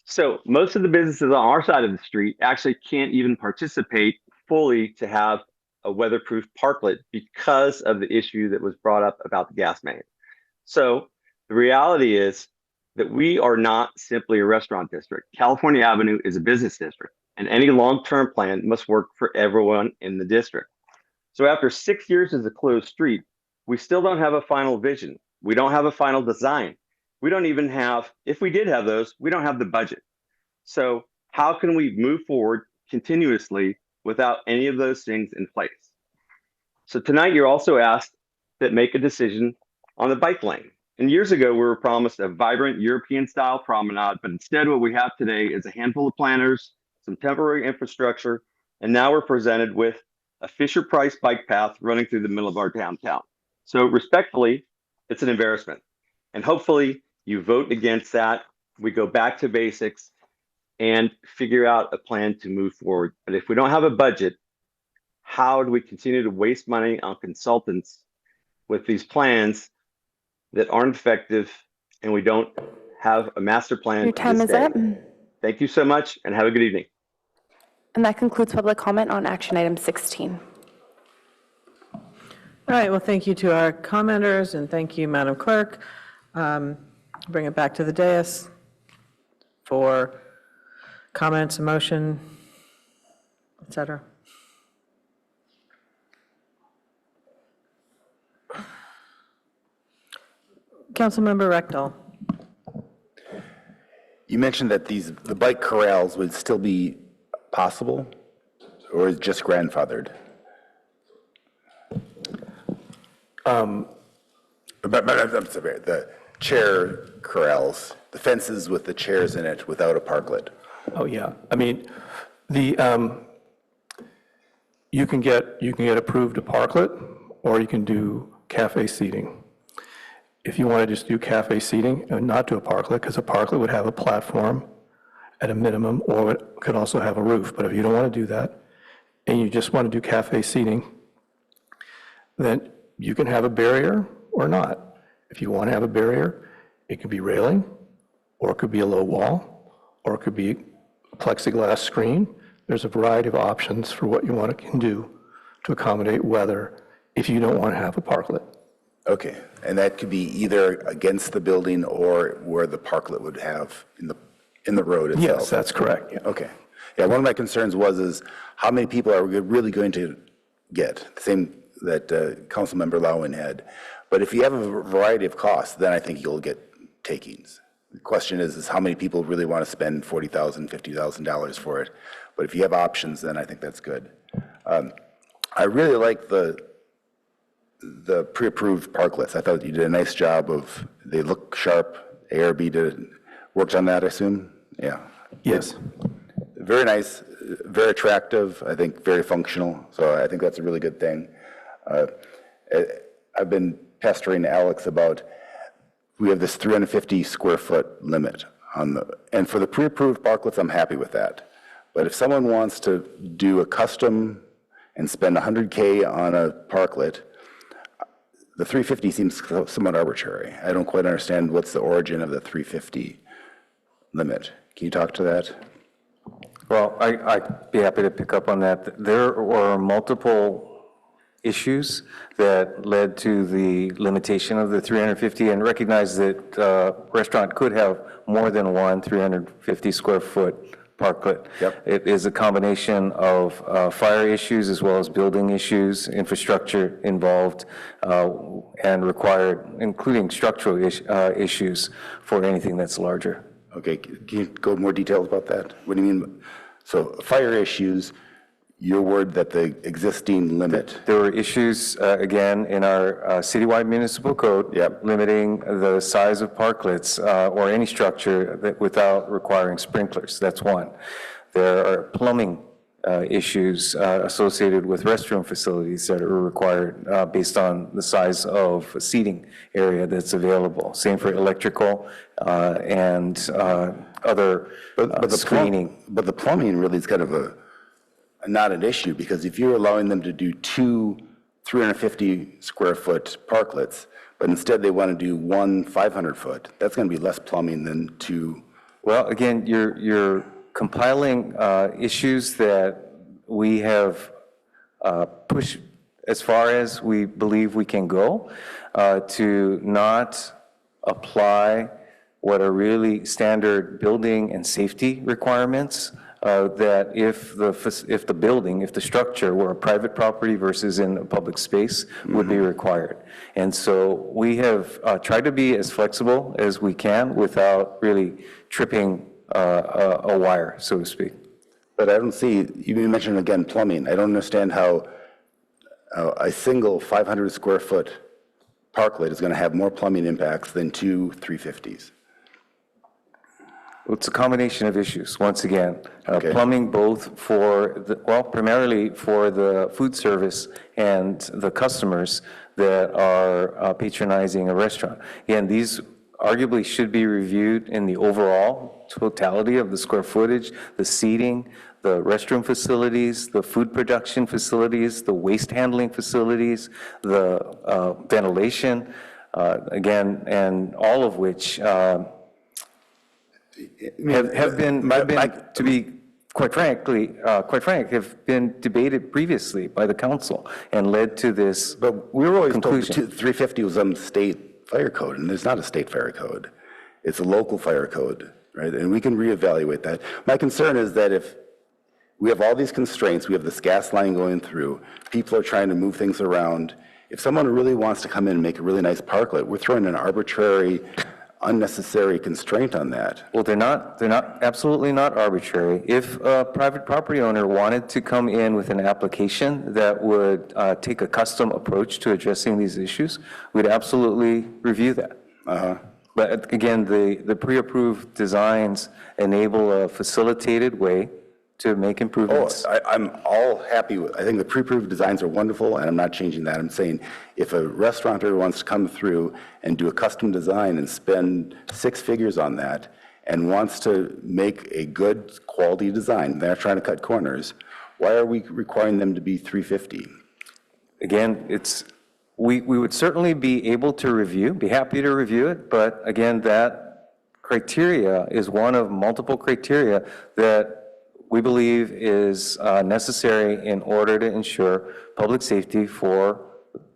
So most of the businesses on our side of the street actually can't even participate fully to have a weatherproof parklet because of the issue that was brought up about the gas main. So the reality is that we are not simply a restaurant district. California Avenue is a business district, and any long-term plan must work for everyone in the district. So after 6 years as a closed street, we still don't have a final vision. We don't have a final design. We don't even have, if we did have those, we don't have the budget. So how can we move forward continuously without any of those things in place? So tonight you're also asked to make a decision on the bike lane. And years ago, we were promised a vibrant European-style promenade, but instead what we have today is a handful of planters, some temporary infrastructure, and now we're presented with a Fisher-Price bike path running through the middle of our downtown. So respectfully, it's an embarrassment. And hopefully you vote against that. We go back to basics and figure out a plan to move forward. But if we don't have a budget, how do we continue to waste money on consultants with these plans that aren't effective, and we don't have a master plan? Your time is up. Thank you so much, and have a good evening. And that concludes public comment on action item 16. All right, well, thank you to our commenters, and thank you, Madam Clerk. Bring it back to the dais for comments, motion, et cetera. Councilmember Rectal. You mentioned that the bike corrals would still be possible, or is it just grandfathered? I'm sorry, the chair corrals, the fences with the chairs in it without a parklet. Oh, yeah. I mean, you can get approved a parklet, or you can do cafe seating. If you want to just do cafe seating and not do a parklet, because a parklet would have a platform at a minimum, or it could also have a roof. But if you don't want to do that, and you just want to do cafe seating, then you can have a barrier or not. If you want to have a barrier, it could be railing, or it could be a low wall, or it could be a plexiglass screen. There's a variety of options for what you want to do to accommodate weather if you don't want to have a parklet. Okay, and that could be either against the building or where the parklet would have in the road itself? Yes, that's correct. Yeah, okay. Yeah, one of my concerns is how many people are we really going to get? The same that Councilmember Lowen had. But if you have a variety of costs, then I think you'll get takings. The question is how many people really want to spend $40,000, $50,000 for it? But if you have options, then I think that's good. I really like the pre-approved parklets. I thought you did a nice job of, they look sharp. ARB worked on that, I assume? Yeah. Yes. Very nice, very attractive, I think very functional. So I think that's a really good thing. I've been pestering Alex about, we have this 350 square foot limit and for the pre-approved parklets, I'm happy with that. But if someone wants to do a custom and spend $100K on a parklet, the 350 seems somewhat arbitrary. I don't quite understand what's the origin of the 350 limit. Can you talk to that? Well, I'd be happy to pick up on that. There were multiple issues that led to the limitation of the 350, and recognize that restaurant could have more than one 350 square foot parklet. Yep. It is a combination of fire issues as well as building issues, infrastructure involved, and required, including structural issues for anything that's larger. Okay, can you go more details about that? What do you mean? So fire issues, your word that the existing limit. There were issues, again, in our citywide municipal code, limiting the size of parklets or any structure without requiring sprinklers. That's one. There are plumbing issues associated with restroom facilities that are required based on the size of seating area that's available. Same for electrical and other screening. But the plumbing really is kind of not an issue, because if you're allowing them to do two 350 square foot parklets, but instead they want to do one 500 foot, that's going to be less plumbing than two. Well, again, you're compiling issues that we have pushed as far as we believe we can go to not apply what are really standard building and safety requirements. That if the building, if the structure were a private property versus in a public space, would be required. And so we have tried to be as flexible as we can without really tripping a wire, so to speak. But I don't see, you mentioned again plumbing. I don't understand how a single 500 square foot parklet is going to have more plumbing impacts than two 350s. It's a combination of issues, once again. Okay. Plumbing both for, primarily for the food service and the customers that are patronizing a restaurant. Again, these arguably should be reviewed in the overall totality of the square footage, the seating, the restroom facilities, the food production facilities, the waste handling facilities, the ventilation, again, and all of which have been, to be quite frank, have been debated previously by the council and led to this conclusion. But we were always told 350 was some state fire code, and there's not a state fire code. It's a local fire code, right? And we can reevaluate that. My concern is that if we have all these constraints, we have this gas line going through, people are trying to move things around. If someone really wants to come in and make a really nice parklet, we're throwing an arbitrary, unnecessary constraint on that. Well, they're not absolutely not arbitrary. If a private property owner wanted to come in with an application that would take a custom approach to addressing these issues, we'd absolutely review that. But again, the pre-approved designs enable a facilitated way to make improvements. I'm all happy with, I think the pre-approved designs are wonderful, and I'm not changing that. I'm saying if a restaurateur wants to come through and do a custom design and spend 6 figures on that and wants to make a good quality design, they're not trying to cut corners, why are we requiring them to be 350? Again, it's we would certainly be able to be happy to review it, but again, that criteria is one of multiple criteria that we believe is necessary in order to ensure public safety for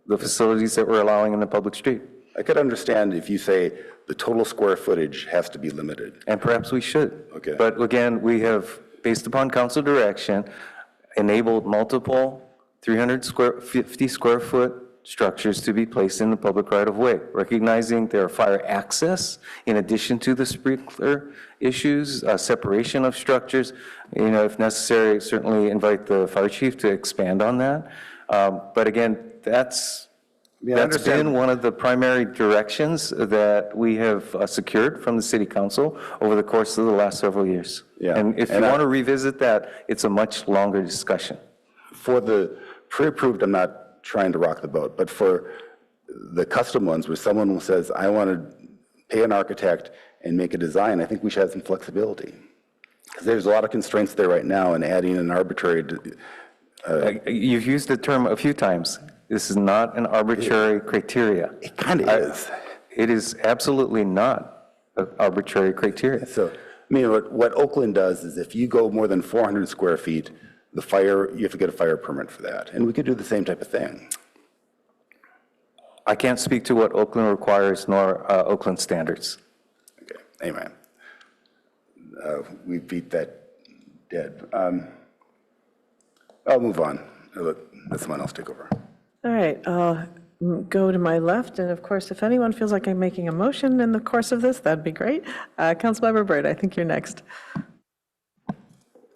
the facilities that we're allowing in the public street. I could understand if you say the total square footage has to be limited. And perhaps we should. Okay. But again, we have, based upon council direction, enabled multiple 350 square foot structures to be placed in the public right of way, recognizing their fire access in addition to the sprinkler issues, separation of structures. You know, if necessary, certainly invite the fire chief to expand on that. But again, that's been one of the primary directions that we have secured from the city council over the course of the last several years. Yeah. And if you want to revisit that, it's a much longer discussion. For the pre-approved, I'm not trying to rock the boat, but for the custom ones where someone says, I want to pay an architect and make a design, I think we should have some flexibility. Because there's a lot of constraints there right now, and adding an arbitrary. You've used the term a few times. This is not an arbitrary criteria. It kind of is. It is absolutely not an arbitrary criteria. So, I mean, what Oakland does is if you go more than 400 square feet, you have to get a fire permit for that. And we could do the same type of thing. I can't speak to what Oakland requires nor Oakland standards. Okay, anyway. We beat that dead. I'll move on. Let someone else take over. All right, I'll go to my left, and of course, if anyone feels like I'm making a motion in the course of this, that'd be great. Councilmember Byrd, I think you're next.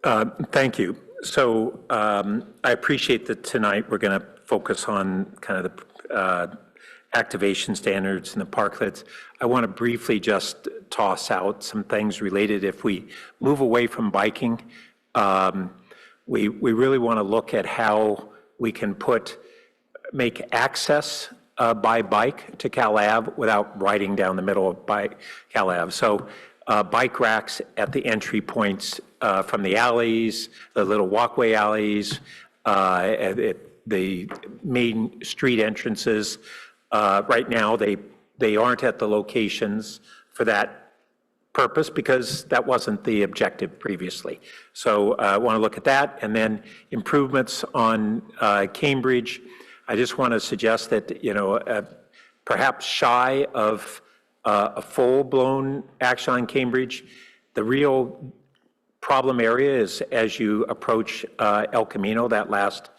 Thank you. So I appreciate that tonight we're going to focus on kind of the activation standards and the parklets. I want to briefly just toss out some things related. If we move away from biking, we really want to look at how we can make access by bike to Cal Ave without riding down the middle of Cal Ave. So bike racks at the entry points from the alleys, the little walkway alleys, the main street entrances. Right now, they aren't at the locations for that purpose because that wasn't the objective previously. So I want to look at that. And then improvements on Cambridge. I just want to suggest that, you know, perhaps shy of a full-blown action on Cambridge, the real problem area is as you approach El Camino, that last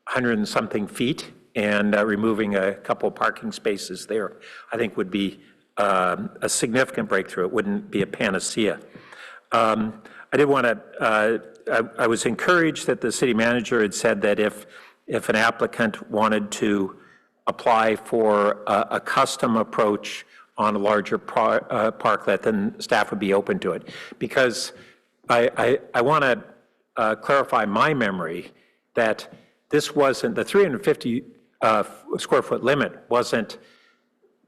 100 and something feet, and removing a couple of parking spaces there, I think would be a significant breakthrough. It wouldn't be a panacea. I did want to, I was encouraged that the city manager had said that if an applicant wanted to apply for a custom approach on a larger parklet, then staff would be open to it. Because I want to clarify my memory that this wasn't, the 350 square foot limit wasn't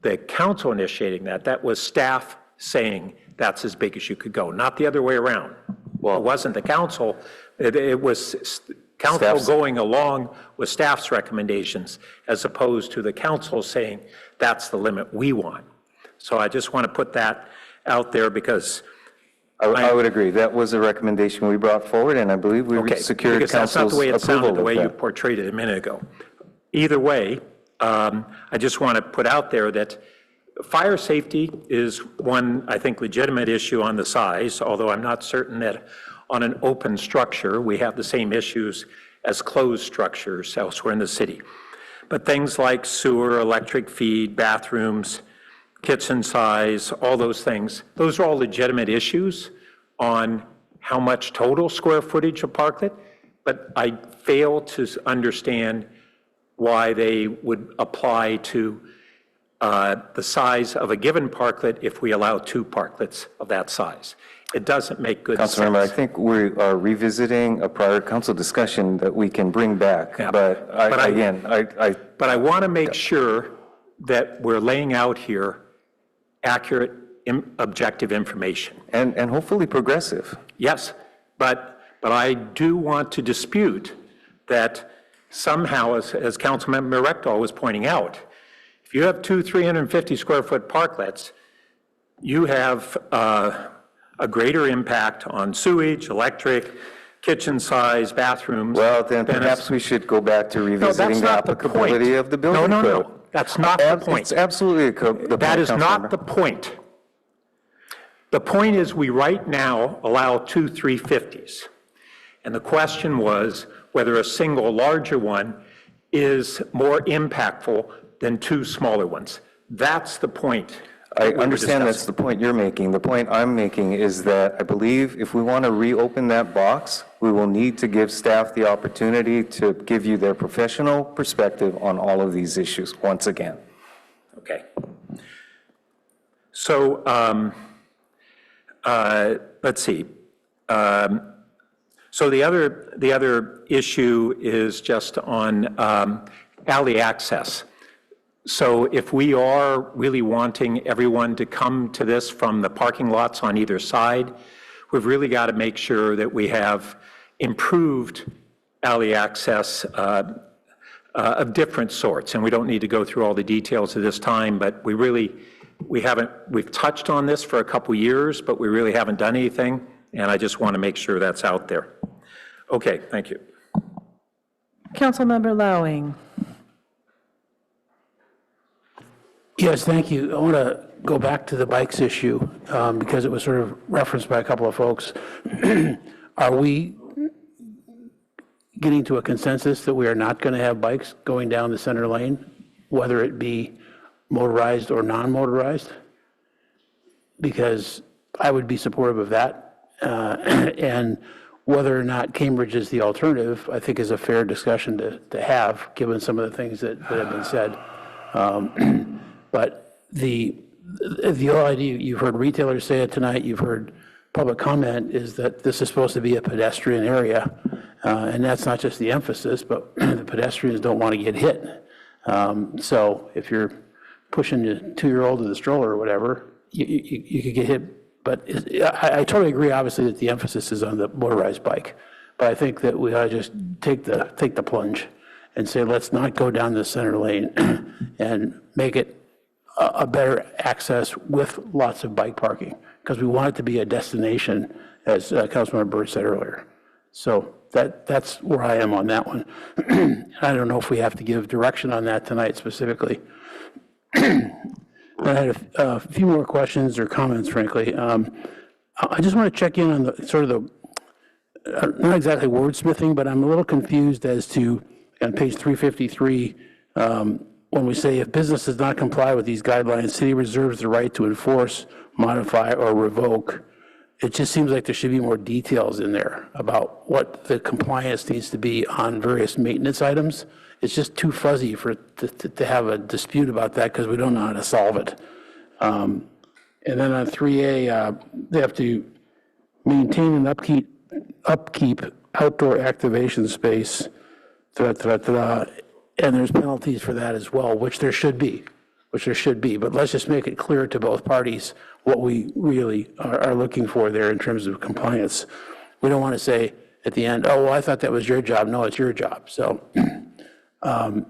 the council initiating that. That was staff saying that's as big as you could go, not the other way around. Well, it wasn't the council, it was council going along with staff's recommendations as opposed to the council saying that's the limit we want. So I just want to put that out there because I would agree. That was a recommendation we brought forward, and I believe we secured because that's not council's the way it approval sounded, the of way you that. portrayed it a minute ago. Either way, I just want to put out there that fire safety is one, I think, legitimate issue on the size, although I'm not certain that on an open structure, we have the same issues as closed structures elsewhere in the city. But things like sewer, electric feed, bathrooms, kitchen size, all those things, those are all legitimate issues on how much total square footage of parklet, but I fail to understand why they would apply to the size of a given parklet if we allow 2 parklets of that size. It doesn't make good sense. Councilmember, I think we are revisiting a prior council discussion that we can bring back, Yeah. but But I want to make sure that we're laying out here accurate, objective information. And hopefully progressive. Yes, but I do want to dispute that somehow, as Councilmember Rectal was pointing out, if you have two 350-square-foot parklets, you have a greater impact on sewage, electric, kitchen size, bathrooms. Well, then perhaps we should go back to revisiting the applicability of the building code. No, that's not the point. It's absolutely the point. That is not the point. The point is we right now allow two 350s. And the question was whether a single larger one is more impactful than two smaller ones. That's the point. I understand that's the point you're making. The point I'm making is that I believe if we want to reopen that box, we will need to give staff the opportunity to give you their professional perspective on all of these issues once again. Okay. So let's see. So the other issue is just on alley access. So if we are really wanting everyone to come to this from the parking lots on either side, we've really got to make sure that we have improved alley access of different sorts. And we don't need to go through all the details at this time, but we've touched on this for a couple years, but we really haven't done anything. And I just want to make sure that's out there. Okay, thank you. Councilmember Lowing. Yes, thank you. I want to go back to the bikes issue because it was sort of referenced by a couple of folks. Are we getting to a consensus that we are not going to have bikes going down the center lane, whether it be motorized or non-motorized? Because I would be supportive of that. And whether or not Cambridge is the alternative, I think is a fair discussion to have, given some of the things that have been said. But the whole idea, you've heard retailers say it tonight, you've heard public comment, is that this is supposed to be a pedestrian area. And that's not just the emphasis, but the pedestrians don't want to get hit. So if you're pushing your 2-year-old with a stroller or whatever, you could get hit. But I totally agree, obviously, that the emphasis is on the motorized bike. But I think that we ought to just take the plunge and say, let's not go down the center lane and make it a better access with lots of bike parking, because we want it to be a destination, as Councilmember Byrd said earlier. So that's where I am on that one. I don't know if we have to give direction on that tonight specifically. I had a few more questions or comments, frankly. I just want to check in on the sort of the, not exactly wordsmithing, but I'm a little confused as to, on page 353, when we say if business does not comply with these guidelines, city reserves the right to enforce, modify, or revoke. It just seems like there should be more details in there about what the compliance needs to be on various maintenance items. It's just too fuzzy for to have a dispute about that because we don't know how to solve it. And then on 3A, they have to maintain and upkeep outdoor activation space, and there's penalties for that as well, which there should be. But let's just make it clear to both parties what we really are looking for there in terms of compliance. We don't want to say at the end, oh, well, I thought that was your job. No, it's your job. So the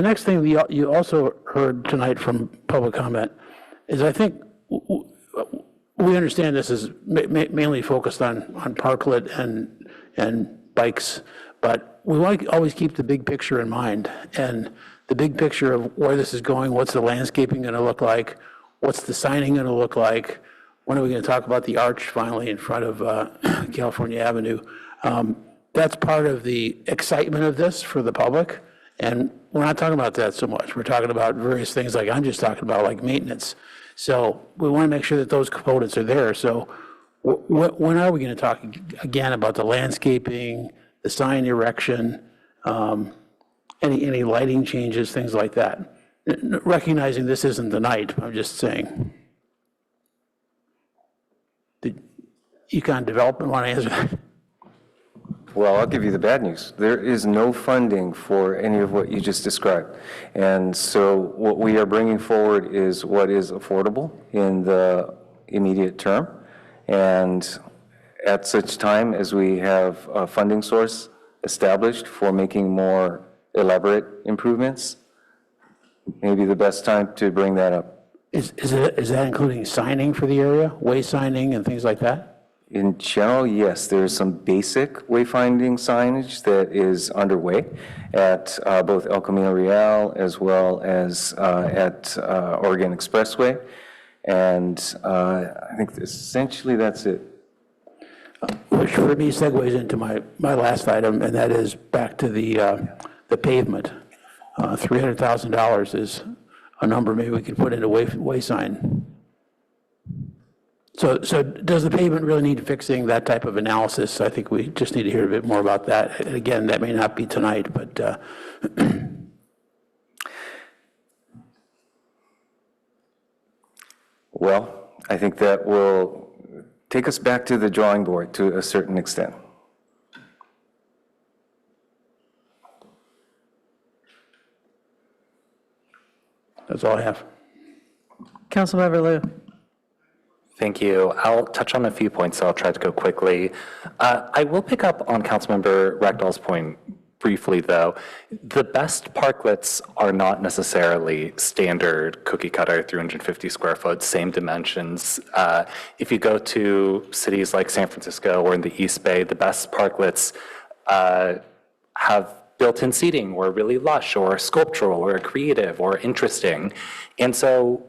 next thing you also heard tonight from public comment is, I think we understand this is mainly focused on parklet and bikes, but we want to always keep the big picture in mind, and the big picture of where this is going. What's the landscaping going to look like? What's the signing going to look like? When are we going to talk about the arch finally in front of California Avenue? That's part of the excitement of this for the public, and we're not talking about that so much. We're talking about various things like I'm just talking about, like maintenance. So we want to make sure that those components are there. So when are we going to talk again about the landscaping, the sign erection, any lighting changes, things like that? Recognizing this isn't the night, I'm just saying. Did Econ Development want to answer that? Well, I'll give you the bad news. There is no funding for any of what you just described. And so what we are bringing forward is what is affordable in the immediate term. And at such time as we have a funding source, established for making more elaborate improvements, maybe the best time to bring that up. Is that including signing for the area, way signing and things like that? In general, yes, there's some basic wayfinding signage that is underway at both El Camino Real as well as at Oregon Expressway. And I think essentially that's it. Which for me segues into my last item, and that is back to the pavement. $300,000 is a number maybe we could put into way sign. So does the pavement really need fixing, that type of analysis? I think we just need to hear a bit more about that. And again, that may not be tonight, but Well, I think that will take us back to the drawing board to a certain extent. that's all I have. Councilmember Liu. Thank you. I'll touch on a few points, so I'll try to go quickly. I will pick up on Councilmember Ragdoll's point briefly, though. The best parklets are not necessarily standard cookie cutter, 350 square foot, same dimensions. If you go to cities like San Francisco or in the East Bay, the best parklets have built-in seating or really lush or sculptural or creative or interesting. And so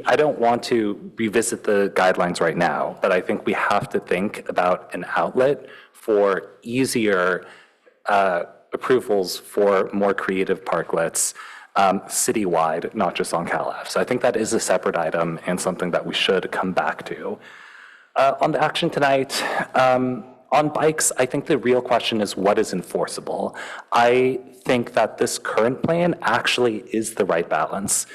I don't want to revisit the guidelines right now, but I think we have to think about an outlet for easier approvals for more creative parklets citywide, not just on CalAV. So I think that is a separate item and something that we should come back to. On the action tonight, on bikes, I think the real question is what is enforceable. I think that this current plan actually is the right balance.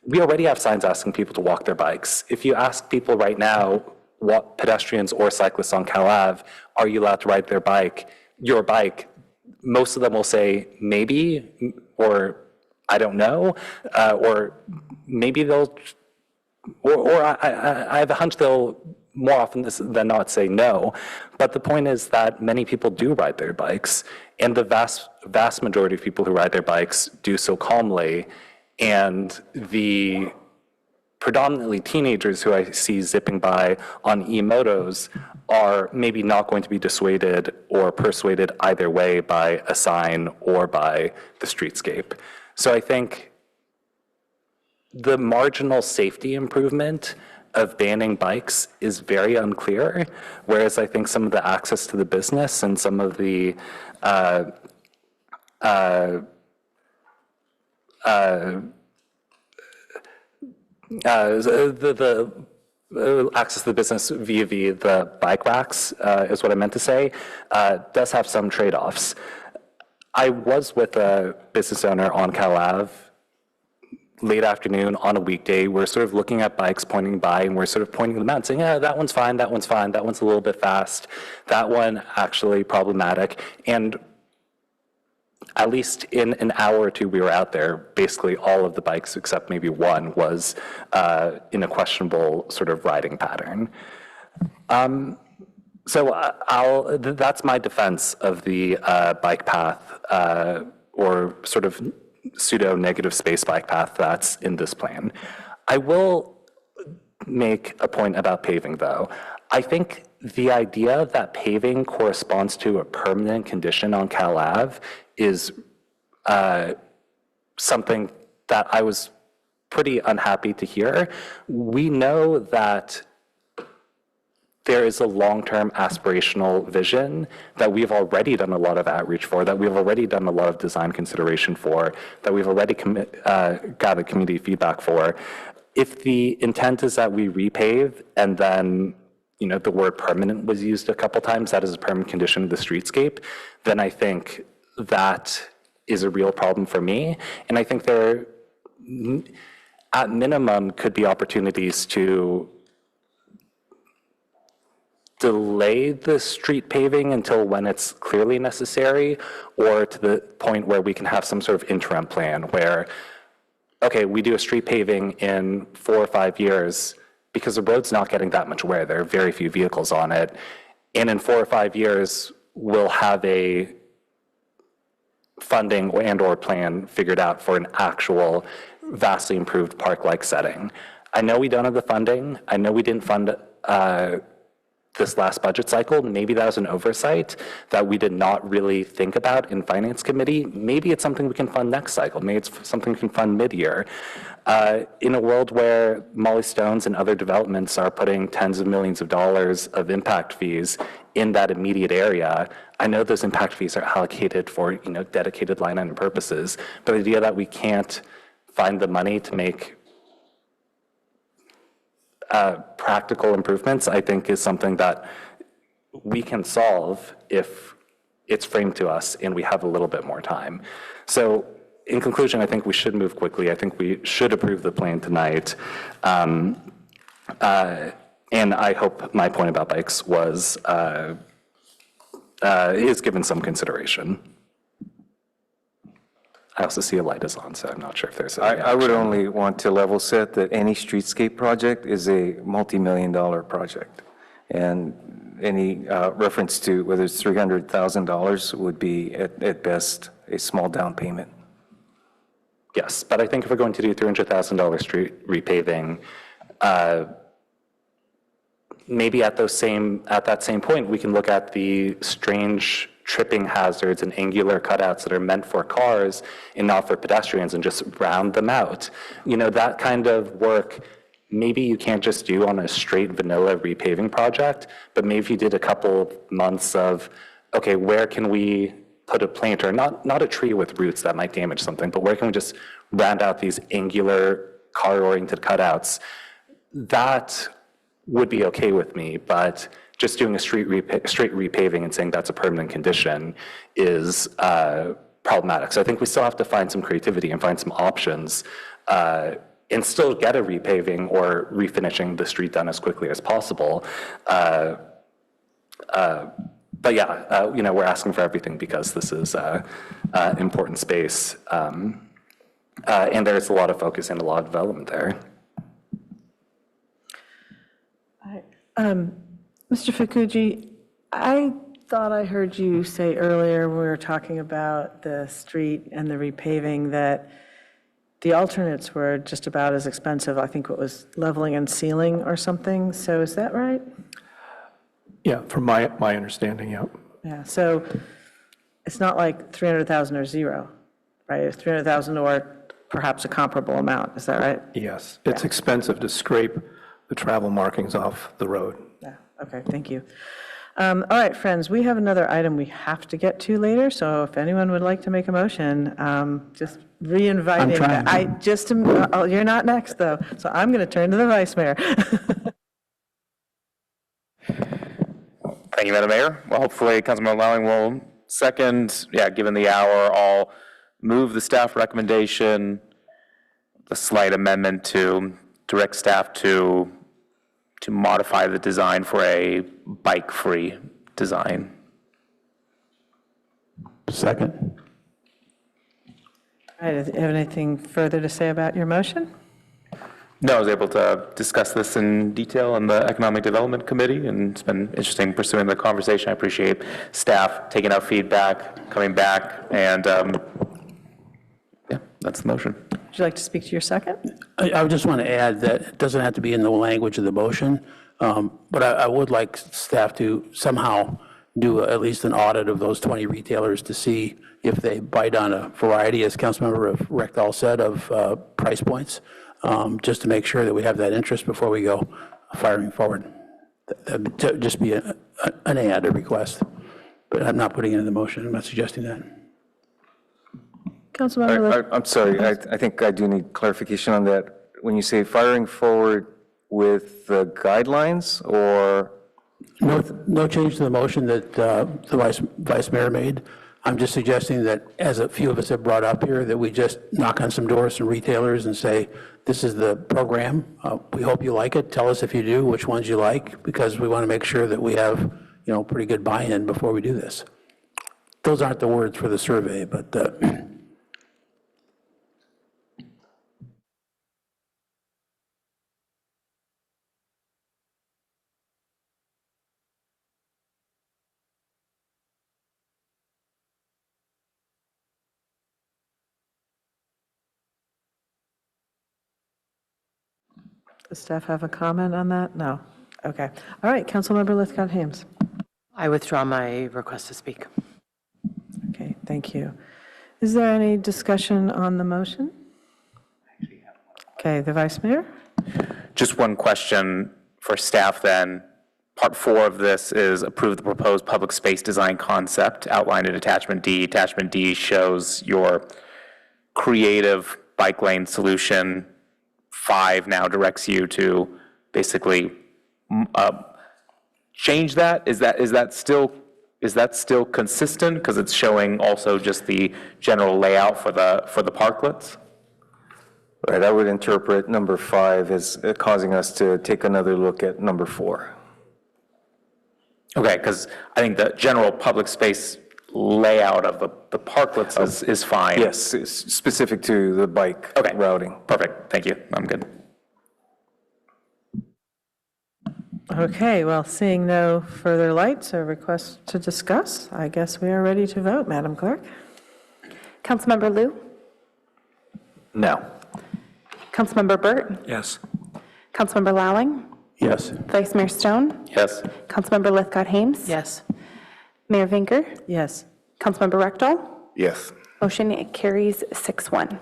We already have signs asking people to walk their bikes. If you ask people right now, what pedestrians or cyclists on CalAV, are you allowed to ride your bike, most of them will say maybe, or I don't know, or maybe they'll, or I have a hunch they'll more often than not say no. But the point is that many people do ride their bikes, and the vast majority of people who ride their bikes do so calmly. And the predominantly teenagers who I see zipping by on e-motos are maybe not going to be dissuaded or persuaded either way by a sign or by the streetscape. So I think the marginal safety improvement of banning bikes is very unclear, whereas I think some of the access to the business and some of the the access to the business via the bike racks is what I meant to say, does have some trade-offs. I was with a business owner on CalAV late afternoon on a weekday. We're sort of looking at bikes pointing by, and we're sort of pointing them out and saying, yeah, that one's fine, that one's fine, that one's a little bit fast, that one actually problematic. And at least in an hour or two we were out there, basically all of the bikes except maybe one was in a questionable sort of riding pattern. So that's my defense of the bike path or sort of pseudo-negative space bike path that's in this plan. I will make a point about paving, though. I think the idea that paving corresponds to a permanent condition on CalAV is something that I was pretty unhappy to hear. We know that there is a long-term aspirational vision that we've already done a lot of outreach for, that we've already done a lot of design consideration for, that we've already gathered community feedback for. If the intent is that we repave and then the word permanent was used a couple times, that is a permanent condition of the streetscape, then I think that is a real problem for me. And I think there, at minimum, could be opportunities to delay the street paving until when it's clearly necessary, or to the point where we can have some sort of interim plan where, okay, we do a street paving in 4 or 5 years because the road's not getting that much wear. There are very few vehicles on it. And in 4 or 5 years, we'll have a funding and/or plan figured out for an actual vastly improved park-like setting. I know we don't have the funding. I know we didn't fund this last budget cycle. Maybe that was an oversight that we did not really think about in Finance Committee. Maybe it's something we can fund next cycle. Maybe it's something we can fund mid-year. In a world where Molly Stones and other developments are putting tens of millions of dollars of impact fees in that immediate area, I know those impact fees are allocated for dedicated line item purposes, but the idea that we can't find the money to make practical improvements, I think, is something that we can solve if it's framed to us and we have a little bit more time. So in conclusion, I think we should move quickly. I think we should approve the plan tonight. And I hope my point about bikes was is given some consideration. I also see a light is on, so I'm not sure if there's any I would action. only want to level set that any streetscape project is a multi-million-dollar project. And any reference to whether it's $300,000 would be at best a small down payment. Yes, but I think if we're going to do $300,000 street repaving, maybe at that same point, we can look at the strange tripping hazards and angular cutouts that are meant for cars and not for pedestrians and just round them out. That kind of work, maybe you can't just do on a straight vanilla repaving project, but maybe if you did a couple of months of, okay, where can we put a planter, not a tree with roots that might damage something, but where can we just round out these angular car-oriented cutouts? That would be okay with me, but just doing a straight repaving and saying that's a permanent condition is problematic. So I think we still have to find some creativity and find some options and still get a repaving or refinishing the street done as quickly as possible. But yeah, we're asking for everything because this is important space. And there's a lot of focus and a lot of development there. Mr. Fukuji, I thought I heard you say earlier when we were talking about the street and the repaving that the alternates were just about as expensive. I think it was leveling and sealing or something. So is that right? Yeah, from my understanding, yeah. Yeah, so it's not like 300,000 or zero, right? It's 300,000 or perhaps a comparable amount. Is that right? Yes, it's expensive to scrape the travel markings off the road. Yeah, okay, thank you. All right, friends, we have another item we have to get to later, so if anyone would like to make a motion, just re-inviting. I'm trying. You're not next, though, so I'm going to turn to the vice mayor. Thank you, Madam Mayor. Well, hopefully, Councilman Lowing will second. Yeah, given the hour, I'll move the staff recommendation, the slight amendment to direct staff to modify the design for a bike-free design. Second. All right, do you have anything further to say about your motion? No, I was able to discuss this in detail in the Economic Development Committee, and it's been interesting pursuing the conversation. I appreciate staff taking out feedback, coming back, and yeah, that's the motion. Would you like to speak to your second? I just want to add that it doesn't have to be in the language of the motion, but I would like staff to somehow do at least an audit of those 20 retailers to see if they bite on a variety, as Councilmember Rectal said, of price points, just to make sure that we have that interest before we go firing forward. That would just be an add, a request, but I'm not putting it in the motion. I'm not suggesting that. Councilmember, I'm sorry, I think I do need clarification on that. When you say firing forward with the guidelines, or? No change to the motion that the vice mayor made. I'm just suggesting that, as a few of us have brought up here, that we just knock on some doors, some retailers, and say, this is the program. We hope you like it. Tell us if you do, which ones you like, because we want to make sure that we have, pretty good buy-in before we do this. Those aren't the words for the survey, but Does staff have a comment on that? No. Okay. All right, Councilmember Lithcott-Hames. I withdraw my request to speak. Okay, thank you. Is there any discussion on the motion? Okay, the Vice Mayor? Just one question for staff then. Part 4 of this is approve the proposed public space design concept outlined in Attachment D. Attachment D shows your creative bike lane solution. 5 now directs you to basically change that. Is that still consistent? Because it's showing also just the general layout for the parklets? Right, I would interpret number 5 as causing us to take another look at number 4. Okay, because I think the general public space layout of the parklets is fine. Yes, it's specific to the bike routing. Perfect, thank you, I'm good. Okay, well, seeing no further lights or requests to discuss, I guess we are ready to vote, Madam Clerk. Councilmember Lou? No. Councilmember Burt? Yes. Councilmember Lowling? Yes. Vice Mayor Stone? Yes. Councilmember Lithcott-Hames? Yes. Mayor Vinker? Yes. Councilmember Rectal? Yes. Motion carries 6-1.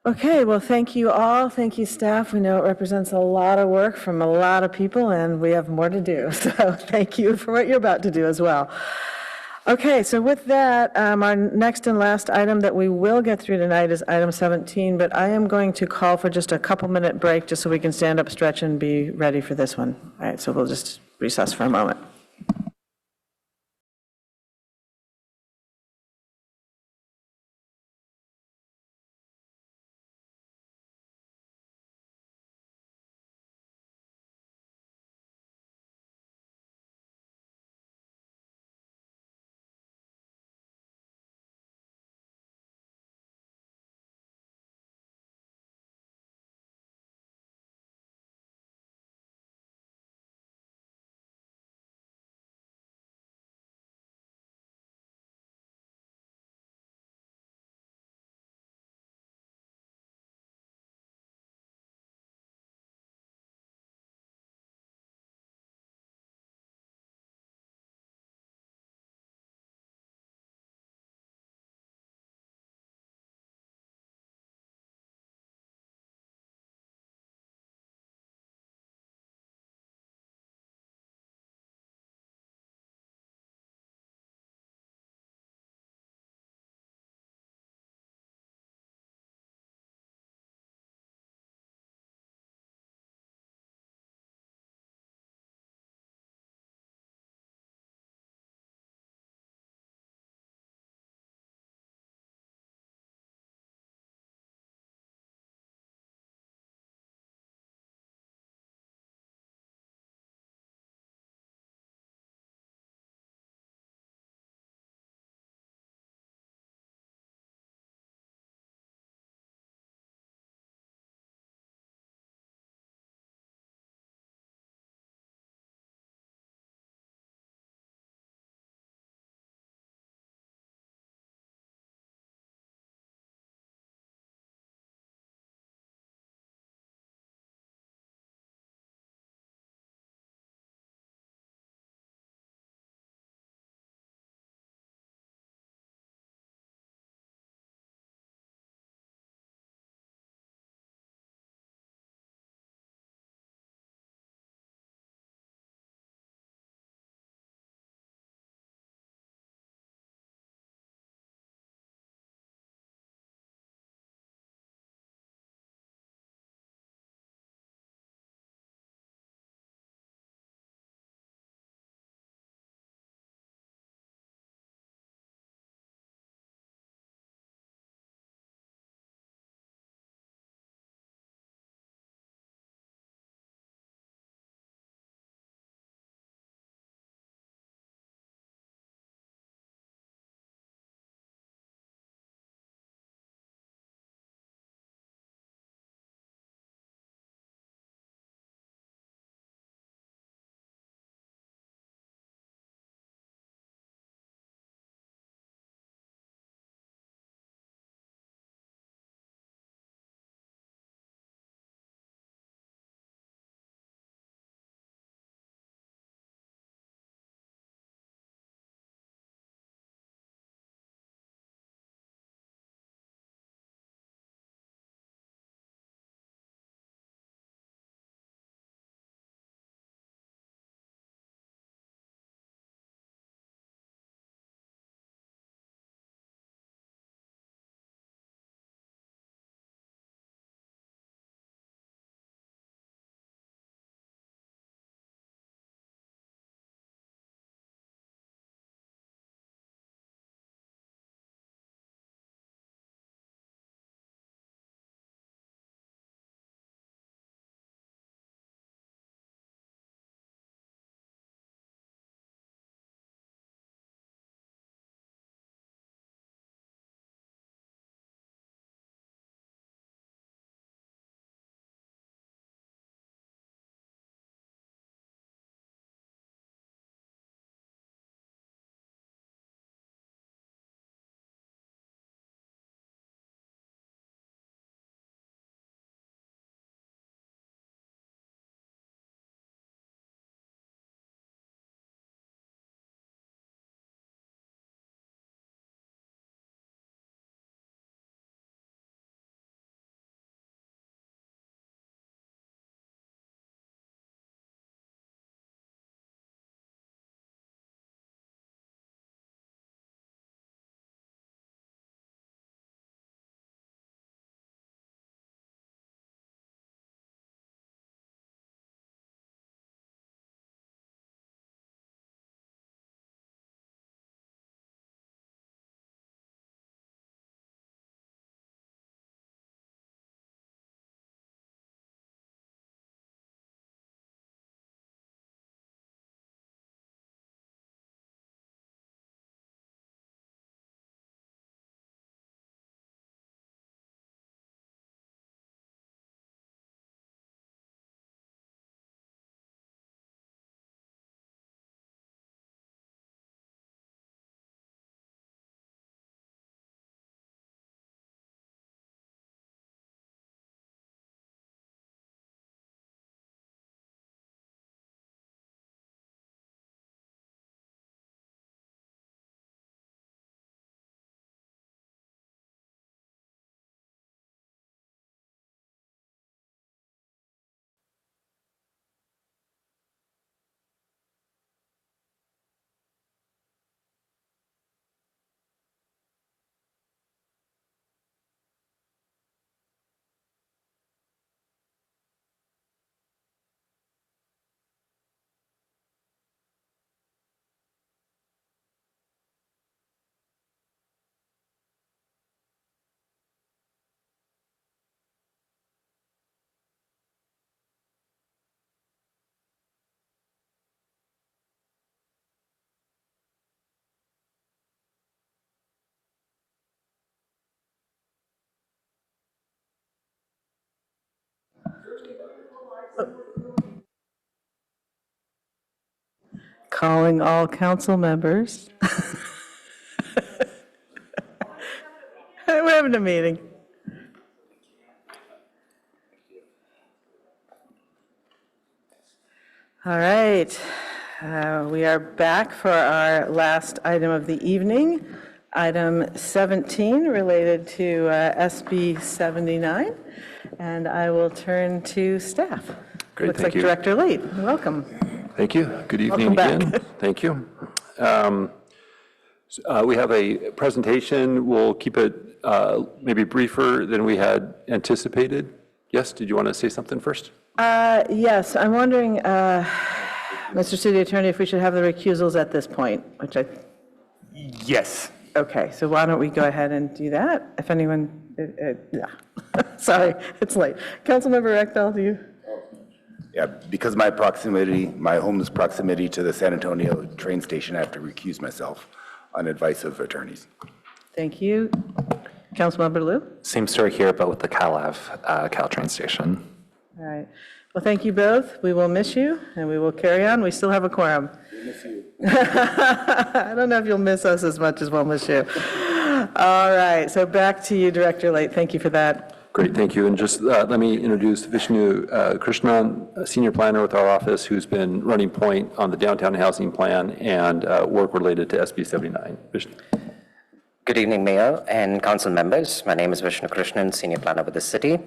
Okay, well, thank you all. Thank you, staff. We know it represents a lot of work from a lot of people, and we have more to do. So thank you for what you're about to do as well. Okay, so with that, our next and last item that we will get through tonight is item 17, but I am going to call for just a couple-minute break just so we can stand up, stretch, and be ready for this one. All right, so we'll just recess for a moment. Calling all council members. We're having a meeting. All right, we are back for our last item of the evening, item 17, related to SB 79, and I will turn to staff. Great, Looks thank like you. Director Late, welcome. Thank you. Good evening Welcome again. Thank you. We have a presentation. We'll keep it maybe briefer than we had anticipated. Yes, did you want to say something first? Yes, I'm wondering, Mr. City Attorney, if we should have the recusals at this point, which I... Yes. Okay, so why don't we go ahead and do that? If anyone, yeah. Sorry, it's late. Councilmember Rechdal, do you? Yeah, because my proximity, my home's proximity to the San Antonio train station, I have to recuse myself on advice of attorneys. Thank you. Councilmember Liu? Same story here, but with the Caltrain station. All right. Well, thank you both. We will miss you, and we will carry on. We still have a quorum. We miss you. I don't know if you'll miss us as much as we'll miss you. All right, so back to you, Director Late. Thank you for that. Great, thank you. And just let me introduce Vishnu Krishnan, a senior planner with our office, who's been running point on the downtown housing plan and work related to SB 79. Vishnu. Good evening, Mayor and council members. My name is Vishnu Krishnan, senior planner with the city.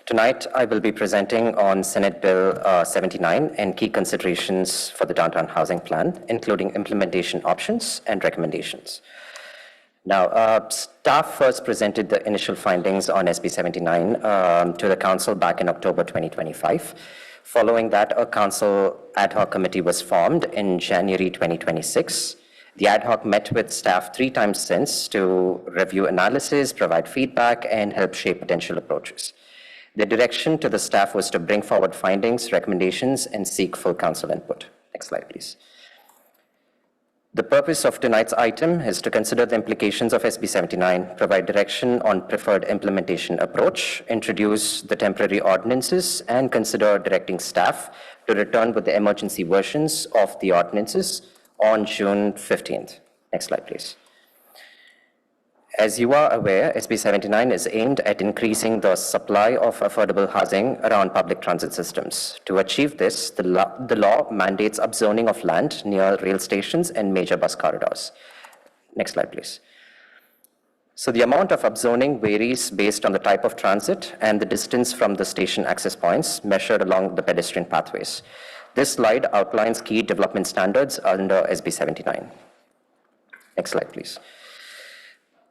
Tonight, I will be presenting on Senate Bill 79 and key considerations for the downtown housing plan, including implementation options and recommendations. Now, staff first presented the initial findings on SB 79 to the council back in October 2025. Following that, a council ad hoc committee was formed in January 2026. The ad hoc met with staff 3 times since to review analysis, provide feedback, and help shape potential approaches. The direction to the staff was to bring forward findings, recommendations, and seek full council input. Next slide, please. The purpose of tonight's item is to consider the implications of SB 79, provide direction on preferred implementation approach, introduce the temporary ordinances, and consider directing staff to return with the emergency versions of the ordinances on June 15th. Next slide, please. As you are aware, SB 79 is aimed at increasing the supply of affordable housing around public transit systems. To achieve this, the law mandates upzoning of land near rail stations and major bus corridors. Next slide, please. So the amount of upzoning varies based on the type of transit and the distance from the station access points measured along the pedestrian pathways. This slide outlines key development standards under SB 79. Next slide, please.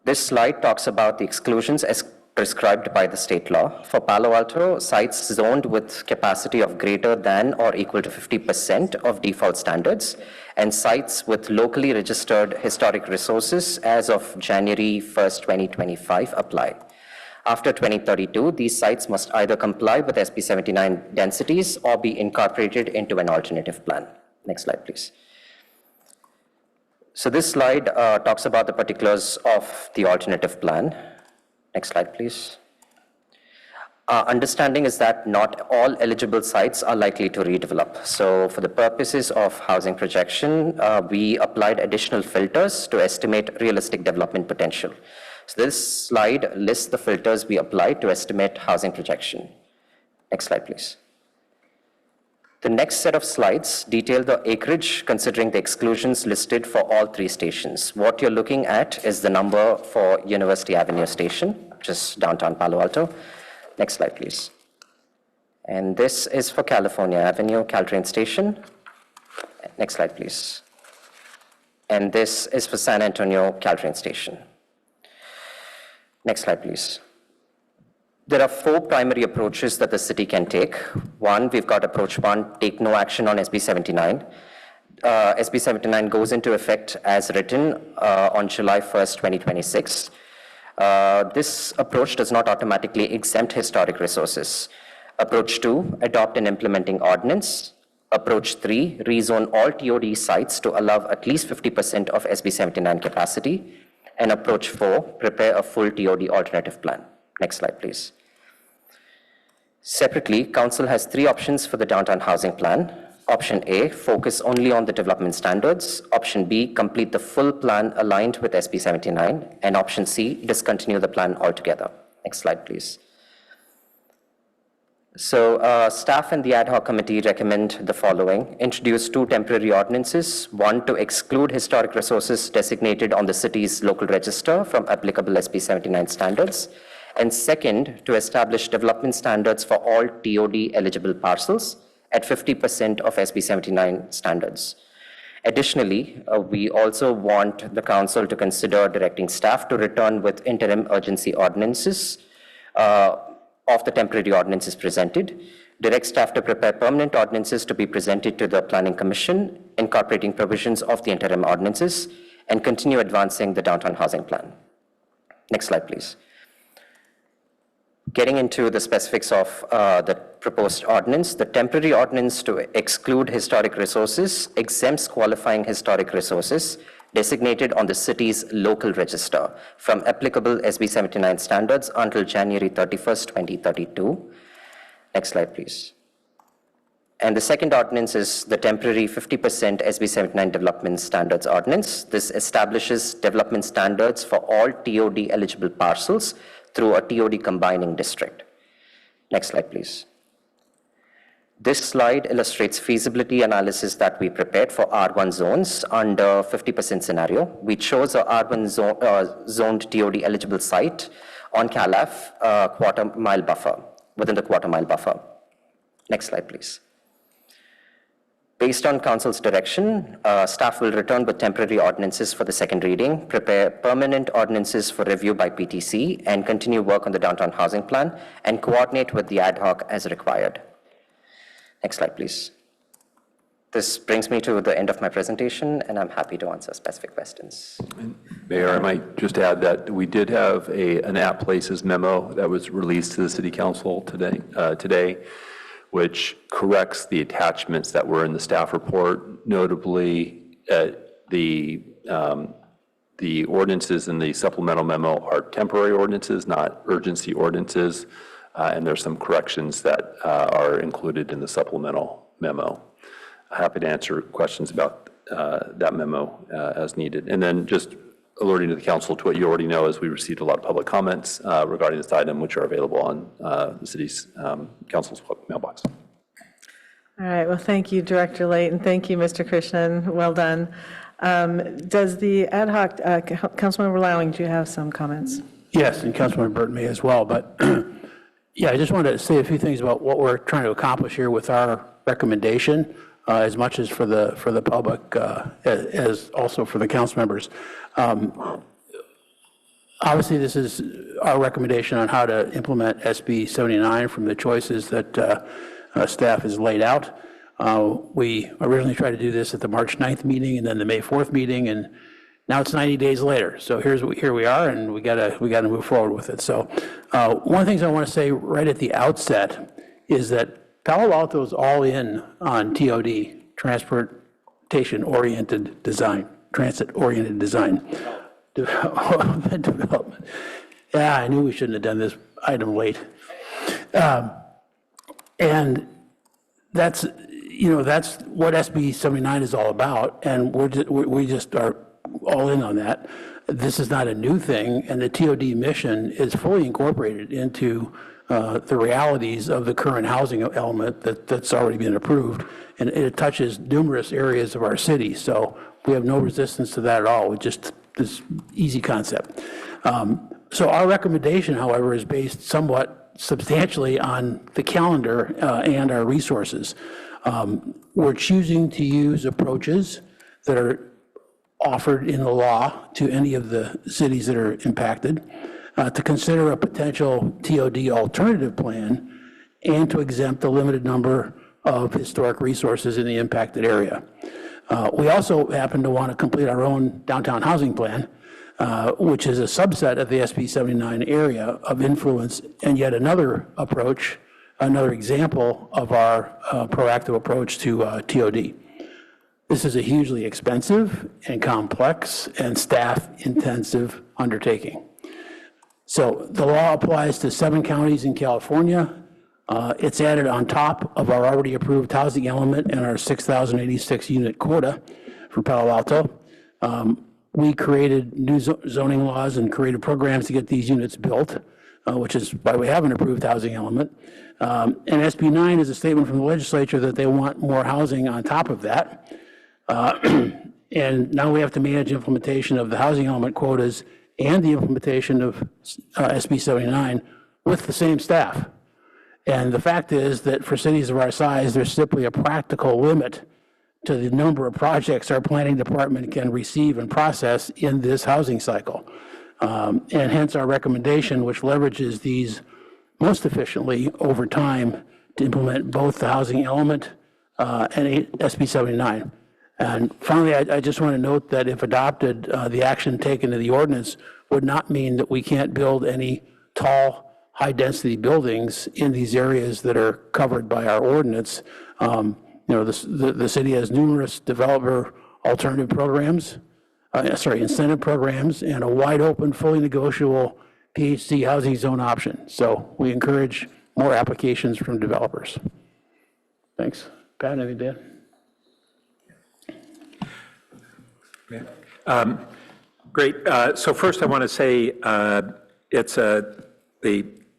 This slide talks about the exclusions as prescribed by the state law. For Palo Alto, sites zoned with capacity of greater than or equal to 50% of default standards, and sites with locally registered historic resources as of January 1st, 2025 apply. After 2032, these sites must either comply with SB 79 densities or be incorporated into an alternative plan. Next slide, please. So this slide talks about the particulars of the alternative plan. Next slide, please. Our understanding is that not all eligible sites are likely to redevelop. So for the purposes of housing projection, we applied additional filters to estimate realistic development potential. So this slide lists the filters we applied to estimate housing projection. Next slide, please. The next set of slides detail the acreage considering the exclusions listed for all 3 stations. What you're looking at is the number for University Avenue Station, which is downtown Palo Alto. Next slide, please. And this is for California Avenue, Caltrain Station. Next slide, please. And this is for San Antonio, Caltrain Station. Next slide, please. There are 4 primary approaches that the city can take. One, we've got approach 1, take no action on SB 79. SB 79 goes into effect as written on July 1st, 2026. This approach does not automatically exempt historic resources. Approach 2, adopt an implementing ordinance. Approach 3, rezone all TOD sites to allow at least 50% of SB 79 capacity. And approach 4, prepare a full TOD alternative plan. Next slide, please. Separately, council has three options for the downtown housing plan. Option A, focus only on the development standards. Option B, complete the full plan aligned with SB 79. And option C, discontinue the plan altogether. Next slide, please. So staff and the ad hoc committee recommend the following. Introduce two temporary ordinances. One, to exclude historic resources designated on the city's local register from applicable SB 79 standards. And second, to establish development standards for all TOD eligible parcels at 50% of SB 79 standards. Additionally, we also want the council to consider directing staff to return with interim urgency ordinances of the temporary ordinances presented. Direct staff to prepare permanent ordinances to be presented to the Planning Commission, incorporating provisions of the interim ordinances, and continue advancing the downtown housing plan. Next slide, please. Getting into the specifics of the proposed ordinance, the temporary ordinance to exclude historic resources exempts qualifying historic resources designated on the city's local register from applicable SB 79 standards until January 31st, 2032. Next slide, please. And the second ordinance is the temporary 50% SB 79 development standards ordinance. This establishes development standards for all TOD eligible parcels through a TOD combining district. Next slide, please. This slide illustrates feasibility analysis that we prepared for R1 zones under 50% scenario. We chose a R1 zoned TOD eligible site on Calaf, quarter-mile buffer, within the quarter-mile buffer. Next slide, please. Based on council's direction, staff will return with temporary ordinances for the second reading, prepare permanent ordinances for review by PTC, and continue work on the downtown housing plan, and coordinate with the ad hoc as required. Next slide, please. This brings me to the end of my presentation, and I'm happy to answer specific questions. Mayor, I might just add that we did have an App Places memo that was released to the City Council today, which corrects the attachments that were in the staff report. Notably, the ordinances in the supplemental memo are temporary ordinances, not urgency ordinances. And there's some corrections that are included in the supplemental memo. Happy to answer questions about that memo as needed. And then just alerting to the council to what you already know is we received a lot of public comments regarding this item, which are available on the city's council's mailbox. All right, well, thank you, Director Layton. Thank you, Mr. Krishnan. Well done. Does the ad hoc, Councilmember Lowing, do you have some comments? Yes, and Councilmember Burton may as well, but yeah, I just wanted to say a few things about what we're trying to accomplish here with our recommendation, as much as for the public, as also for the council members. Obviously, this is our recommendation on how to implement SB 79 from the choices that staff has laid out. We originally tried to do this at the March 9th meeting and then the May 4th meeting, and now it's 90 days later. So here we are, and we gotta move forward with it. So one of the things I want to say right at the outset is that Palo Alto is all in on TOD, transportation-oriented design, transit-oriented design. Development. Yeah, I knew we shouldn't have done this item late. And that's what SB 79 is all about, and we just are all in on that. This is not a new thing, and the TOD mission is fully incorporated into the realities of the current housing element that's already been approved, and it touches numerous areas of our city. So we have no resistance to that at all. It's just this easy concept. So our recommendation, however, is based somewhat substantially on the calendar and our resources. We're choosing to use approaches that are offered in the law to any of the cities that are impacted, to consider a potential TOD alternative plan, and to exempt a limited number of historic resources in the impacted area. We also happen to want to complete our own downtown housing plan, which is a subset of the SB 79 area of influence, and yet another approach, another example of our proactive approach to TOD. This is a hugely expensive and complex and staff-intensive undertaking. So the law applies to 7 counties in California, It's added on top of our already approved housing element and our 6,086 unit quota for Palo Alto. We created new zoning laws and created programs to get these units built, which is why we have an approved housing element. And SB 9 is a statement from the legislature that they want more housing on top of that. And now we have to manage implementation of the housing element quotas and the implementation of SB 79 with the same staff. And the fact is that for cities of our size, there's simply a practical limit to the number of projects our planning department can receive and process in this housing cycle. And hence our recommendation, which leverages these most efficiently over time to implement both the housing element and SB 79. And finally, I just want to note that if adopted, the action taken to the ordinance would not mean that we can't build any tall, high-density buildings in these areas that are covered by our ordinance. The city has numerous developer alternative programs, incentive programs, and a wide-open, fully negotiable PHC housing zone option. So we encourage more applications from developers. Thanks. Pat, anything to add? Great. So first I want to say it's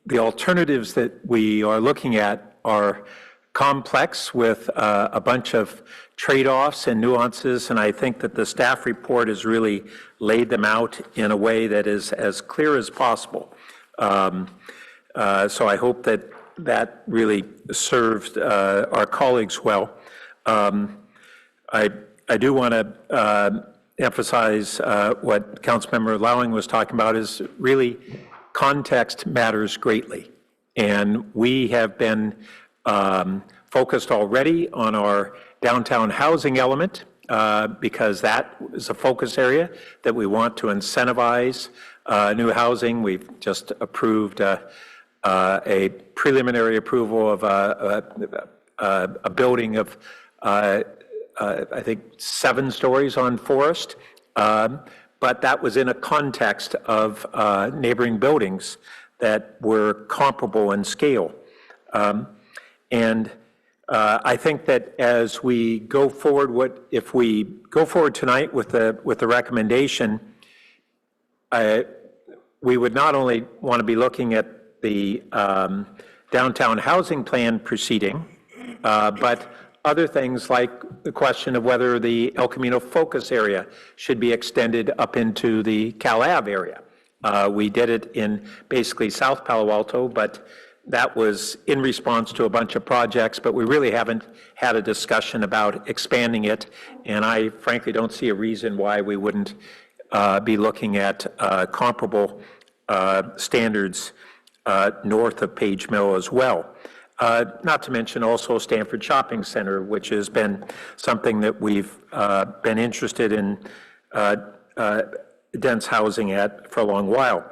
the alternatives that we are looking at are complex with a bunch of trade-offs and nuances, and I think that the staff report has really laid them out in a way that is as clear as possible. So I hope that that really served our colleagues well. I do want to emphasize what Councilmember Lowing was talking about is really context matters greatly. And we have been focused already on our downtown housing element because that is a focus area that we want to incentivize new housing. We've just approved a preliminary approval of a building of I think 7 stories on Forest, but that was in a context of neighboring buildings that were comparable in scale. And I think that as we go forward, if we go forward tonight with the recommendation, we would not only want to be looking at the downtown housing plan proceeding, but other things like the question of whether the El Camino focus area should be extended up into the Cal Ave area. We did it in basically South Palo Alto, but that was in response to a bunch of projects, but we really haven't had a discussion about expanding it. And I frankly don't see a reason why we wouldn't be looking at comparable standards north of Page Mill as well. Not to mention also Stanford Shopping Center, which has been something that we've been interested in dense housing at for a long while.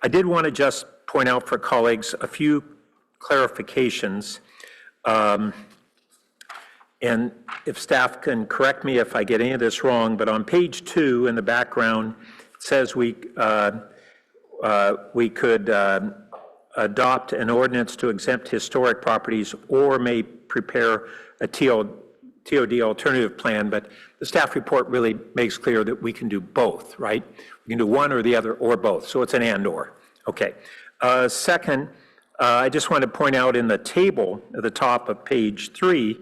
I did want to just point out for colleagues a few clarifications. And if staff can correct me if I get any of this wrong, but on page 2 in the background, it says we could adopt an ordinance to exempt historic properties or may prepare a TOD alternative plan, but the staff report really makes clear that we can do both, right? We can do one or the other or both, so it's an and/or. Okay. Second, I just want to point out in the table at the top of page 3,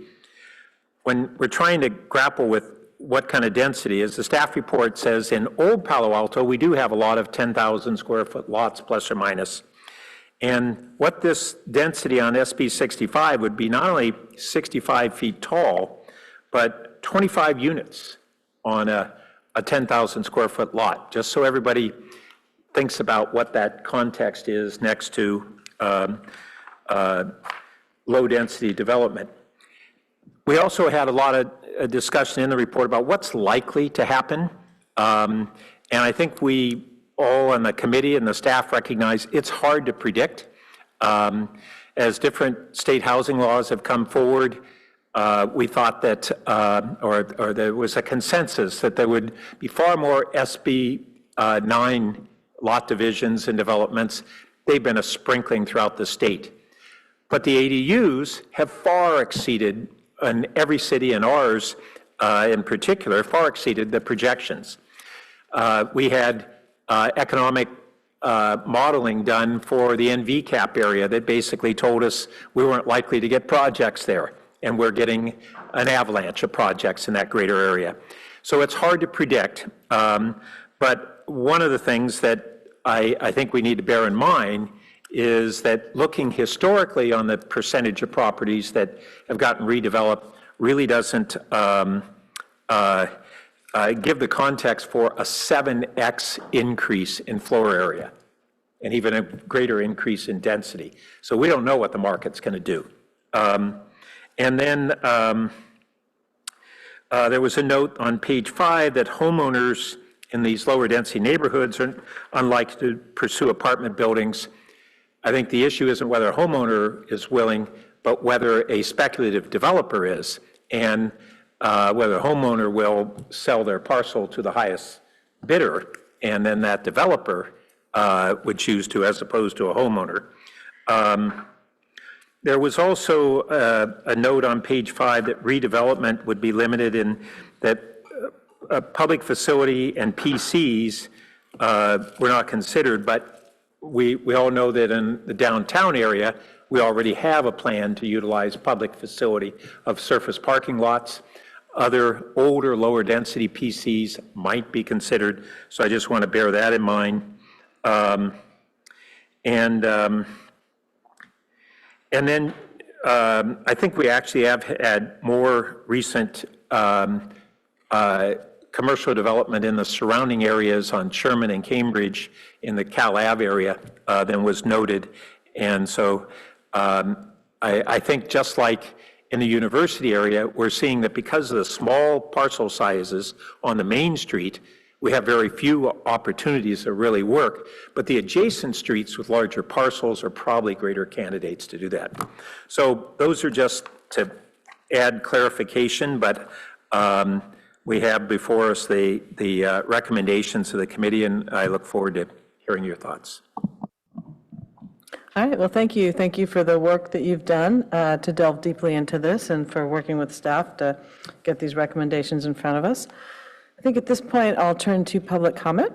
when we're trying to grapple with what kind of density is, the staff report says in Old Palo Alto, we do have a lot of 10,000 square foot lots plus or minus. And what this density on SB 65 would be not only 65 feet tall, but 25 units on a 10,000 square foot lot, just so everybody thinks about what that context is next to low density development. We also had a lot of discussion in the report about what's likely to happen. And I think we all on the committee and the staff recognize it's hard to predict. As different state housing laws have come forward, we thought that, or there was a consensus that there would be far more SB 9 lot divisions and developments. They've been a sprinkling throughout the state. But the ADUs have far exceeded, in every city and ours in particular, far exceeded the projections. We had economic modeling done for the NVCAP area that basically told us we weren't likely to get projects there, and we're getting an avalanche of projects in that greater area. So it's hard to predict, but one of the things that I think we need to bear in mind is that looking historically on the percentage of properties that have gotten redeveloped really doesn't give the context for a 7x increase in floor area and even a greater increase in density. So we don't know what the market's going to do. And then there was a note on page 5 that homeowners in these lower density neighborhoods are unlikely to pursue apartment buildings. I think the issue isn't whether a homeowner is willing, but whether a speculative developer is, and whether a homeowner will sell their parcel to the highest bidder, and then that developer would choose to, as opposed to a homeowner. There was also a note on page 5 that redevelopment would be limited in that a public facility and PCs were not considered, but we all know that in the downtown area, we already have a plan to utilize public facility of surface parking lots. Other older, lower density PCs might be considered, so I just want to bear that in mind. And then I think we actually have had more recent commercial development in the surrounding areas on Sherman and Cambridge in the Cal Ave area than was noted. And so I think just like in the university area, we're seeing that because of the small parcel sizes on the main street, we have very few opportunities that really work, but the adjacent streets with larger parcels are probably greater candidates to do that. So those are just to add clarification, but we have before us the recommendations of the committee, and I look forward to hearing your thoughts. All right, well, thank you. Thank you for the work that you've done to delve deeply into this and for working with staff to get these recommendations in front of us. I think at this point, I'll turn to public comment.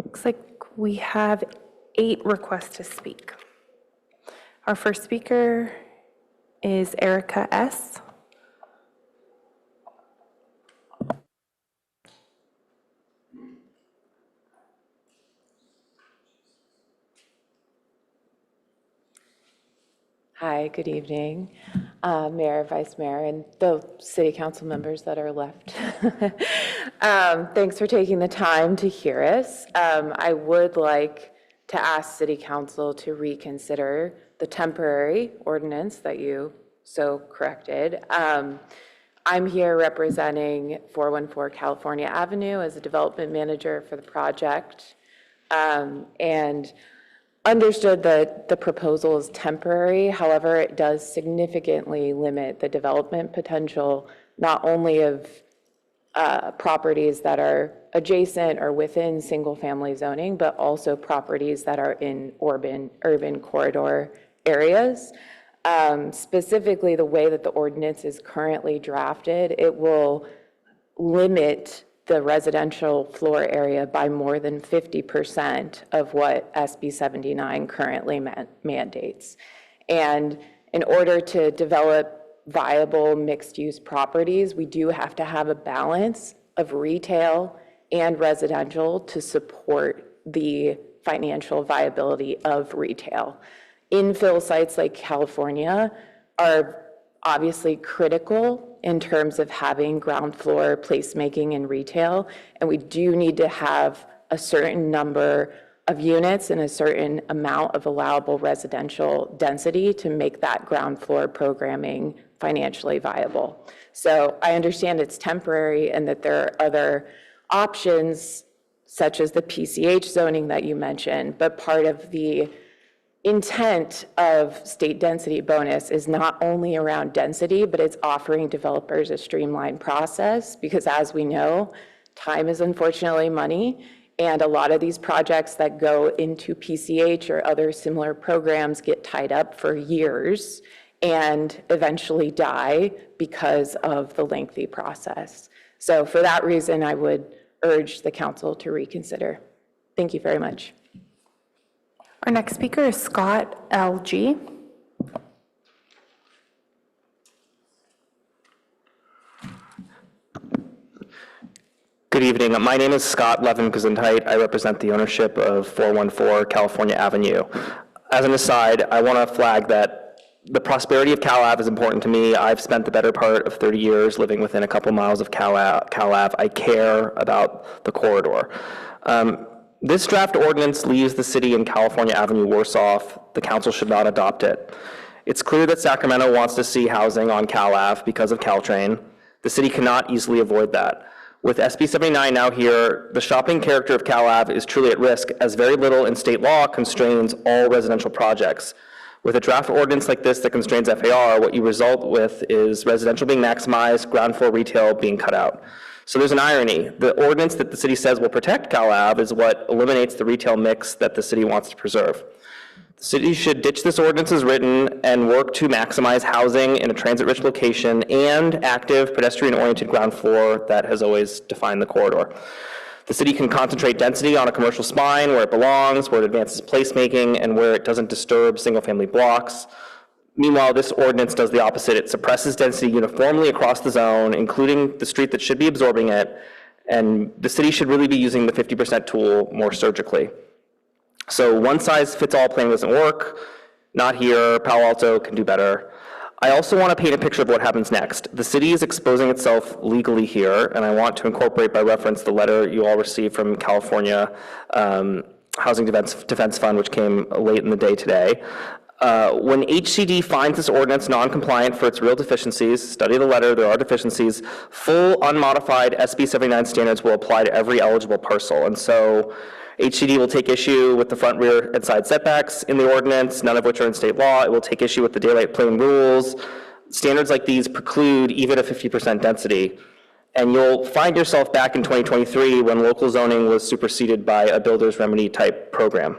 Looks like we have 8 requests to speak. Our first speaker is Erica S. Hi, good evening, Mayor, Vice Mayor, and the City Council members that are left. Thanks for taking the time to hear us. I would like to ask City Council to reconsider the temporary ordinance that you so corrected. I'm here representing 414 California Avenue as a development manager for the project, and understood that the proposal is temporary. However, it does significantly limit the development potential, not only of properties that are adjacent or within single-family zoning, but also properties that are in urban corridor areas. Specifically, the way that the ordinance is currently drafted, it will limit the residential floor area by more than 50% of what SB 79 currently mandates. And in order to develop viable mixed-use properties, we do have to have a balance of retail and residential to support the financial viability of retail. Infill sites like California are obviously critical in terms of having ground floor placemaking in retail, and we do need to have a certain number of units and a certain amount of allowable residential density to make that ground floor programming financially viable. So I understand it's temporary and that there are other options such as the PCH zoning that you mentioned, but part of the intent of state density bonus is not only around density, but it's offering developers a streamlined process because, as we know, Time is unfortunately money, and a lot of these projects that go into PCH or other similar programs get tied up for years and eventually die because of the lengthy process. So for that reason, I would urge the council to reconsider. Thank you very much. Our next speaker is Scott L.G. Good evening. My name is Scott Levin-Gesundheit. I represent the ownership of 414 California Avenue. As an aside, I want to flag that the prosperity of Cal Ave is important to me. I've spent the better part of 30 years living within a couple miles of Cal Ave. I care about the corridor. This draft ordinance leaves the city and California Avenue worse off. The council should not adopt it. It's clear that Sacramento wants to see housing on Cal Ave because of Caltrain. The city cannot easily avoid that. With SB 79 now here, the shopping character of Cal Ave is truly at risk, as very little in state law constrains all residential projects. With a draft ordinance like this that constrains FAR, what you result with is residential being maximized, ground floor retail being cut out. So there's an irony. The ordinance that the city says will protect Cal Ave is what eliminates the retail mix that the city wants to preserve. The city should ditch this ordinance as written and work to maximize housing in a transit-rich location and active pedestrian-oriented ground floor that has always defined the corridor. The city can concentrate density on a commercial spine where it belongs, where it advances placemaking, and where it doesn't disturb single-family blocks. Meanwhile, this ordinance does the opposite. It suppresses density uniformly across the zone, including the street that should be absorbing it, and the city should really be using the 50% tool more surgically. So one-size-fits-all plan doesn't work. Not here. Palo Alto can do better. I also want to paint a picture of what happens next. The city is exposing itself legally here, and I want to incorporate by reference the letter you all received from California Housing Defense Fund, which came late in the day today. When HCD finds this ordinance non-compliant for its real deficiencies, study the letter, there are deficiencies, full unmodified SB 79 standards will apply to every eligible parcel. And so HCD will take issue with the front, rear, and side setbacks in the ordinance, none of which are in state law. It will take issue with the daylight plane rules. Standards like these preclude even a 50% density. And you'll find yourself back in 2023 when local zoning was superseded by a builder's remedy type program.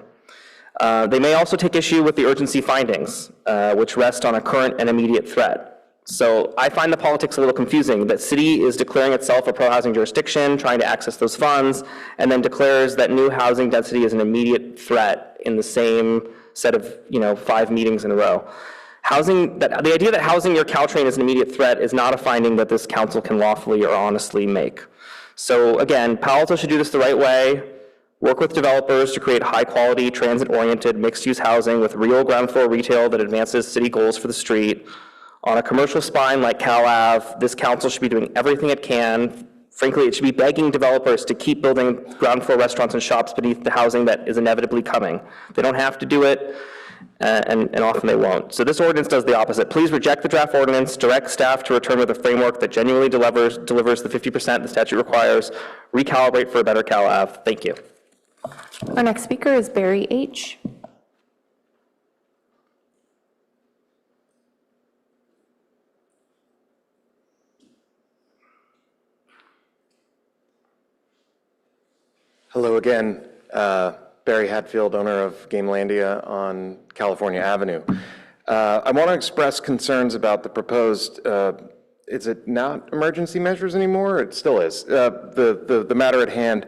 They may also take issue with the urgency findings, which rest on a current and immediate threat. So I find the politics a little confusing. That city is declaring itself a pro-housing jurisdiction, trying to access those funds, and then declares that new housing density is an immediate threat in the same set of 5 meetings in a row. The idea that housing near Caltrain is an immediate threat is not a finding that this council can lawfully or honestly make. So again, Palo Alto should do this the right way. Work with developers to create high-quality, transit-oriented, mixed-use housing with real ground floor retail that advances city goals for the street. On a commercial spine like Cal Ave, this council should be doing everything it can. Frankly, it should be begging developers to keep building ground floor restaurants and shops beneath the housing that is inevitably coming. They don't have to do it, and often they won't. So this ordinance does the opposite. Please reject the draft ordinance, direct staff to return with a framework that genuinely delivers the 50% the statute requires, recalibrate for a better Cal Ave. Thank you. Our next speaker is Barry H. Hello again. Barry Hatfield, owner of Gamelandia on California Avenue. I want to express concerns about the proposed, is it not emergency measures anymore? It still is. The matter at hand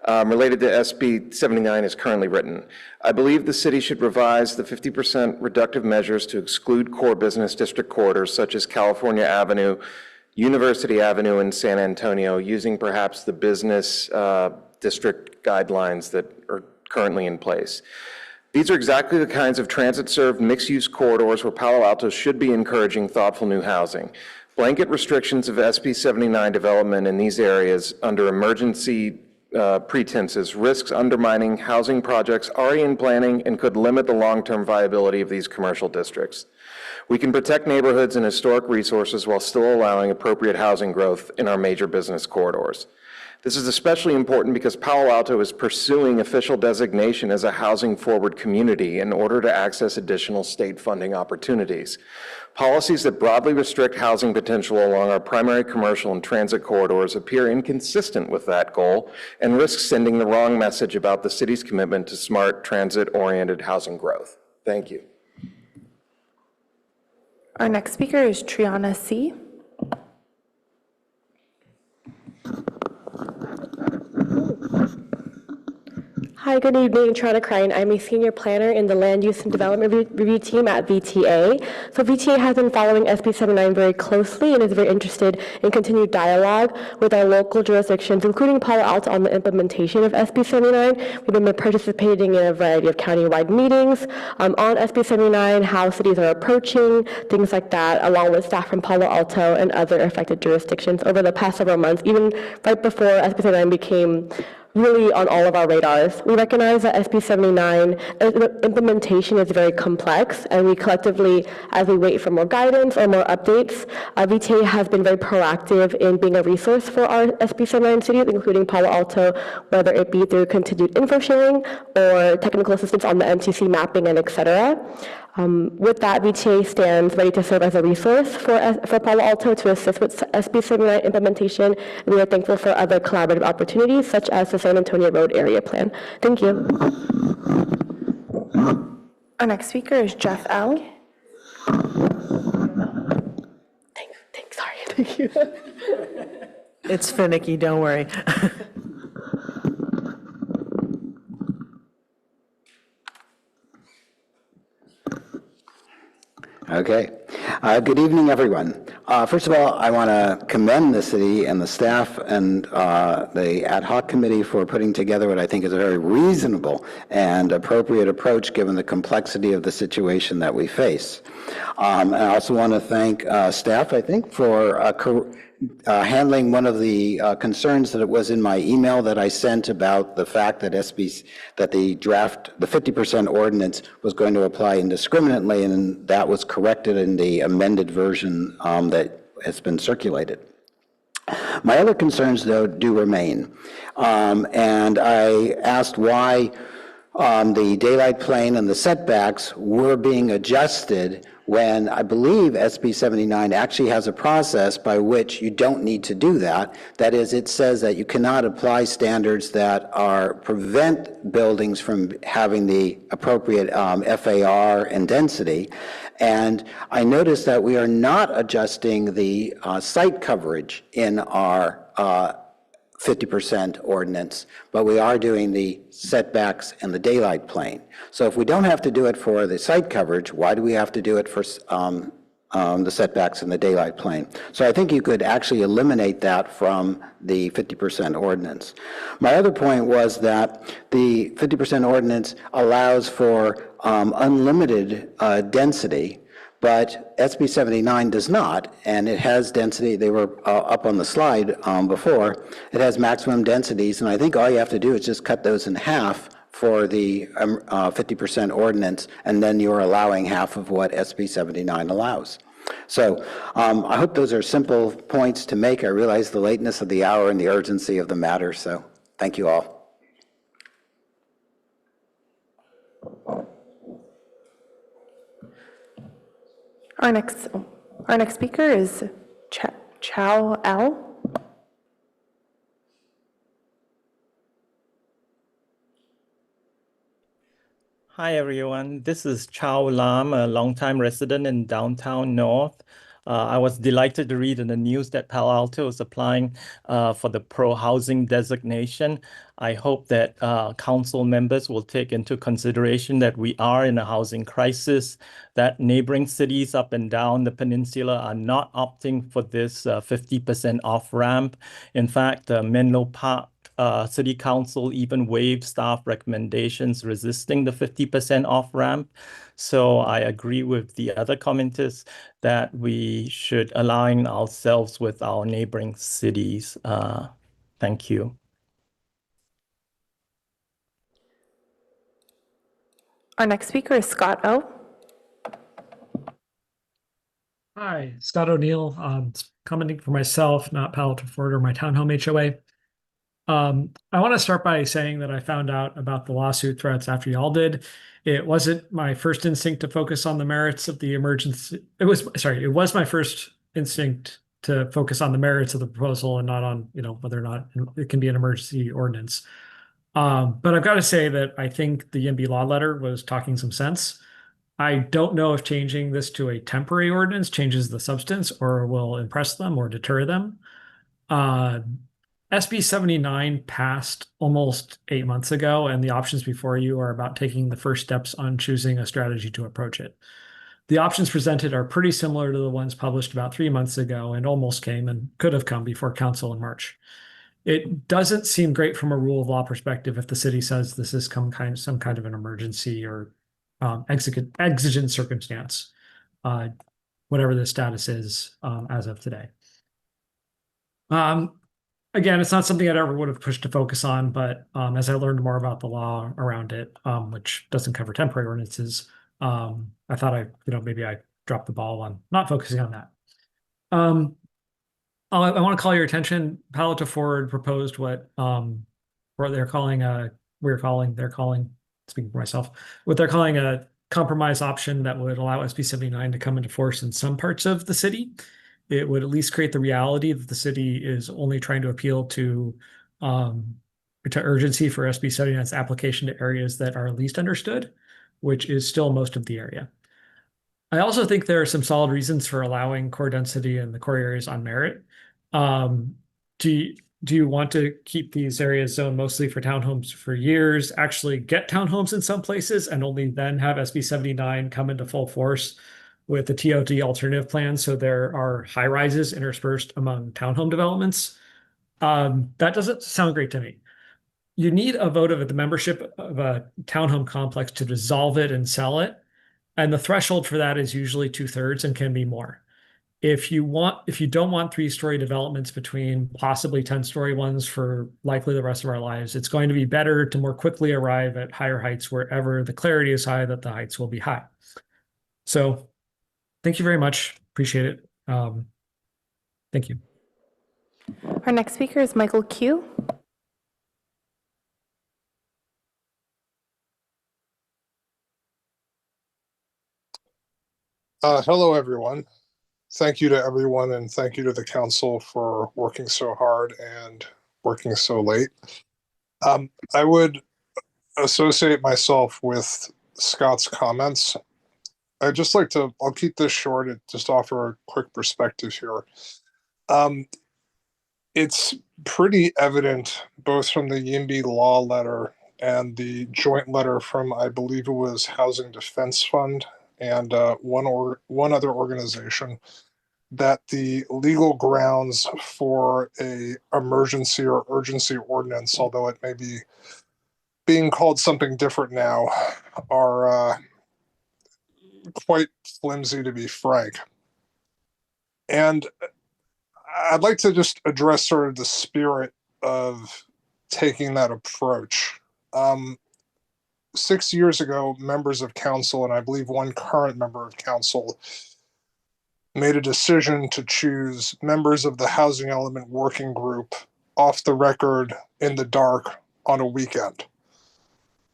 related to SB 79 is currently written. I believe the city should revise the 50% reductive measures to exclude core business district corridors such as California Avenue, University Avenue, and San Antonio, using perhaps the business district guidelines that are currently in place. These are exactly the kinds of transit-served mixed-use corridors where Palo Alto should be encouraging thoughtful new housing. Blanket restrictions of SB 79 development in these areas under emergency pretenses risks undermining housing projects already in planning and could limit the long-term viability of these commercial districts. We can protect neighborhoods and historic resources while still allowing appropriate housing growth in our major business corridors. This is especially important because Palo Alto is pursuing official designation as a housing-forward community in order to access additional state funding opportunities. Policies that broadly restrict housing potential along our primary commercial and transit corridors appear inconsistent with that goal and risk sending the wrong message about the city's commitment to smart, transit-oriented housing growth. Thank you. Our next speaker is Triana C. Hi, good evening. Triana Crane. I'm a senior planner in the Land Use and Development Review Team at VTA. So VTA has been following SB 79 very closely and is very interested in continued dialogue with our local jurisdictions, including Palo Alto, on the implementation of SB 79. We've been participating in a variety of county-wide meetings on SB 79, how cities are approaching, things like that, along with staff from Palo Alto and other affected jurisdictions over the past several months, even right before SB 79 became really on all of our radars. We recognize that SB 79 implementation is very complex, and we collectively, as we wait for more guidance or more updates, VTA has been very proactive in being a resource for our SB 79 cities, including Palo Alto, whether it be through continued info sharing or technical assistance on the MTC mapping and et cetera. With that, VTA stands ready to serve as a resource for Palo Alto to assist with SB 79 implementation, and we are thankful for other collaborative opportunities, such as the San Antonio Road Area Plan. Thank you. Our next speaker is Jeff L. Sorry, thank you. It's finicky, don't worry. Okay. Good evening, everyone. First of all, I want to commend the city and the staff and the ad hoc committee for putting together what I think is a very reasonable and appropriate approach given the complexity of the situation that we face. And I also want to thank staff, I think, for handling one of the concerns that it was in my email that I sent about the fact that the draft, the 50% ordinance was going to apply indiscriminately, and that was corrected in the amended version that has been circulated. My other concerns, though, do remain. And I asked why the daylight plane and the setbacks were being adjusted when I believe SB 79 actually has a process by which you don't need to do that. That is, it says that you cannot apply standards that prevent buildings from having the appropriate FAR and density. And I noticed that we are not adjusting the site coverage in our 50% ordinance, but we are doing the setbacks and the daylight plane. So if we don't have to do it for the site coverage, why do we have to do it for the setbacks and the daylight plane? So I think you could actually eliminate that from the 50% ordinance. My other point was that the 50% ordinance allows for unlimited density, but SB 79 does not, and it has density. They were up on the slide before. It has maximum densities, and I think all you have to do is just cut those in half for the 50% ordinance, and then you're allowing half of what SB 79 allows. So I hope those are simple points to make. I realize the lateness of the hour and the urgency of the matter, so thank you all. Our next speaker is Chow L. Hi, everyone. This is Chow Lam, a longtime resident in downtown North. I was delighted to read in the news that Palo Alto is applying for the pro-housing designation. I hope that council members will take into consideration that we are in a housing crisis, that neighboring cities up and down the peninsula are not opting for this 50% off-ramp. In fact, Menlo Park City Council even waived staff recommendations resisting the 50% off-ramp. So I agree with the other commenters that we should align ourselves with our neighboring cities. Thank you. Our next speaker is Scott O. Hi, Scott O'Neill. Commenting for myself, not Palo Alto Ford or my townhome HOA. I want to start by saying that I found out about the lawsuit threats after y'all did. It wasn't my first instinct to focus on the merits of the emergency. It was my first instinct to focus on the merits of the proposal and not on, whether or not it can be an emergency ordinance. But I've got to say that I think the YIMBY law letter was talking some sense. I don't know if changing this to a temporary ordinance changes the substance or will impress them or deter them. SB 79 passed almost 8 months ago, and the options before you are about taking the first steps on choosing a strategy to approach it. The options presented are pretty similar to the ones published about 3 months ago and almost came and could have come before council in March. It doesn't seem great from a rule of law perspective if the city says this is some kind of an emergency or exigent circumstance, whatever the status is as of today. Again, it's not something I'd ever would have pushed to focus on, but as I learned more about the law around it, which doesn't cover temporary ordinances, I thought maybe I dropped the ball on not focusing on that. I want to call your attention. Palo Alto Forward proposed what they're calling speaking for myself, what they're calling a compromise option that would allow SB 79 to come into force in some parts of the city. It would at least create the reality that the city is only trying to appeal to urgency for SB 79's application to areas that are least understood, which is still most of the area. I also think there are some solid reasons for allowing core density in the core areas on merit. Do you want to keep these areas zoned mostly for townhomes for years, actually get townhomes in some places, and only then have SB 79 come into full force with the TOD alternative plan, so there are high rises interspersed among townhome developments? That doesn't sound great to me. You need a vote of the membership of a townhome complex to dissolve it and sell it, and the threshold for that is usually 2/3 and can be more. If you don't want 3-story developments between possibly 10-story ones for likely the rest of our lives, it's going to be better to more quickly arrive at higher heights wherever the clarity is high that the heights will be high. So thank you very much. Appreciate it. Thank you. Our next speaker is Michael Q. Hello, everyone. Thank you to everyone, and thank you to the council for working so hard and working so late. I would associate myself with Scott's comments. I'd just like to, I'll keep this short and just offer a quick perspective here. It's pretty evident, both from the YIMBY law letter and the joint letter from, I believe it was Housing Defense Fund and one other organization, that the legal grounds for a emergency or urgency ordinance, although it may be being called something different now, are quite flimsy, to be frank. And I'd like to just address sort of the spirit of taking that approach. 6 years ago, members of council, and I believe one current member of council, made a decision to choose members of the housing element working group off the record in the dark on a weekend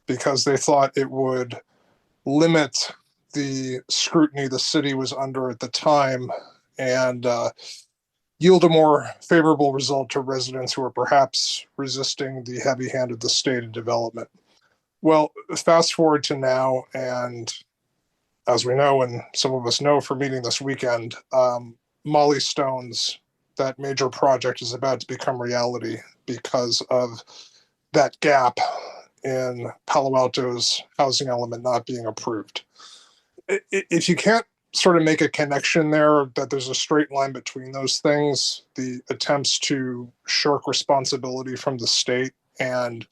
because they thought it would limit the scrutiny the city was under at the time and yield a more favorable result to residents who are perhaps resisting the heavy hand of the state in development. Well, fast forward to now, and as we know, and some of us know from meeting this weekend, Molly Stone's, that major project is about to become reality because of that gap in Palo Alto's housing element not being approved. If you can't sort of make a connection there, that there's a straight line between those things, the attempts to shirk responsibility from the state and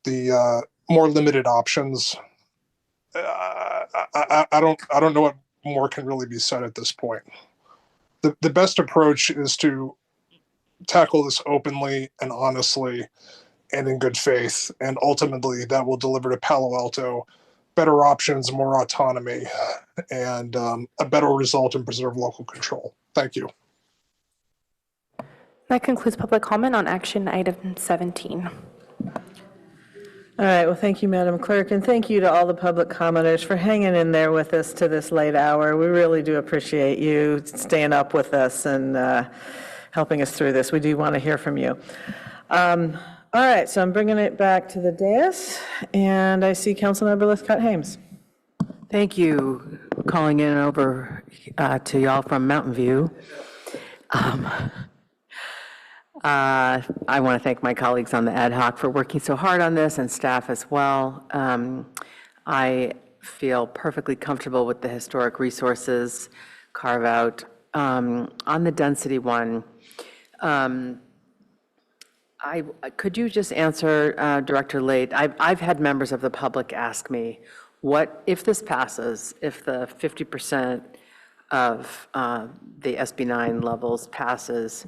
the more limited options, I don't know what more can really be said at this point. The best approach is to tackle this openly and honestly and in good faith, and ultimately that will deliver to Palo Alto better options, more autonomy, and a better result and preserve local control. Thank you. That concludes public comment on action item 17. All right, well, thank you, Madam Clerk, and thank you to all the public commenters for hanging in there with us to this late hour. We really do appreciate you staying up with us and helping us through this. We do want to hear from you. All right, so I'm bringing it back to the dais, and I see Councilmember Liscott Hames. Thank you. Calling in over to y'all from Mountain View. I want to thank my colleagues on the ad hoc for working so hard on this, and staff as well. I feel perfectly comfortable with the historic resources carve out. On the density one, could you just answer Director Late? I've had members of the public ask me, what if this passes, if the 50% of the SB9 levels passes,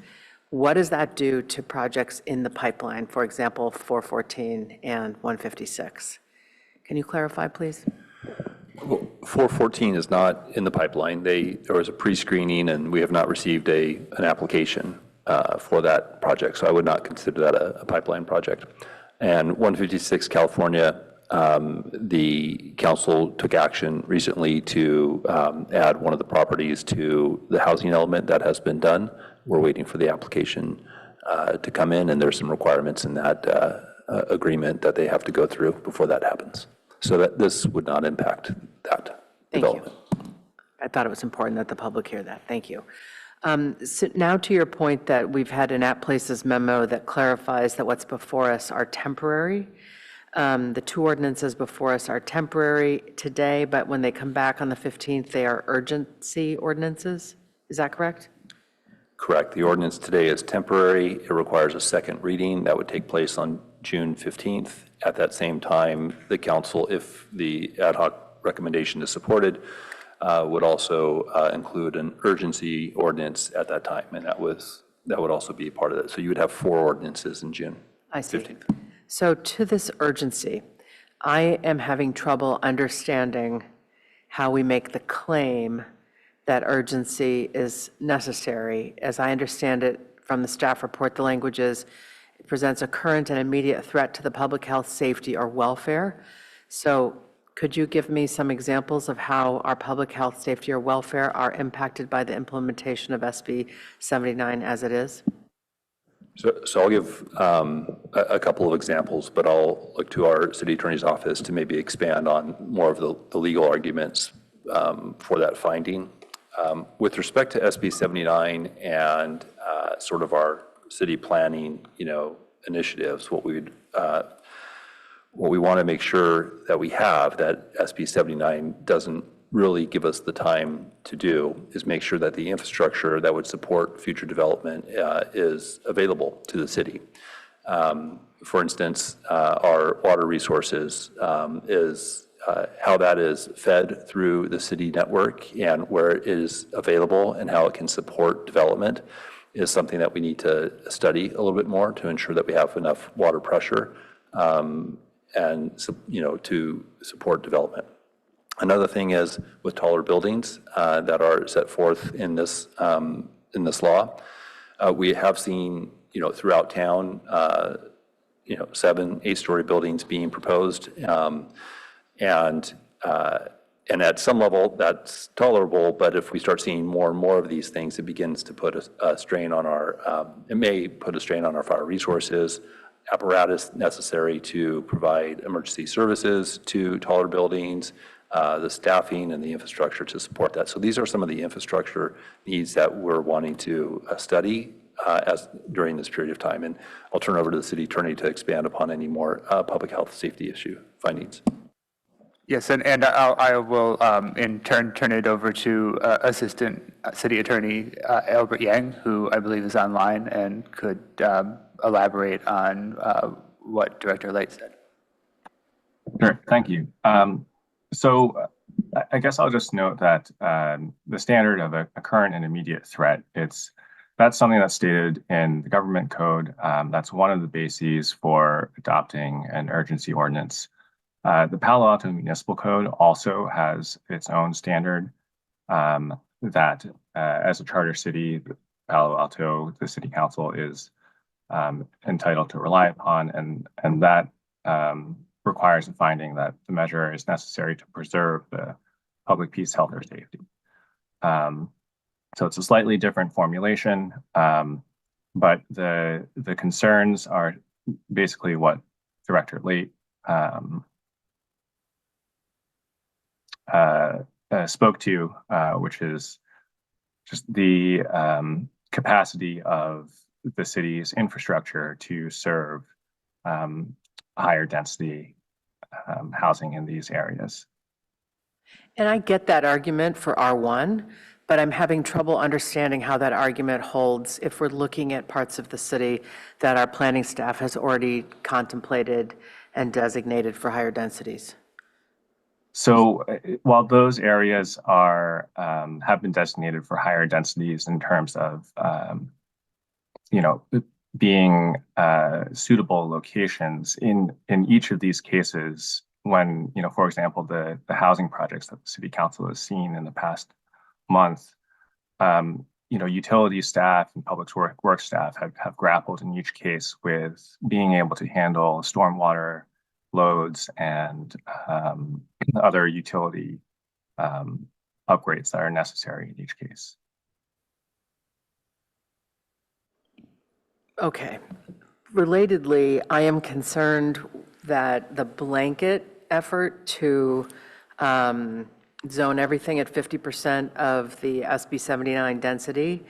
what does that do to projects in the pipeline, for example, 414 and 156? Can you clarify, please? 414 is not in the pipeline. There was a pre-screening, and we have not received an application for that project, so I would not consider that a pipeline project. And 156 California, the council took action recently to add one of the properties to the housing element. That has been done. We're waiting for the application to come in, and there's some requirements in that agreement that they have to go through before that happens. So that this would not impact that development. Thank you. I thought it was important that the public hear that. Thank you. So now to your point that we've had an App Places memo that clarifies that what's before us are temporary. The two ordinances before us are temporary today, but when they come back on the 15th, they are urgency ordinances. Is that correct? Correct. The ordinance today is temporary. It requires a second reading. That would take place on June 15th. At that same time, the council, if the ad hoc recommendation is supported, would also include an urgency ordinance at that time, and that would also be part of it. So you would have 4 ordinances in June 15th. So to this urgency, I am having trouble understanding how we make the claim that urgency is necessary. As I understand it from the staff report, the language is, it presents a current and immediate threat to the public health, safety, or welfare. So could you give me some examples of how our public health, safety, or welfare are impacted by the implementation of SB 79 as it is? So I'll give a couple of examples, but I'll look to our city attorney's office to maybe expand on more of the legal arguments for that finding. With respect to SB 79 and sort of our city planning, initiatives, what we want to make sure that we have that SB 79 doesn't really give us the time to do is make sure that the infrastructure that would support future development is available to the city. For instance, our water resources is how that is fed through the city network and where it is available and how it can support development is something that we need to study a little bit more to ensure that we have enough water pressure and to support development. Another thing is with taller buildings that are set forth in this law, we have seen throughout town 7, 8-story buildings being proposed, and at some level that's tolerable. But if we start seeing more and more of these things, it begins to put a strain on it may put a strain on our fire resources, apparatus necessary to provide emergency services to taller buildings, the staffing and the infrastructure to support that. So these are some of the infrastructure needs that we're wanting to study during this period of time. And I'll turn over to the city attorney to expand upon any more public health safety issue findings. Yes, and I will in turn turn it over to Assistant City Attorney Albert Yang, who I believe is online and could elaborate on what Director Light said. Sure, thank you. So I guess I'll just note that the standard of a current and immediate threat, that's something that's stated in the government code. That's one of the bases for adopting an urgency ordinance. The Palo Alto Municipal Code also has its own standard that as a charter city, Palo Alto, the city council is entitled to rely upon, and that requires a finding that the measure is necessary to preserve the public peace, health, or safety. So it's a slightly different formulation, but the concerns are basically what Director Late spoke to, which is just the capacity of the city's infrastructure to serve higher density housing in these areas. And I get that argument for R1, but I'm having trouble understanding how that argument holds if we're looking at parts of the city that our planning staff has already contemplated and designated for higher densities. So while those areas are have been designated for higher densities in terms of being suitable locations, in each of these cases, when for example the housing projects that the city council has seen in the past month, utility staff and public works staff have grappled in each case with being able to handle stormwater loads and other utility upgrades that are necessary in each case. Okay. Relatedly, I am concerned that the blanket effort to zone everything at 50% of the SB 79 density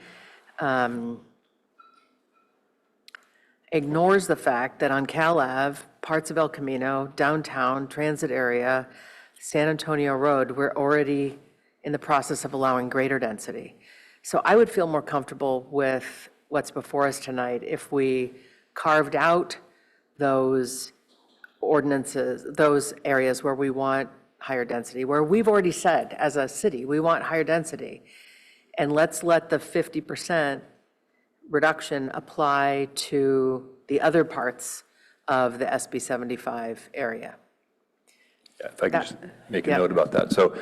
ignores the fact that on Cal Ave, parts of El Camino, downtown, transit area, San Antonio Road, we're already in the process of allowing greater density. So I would feel more comfortable with what's before us tonight if we carved out those ordinances, those areas where we want higher density, where we've already said as a city, we want higher density. And let's let the 50% reduction apply to the other parts of the SB 75 area. Yeah, if I could just make a note about that. So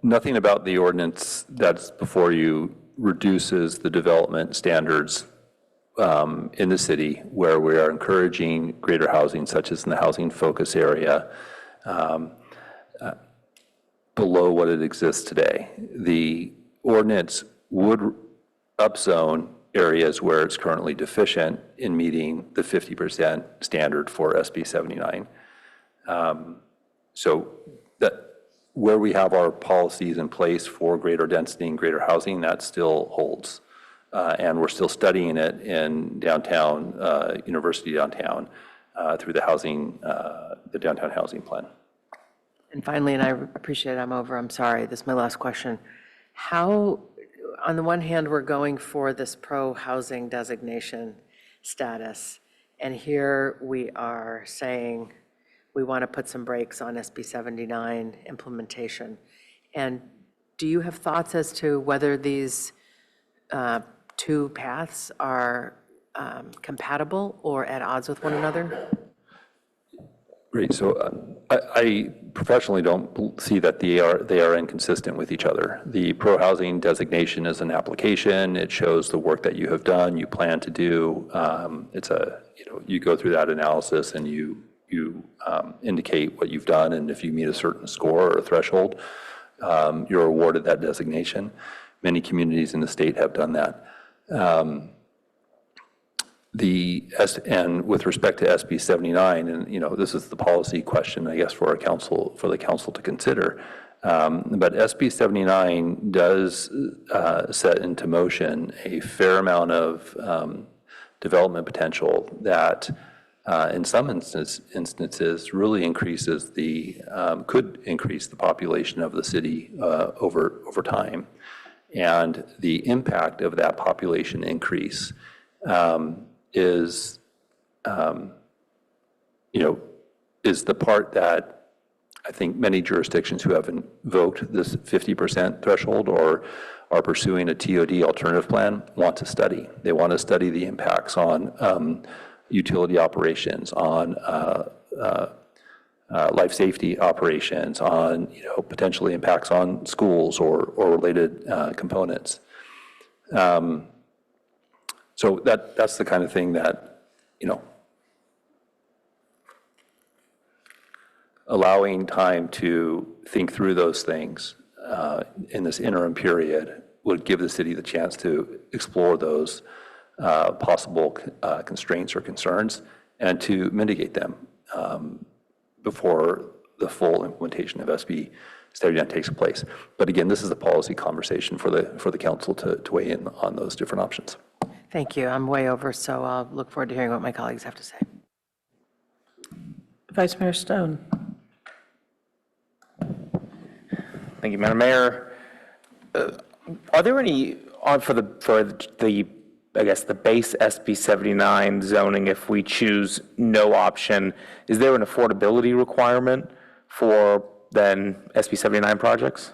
nothing about the ordinance that's before you reduces the development standards in the city where we are encouraging greater housing, such as in the housing focus area, below what it exists today. The ordinance would upzone areas where it's currently deficient in meeting the 50% standard for SB 79. So that where we have our policies in place for greater density and greater housing, that still holds. And we're still studying it in downtown, University downtown, through the downtown housing plan. And finally, and I appreciate I'm over, I'm sorry, this is my last question. How, on the one hand, we're going for this pro-housing designation status, and here we are saying we want to put some brakes on SB 79 implementation. And do you have thoughts as to whether these two paths are compatible or at odds with one another? Great. So I professionally don't see that they are inconsistent with each other. The pro-housing designation is an application. It shows the work that you have done, you plan to do. You go through that analysis and you indicate what you've done, and if you meet a certain score or a threshold, you're awarded that designation. Many communities in the state have done that. And with respect to SB 79, and this is the policy question, I guess, for the council to consider. But SB 79 does set into motion a fair amount of development potential that, in some instances, really could increase the population of the city over time, and the impact of that population increase is the part that I think many jurisdictions who have invoked this 50% threshold or are pursuing a TOD alternative plan want to study. They want to study the impacts on utility operations, on life safety operations, on potentially impacts on schools or related components. So that's the kind of thing that, allowing time to think through those things in this interim period would give the city the chance to explore those possible constraints or concerns and to mitigate them before the full implementation of SB 79 takes place. But again, this is a policy conversation for the council to weigh in on those different options. Thank you. I'm way over, so I'll look forward to hearing what my colleagues have to say. Vice Mayor Stone. Thank you, Madam Mayor. Are there any, for the I guess, the base SB 79 zoning, if we choose no option, is there an affordability requirement for then SB 79 projects?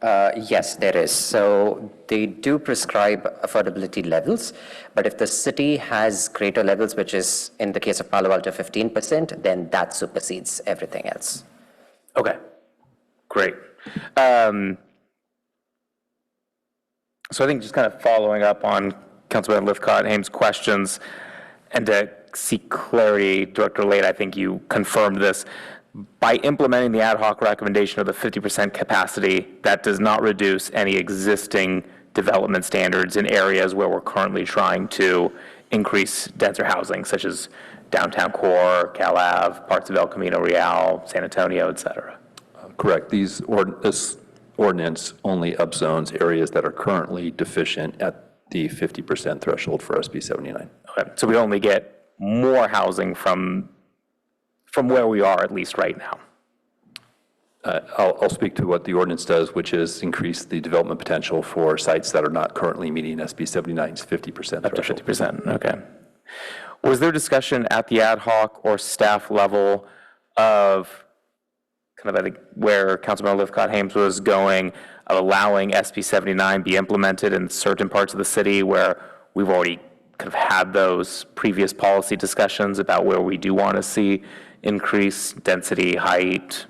Yes, there is. So they do prescribe affordability levels, but if the city has greater levels, which is in the case of Palo Alto 15%, then that supersedes everything else. Okay, great. So I think just kind of following up on Councilman Lifcott-Hames' questions, and to seek clarity, Director Late, I think you confirmed this. By implementing the ad hoc recommendation of the 50% capacity, that does not reduce any existing development standards in areas where we're currently trying to increase denser housing, such as downtown core, Cal Ave, parts of El Camino Real, San Antonio, et cetera. Correct. This ordinance only upzones areas that are currently deficient at the 50% threshold for SB 79. Okay. So we only get more housing from where we are, at least right now. I'll speak to what the ordinance does, which is increase the development potential for sites that are not currently meeting SB 79's 50% Up to threshold. 50%, okay. Was there discussion at the ad hoc or staff level of kind of, I think, where Councilman Lifcott-Hames was going, of allowing SB 79 be implemented in certain parts of the city where we've already kind of had those previous policy discussions about where we do want to see increased density, height?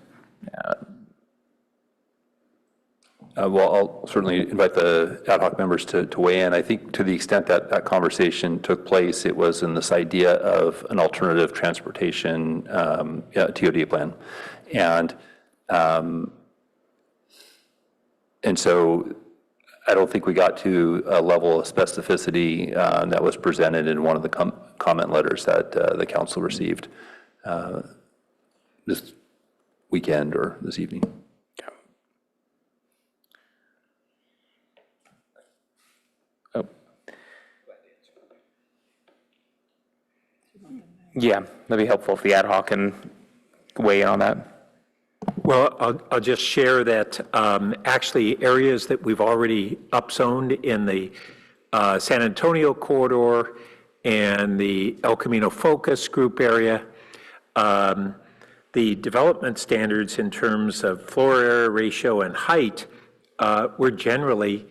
Well, I'll certainly invite the ad hoc members to weigh in. I think to the extent that that conversation took place, it was in this idea of an alternative transportation TOD plan. And so I don't think we got to a level of specificity that was presented in one of the comment letters that the council received this weekend or this evening. Yeah, that'd be helpful if the ad hoc can weigh in on that. Well, I'll just share that actually areas that we've already upzoned in the San Antonio corridor and the El Camino Focus group area, the development standards in terms of floor area ratio and height were generally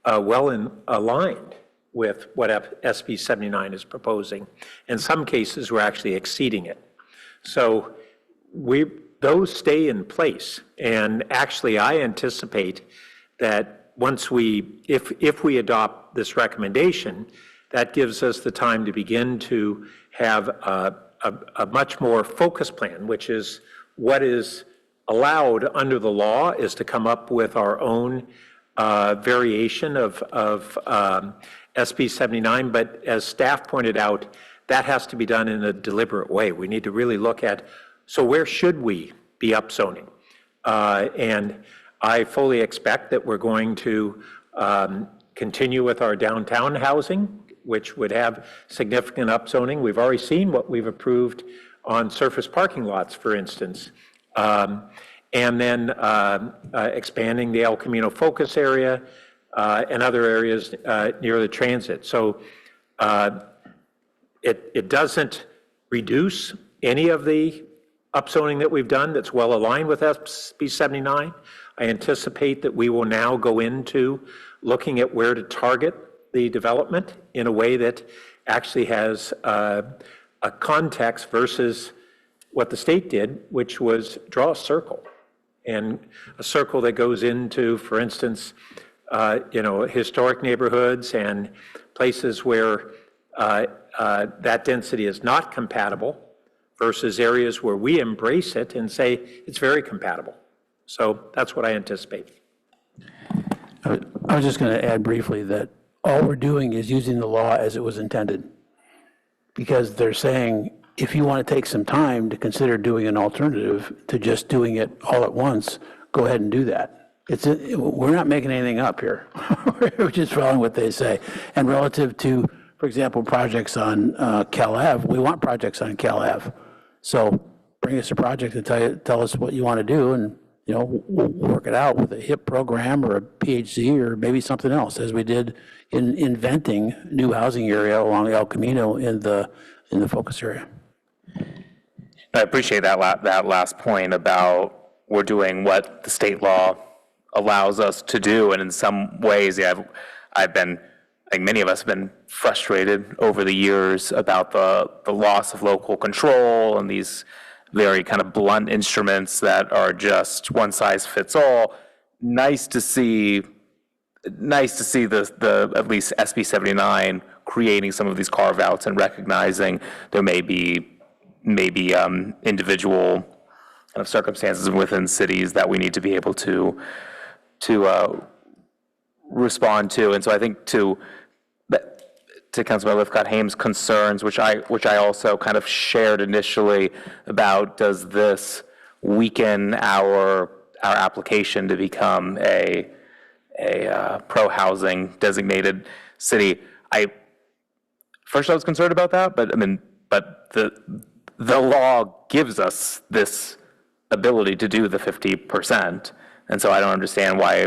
well aligned with what SB 79 is proposing. In some cases, we're actually exceeding it. So those stay in place. And actually, I anticipate that once if we adopt this recommendation, that gives us the time to begin to have a much more focused plan, which is what is allowed under the law is to come up with our own variation of SB 79, but as staff pointed out, that has to be done in a deliberate way. We need to really look at, so where should we be upzoning? And I fully expect that we're going to continue with our downtown housing, which would have significant upzoning. We've already seen what we've approved on surface parking lots, for instance. And then expanding the El Camino Focus area and other areas near the transit. So it doesn't reduce any of the upzoning that we've done that's well aligned with SB 79. I anticipate that we will now go into looking at where to target the development in a way that actually has a context versus what the state did, which was draw a circle. And a circle that goes into, for instance, historic neighborhoods and places where that density is not compatible versus areas where we embrace it and say it's very compatible. So that's what I anticipate. I was just going to add briefly that all we're doing is using the law as it was intended. Because they're saying, if you want to take some time to consider doing an alternative to just doing it all at once, go ahead and do that. We're not making anything up here. We're just following what they say. And relative to, for example, projects on Cal Ave, we want projects on Cal Ave. So bring us a project and tell us what you want to do, and we'll work it out with a HIP program or a PHC or maybe something else, as we did in inventing new housing area along El Camino in the focus area. I appreciate that last point about we're doing what the state law allows us to do, and in some ways, I've been, I think many of us have been frustrated over the years about the loss of local control and these very kind of blunt instruments that are just one size fits all. Nice to see the at least SB 79 creating some of these carve outs and recognizing there may be individual kind of circumstances within cities that we need to be able to respond to. And so I think to Councilmember Lifcott-Hames' concerns, which I also kind of shared initially about, does this weaken our application to become a pro-housing designated city? First I was concerned about that, but the law gives us this ability to do the 50%, and so I don't understand why.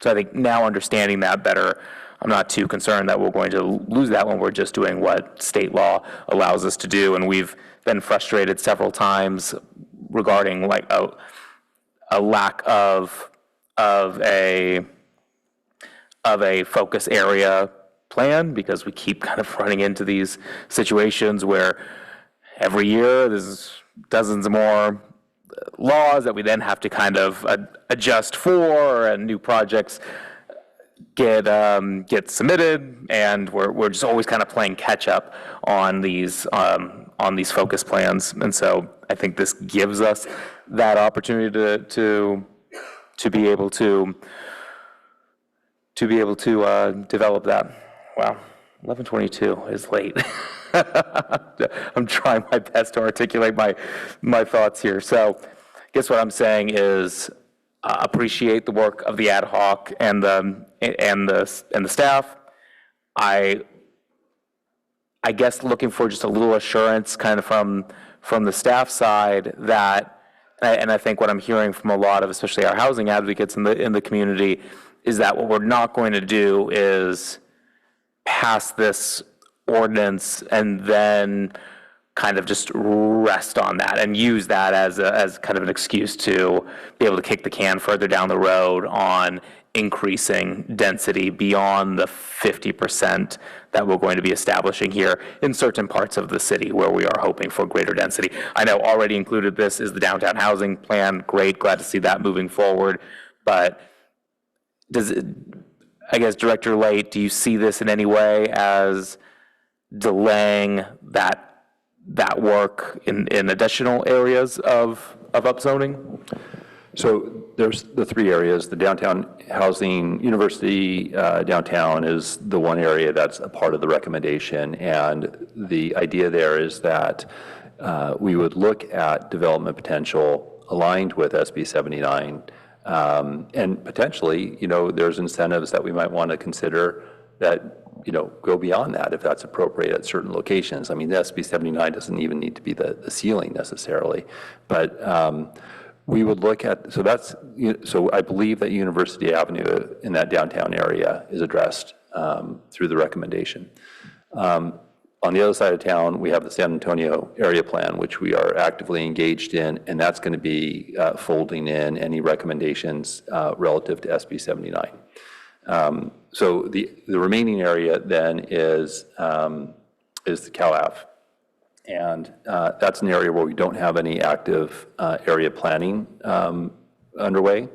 So I think now understanding that better, I'm not too concerned that we're going to lose that when we're just doing what state law allows us to do. And we've been frustrated several times regarding like a lack of a focus area plan, because we keep kind of running into these situations where every year there's dozens more laws that we then have to kind of adjust for, and new projects get submitted, and we're just always kind of playing catch up on these focus plans. And so I think this gives us that opportunity to be able to develop that. Wow, 11:22 is late. I'm trying my best to articulate my thoughts here. So I guess what I'm saying is appreciate the work of the ad hoc and the staff. I guess looking for just a little assurance kind of from the staff side that, and I think what I'm hearing from a lot of, especially our housing advocates in the community, is that what we're not going to do is pass this ordinance and then kind of just rest on that and use that as kind of an excuse to be able to kick the can further down the road on increasing density beyond the 50% that we're going to be establishing here in certain parts of the city where we are hoping for greater density. I know already included this is the downtown housing plan. Great, glad to see that moving forward. But I guess, Director Late, do you see this in any way as delaying that work in additional areas of upzoning? So there's the three areas. The downtown housing, University downtown is the one area that's a part of the recommendation. And the idea there is that we would look at development potential aligned with SB 79. And potentially, there's incentives that we might want to consider that, go beyond that if that's appropriate at certain locations. I mean, the SB 79 doesn't even need to be the ceiling necessarily, but we would look at, so I believe that University Avenue in that downtown area is addressed through the recommendation. On the other side of town, we have the San Antonio area plan, which we are actively engaged in, and that's going to be folding in any recommendations relative to SB 79. So the remaining area then is the Cal Ave. And that's an area where we don't have any active area planning underway.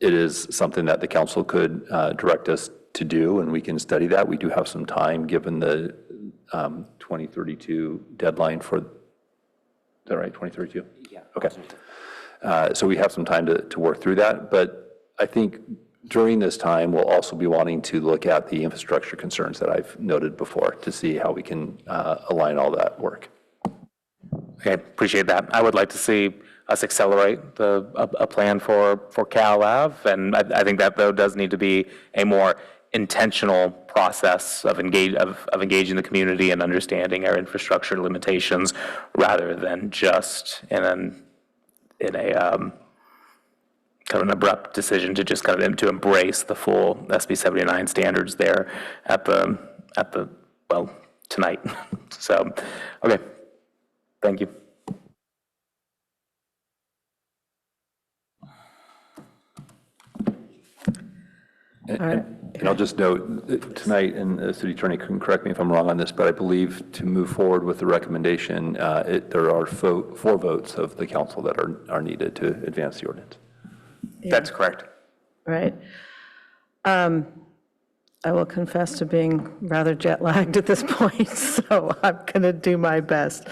it is something that the council could direct us to do, and we can study that. We do have some time, given the 2032 deadline for, is that right, 2032? Yeah. Okay. So we have some time to work through that, but I think during this time, we'll also be wanting to look at the infrastructure concerns that I've noted before to see how we can align all that work. Okay, appreciate that. I would like to see us accelerate a plan for Cal Ave, and I think that, though, does need to be a more intentional process of engaging the community and understanding our infrastructure limitations, rather than just in a kind of an abrupt decision to just kind of to embrace the full SB 79 standards there at the well, tonight. So, okay, thank you. And I'll just note tonight, and the city attorney can correct me if I'm wrong on this, but I believe to move forward with the recommendation, there are 4 votes of the council that are needed to advance the ordinance. Yeah. That's correct. Right. I will confess to being rather jet lagged at this point, so I'm going to do my best.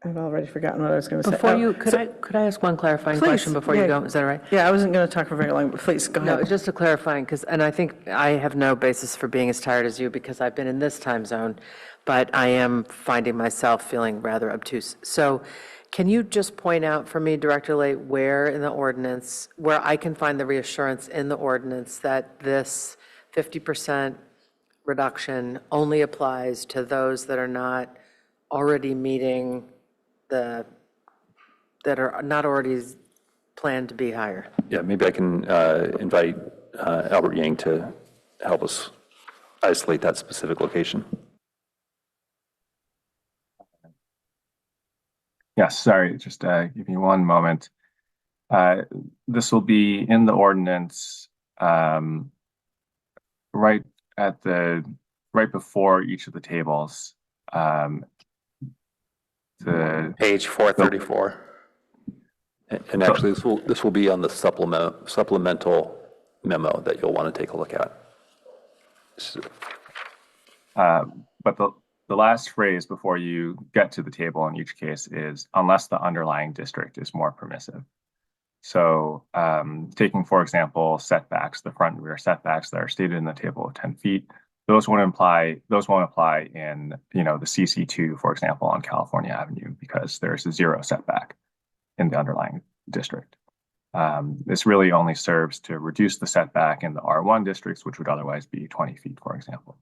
I've already forgotten what I was going to say. Before you, could I ask one clarifying question before you go? Is that all right? Yeah, I wasn't going to talk for very long, but please, go ahead. No, just a clarifying, and I think I have no basis for being as tired as you because I've been in this time zone, but I am finding myself feeling rather obtuse. So can you just point out for me, Director Late, where in the ordinance, where I can find the reassurance in the ordinance that this 50% reduction only applies to those that are not already meeting that are not already planned to be higher? Yeah, maybe I can invite Albert Yang to help us isolate that specific location. Yes, sorry, just give me one moment. This will be in the ordinance right before each of the tables. Page 434. And actually, this will be on the supplemental memo that you'll want to take a look at. But the last phrase before you get to the table in each case is unless the underlying district is more permissive. So taking, for example, setbacks, the front and rear setbacks that are stated in the table of 10 feet, those won't apply in, the CC2, for example, on California Avenue, because there's a 0 setback in the underlying district. This really only serves to reduce the setback in the R1 districts, which would otherwise be 20 feet, for example.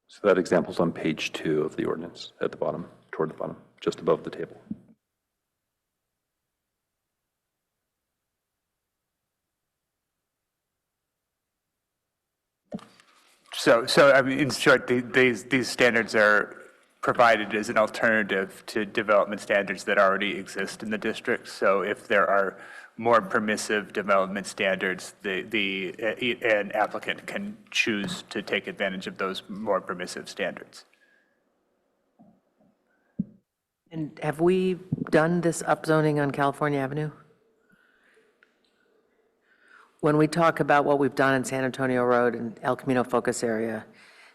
So that example's on page 2 of the ordinance at the bottom, toward the bottom, just above the table. So I mean, in short, these standards are provided as an alternative to development standards that already exist in the district. So if there are more permissive development standards, an applicant can choose to take advantage of those more permissive standards. And have we done this upzoning on California Avenue? When we talk about what we've done in San Antonio Road and El Camino focus area,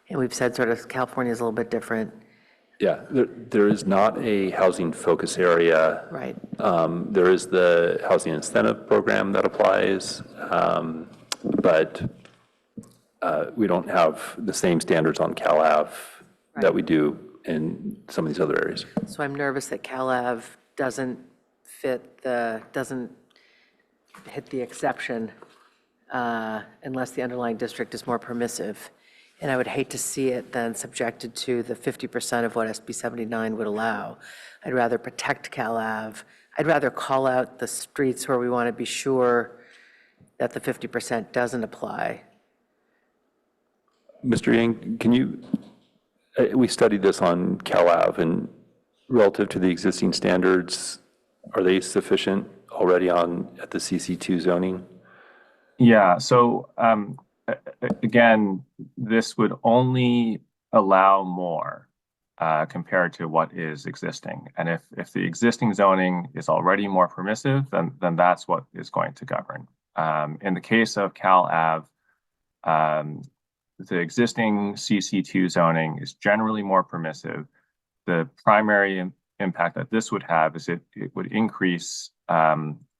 and we've said sort of California is a little bit different. Yeah, there is not a housing focus area. Right. There is the housing incentive program that applies, but we don't have the same standards on Cal Ave that we do in some of these other areas. So I'm nervous that Cal Ave doesn't hit the exception unless the underlying district is more permissive. And I would hate to see it then subjected to the 50% of what SB 79 would allow. I'd rather protect Cal Ave. I'd rather call out the streets where we want to be sure that the 50% doesn't apply. Mr. Yang, can you, we studied this on Cal Ave, and relative to the existing standards, are they sufficient already at the CC2 zoning? Yeah, so again, this would only allow more compared to what is existing. And if the existing zoning is already more permissive, then that's what is going to govern. In the case of Cal Ave, the existing CC2 zoning is generally more permissive. The primary impact that this would have is it would increase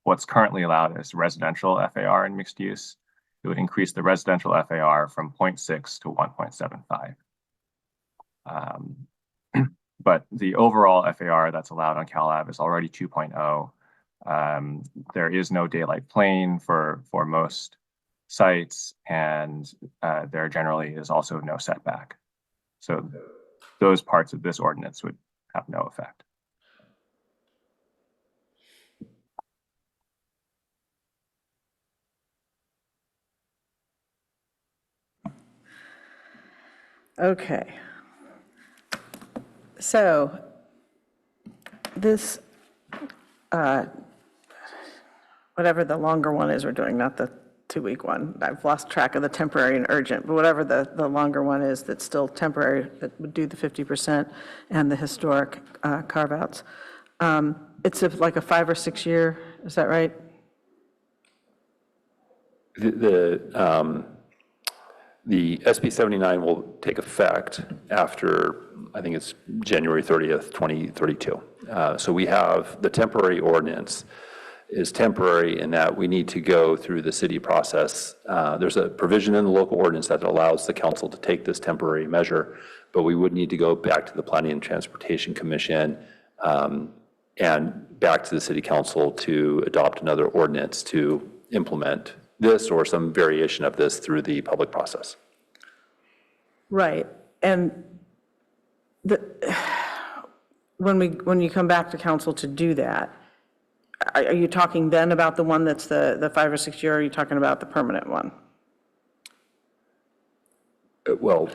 what's currently allowed as residential FAR in mixed use. It would increase the residential FAR from 0.6 to 1.75. But the overall FAR that's allowed on Cal Ave is already 2.0. There is no daylight plane for most sites, and there generally is also no setback. So those parts of this ordinance would have no effect. Okay. So this, whatever the longer one is we're doing, not the 2-week one. I've lost track of the temporary and urgent, but whatever the longer one is that's still temporary, that would do the 50% and the historic carve-outs. It's like a 5 or 6 year, is that right? The SB 79 will take effect after, I think it's January 30th, 2032. So we have the temporary ordinance is temporary in that we need to go through the city process. There's a provision in the local ordinance that allows the council to take this temporary measure, but we would need to go back to the Planning and Transportation Commission and back to the city council to adopt another ordinance to implement this or some variation of this through the public process. Right. And when you come back to council to do that, are you talking then about the one that's the 5 or 6 year, or are you talking about the permanent one? Well,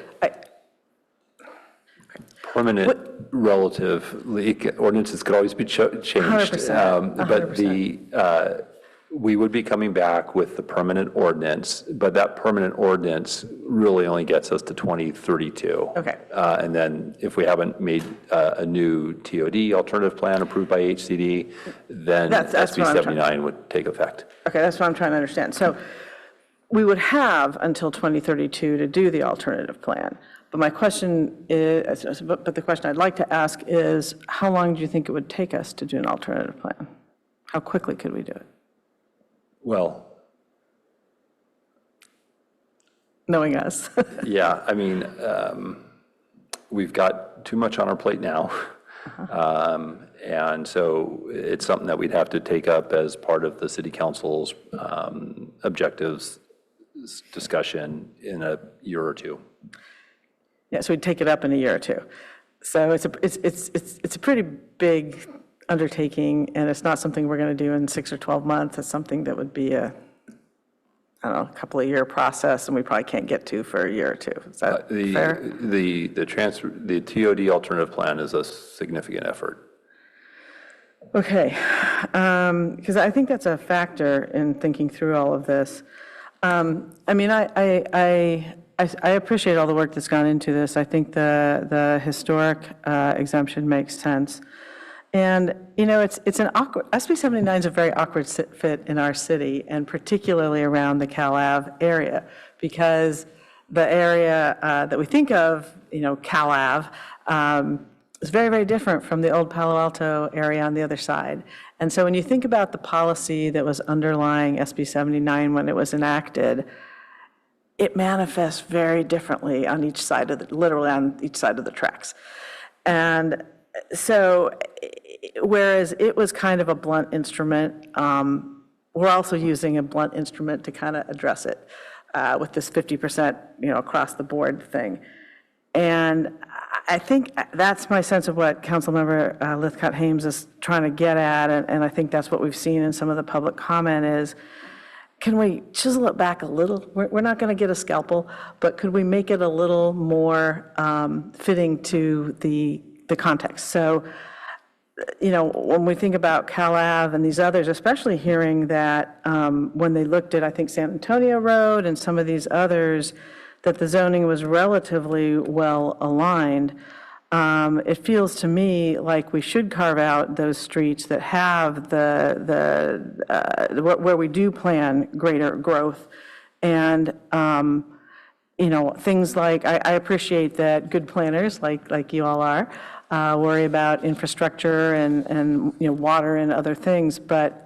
permanent relatively, ordinances could always be changed. 100%. But we would be coming back with the permanent ordinance, but that permanent ordinance really only gets us to 2032. Okay. And then if we haven't made a new TOD alternative plan approved by HCD, then SB 79 would take effect. Okay, that's what I'm trying to understand. So we would have until 2032 to do the alternative plan. But my question is, but the question I'd like to ask is, how long do you think it would take us to do an alternative plan? How quickly could we do it? Well, knowing us. Yeah, I mean, we've got too much on our plate now. And so it's something that we'd have to take up as part of the city council's objectives discussion in a year or two. Yeah, so we'd take it up in a year or two. So it's a pretty big undertaking, and it's not something we're going to do in 6 or 12 months. It's something that would be a couple of year process, and we probably can't get to for a year or two. Is that fair? The TOD alternative plan is a significant effort. Okay, because I think that's a factor in thinking through all of this. I mean, I appreciate all the work that's gone into this. I think the historic exemption makes sense. And, you know, it's an awkward, SB 79 is a very awkward fit in our city, and particularly around the Cal Ave area, because the area that we think of, you know, Cal Ave, is very, very different from the old Palo Alto area on the other side. And so when you think about the policy that was underlying SB 79 when it was enacted, it manifests very differently on each side of the, literally on each side of the tracks. And so, whereas it was kind of a blunt instrument, we're also using a blunt instrument to kind of address it with this 50%, you know, across the board thing. And I think that's my sense of what Councilmember Lithcott-Hames is trying to get at, and I think that's what we've seen in some of the public comment is, can we chisel it back a little? We're not going to get a scalpel, but could we make it a little more fitting to the context? So, you know, when we think about Cal Ave and these others, especially hearing that when they looked at, I think, San Antonio Road and some of these others, that the zoning was relatively well aligned, It feels to me like we should carve out those streets that have where we do plan greater growth. And, things like, I appreciate that good planners, like you all are, worry about infrastructure and water and other things, but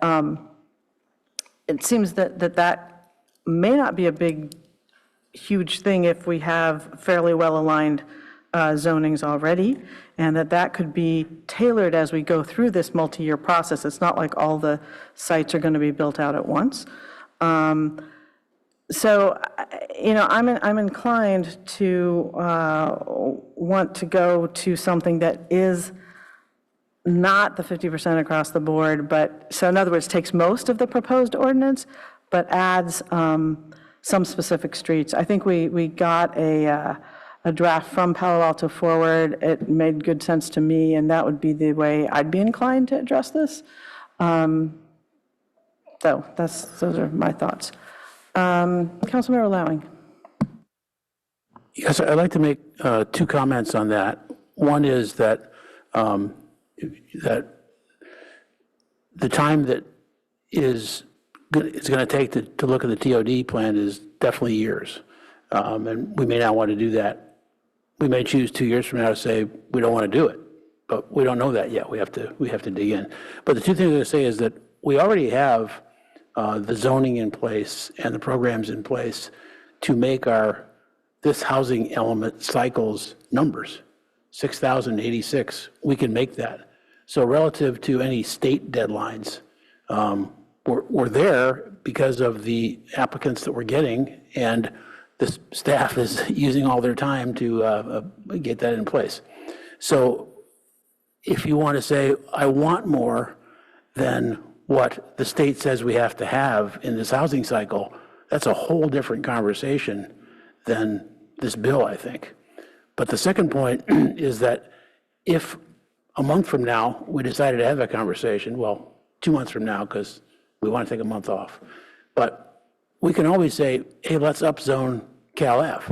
it seems that may not be a huge thing if we have fairly well-aligned zonings already, and that could be tailored as we go through this multi-year process. It's not like all the sites are going to be built out at once. So, I'm inclined to want to go to something that is not the 50% across the board, but, so in other words, takes most of the proposed ordinance, but adds some specific streets. I think we got a draft from Palo Alto Forward. It made good sense to me, and that would be the way I'd be inclined to address this. So those are my thoughts. Councilmember Lowing. Yes, I'd like to make two comments on that. One is that that the time that it's going to take to look at the TOD plan is definitely years, and we may not want to do that. We may choose 2 years from now to say we don't want to do it, but we don't know that yet. We have to dig in. But the two things I'm going to say is that we already have the zoning in place and the programs in place to make this housing element cycles numbers. 6,086, we can make that. So relative to any state deadlines, we're there because of the applicants that we're getting, and the staff is using all their time to get that in place. So if you want to say, I want more than what the state says we have to have in this housing cycle, that's a whole different conversation than this bill, I think. But the second point is that if a month from now we decided to have that conversation, well, 2 months from now, because we want to take a month off, but we can always say, hey, let's upzone Cal F.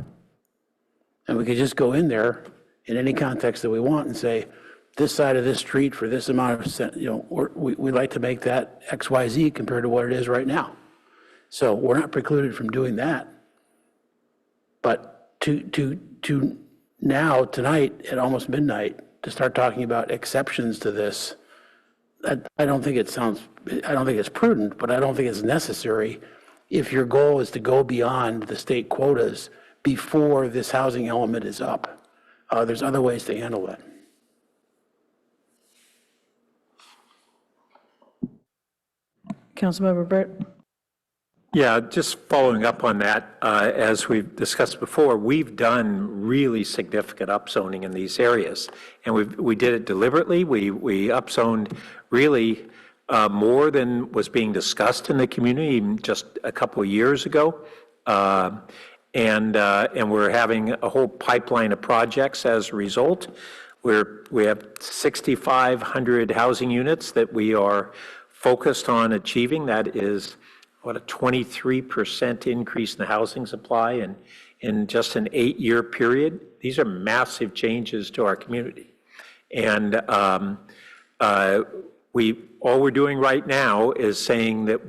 And we could just go in there in any context that we want and say, this side of this street for this amount of, we like to make that XYZ compared to what it is right now. So we're not precluded from doing that. But to now, tonight, at almost midnight, to start talking about exceptions to this, I don't think it's prudent, but I don't think it's necessary if your goal is to go beyond the state quotas before this housing element is up. There's other ways to handle that. Councilmember Burt. Yeah, just following up on that, as we've discussed before, we've done really significant upzoning in these areas, and we did it deliberately. We upzoned really more than was being discussed in the community even just a couple of years ago, and we're having a whole pipeline of projects as a result. We have 6,500 housing units that we are focused on achieving. That is a 23% increase in the housing supply in just an 8-year period. These are massive changes to our community. And all we're doing right now is saying that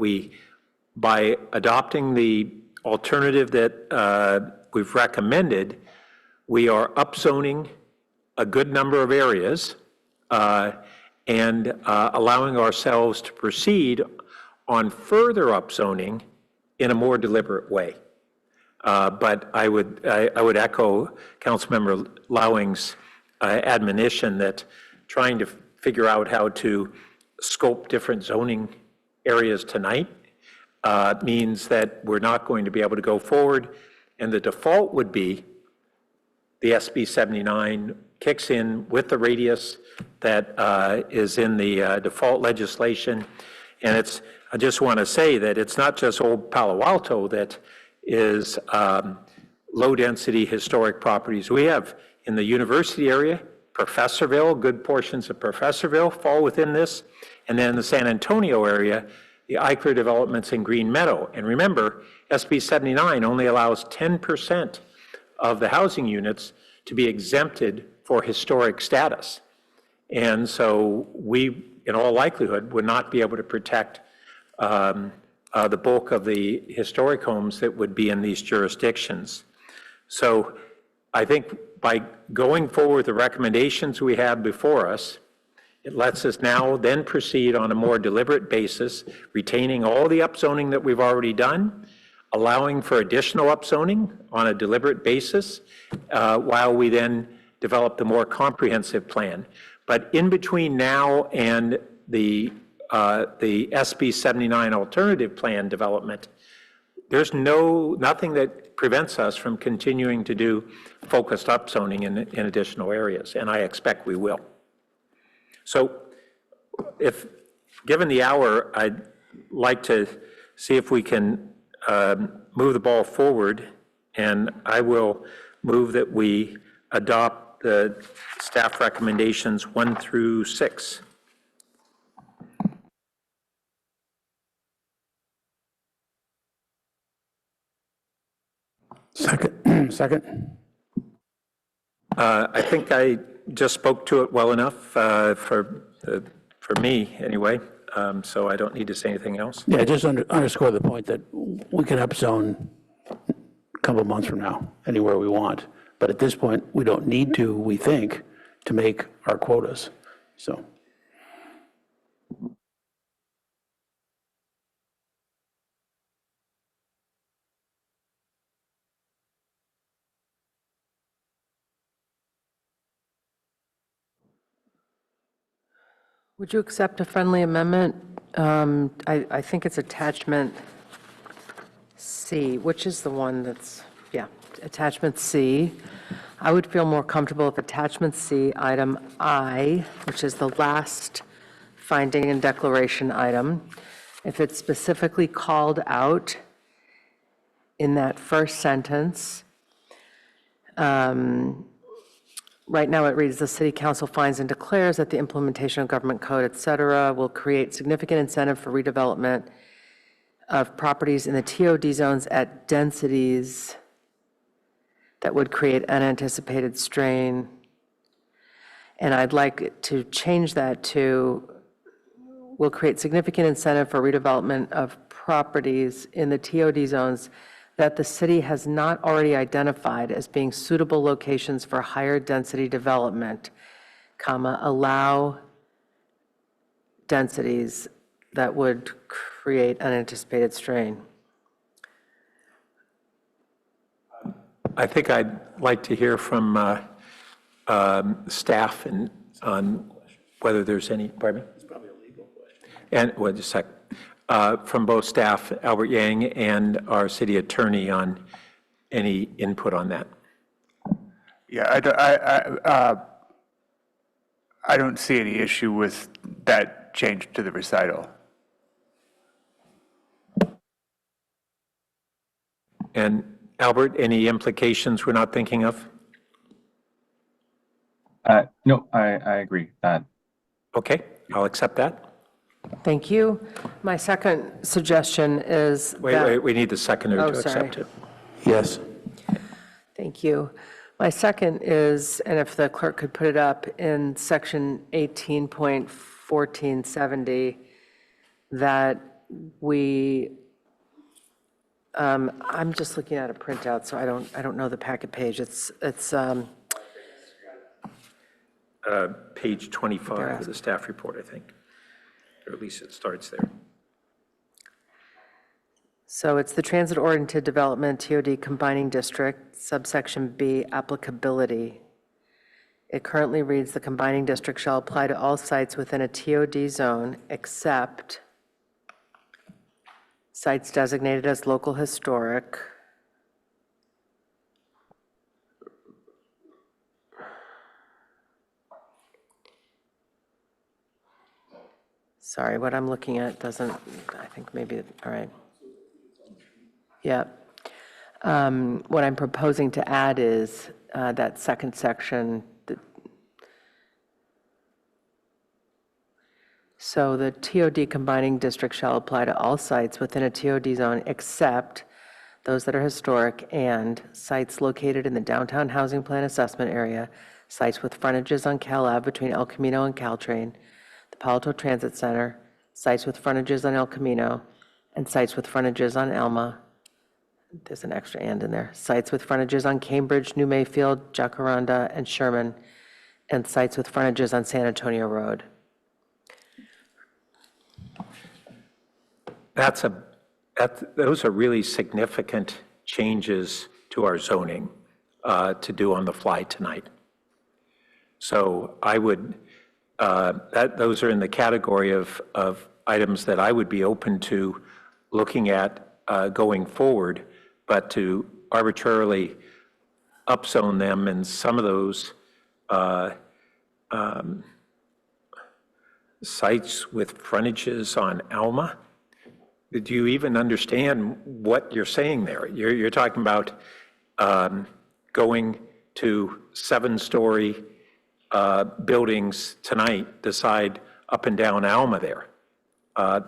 by adopting the alternative that we've recommended, we are upzoning a good number of areas and allowing ourselves to proceed on further upzoning in a more deliberate way. But I would echo Councilmember Lowing's admonition that trying to figure out how to scope different zoning areas tonight means that we're not going to be able to go forward, and the default would be the SB 79 kicks in with the radius that is in the default legislation. And I just want to say that it's not just old Palo Alto that is low-density historic properties. We have in the university area, Professorville, good portions of Professorville fall within this. And then in the San Antonio area, the Eichler developments in Green Meadow. And remember, SB 79 only allows 10% of the housing units to be exempted for historic status. And so we, in all likelihood, would not be able to protect the bulk of the historic homes that would be in these jurisdictions. So I think by going forward with the recommendations we have before us, it lets us now then proceed on a more deliberate basis, retaining all the upzoning that we've already done, allowing for additional upzoning on a deliberate basis, while we then develop the more comprehensive plan. But in between now and the SB 79 alternative plan development, there's nothing that prevents us from continuing to do focused upzoning in additional areas, and I expect we will. So if, given the hour, I'd like to see if we can move the ball forward, and I will move that we adopt the staff recommendations 1 through 6. Second. I think I just spoke to it well enough for me, anyway, so I don't need to say anything else. Yeah, just underscore the point that we can upzone a couple months from now, anywhere we want. But at this point, we don't need to, we think, to make our quotas. So. Would you accept a friendly amendment? I think it's attachment C, which is the one that's, yeah, attachment C. I would feel more comfortable if attachment C, item I, which is the last finding and declaration item, if it's specifically called out in that first sentence. Right now, it reads, the city council finds and declares that the implementation of government code, et cetera, will create significant incentive for redevelopment of properties in the TOD zones at densities that would create unanticipated strain. And I'd like to change that to, will create significant incentive for redevelopment of properties in the TOD zones that the city has not already identified as being suitable locations for higher density development, comma, allow densities that would create unanticipated strain. I think I'd like to hear from staff on whether there's any, pardon me? It's probably a legal question. And, well, just a sec. From both staff, Albert Yang, and our city attorney on any input on that. Yeah, I don't see any issue with that change to the recital. And Albert, any implications we're not thinking of? No, I agree. Okay, I'll accept that. Thank you. My second suggestion is Wait, we need the seconder to accept it. Yes. Thank you. My second is, and if the clerk could put it up in section 18.1470, that we, I'm just looking at a printout, so I don't know the packet page. It's Page 25 of the staff report, I think. Or at least it starts there. So it's the transit-oriented development, TOD combining district, subsection B, applicability. It currently reads, the combining district shall apply to all sites within a TOD zone except sites designated as local historic. Sorry, what I'm looking at doesn't, I think maybe, all right. Yeah. What I'm proposing to add is that second section. So the TOD combining district shall apply to all sites within a TOD zone except those that are historic, and sites located in the downtown housing plan assessment area, sites with frontages on Cal Ave between El Camino and Caltrain, the Palo Alto Transit Center, sites with frontages on El Camino, and sites with frontages on Alma. There's an extra and in there. Sites with frontages on Cambridge, New Mayfield, Jacaranda, and Sherman, and sites with frontages on San Antonio Road. Those are really significant changes to our zoning to do on the fly tonight. So I would, those are in the category of items that I would be open to looking at going forward, but to arbitrarily upzone them in some of those sites with frontages on Alma. Do you even understand what you're saying there? You're talking about going to 7-story buildings tonight, decide up and down Alma there.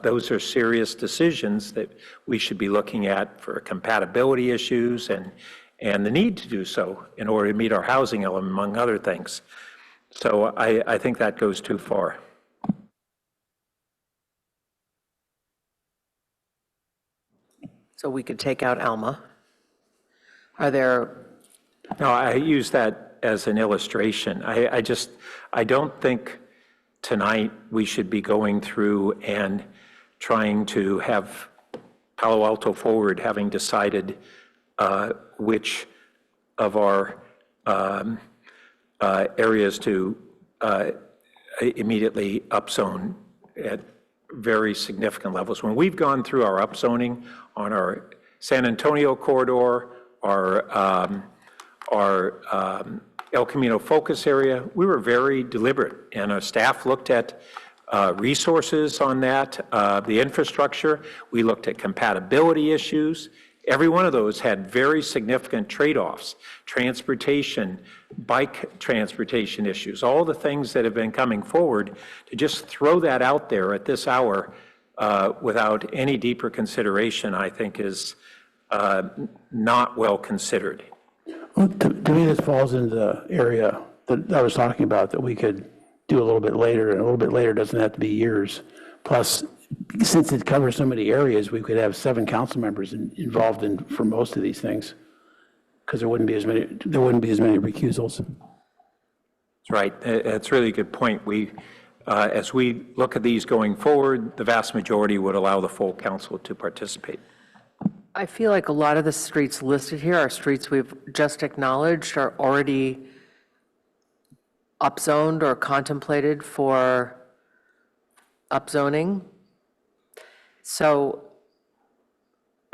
Those are serious decisions that we should be looking at for compatibility issues and the need to do so in order to meet our housing element, among other things. So I think that goes too far. So we could take out Alma. Are there? No, I use that as an illustration. I don't think tonight we should be going through and trying to have Palo Alto Forward having decided which of our areas to immediately upzone at very significant levels. When we've gone through our upzoning on our San Antonio corridor, our El Camino focus area, we were very deliberate, and our staff looked at resources on that, the infrastructure. We looked at compatibility issues. Every one of those had very significant trade-offs, transportation, bike transportation issues, all the things that have been coming forward. To just throw that out there at this hour without any deeper consideration, I think is not well considered. Well, to me, this falls into the area that I was talking about, that we could do a little bit later, and a little bit later doesn't have to be years. Plus, since it covers so many areas, we could have 7 council members involved in for most of these things, because there wouldn't be as many recusals. That's right. That's really a good point. As we look at these going forward, the vast majority would allow the full council to participate. I feel like a lot of the streets listed here are streets we've just acknowledged are already upzoned or contemplated for upzoning. So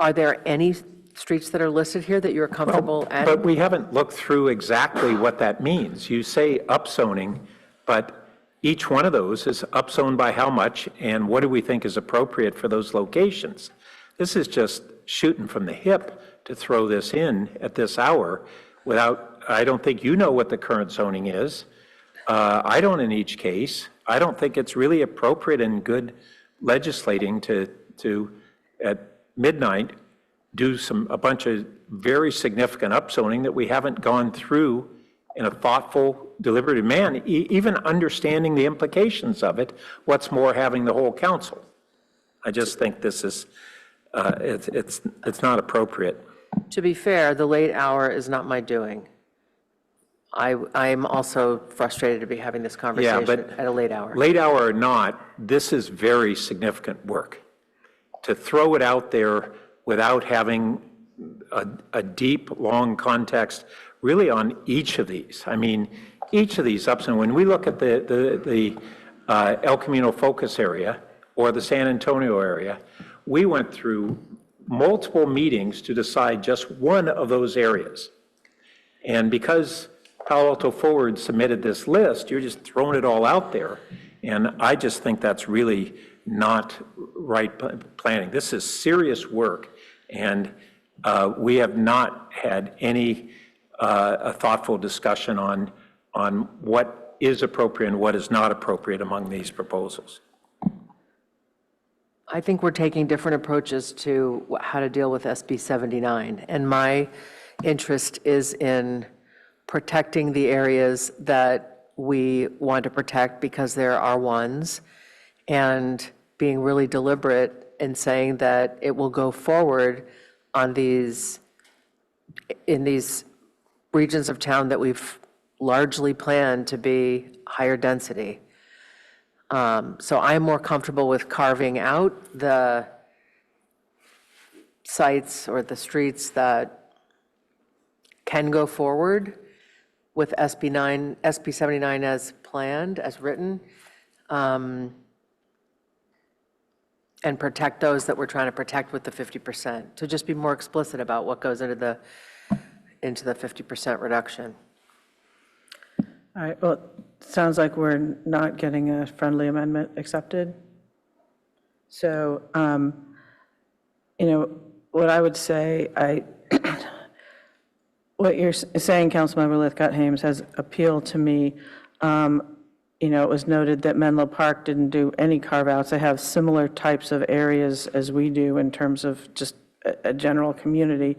are there any streets that are listed here that you're comfortable adding? But we haven't looked through exactly what that means. You say upzoning, but each one of those is upzoned by how much, and what do we think is appropriate for those locations? This is just shooting from the hip to throw this in at this hour without, I don't think you know what the current zoning is. I don't in each case. I don't think it's really appropriate and good legislating to at midnight do a bunch of very significant upzoning that we haven't gone through in a thoughtful, deliberative manner, even understanding the implications of it. What's more, having the whole council. I just think this is it's not appropriate. To be fair, the late hour is not my doing. I'm also frustrated to be having this conversation at a late hour. Late hour or not, this is very significant work. To throw it out there without having a deep, long context really on each of these. I mean, each of these ups, and when we look at the El Camino focus area or the San Antonio area, we went through multiple meetings to decide just one of those areas. And because Palo Alto Forward submitted this list, you're just throwing it all out there. And I just think that's really not right planning. This is serious work, and we have not had any a thoughtful discussion on what is appropriate and what is not appropriate among these proposals. I think we're taking different approaches to how to deal with SB 79. And my interest is in protecting the areas that we want to protect because there are ones, and being really deliberate in saying that it will go forward on these, in these regions of town that we've largely planned to be higher density. So I'm more comfortable with carving out the sites or the streets that can go forward with SB 79 as planned, as written, and protect those that we're trying to protect with the 50%, to just be more explicit about what goes into the 50% reduction. All right, well, it sounds like we're not getting a friendly amendment accepted. So, what I would say, what you're saying, Councilmember Lithcott-Hames, has appealed to me. It was noted that Menlo Park didn't do any carve-outs. They have similar types of areas as we do in terms of just a general community.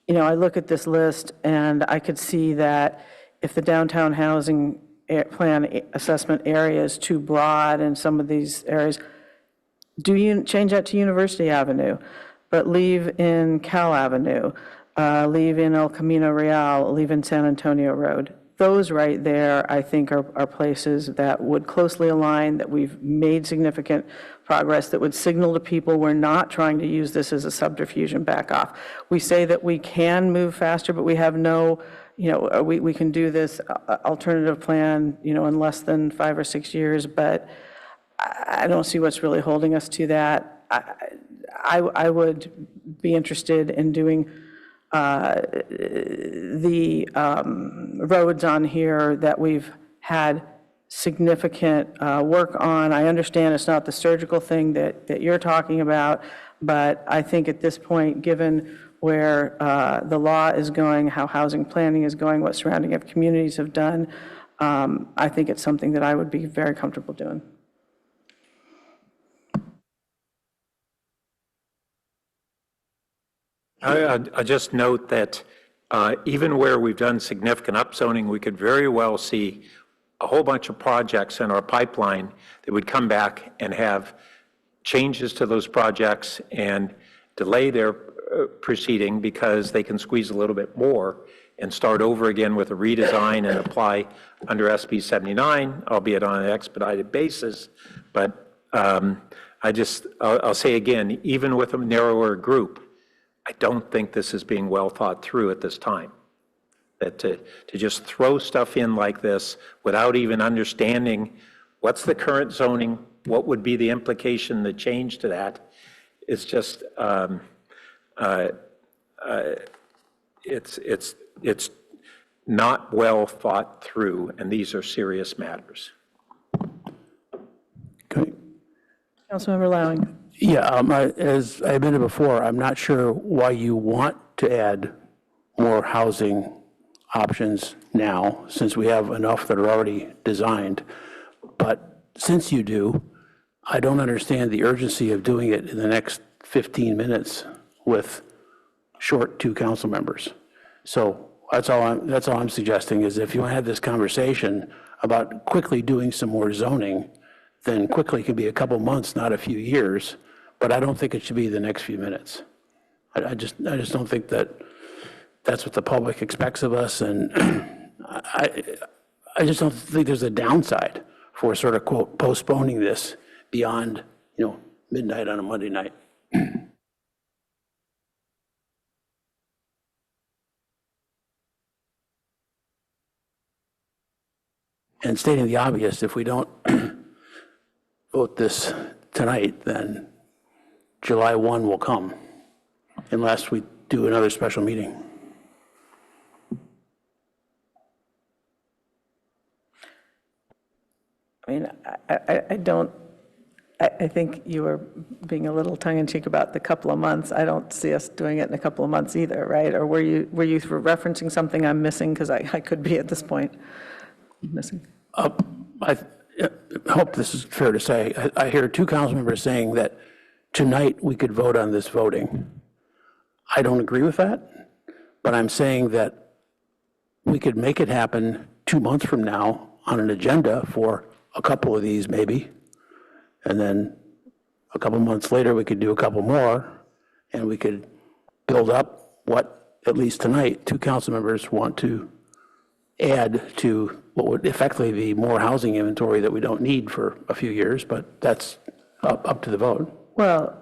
I look at this list and I could see that if the downtown housing plan assessment area is too broad in some of these areas, do you change that to University Avenue, but leave in Cal Avenue, leave in El Camino Real, leave in San Antonio Road? Those right there, I think, are places that would closely align, that we've made significant progress, that would signal to people we're not trying to use this as a subterfuge and back off. We say that we can move faster, but we have no, we can do this alternative plan, in less than 5 or 6 years, but I don't see what's really holding us to that. I would be interested in doing the roads on here that we've had significant work on. I understand it's not the surgical thing that you're talking about, but I think at this point, given where the law is going, how housing planning is going, what surrounding communities have done, I think it's something that I would be very comfortable doing. I just note that even where we've done significant upzoning, we could very well see a whole bunch of projects in our pipeline that would come back and have changes to those projects and delay their proceeding because they can squeeze a little bit more and start over again with a redesign and apply under SB 79, albeit on an expedited basis. But I'll say again, even with a narrower group, I don't think this is being well thought through at this time. That to just throw stuff in like this without even understanding what's the current zoning, what would be the implication, the change to that, is just, it's not well thought through, and these are serious matters. Okay. Councilmember Lowing. Yeah, as I admitted before, I'm not sure why you want to add more housing options now, since we have enough that are already designed. But since you do, I don't understand the urgency of doing it in the next 15 minutes with short 2 council members. So that's all I'm suggesting, is if you want to have this conversation about quickly doing some more zoning, then quickly can be a couple months, not a few years. But I don't think it should be the next few minutes. I just don't think that that's what the public expects of us, and I just don't think there's a downside for sort of, quote, postponing this beyond, midnight on a Monday night. And stating the obvious, if we don't vote this tonight, then July 1 will come, unless we do another special meeting. I mean, I think you were being a little tongue-in-cheek about the couple of months. I don't see us doing it in a couple of months either, right? Or were you referencing something I'm missing? Because I could be at this point missing. I hope this is fair to say, I hear two council members saying that tonight we could vote on this voting. I don't agree with that, but I'm saying that we could make it happen 2 months from now on an agenda for a couple of these maybe, and then a couple months later we could do a couple more, and we could build up what, at least tonight, two council members want to add to what would effectively be more housing inventory that we don't need for a few years, but that's up to the vote. Well,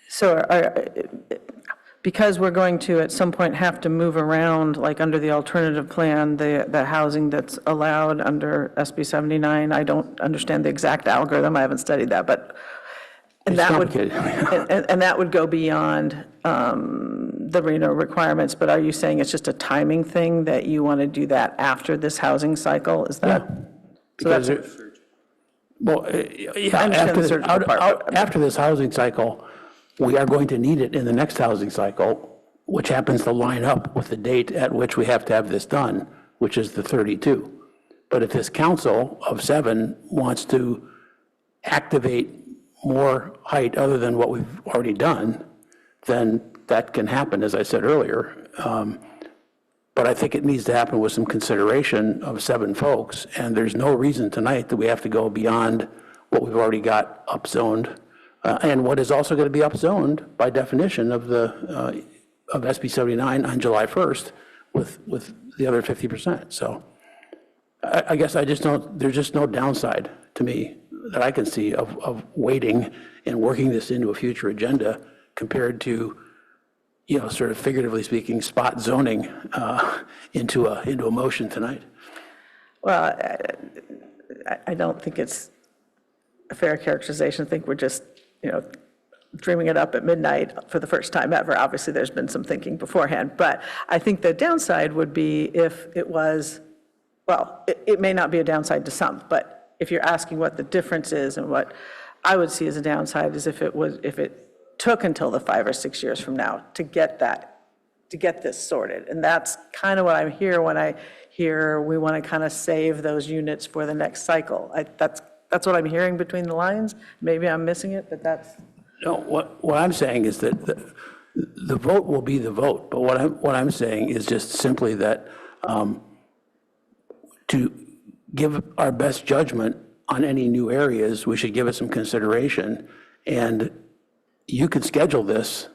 so because we're going to at some point have to move around, like under the alternative plan, the housing that's allowed under SB 79, I don't understand the exact algorithm, I haven't studied that, but and that would and that would go beyond the requirements. But are you saying it's just a timing thing that you want to do that after this housing cycle? Is that Because after this housing cycle, we are going to need it in the next housing cycle, which happens to line up with the date at which we have to have this done, which is the 32. But if this council of 7 wants to activate more height other than what we've already done, then that can happen, as I said earlier. But I think it needs to happen with some consideration of 7 folks, and there's no reason tonight that we have to go beyond what we've already got upzoned, and what is also going to be upzoned by definition of the of SB 79 on July 1st with the other 50%. So I guess I just don't, there's just no downside to me that I can see of waiting and working this into a future agenda compared to, you know, sort of figuratively speaking, spot zoning into a motion tonight. well, I don't think it's a fair characterization. I think we're just, you know, dreaming it up at midnight for the first time ever. Obviously, there's been some thinking beforehand, but I think the downside would be if it was, well, it may not be a downside to some, but if you're asking what the difference is, and what I would see as a downside is if it took until the 5 or 6 years from now to get this sorted. And that's kind of what I hear when I hear we want to kind of save those units for the next cycle. That's what I'm hearing between the lines. Maybe I'm missing it, but that's. No, what I'm saying is that the vote will be the vote, but what I'm saying is just simply that to give our best judgment on any new areas, we should give it some consideration. And you could schedule this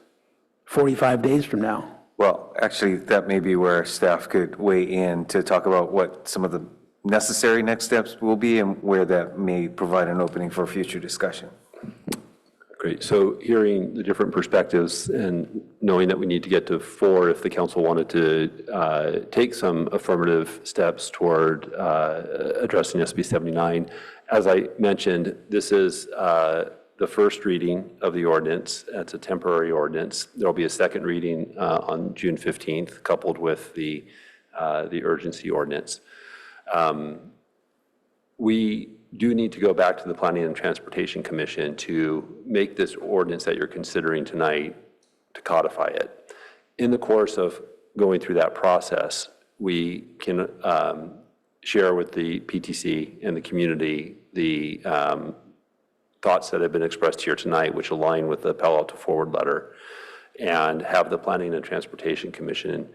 45 days from now. Well, actually, that may be where staff could weigh in to talk about what some of the necessary next steps will be and where that may provide an opening for future discussion. Great. So hearing the different perspectives and knowing that we need to get to 4 if the council wanted to take some affirmative steps toward addressing SB 79. As I mentioned, this is the first reading of the ordinance. It's a temporary ordinance. There'll be a second reading on June 15th, coupled with the urgency ordinance. We do need to go back to the Planning and Transportation Commission to make this ordinance that you're considering tonight, to codify it. In the course of going through that process, we can share with the PTC and the community the thoughts that have been expressed here tonight, which align with the Palo Alto Forward letter, and have the Planning and Transportation Commission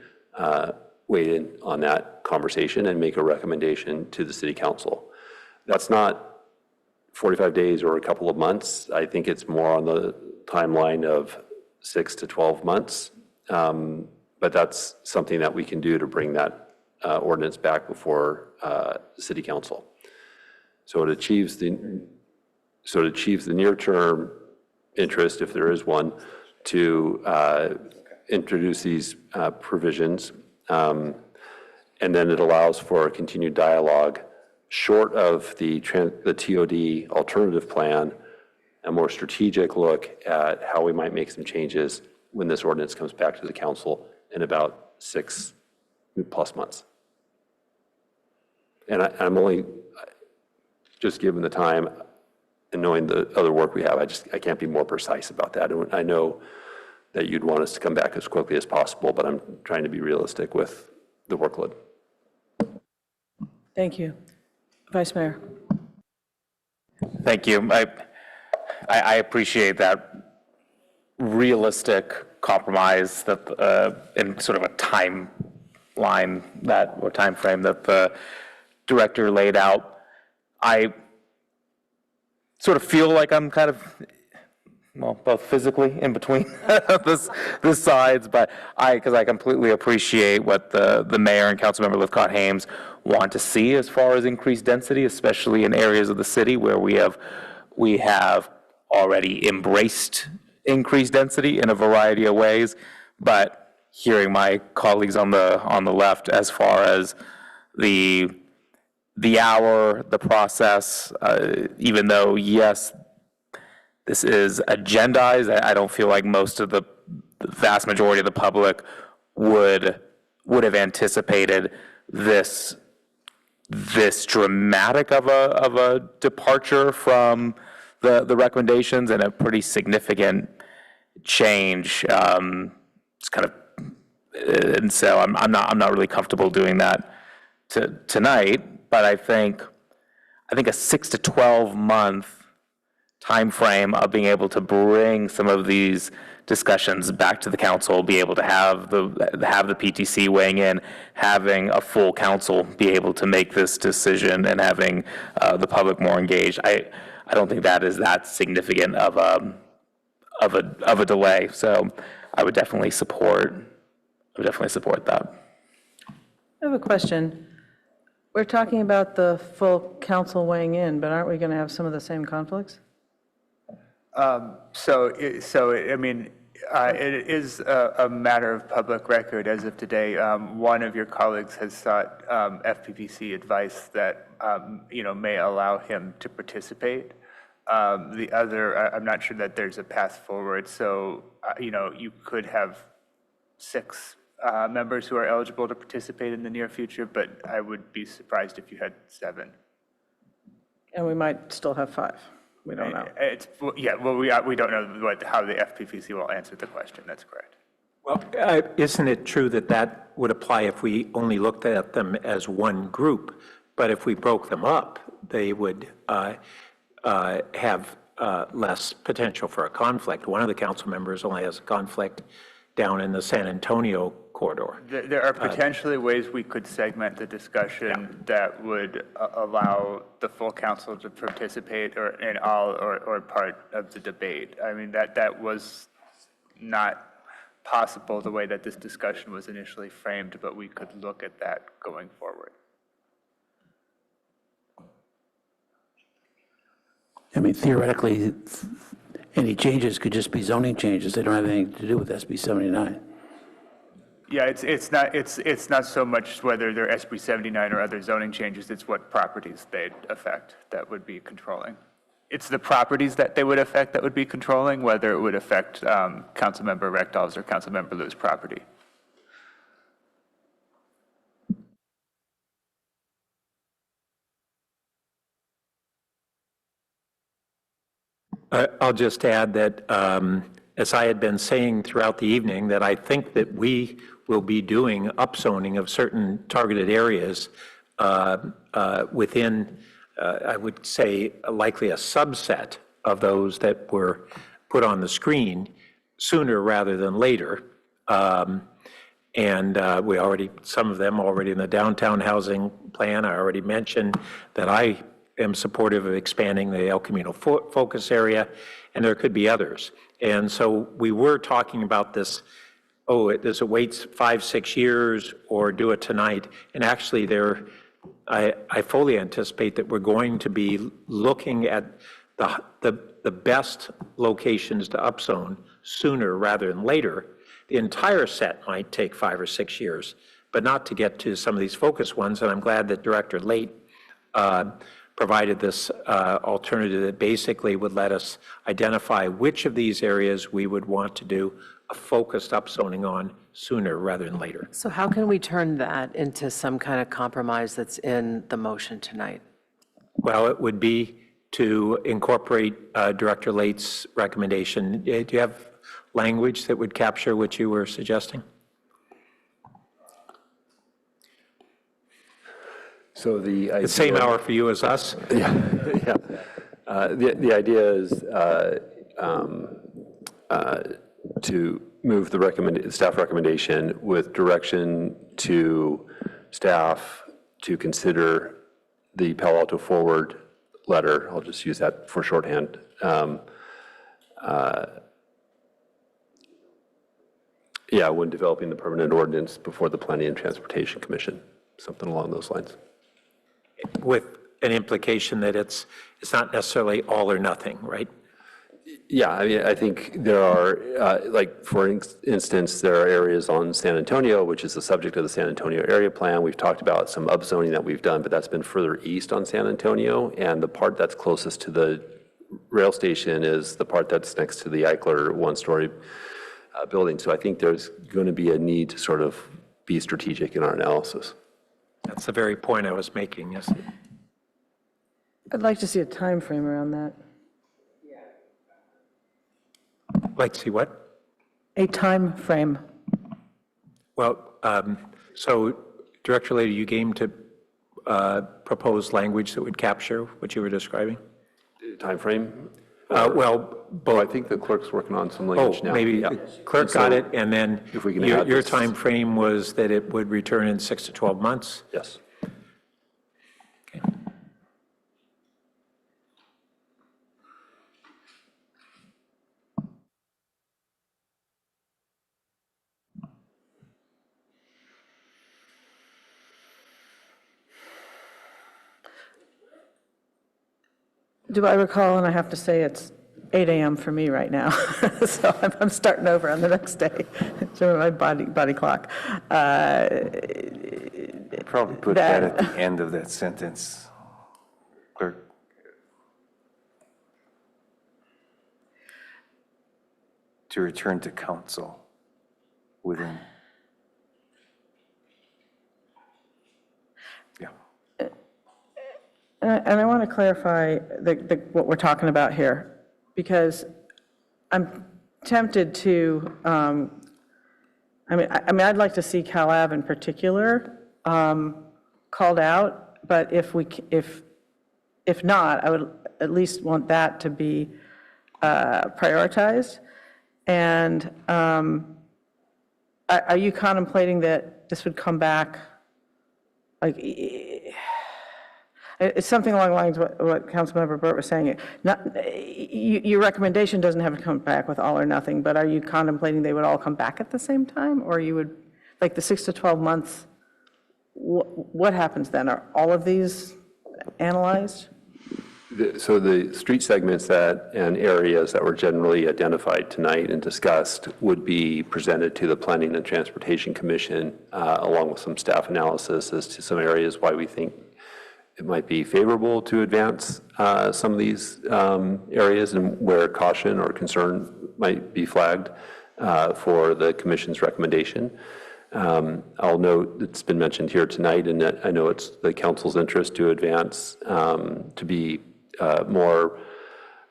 weigh in on that conversation and make a recommendation to the City Council. That's not 45 days or a couple of months. I think it's more on the timeline of 6 to 12 months. But that's something that we can do to bring that ordinance back before the City Council. So it achieves the near-term interest, if there is one, to introduce these provisions. And then it allows for a continued dialogue short of the TOD alternative plan, a more strategic look at how we might make some changes when this ordinance comes back to the council in about 6+ months. And I'm only, just given the time and knowing the other work we have, I can't be more precise about that. And I know that you'd want us to come back as quickly as possible, but I'm trying to be realistic with the workload. Thank you. Vice Mayor. Thank you. I appreciate that realistic compromise that in sort of a timeline that or time frame that the director laid out. I sort of feel like I'm kind of, well, both physically in between this sides, but because I completely appreciate what the mayor and Councilmember Lithcott-Hames want to see as far as increased density, especially in areas of the city where we have already embraced increased density in a variety of ways. But hearing my colleagues on the left as far as the hour, the process, even though, yes, this is agendized, I don't feel like most of the vast majority of the public would have anticipated this dramatic of a departure from the recommendations and a pretty significant change. It's kind of, and so I'm not really comfortable doing that tonight. But I think a 6 to 12 month time frame of being able to bring some of these discussions back to the council, be able to have the PTC weighing in, having a full council be able to make this decision, and having the public more engaged. I don't think that is that significant of a delay. So I would definitely support that. I have a question. We're talking about the full council weighing in, but aren't we going to have some of the same conflicts? I mean, it is a matter of public record as of today. One of your colleagues has sought FPPC advice that, may allow him to participate. The other, I'm not sure that there's a path forward. So, you could have 6 members who are eligible to participate in the near future, but I would be surprised if you had 7. And we might still have 5. We don't know. We don't know how the FPPC will answer the question. That's correct. Well, isn't it true that would apply if we only looked at them as one group? But if we broke them up, they would have less potential for a conflict. One of the council members only has a conflict down in the San Antonio corridor. There are potentially ways we could segment the discussion that would allow the full council to participate or in all or part of the debate. I mean, that was not possible the way that this discussion was initially framed, but we could look at that going forward. I mean, theoretically, any changes could just be zoning changes. They don't have anything to do with SB 79. Yeah, it's not so much whether they're SB 79 or other zoning changes, it's what properties they'd affect that would be controlling. It's the properties that they would affect that would be controlling, whether it would affect Councilmember Rectal's or Councilmember Liu's property. I'll just add that, as I had been saying throughout the evening, that I think that we will be doing upzoning of certain targeted areas within, I would say, likely a subset of those that were put on the screen sooner rather than later. And we already, some of them already in the downtown housing plan. I already mentioned that I am supportive of expanding the El Camino focus area, and there could be others. And so we were talking about this, does it wait 5-6 years or do it tonight? And actually I fully anticipate that we're going to be looking at the best locations to upzone sooner rather than later. The entire set might take 5 or 6 years, but not to get to some of these focus ones. And I'm glad that Director Late provided this alternative that basically would let us identify which of these areas we would want to do a focused upzoning on sooner rather than later. So how can we turn that into some kind of compromise that's in the motion tonight? Well, it would be to incorporate Director Late's recommendation. Do you have language that would capture what you were suggesting? So The same hour for you as us? Yeah. The idea is to move the staff recommendation with direction to staff to consider the Palo Alto Forward letter. I'll just use that for shorthand. When developing the permanent ordinance before the Planning and Transportation Commission, something along those lines. With an implication that it's not necessarily all or nothing, right? Yeah, I mean, I think there are, for instance, there are areas on San Antonio, which is the subject of the San Antonio area plan. We've talked about some upzoning that we've done, but that's been further east on San Antonio. And the part that's closest to the rail station is the part that's next to the Eichler one-story building. So I think there's going to be a need to sort of be strategic in our analysis. That's the very point I was making, yes. I'd like to see a time frame around that. Like to see what? A time frame. Well, so Director Lady, you game to propose language that would capture what you were describing? Time frame? Both. I think the clerk's working on some language now. Maybe Yeah. the clerk got it, and then if we can your add this- time frame was that it would return in 6 to 12 months? Yes. Okay. Do I recall, and I have to say it's 8 a.m. for me right now, so I'm starting over on the next day, so my body clock. Probably put that at the end of that sentence, Clerk. To return to council within. And I want to clarify what we're talking about here, because I'm tempted to, I'd like to see Cal Ave in particular called out, but if not, I would at least want that to be prioritized. And are you contemplating that this would come back, like, it's something along the lines of what Councilmember Burt was saying. Your recommendation doesn't have to come back with all or nothing, but are you contemplating they would all come back at the same time? Or you would, like the 6 to 12 months, what happens then? Are all of these analyzed? So the street segments and areas that were generally identified tonight and discussed would be presented to the Planning and Transportation Commission along with some staff analysis as to some areas why we think it might be favorable to advance some of these areas and where caution or concern might be flagged for the commission's recommendation. I'll note it's been mentioned here tonight, and I know it's the council's interest to advance to be more,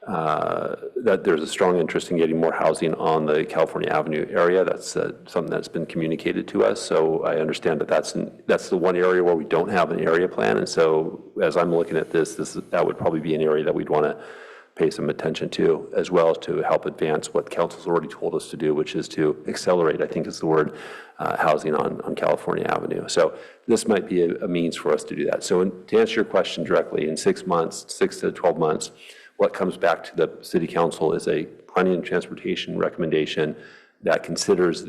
that there's a strong interest in getting more housing on the California Avenue area. That's something that's been communicated to us. So I understand that that's the one area where we don't have an area plan. And so as I'm looking at that would probably be an area that we'd want to pay some attention to, as well as to help advance what council's already told us to do, which is to accelerate, I think is the word, housing on California Avenue. So this might be a means for us to do that. So to answer your question directly, in 6 months, 6 to 12 months, what comes back to the city council is a planning and transportation recommendation that considers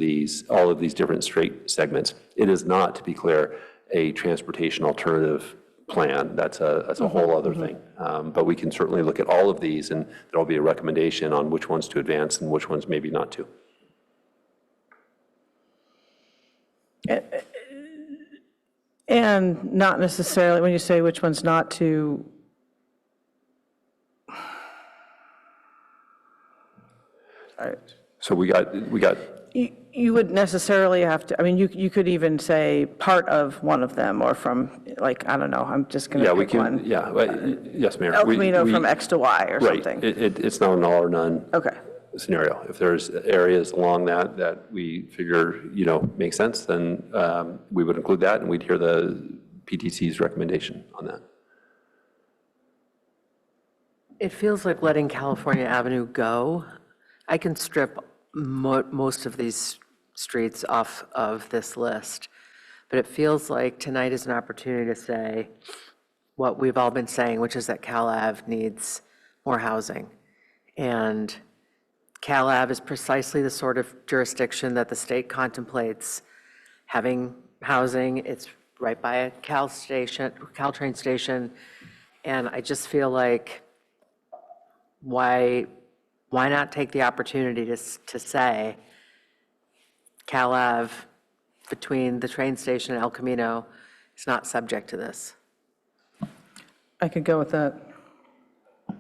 all of these different street segments. It is not, to be clear, a transportation alternative plan. That's a whole other thing. But we can certainly look at all of these, and there'll be a recommendation on which ones to advance and which ones maybe not to. And not necessarily, when you say which ones not to, So we got. you would necessarily have to, you could even say part of one of them, or from, like, I don't know, I'm just going to pick one. Yes, Mayor. El Camino from X to Y or something. Right. It's not an all or none scenario. If there's areas along that we figure, make sense, then we would include that, and we'd hear the PTC's recommendation on that. It feels like letting California Avenue go. I can strip most of these streets off of this list, but it feels like tonight is an opportunity to say what we've all been saying, which is that Cal Ave needs more housing. And Cal Ave is precisely the sort of jurisdiction that the state contemplates having housing. It's right by a Caltrain station, and I just feel like why not take the opportunity to say Cal Ave between the train station and El Camino is not subject to this? I could go with that.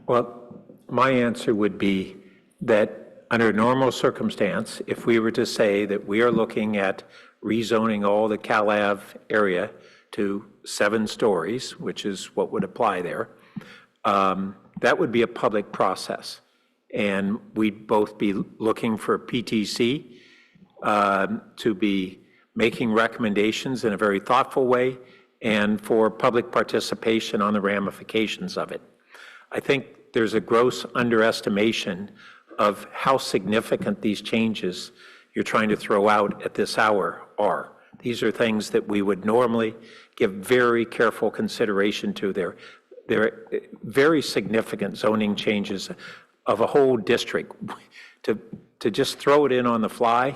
Well, my answer would be that under normal circumstance, if we were to say that we are looking at rezoning all the Cal Ave area to 7 stories, which is what would apply there, that would be a public process. And we'd both be looking for PTC to be making recommendations in a very thoughtful way and for public participation on the ramifications of it. I think there's a gross underestimation of how significant these changes you're trying to throw out at this hour are. These are things that we would normally give very careful consideration to. They're very significant zoning changes of a whole district. To just throw it in on the fly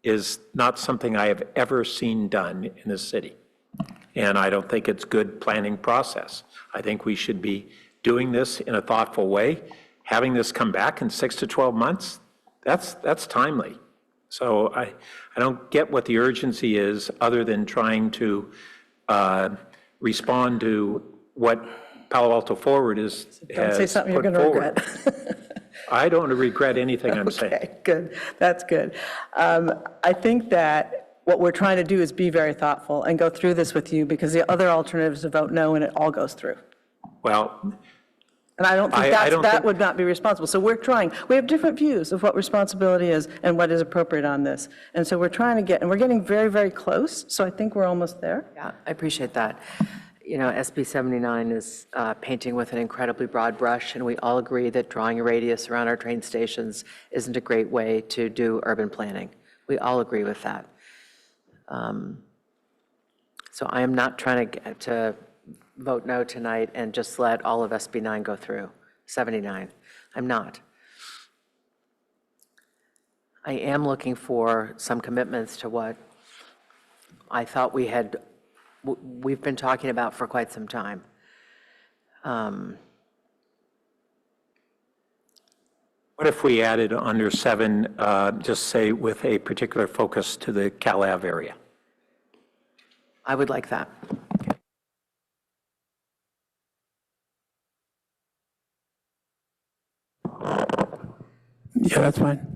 is not something I have ever seen done in this city. And I don't think it's good planning process. I think we should be doing this in a thoughtful way. Having this come back in 6 to 12 months, that's timely. So I don't get what the urgency is other than trying to respond to what Palo Alto Forward has Don't say something you're put going to forward. regret. I don't regret anything I'm saying. Okay, good. That's good. I think that what we're trying to do is be very thoughtful and go through this with you, because the other alternative is to vote no and it all goes through. Well, and I don't think I that would not be responsible. So we're trying. We have different views of what responsibility is and what is appropriate on this. And so we're trying to get, and we're getting very, very close. So I think we're almost there. Yeah, I appreciate that. You know, SB 79 is painting with an incredibly broad brush, and we all agree that drawing a radius around our train stations isn't a great way to do urban planning. We all agree with that. So I am not trying to vote no tonight and just let all of SB 9 go through, 79. I'm not. I am looking for some commitments to what I thought we've been talking about for quite some time. what if we added under 7, just say with a particular focus to the Cal Ave area? I would like that. Yeah, that's fine.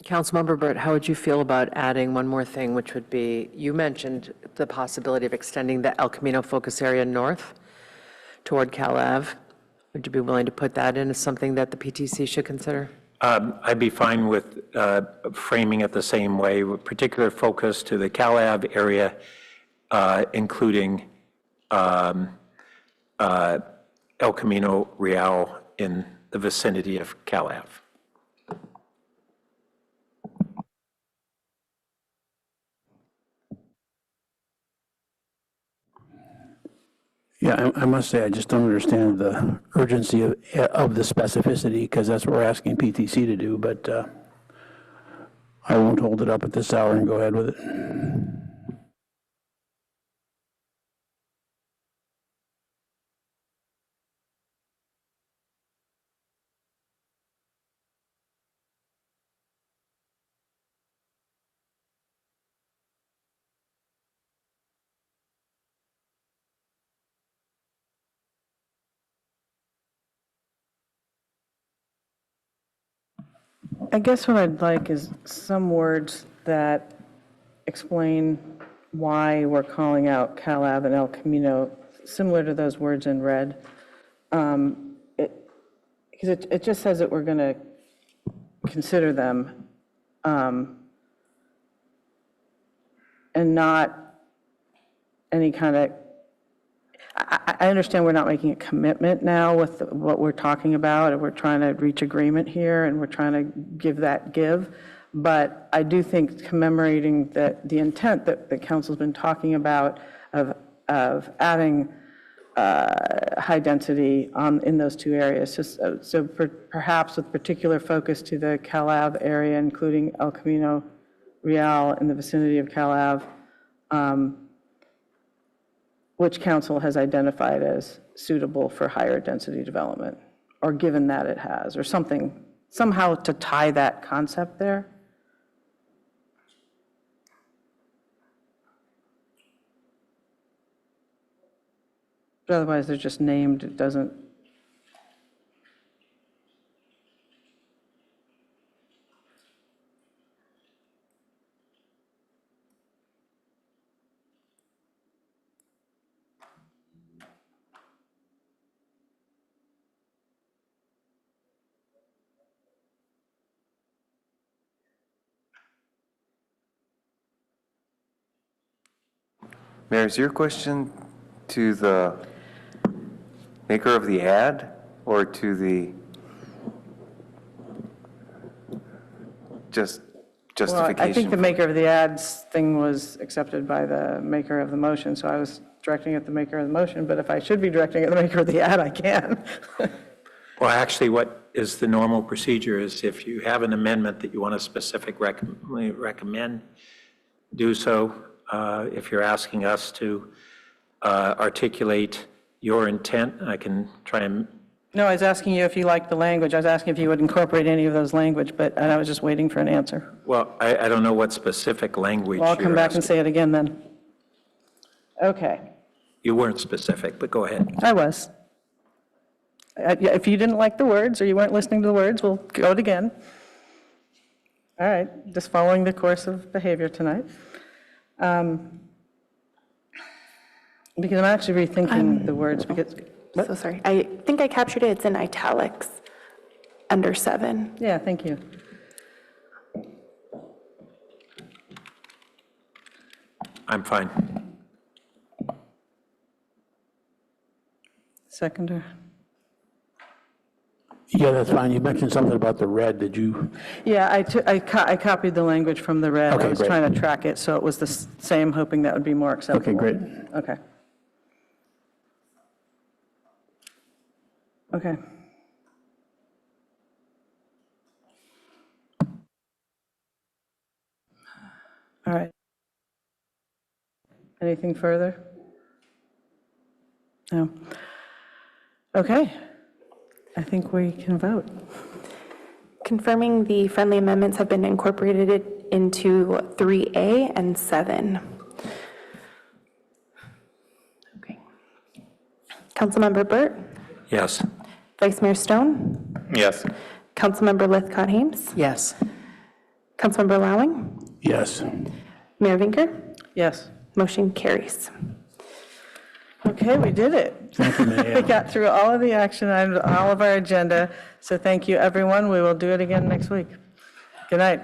Councilmember Burt, how would you feel about adding one more thing, which would be, you mentioned the possibility of extending the El Camino focus area north toward Cal Ave. Would you be willing to put that in as something that the PTC should consider? I'd be fine with framing it the same way, with particular focus to the Cal Ave area, including El Camino Real in the vicinity of Cal Ave. Yeah, I must say, I just don't understand the urgency of the specificity, because that's what we're asking PTC to do, but I won't hold it up at this hour and go ahead with it. I guess what I'd like is some words that explain why we're calling out Calab and El Camino, similar to those words in red. Because it just says that we're going to consider them and not any kind of, I understand we're not making a commitment now with what we're talking about, and we're trying to reach agreement here, and we're trying to give, but I do think commemorating that the intent that the council's been talking about of adding high density in those two areas, so perhaps with particular focus to the Calab area, including El Camino Real in the vicinity of Calab, which council has identified as suitable for higher density development, or given that it has, or something, somehow to tie that concept there. But otherwise, they're just named, it doesn't. Mayor, is your question to the maker of the ad or to the justification? Well, I think the maker of the ads thing was accepted by the maker of the motion, so I was directing at the maker of the motion, but if I should be directing at the maker of the ad, I can. Well, actually, what is the normal procedure is if you have an amendment that you want to specifically recommend, do so. If you're asking us to articulate your intent, I can try and. No, I was asking you if you liked the language. I was asking if you would incorporate any of those language, and I was just waiting for an answer. Well, I don't know what specific language Well, I'll come you're back and asking. say it again then. Okay, You weren't specific, but go ahead. I was. Yeah, if you didn't like the words or you weren't listening to the words, we'll go it again. All right, just following the course of behavior tonight. Because I'm actually rethinking the words because. So sorry. I think I captured it. It's in italics under 7. Yeah, thank you. I'm fine. Seconder. Yeah, that's fine. You mentioned something about the red. Did you? Yeah, I copied the language from the red. Okay, I was great. trying to track it, so it was the same, hoping that would be more acceptable. Okay, great. Okay. Okay. All right. Anything further? No. Okay. I think we can vote. Confirming the friendly amendments have been incorporated into 3A and 7. Okay. Councilmember Burt? Yes. Vice Mayor Stone? Yes. Councilmember Lithcott-Hames? Yes. Councilmember Lowing? Yes. Mayor Vinker? Yes. Motion carries. Okay, we did it. Thank you, Mayor. We got through all of the action items, all of our agenda. So thank you, everyone. We will do it again next week. Good night.